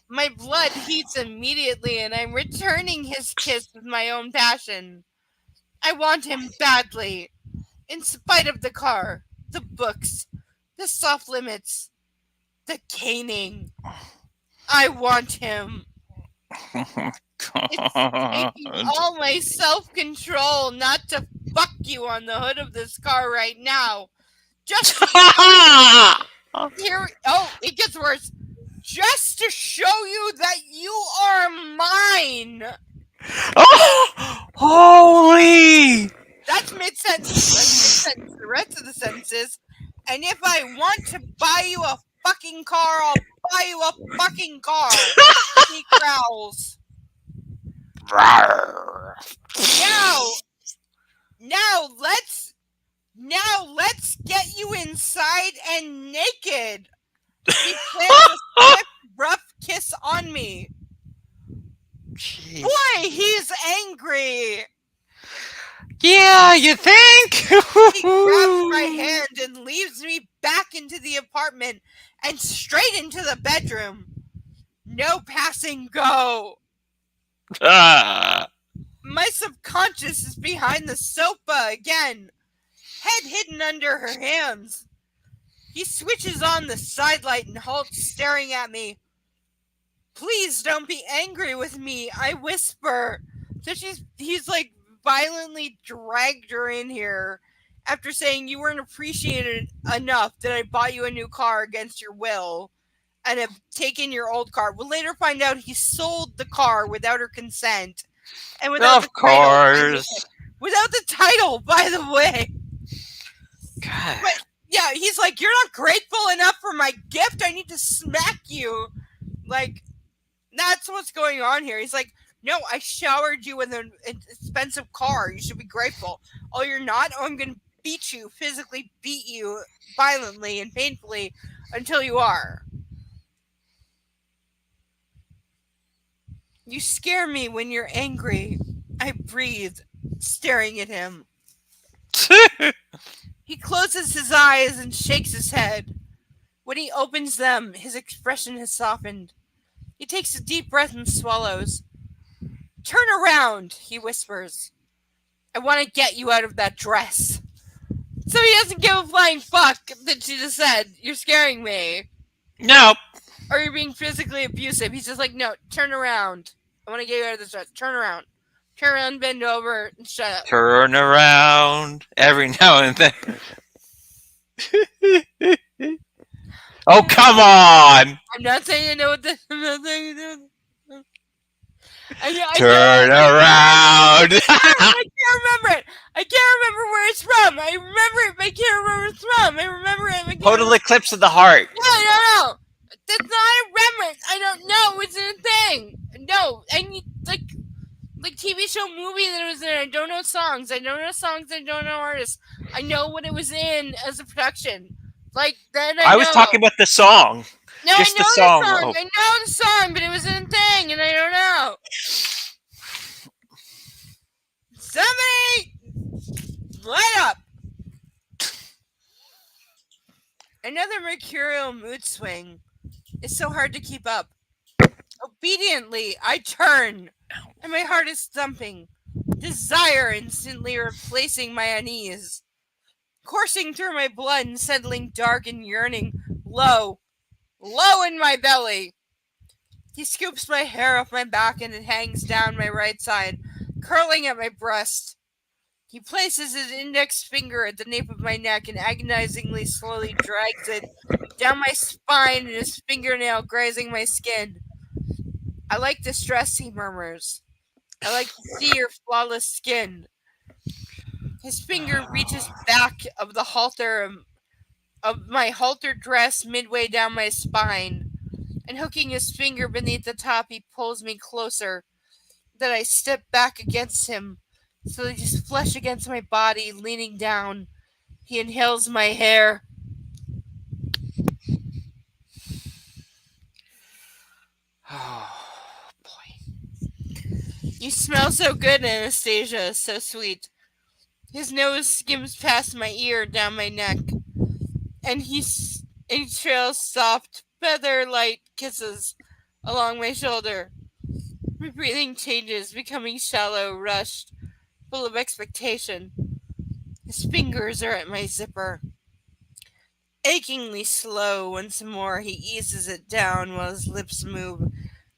My blood heats immediately, and I'm returning his kiss with my own passion. I want him badly, in spite of the car, the books, the soft limits, the caning. I want him. It's taking all my self-control not to fuck you on the hood of this car right now. Just here. Oh, it gets worse. Just to show you that you are mine. Oh, holy! That's mid-sentence. The rest of the sentence is, and if I want to buy you a fucking car, I'll buy you a fucking car. He growls. Now let's get you inside and naked. He plants a swift, rough kiss on me. Jeez. Boy, he's angry. Yeah, you think? He grabs my hand and leads me back into the apartment and straight into the bedroom. No passing go. My subconscious is behind the sofa again, head hidden under her hands. He switches on the sidelight and halts, staring at me. Please don't be angry with me, I whisper. So he's like violently dragged her in here after saying you weren't appreciated enough that I bought you a new car against your will and have taken your old car. We'll later find out he sold the car without her consent. And without Of course. Without the title, by the way. God. But yeah, he's like, you're not grateful enough for my gift. I need to smack you. Like, that's what's going on here. He's like, no, I showered you with an expensive car. You should be grateful. Oh, you're not? Oh, I'm going to beat you, physically beat you violently and painfully until you are. You scare me when you're angry. I breathe, staring at him. He closes his eyes and shakes his head. When he opens them, his expression has softened. He takes a deep breath and swallows. Turn around, he whispers. I want to get you out of that dress. So he doesn't give a flying fuck that she just said, you're scaring me. No. Or you're being physically abusive. He's just like, no, turn around. I want to get you out of this dress. Turn around. Turn around, bend over, and shut up. Turn around every now and then. Oh, come on! I'm not saying you know what this. I'm not saying you know. Turn around. I can't remember it. I can't remember where it's from. I remember it, but I can't remember where it's from. I remember it. But I can't Total remember. Eclipse of the Heart. No. That's not a reference. I don't know. It's a thing. No, I need like TV show movie that it was in. I don't know songs. I don't know artists. I know what it was in as a production. Like then I was talking about the song. No, just I know the song. Oh. I know the song, but it was in a thing, and I don't know. Somebody, light up. Another mercurial mood swing. It's so hard to keep up. Obediently, I turn, and my heart is thumping. Desire instantly replacing my unease. Coursing through my blood and settling dark and yearning, low in my belly. He scoops my hair off my back and it hangs down my right side, curling at my breast. He places his index finger at the nape of my neck and agonizingly slowly drags it down my spine and his fingernail grazing my skin. I like distress, he murmurs. I like to see your flawless skin. His finger reaches back of the halter of my halter dress midway down my spine, and hooking his finger beneath the top, he pulls me closer. Then I step back against him, so that he's flesh against my body, leaning down. He inhales my hair. Oh, boy. You smell so good, Anastasia, so sweet. His nose skims past my ear, down my neck, and he trails soft, feather-light kisses along my shoulder. My breathing changes, becoming shallow, rushed, full of expectation. His fingers are at my zipper. Achingly slow, once more he eases it down while his lips move,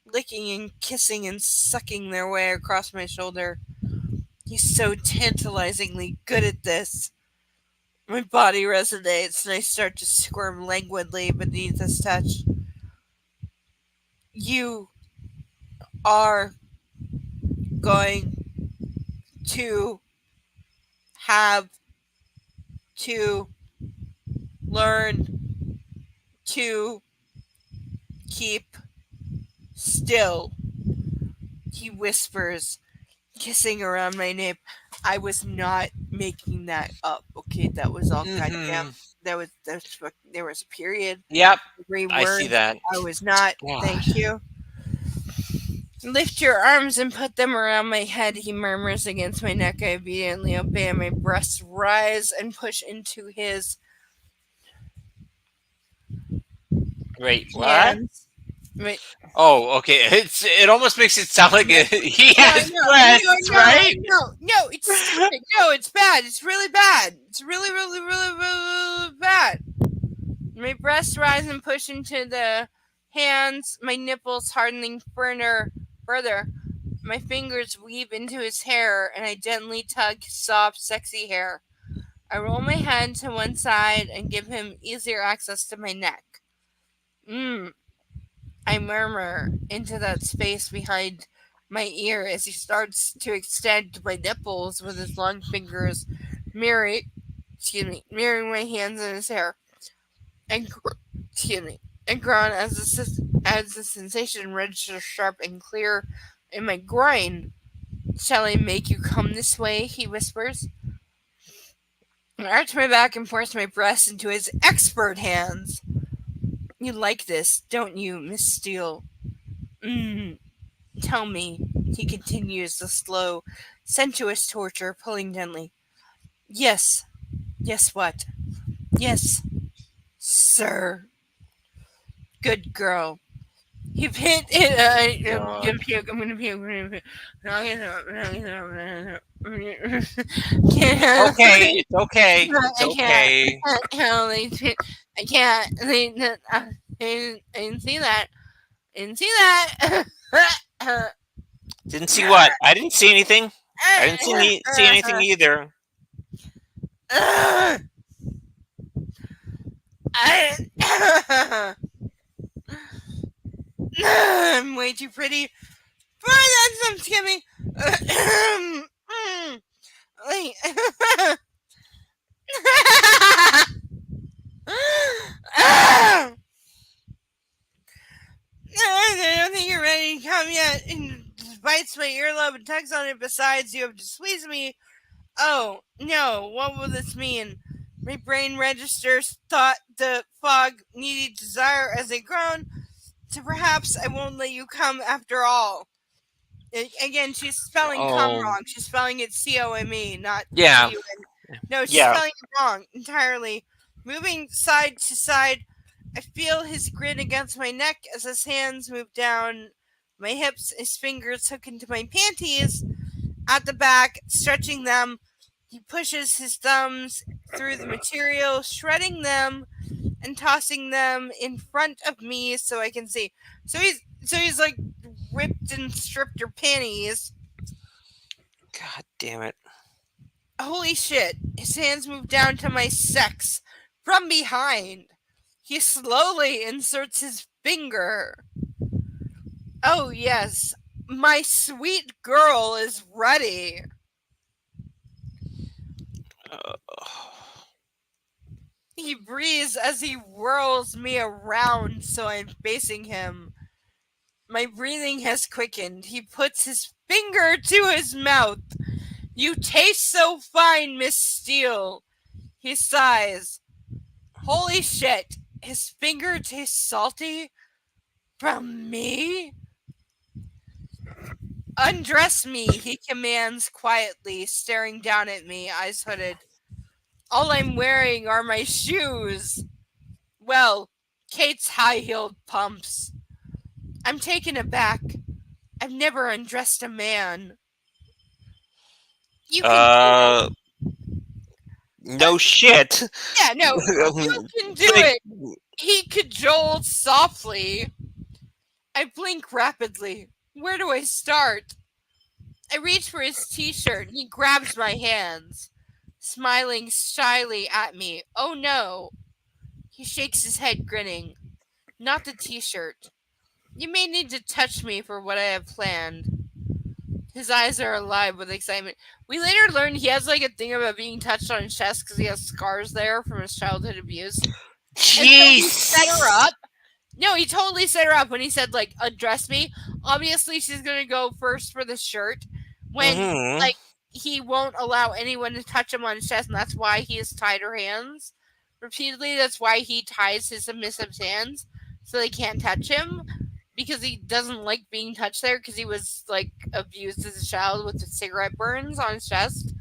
licking and kissing and sucking their way across my shoulder. He's so tantalizingly good at this. My body resonates and I start to squirm languidly beneath his touch. You are going to have to learn to keep still, he whispers, kissing around my nape. I was not making that up. Okay, that was all goddamn. There was a period. Yep, Every I see word. that. I was not. God. Thank you. Lift your arms and put them around my head, he murmurs against my neck. I obediently obey. My breasts rise and push into his Wait, what? hands. Wait. Oh, okay. It almost makes it sound like he has No, breasts, right? No, it's stupid. No, it's bad. It's really bad. It's really, really, really, really bad. My breasts rise and push into the hands, my nipples hardening further. My fingers weave into his hair, and I gently tug his soft, sexy hair. I roll my head to one side and give him easier access to my neck. I murmur into that space behind my ear as he starts to extend my nipples with his long fingers, mirroring my hands in his hair. And groan as the sensation registers sharp and clear in my groin. Shall I make you come this way? He whispers. I arch my back and force my breast into his expert hands. You like this, don't you, Miss Steele? Tell me, he continues the slow, sensuous torture, pulling gently. Yes. Yes, what? Yes, sir. Good girl. You've hit it. I'm gonna puke. Okay, it's okay. It's okay. I can't. I didn't see that. Didn't see that. Didn't see what? I didn't see anything. I didn't see anything either. I'm way too pretty More than some skimming. Wait. I don't think you're ready to come yet. And bites my earlobe and tugs on it. Besides, you have to squeeze me. Oh, no. What will this mean? My brain registers thought the fog needed desire as a groan. So perhaps I won't let you come after all. Again, she's spelling come wrong. She's spelling it C-O-M-E, not Yeah. C-U-M. No, she's Yeah. spelling it wrong entirely. Moving side to side, I feel his grin against my neck as his hands move down my hips, his fingers hook into my panties. At the back, stretching them, he pushes his thumbs through the material, shredding them and tossing them in front of me so I can see. So he's like ripped and stripped her panties. God damn it. Holy shit. His hands move down to my sex from behind. He slowly inserts his finger. Oh, yes. My sweet girl is ready. He breathes as he whirls me around so I'm facing him. My breathing has quickened. He puts his finger to his mouth. You taste so fine, Miss Steele. He sighs. Holy shit. His finger tastes salty? From me? Undress me, he commands quietly, staring down at me, eyes hooded. All I'm wearing are my shoes. Well, Kate's high-heeled pumps. I'm taken aback. I've never undressed a man. You can no shit. Yeah, no. You can do it. He cajoles softly. I blink rapidly. Where do I start? I reach for his t-shirt and he grabs my hands, smiling shyly at me. Oh no. He shakes his head, grinning. Not the t-shirt. You may need to touch me for what I have planned. His eyes are alive with excitement. We later learned he has like a thing about being touched on his chest because he has scars there from his childhood abuse. Jeez. And so he set her up. No, he totally set her up when he said, like, undress me. Obviously, she's going to go first for the shirt when, like, he won't allow anyone to touch him on his chest, and that's why he has tied her hands repeatedly. That's why he ties his submissive hands so they can't touch him, because he doesn't like being touched there because he was, like, abused as a child with the cigarette burns on his chest.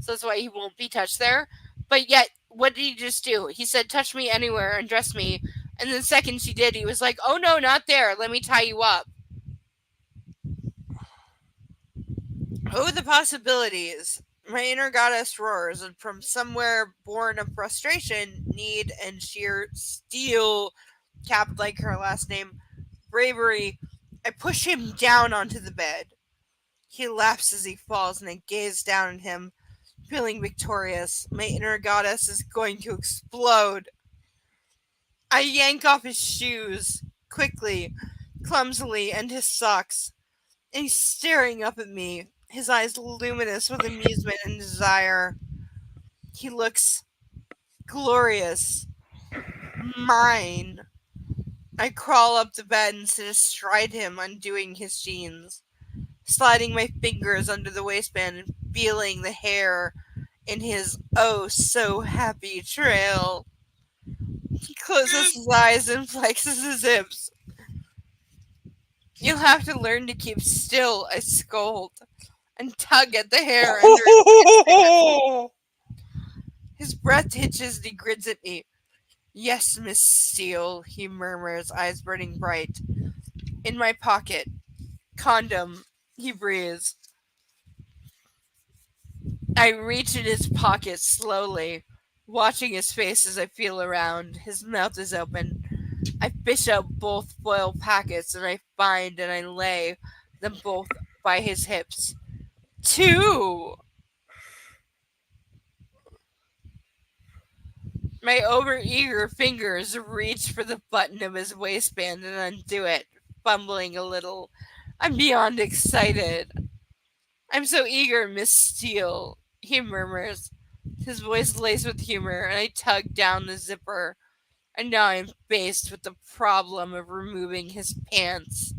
So that's why he won't be touched there. But yet, what did he just do? He said, touch me anywhere, undress me. And the second she did, he was like, oh no, not there. Let me tie you up. Oh, the possibilities. My inner goddess roars, and from somewhere born of frustration, need, and sheer steel, capped like her last name, bravery, I push him down onto the bed. He laughs as he falls, and I gaze down at him, feeling victorious. My inner goddess is going to explode. I yank off his shoes, quickly, clumsily, and his socks, and he's staring up at me, his eyes luminous with amusement and desire. He looks glorious. Mine. I crawl up the bed and sit astride him, undoing his jeans, sliding my fingers under the waistband and feeling the hair in his oh so happy trail. He closes his eyes and flexes his hips. You'll have to learn to keep still, I scold, and tug at the hair under his breath hitches and he grins at me. Yes, Miss Steele, he murmurs, eyes burning bright. In my pocket. Condom, he breathes. I reach in his pocket slowly, watching his face as I feel around. His mouth is open. I fish out both foil packets and I find and I lay them both by his hips. 2! My overeager fingers reach for the button of his waistband and undo it, fumbling a little. I'm beyond excited. I'm so eager, Miss Steele, he murmurs, his voice laced with humor, and I tug down the zipper, and now I'm faced with the problem of removing his pants.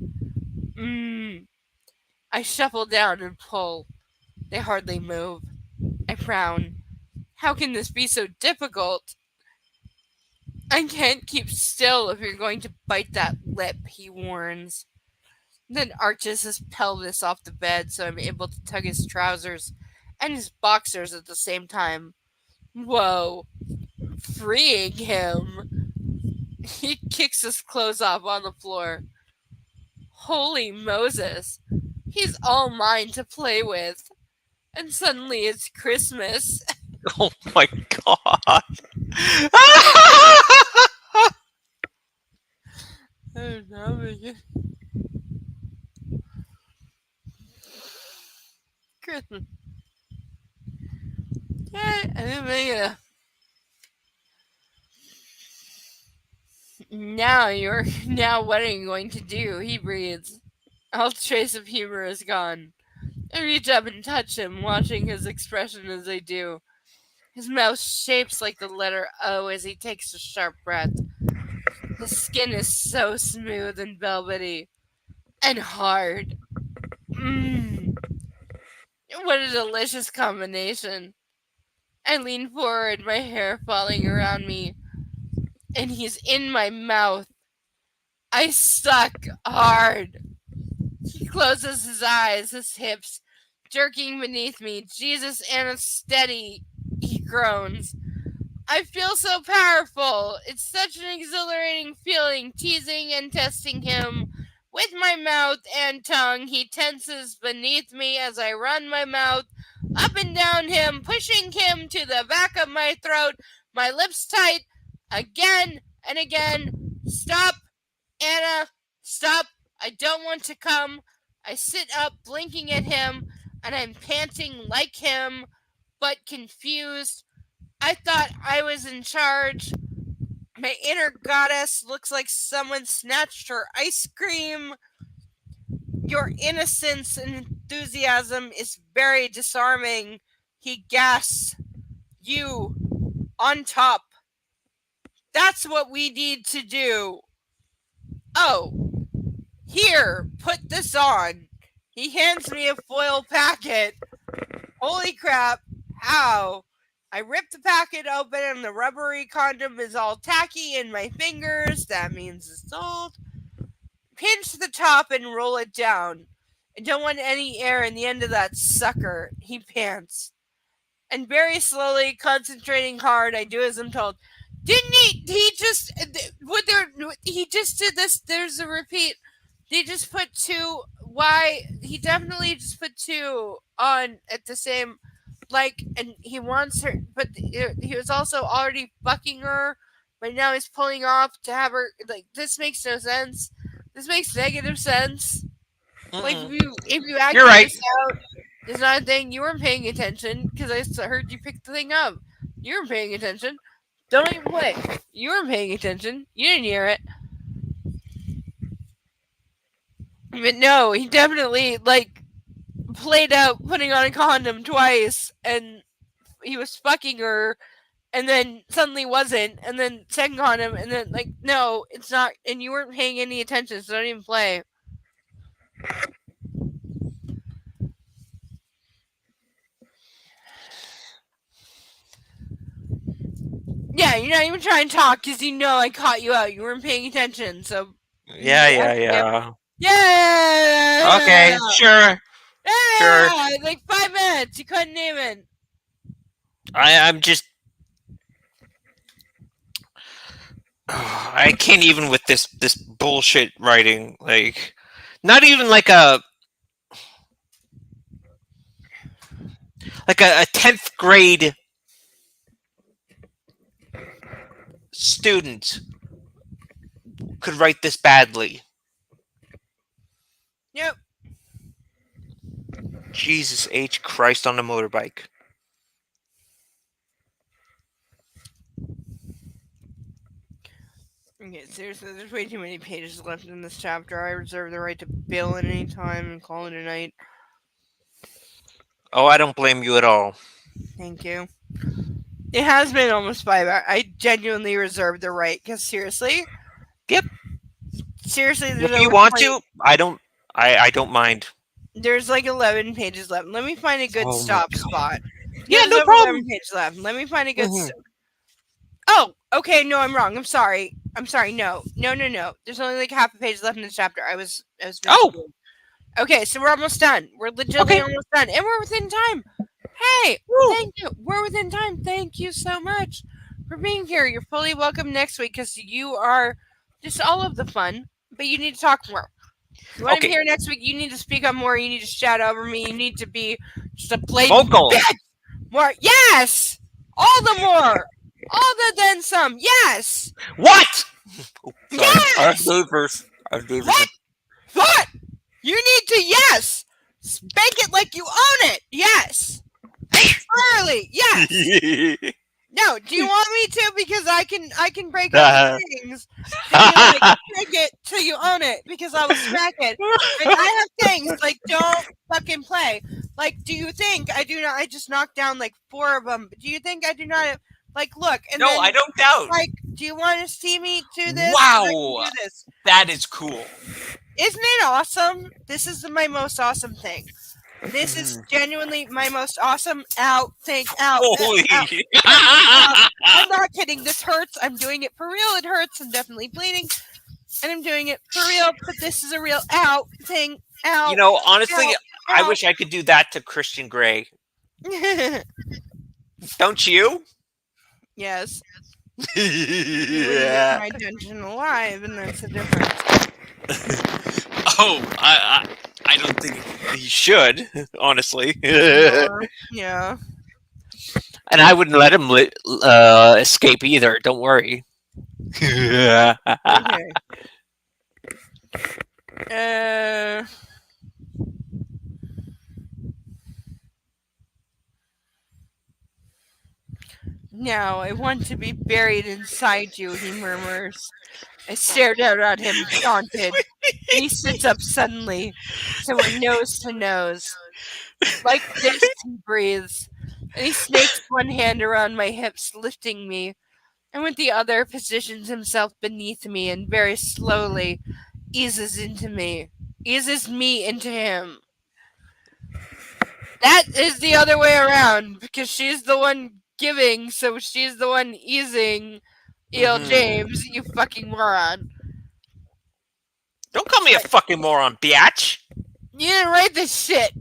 I shuffle down and pull. They hardly move. I frown. How can this be so difficult? I can't keep still if you're going to bite that lip, he warns. Then arches his pelvis off the bed so I'm able to tug his trousers and his boxers at the same time. Whoa. Freeing him. He kicks his clothes off on the floor. Holy Moses. He's all mine to play with. And suddenly it's Christmas. Oh my god. Oh no, Christmas. Yeah, I didn't make it. Now what are you going to do? He breathes. All trace of humor is gone. I reach up and touch him, watching his expression as I do. His mouth shapes like the letter O as he takes a sharp breath. His skin is so smooth and velvety. And hard. What a delicious combination. I lean forward, my hair falling around me. And he's in my mouth. I suck hard. He closes his eyes, his hips jerking beneath me. Jesus, Anna, steady, he groans. I feel so powerful. It's such an exhilarating feeling, teasing and testing him. With my mouth and tongue, he tenses beneath me as I run my mouth up and down him, pushing him to the back of my throat, my lips tight, again and again. Stop, Anna, stop. I don't want to come. I sit up, blinking at him, and I'm panting like him, but confused. I thought I was in charge. My inner goddess looks like someone snatched her ice cream. Your innocence and enthusiasm is very disarming. He gasps. You, on top. That's what we need to do. Oh, here, put this on. He hands me a foil packet. Holy crap, how? I rip the packet open and the rubbery condom is all tacky in my fingers. That means it's old. Pinch the top and roll it down. I don't want any air in the end of that sucker. He pants. And very slowly, concentrating hard, I do as I'm told. Didn't he just he just did this, there's a repeat. They just put two, why, he definitely just put two on at the same, like, and he wants her, but he was also already fucking her, but now he's pulling off to have her, like, this makes no sense. This makes negative sense. Like, if you act You're right. this out, it's not a thing. You weren't paying attention, because I heard you pick the thing up. You weren't paying attention. Don't even play. You weren't paying attention. You didn't hear it. But no, he definitely, like, played out putting on a condom twice, and he was fucking her, and then suddenly wasn't, and then second condom, and then, like, no, it's not, and you weren't paying any attention, so don't even play. Yeah, you're not even trying to talk because you know I caught you out. You weren't paying attention, so. Yeah. Yeah! Okay, sure. Yeah! Like 5 minutes. You couldn't even. I'm just. I can't even with this bullshit writing. Like, not even like a 10th grade student could write this badly. Yep. Jesus H. Christ on a motorbike. Okay, seriously, there's way too many pages left in this chapter. I reserve the right to bail at any time and call it a night. Oh, I don't blame you at all. Thank you. It has been almost 5 hours. I genuinely reserve the right, because seriously? Yep. Seriously, there's If you over want 20 to, I don't mind. There's like 11 pages left. Let me find a good Oh my stop God. spot. Yeah, There's no over problem. 11 pages left. Let me find a good. Mhm. Oh, okay. No, I'm wrong. I'm sorry. No. There's only like half a page left in this chapter. I was. Oh. missing. Okay, so we're almost done. We're legitimately almost done, and we're within time. Hey, thank you. We're within time. Thank you so much for being here. You're fully welcome next week because you are just all of the fun, but you need to talk more. You want to be here next week? You need to speak up more. You need to shout over me. You need to be just a blatant Vocal. bitch. More. Yes. All the more. All the then some. Yes. What? Yes. What? You need to yes. Spank it like you own it. Yes. Entirely. Yes. No, do you want me to? Because I can break up the things. And like, spank it till you own it because I will smack it. And I have things like don't fucking play. Like, do you think I do not? I just knocked down like 4 of them. Do you think I do not? Like, look. And No, then, I don't doubt. Like, do you want to see me do this? Wow. I can do this. That is cool. Isn't it awesome? This is my most awesome thing. This is genuinely my most awesome thing. Holy. I'm not kidding. This hurts. I'm doing it for real. It hurts. I'm definitely bleeding. And I'm doing it for real. But this is a real thing. You know, honestly, I wish I could do that to Christian Grey. Don't you? Yes. Yeah. My dungeon alive, and that's the difference. Oh, I don't think he should, honestly. Yeah. And I wouldn't let him escape either. Don't worry. Okay. Now I want to be buried inside you, he murmurs. I stare down at him, daunted. He sits up suddenly, so we're nose to nose. Like this, he breathes, and he snakes one hand around my hips, lifting me, and with the other positions himself beneath me and very slowly eases me into him. That is the other way around, because she's the one giving, so she's the one easing E.L. James, you fucking moron. Don't call me a fucking moron, biatch. You didn't write this shit.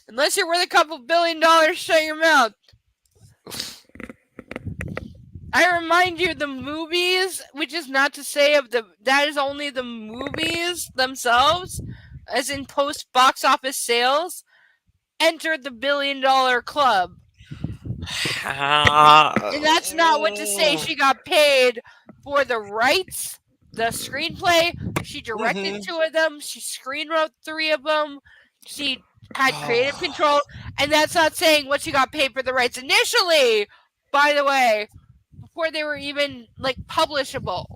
Unless you're worth a couple $1 billion, shut your mouth. I remind you, the movies, which is not to say that is only the movies themselves, as in post box office sales, entered the $1 billion club. And that's not what to say. She got paid for the rights, the screenplay. She directed 2 of them. She screenwrote 3 of them. She had creative control. And that's not saying what she got paid for the rights initially, by the way, before they were even like publishable.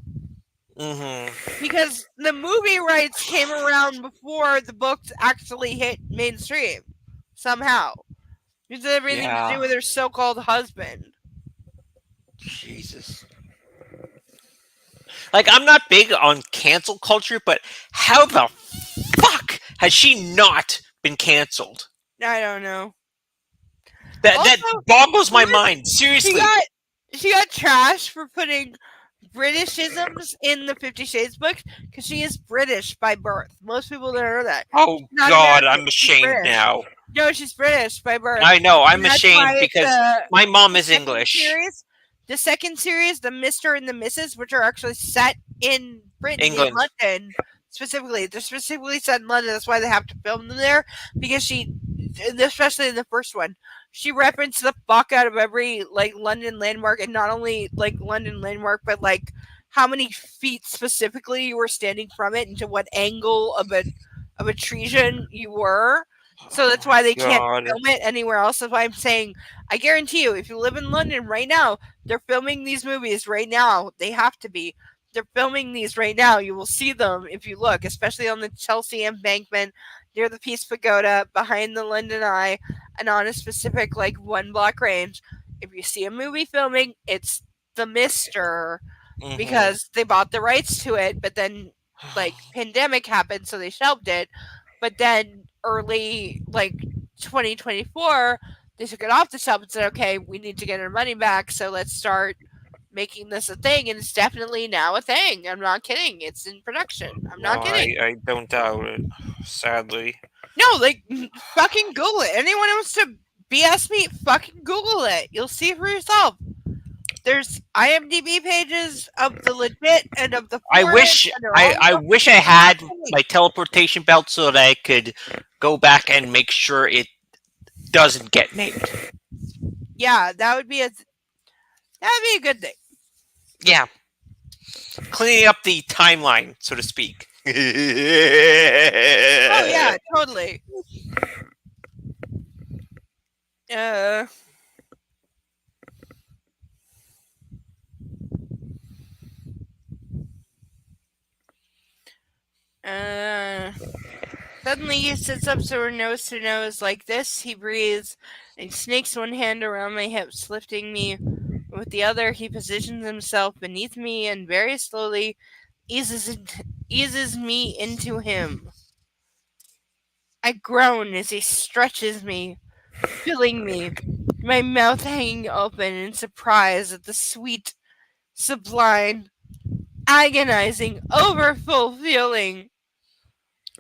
Because the movie rights came around before the books actually hit mainstream. Somehow. It's everything to do with her so-called husband. Jesus. Like, I'm not big on cancel culture, but how the fuck has she not been canceled? I don't know. That boggles my mind. Seriously. She got trashed for putting Britishisms in the 50 Shades books because she is British by birth. Most people don't know that. Oh, God, I'm ashamed now. No, she's British by birth. I know, I'm ashamed because my mom is English. The second series, the Mr. and the Mrs., which are actually set in Britain, England. in London, specifically. They're specifically set in London. That's why they have to film them there, because she, especially in the first one, she referenced the fuck out of every, like, London landmark, and not only, like, London landmark, but, like, how many feet specifically you were standing from it, and to what angle of a treason you were. So that's why they can't God. film it anywhere else. That's why I'm saying, I guarantee you, if you live in London right now, they're filming these movies right now. They have to be. They're filming these right now. You will see them if you look, especially on the Chelsea embankment, near the Peace Pagoda, behind the London Eye, and on a specific, like, 1 block range. If you see a movie filming, it's The Mister, Mhm. because they bought the rights to it, but then, like, pandemic happened, so they shelved it. But then early, like, 2024, they took it off the shelf and said, okay, we need to get our money back, so let's start making this a thing. And it's definitely now a thing. I'm not kidding. It's in production. I'm not kidding. I don't doubt it. Sadly. No, like, fucking Google it. Anyone wants to BS me, fucking Google it. You'll see it for yourself. There's IMDb pages of the legit and of the I foreign, wish and they're all I wish I had my teleportation belt so that I could go back and make sure it doesn't get made. Yeah, that'd be a good thing. Yeah. Cleaning up the timeline, so to speak. Oh yeah, totally. Suddenly he sits up so we're nose to nose like this. He breathes and snakes one hand around my hips, lifting me. With the other, he positions himself beneath me and very slowly eases me into him. I groan as he stretches me, filling me, my mouth hanging open in surprise at the sweet, sublime, agonizing, overfull feeling.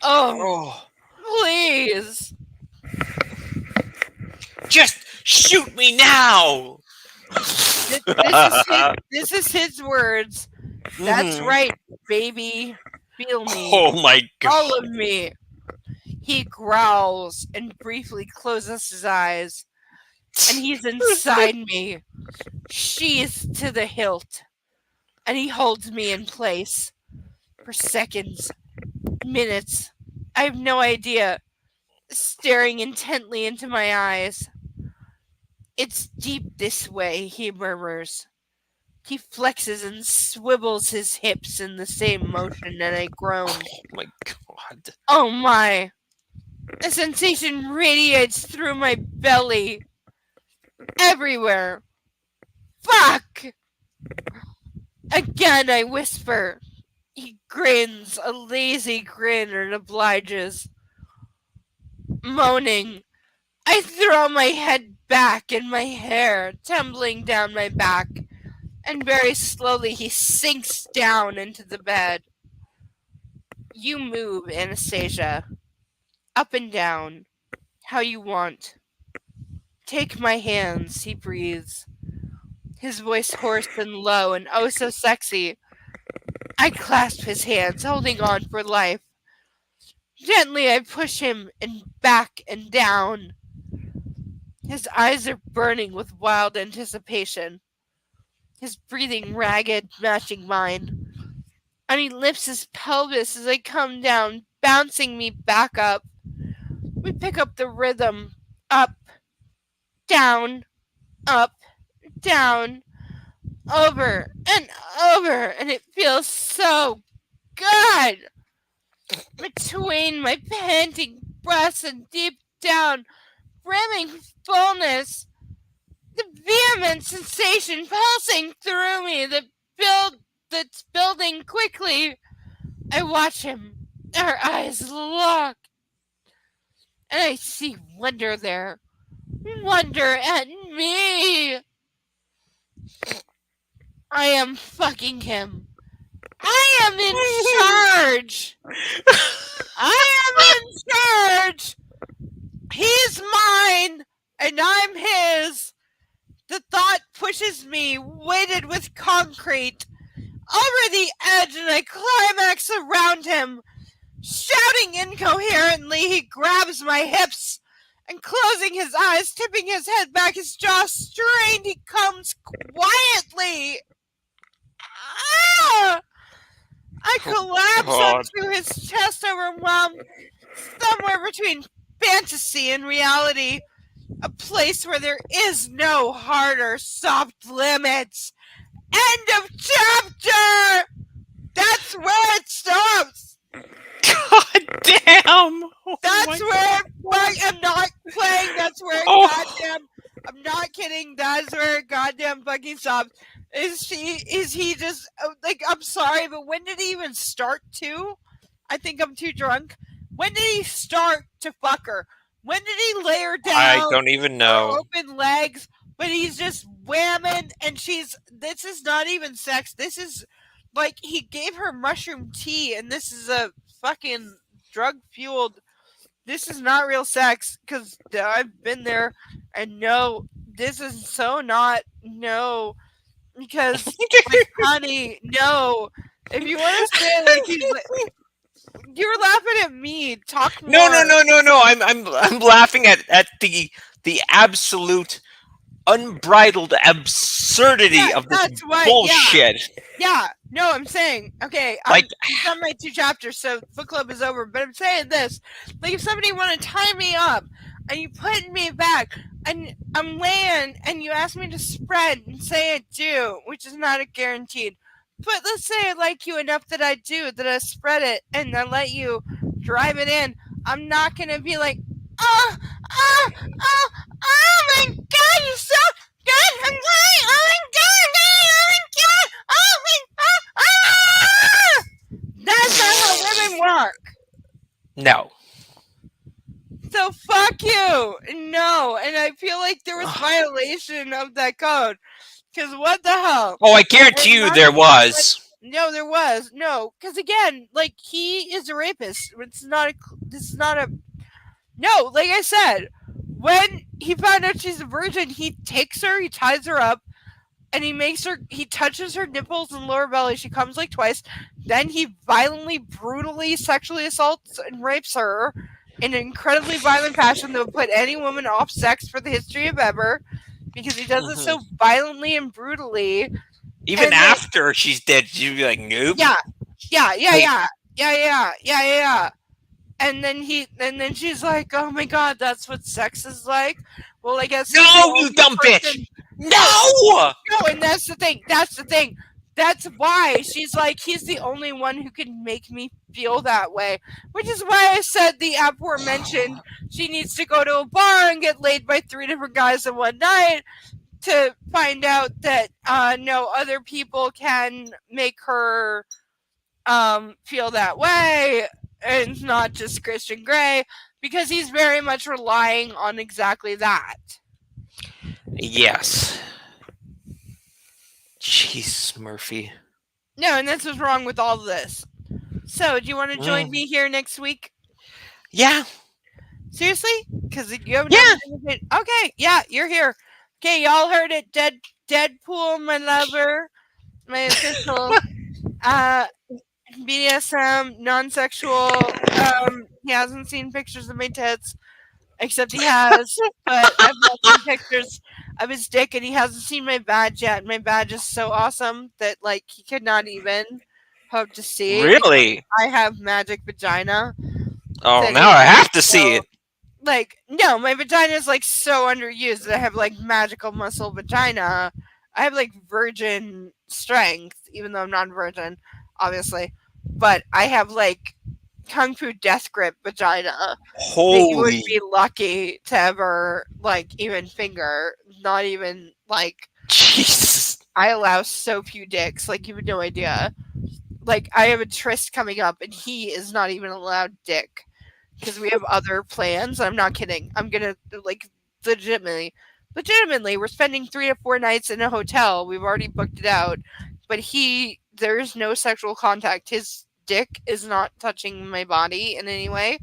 Oh, please. Just shoot me now. This is his words. That's Mhm. right, baby. Feel me. Oh my god. All of me. He growls and briefly closes his eyes. And he's inside me, sheathed to the hilt. And he holds me in place for seconds, minutes. I have no idea. Staring intently into my eyes. It's deep this way, he murmurs. He flexes and swivels his hips in the same motion, and I groan. Oh my god. Oh my! A sensation radiates through my belly. Everywhere. Fuck! Again I whisper. He grins, a lazy grin, and obliges. Moaning, I throw my head back and my hair tumbling down my back, and very slowly he sinks down into the bed. You move, Anastasia. Up and down, how you want. Take my hands, he breathes, his voice hoarse and low and oh so sexy. I clasp his hands, holding on for life. Gently I push him and back and down. His eyes are burning with wild anticipation, his breathing ragged, matching mine. And he lifts his pelvis as I come down, bouncing me back up. We pick up the rhythm. Up, down, over and over, and it feels so good. Between my panting breaths and deep down, brimming fullness, the vehement sensation pulsing through me that's building quickly. I watch him, our eyes lock, and I see wonder there. Wonder at me. I am fucking him. I am in charge. I am in charge. He's mine, and I'm his. The thought pushes me, weighted with concrete, over the edge, and I climax around him. Shouting incoherently, he grabs my hips, and closing his eyes, tipping his head back, his jaw strained, he comes quietly. Ah! I collapse onto his chest, overwhelmed, somewhere between fantasy and reality, a place where there is no hard or soft limits. End of chapter! That's where it stops! God damn! Oh That's my where I'm not playing. That's where Oh. goddamn. I'm not kidding. That's where goddamn fucking stops. Is he just like? I'm sorry, but when did he even start to? I think I'm too drunk. When did he start to fuck her? When did he lay her down? I don't even know. Open legs, but he's just whamming, and this is not even sex. This is like he gave her mushroom tea, and this is a fucking drug fueled. This is not real sex because I've been there, and no, this is so not because like, honey, no. If you want to say like you're laughing at me. Talk more. No. I'm laughing at the absolute unbridled absurdity of this bullshit. Yeah. No, I'm saying, okay, Like- I've done my 2 chapters, so book club is over. But I'm saying this: like, if somebody want to tie me up and you put me back, and I'm laying, and you ask me to spread and say I do, which is not a guaranteed. But let's say I like you enough that I do, that I spread it and I let you drive it in. I'm not gonna be like, oh my God, you're so good. I'm going, oh my God, oh my God, That's not how women work. No. So fuck you. No, and I feel like there was violation of that code. Because what the hell? Oh, I guarantee you there was. No, there was. No, because again, like, he is a rapist. This is not a. No, like I said, when he found out she's a virgin, he takes her, he ties her up, and he touches her nipples and lower belly. She comes like twice. Then he violently, brutally, sexually assaults and rapes her in an incredibly violent passion that would put any woman off sex for the history of ever, because he does it so violently and brutally. Even after she's dead, she'd be like, nope. Yeah. And then she's like, oh my God, that's what sex is like. Well, I guess. No, you dumb bitch. No! No, and that's the thing. That's why she's like, he's the only one who can make me feel that way. Which is why I said the aforementioned, she needs to go to a bar and get laid by 3 different guys in one night to find out that no other people can make her feel that way. And it's not just Christian Grey, because he's very much relying on exactly that. Yes. Jeez, Murphy. No, and that's what's wrong with all of this. So, do you want to join me here next week? Yeah. Seriously? Because you have okay, yeah, you're here. Okay, y'all heard it. Deadpool, my lover, my official BDSM, non-sexual. He hasn't seen pictures of my tits, except he has. But I've not seen pictures of his dick, and he hasn't seen my badge yet. My badge is so awesome that like he could not even hope to see. Really? I have magic vagina. Oh, now I have to see it. Like, no, my vagina is like so underused that I have like magical muscle vagina. I have like virgin strength, even though I'm not virgin, obviously. But I have like Kung Fu death grip vagina. Holy. That you would be lucky to ever like even finger. Not even like. Jesus. I allow so few dicks. Like, you have no idea. Like, I have a tryst coming up, and he is not even allowed dick. Because we have other plans. I'm not kidding. I'm gonna like legitimately, we're spending 3 to 4 nights in a hotel. We've already booked it out, but there's no sexual contact. His dick is not touching my body in any way,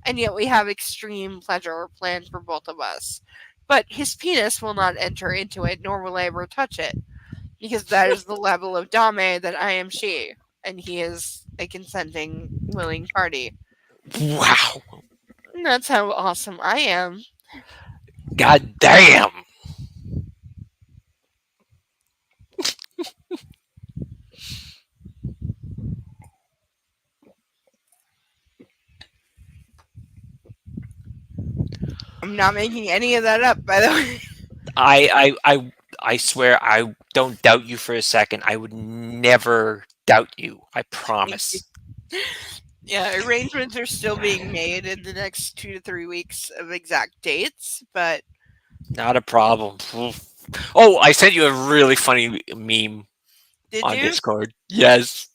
and yet we have extreme pleasure planned for both of us. But his penis will not enter into it, nor will I ever touch it, because that is the level of dame that I am she, and he is a consenting, willing party. Wow. And that's how awesome I am. God damn. I'm not making any of that up, by the way. I swear I don't doubt you for a second. I would never doubt you. I promise. Yeah, arrangements are still being made in the next 2 to 3 weeks of exact dates, but Not a problem. Oh, I sent you a really funny meme did on you? Discord. Yes.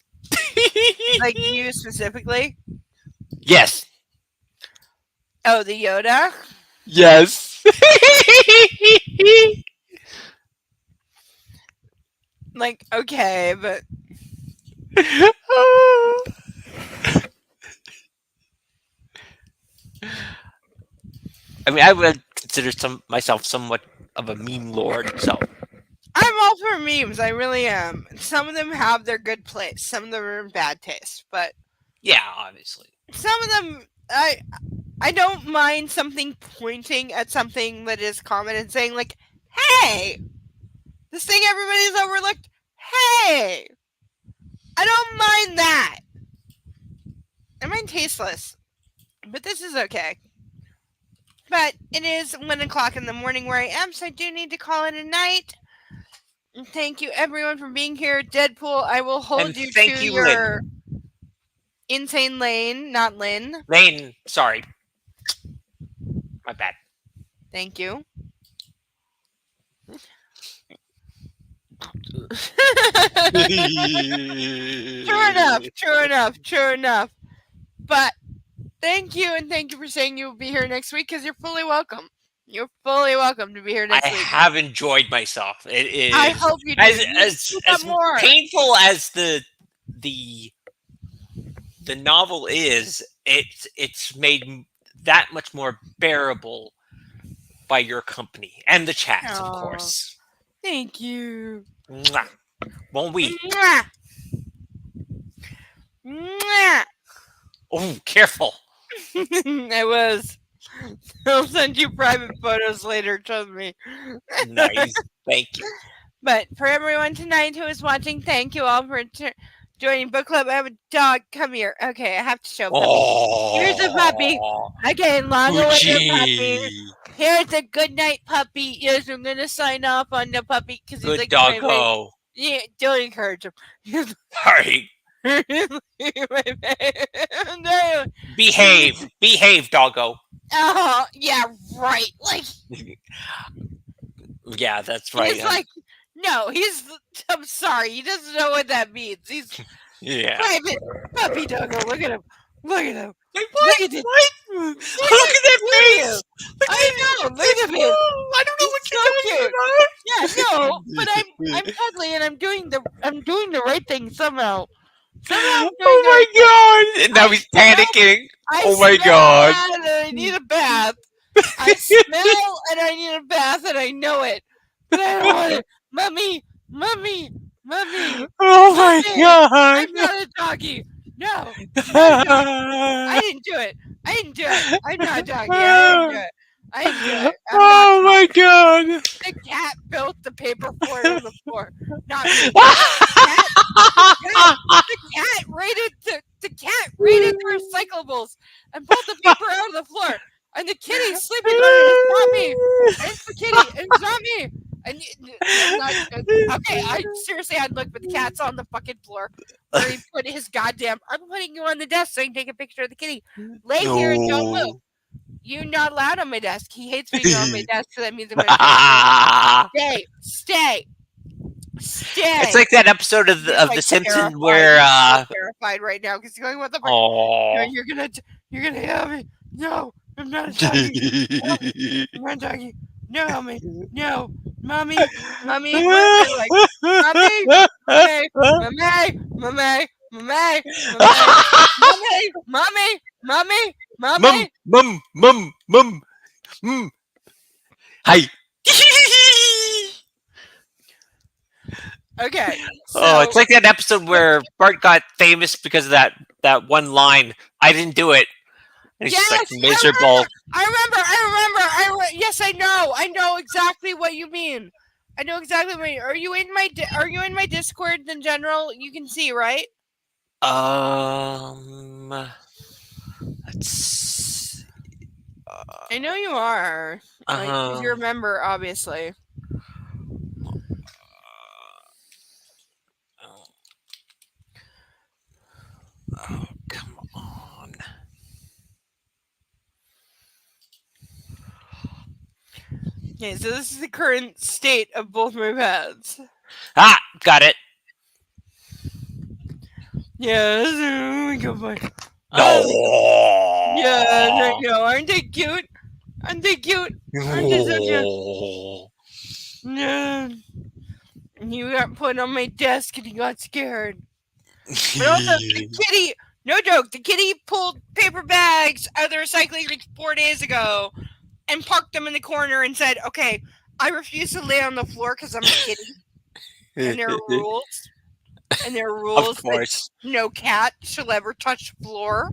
Like you specifically? Yes. Oh, the Yoda? Yes. Like, okay, but I mean, I would consider myself somewhat of a meme lord. So I'm all for memes. I really am. Some of them have their good place. Some of them are in bad taste, but yeah, obviously. some of them I don't mind something pointing at something that is common and saying like, "Hey, this thing everybody's overlooked. Hey, I don't mind that. I mind tasteless, but this is okay." But it is 1:00 in the morning where I am, so I do need to call it a night. And thank you everyone for being here. Deadpool, I will hold And you thank to you, your insane lane, not Lynn. Lane, sorry. My bad. Thank you. True enough. But thank you, and thank you for saying you'll be here next week, because you're fully welcome. You're fully welcome to be here next I week. have enjoyed myself. It is I hope you do. as more. painful as the novel is. It's made that much more bearable by your company and the chats, of Aw. course. Thank you. Mwah. Won't we? Mwah. Mwah. Oh, careful. I was. I'll send you private photos later, trust me. Nice. Thank you. But for everyone tonight who is watching, thank you all for joining book club. I have a dog. Come here. Okay, I have to show puppy. Oh, Here's a puppy. Okay, long awaited puppy. Gucci. Here's a good night puppy. Yes, I'm gonna sign off on the puppy because he's Good like doggo. Yeah, don't encourage him. Sorry. Behave, doggo. Oh, yeah, right. Like, Yeah, that's right. he's like, no, I'm sorry, he doesn't know what that means. He's yeah. private puppy doggo. Look at him. Look at him. Like, Look at it. Look at that face. I know. Look at him. I don't know what He's you're so talking cute. about. Yeah, no, but I'm cuddly and I'm doing the right thing somehow. Somehow I'm doing Oh the right thing. my god! And now he's panicking. I Oh my smell God. bad and I need a bath. I smell and I need a bath and I know it. But I don't want it. Mommy. Oh my Mommy, god! I'm not a doggy. No. I didn't do it. I'm not a doggy. I didn't do it. I'm not Oh my god! The cat built the paper fort on the floor. Not me. The cat raided the recyclables and pulled the paper out of the floor. And the kitty's sleeping on it. It's not me. It's the kitty. It's not me. Okay, I seriously had to look, but the cat's on the fucking floor where he put his goddamn. I'm putting you on the desk so I can take a picture of the kitty. Lay here and don't move. You're not allowed on my desk. He hates being on my desk, so that means I'm going to stay. It's like that episode of The Simpsons where I'm terrified right now because he's going, what the fuck? Oh, No, you're gonna have me. No, I'm not a doggy. I'm not a doggy. No, mommy. No, mommy. Mommy. Like, mommy. Mum. Hi. Okay. Oh, it's like that episode where Bart got famous because of that one line. I didn't do it. And he's just like miserable. I remember. Yes, I know. I know exactly what you mean. I know exactly what you mean. Are you in my Discord in general? You can see, right? Let's I know you are. Like, 'cause you remember, obviously. Oh, come on. Okay, so this is the current state of both my pads. Ah, got it. Yes, oh my god. No. Yeah, there you go. Aren't they cute? Aren't they cute? Aren't they so cute? Yeah. And you got put on my desk and he got scared. But also, the kitty, no joke, the kitty pulled paper bags out of the recycling like 4 days ago and parked them in the corner and said, okay, I refuse to lay on the floor because I'm a kitty. And there are rules. And there are rules Of course. that no cat shall ever touch the floor.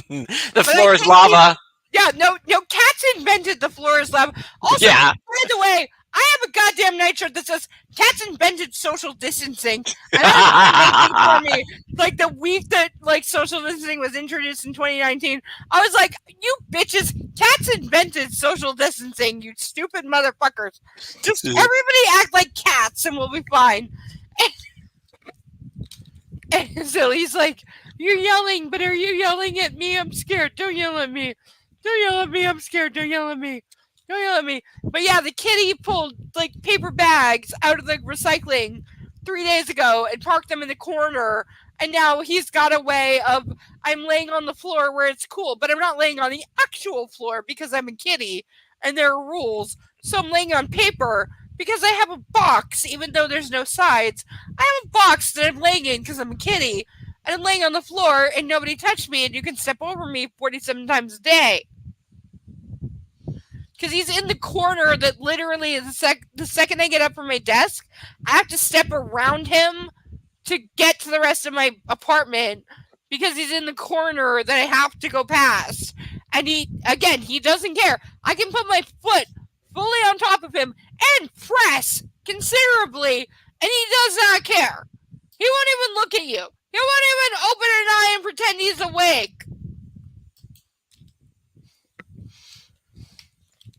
The floor is lava. Yeah, no, cats invented the floor is lava. Also, Yeah. by the way, I have a goddamn nightshirt that says cats invented social distancing. And I was for me, like the week that like social distancing was introduced in 2019, I was like, you bitches, cats invented social distancing, you stupid motherfuckers. Just everybody act like cats and we'll be fine. And so he's like, you're yelling, but are you yelling at me? I'm scared. Don't yell at me. Don't yell at me. I'm scared. Don't yell at me. Don't yell at me. But yeah, the kitty pulled like paper bags out of the recycling 3 days ago and parked them in the corner. And now he's got a way of, I'm laying on the floor where it's cool, but I'm not laying on the actual floor because I'm a kitty and there are rules. So I'm laying on paper because I have a box, even though there's no sides. I have a box that I'm laying in because I'm a kitty. And I'm laying on the floor and nobody touched me and you can step over me 47 times a day. Because he's in the corner that literally the second I get up from my desk, I have to step around him to get to the rest of my apartment because he's in the corner that I have to go past. And he doesn't care. I can put my foot fully on top of him and press considerably, and he does not care. He won't even look at you. He won't even open an eye and pretend he's awake.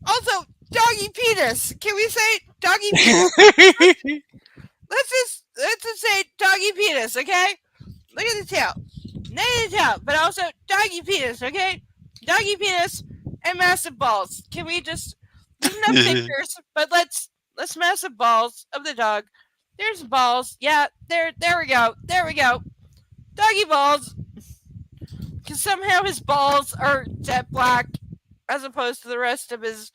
Also, doggy penis. Can we say doggy penis? Let's just say doggy penis, okay? Look at the tail. Look at the tail, but also doggy penis, okay? Doggy penis and massive balls. Can we just, there's no pictures, but let's massive balls of the dog. There's balls. Yeah, there we go. There we go. Doggy balls. Because somehow his balls are jet black as opposed to the rest of his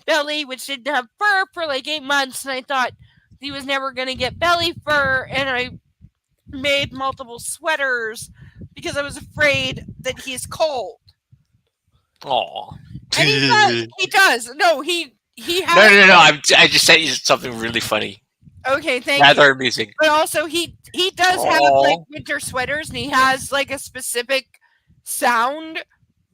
belly, which didn't have fur for like 8 months. And I thought he was never going to get belly fur. And I made multiple sweaters because I was afraid that he's cold. Aw. And he does. No, he has. No. I just sent you something really funny. Okay, thank you. Rather amusing. But also, he does have like winter sweaters, and he has like a specific sound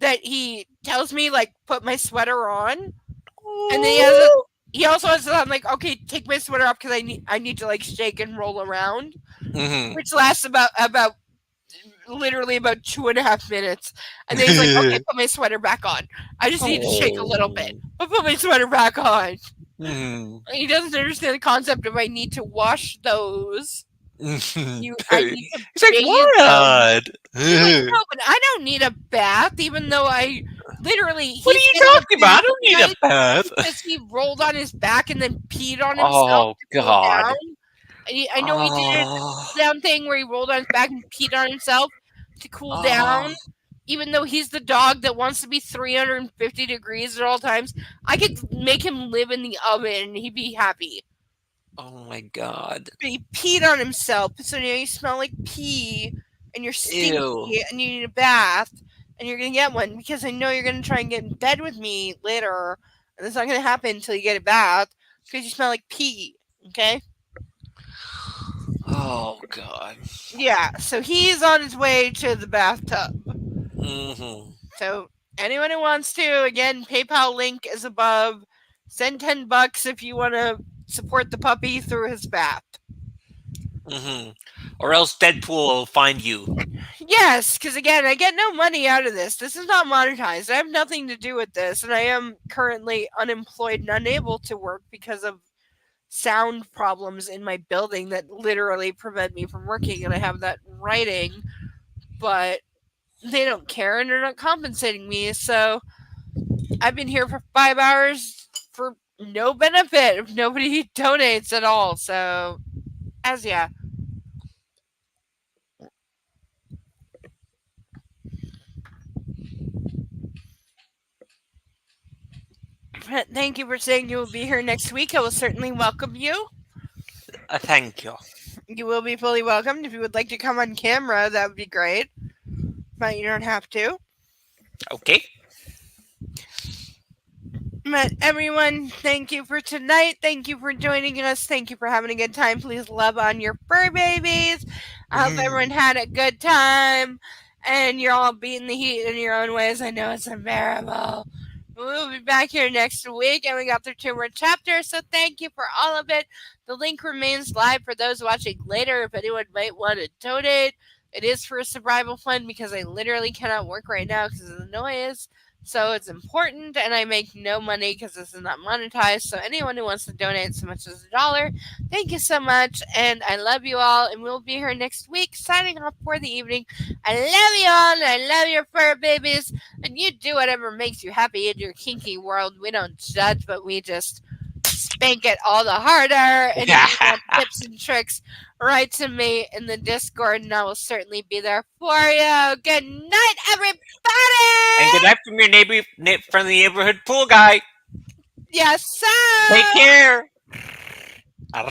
that he tells me, like, put my sweater on. And then he also has I'm like, okay, take my sweater off because I need to like shake and roll around, which lasts about literally about 2.5 minutes. And then he's like, okay, put my sweater back on. I just need to shake a little bit, but put my sweater back on. He doesn't understand the concept of I need to wash those. He's like, what? No, but I don't need a bath, even though I literally. What are you talking about? I don't need a bath. Because he rolled on his back and then peed on himself. Oh, God. I know he did a cool down thing where he rolled on his back and peed on himself to cool down. Even though he's the dog that wants to be 350 degrees at all times, I could make him live in the oven and he'd be happy. Oh my God. But he peed on himself, so now you smell like pee and you're stinky and you need a bath and you're going to get one because I know you're going to try and get in bed with me later and it's not going to happen until you get a bath because you smell like pee, okay? Oh, God. Yeah, so he's on his way to the bathtub. So anyone who wants to, again, PayPal link is above. Send $10 if you want to support the puppy through his bath. Or else Deadpool will find you. Yes, because again, I get no money out of this. This is not monetized. I have nothing to do with this, and I am currently unemployed and unable to work because of sound problems in my building that literally prevent me from working, and I have that in writing, but they don't care and they're not compensating me, so I've been here for 5 hours for no benefit if nobody donates at all, so yeah. But thank you for saying you will be here next week. I will certainly welcome you. Thank you. You will be fully welcomed. If you would like to come on camera, that would be great. But you don't have to. Okay. But everyone, thank you for tonight. Thank you for joining us. Thank you for having a good time. Please love on your fur babies. I hope everyone had a good time. And you're all beating the heat in your own ways. I know it's unbearable. We'll be back here next week, and we got through 2 more chapters, so thank you for all of it. The link remains live for those watching later if anyone might want to donate. It is for a survival fund because I literally cannot work right now because of the noise. So it's important, and I make no money because this is not monetized. So anyone who wants to donate so much as $1, thank you so much, and I love you all, and we'll be here next week, signing off for the evening. I love you all, and I love your fur babies, and you do whatever makes you happy in your kinky world. We don't judge, but we just spank it all the harder, and if you want tips and tricks, write to me in the Discord, and I will certainly be there for you. Good night, everybody! And good night from your from the neighborhood pool guy. Yes, sir! Take care.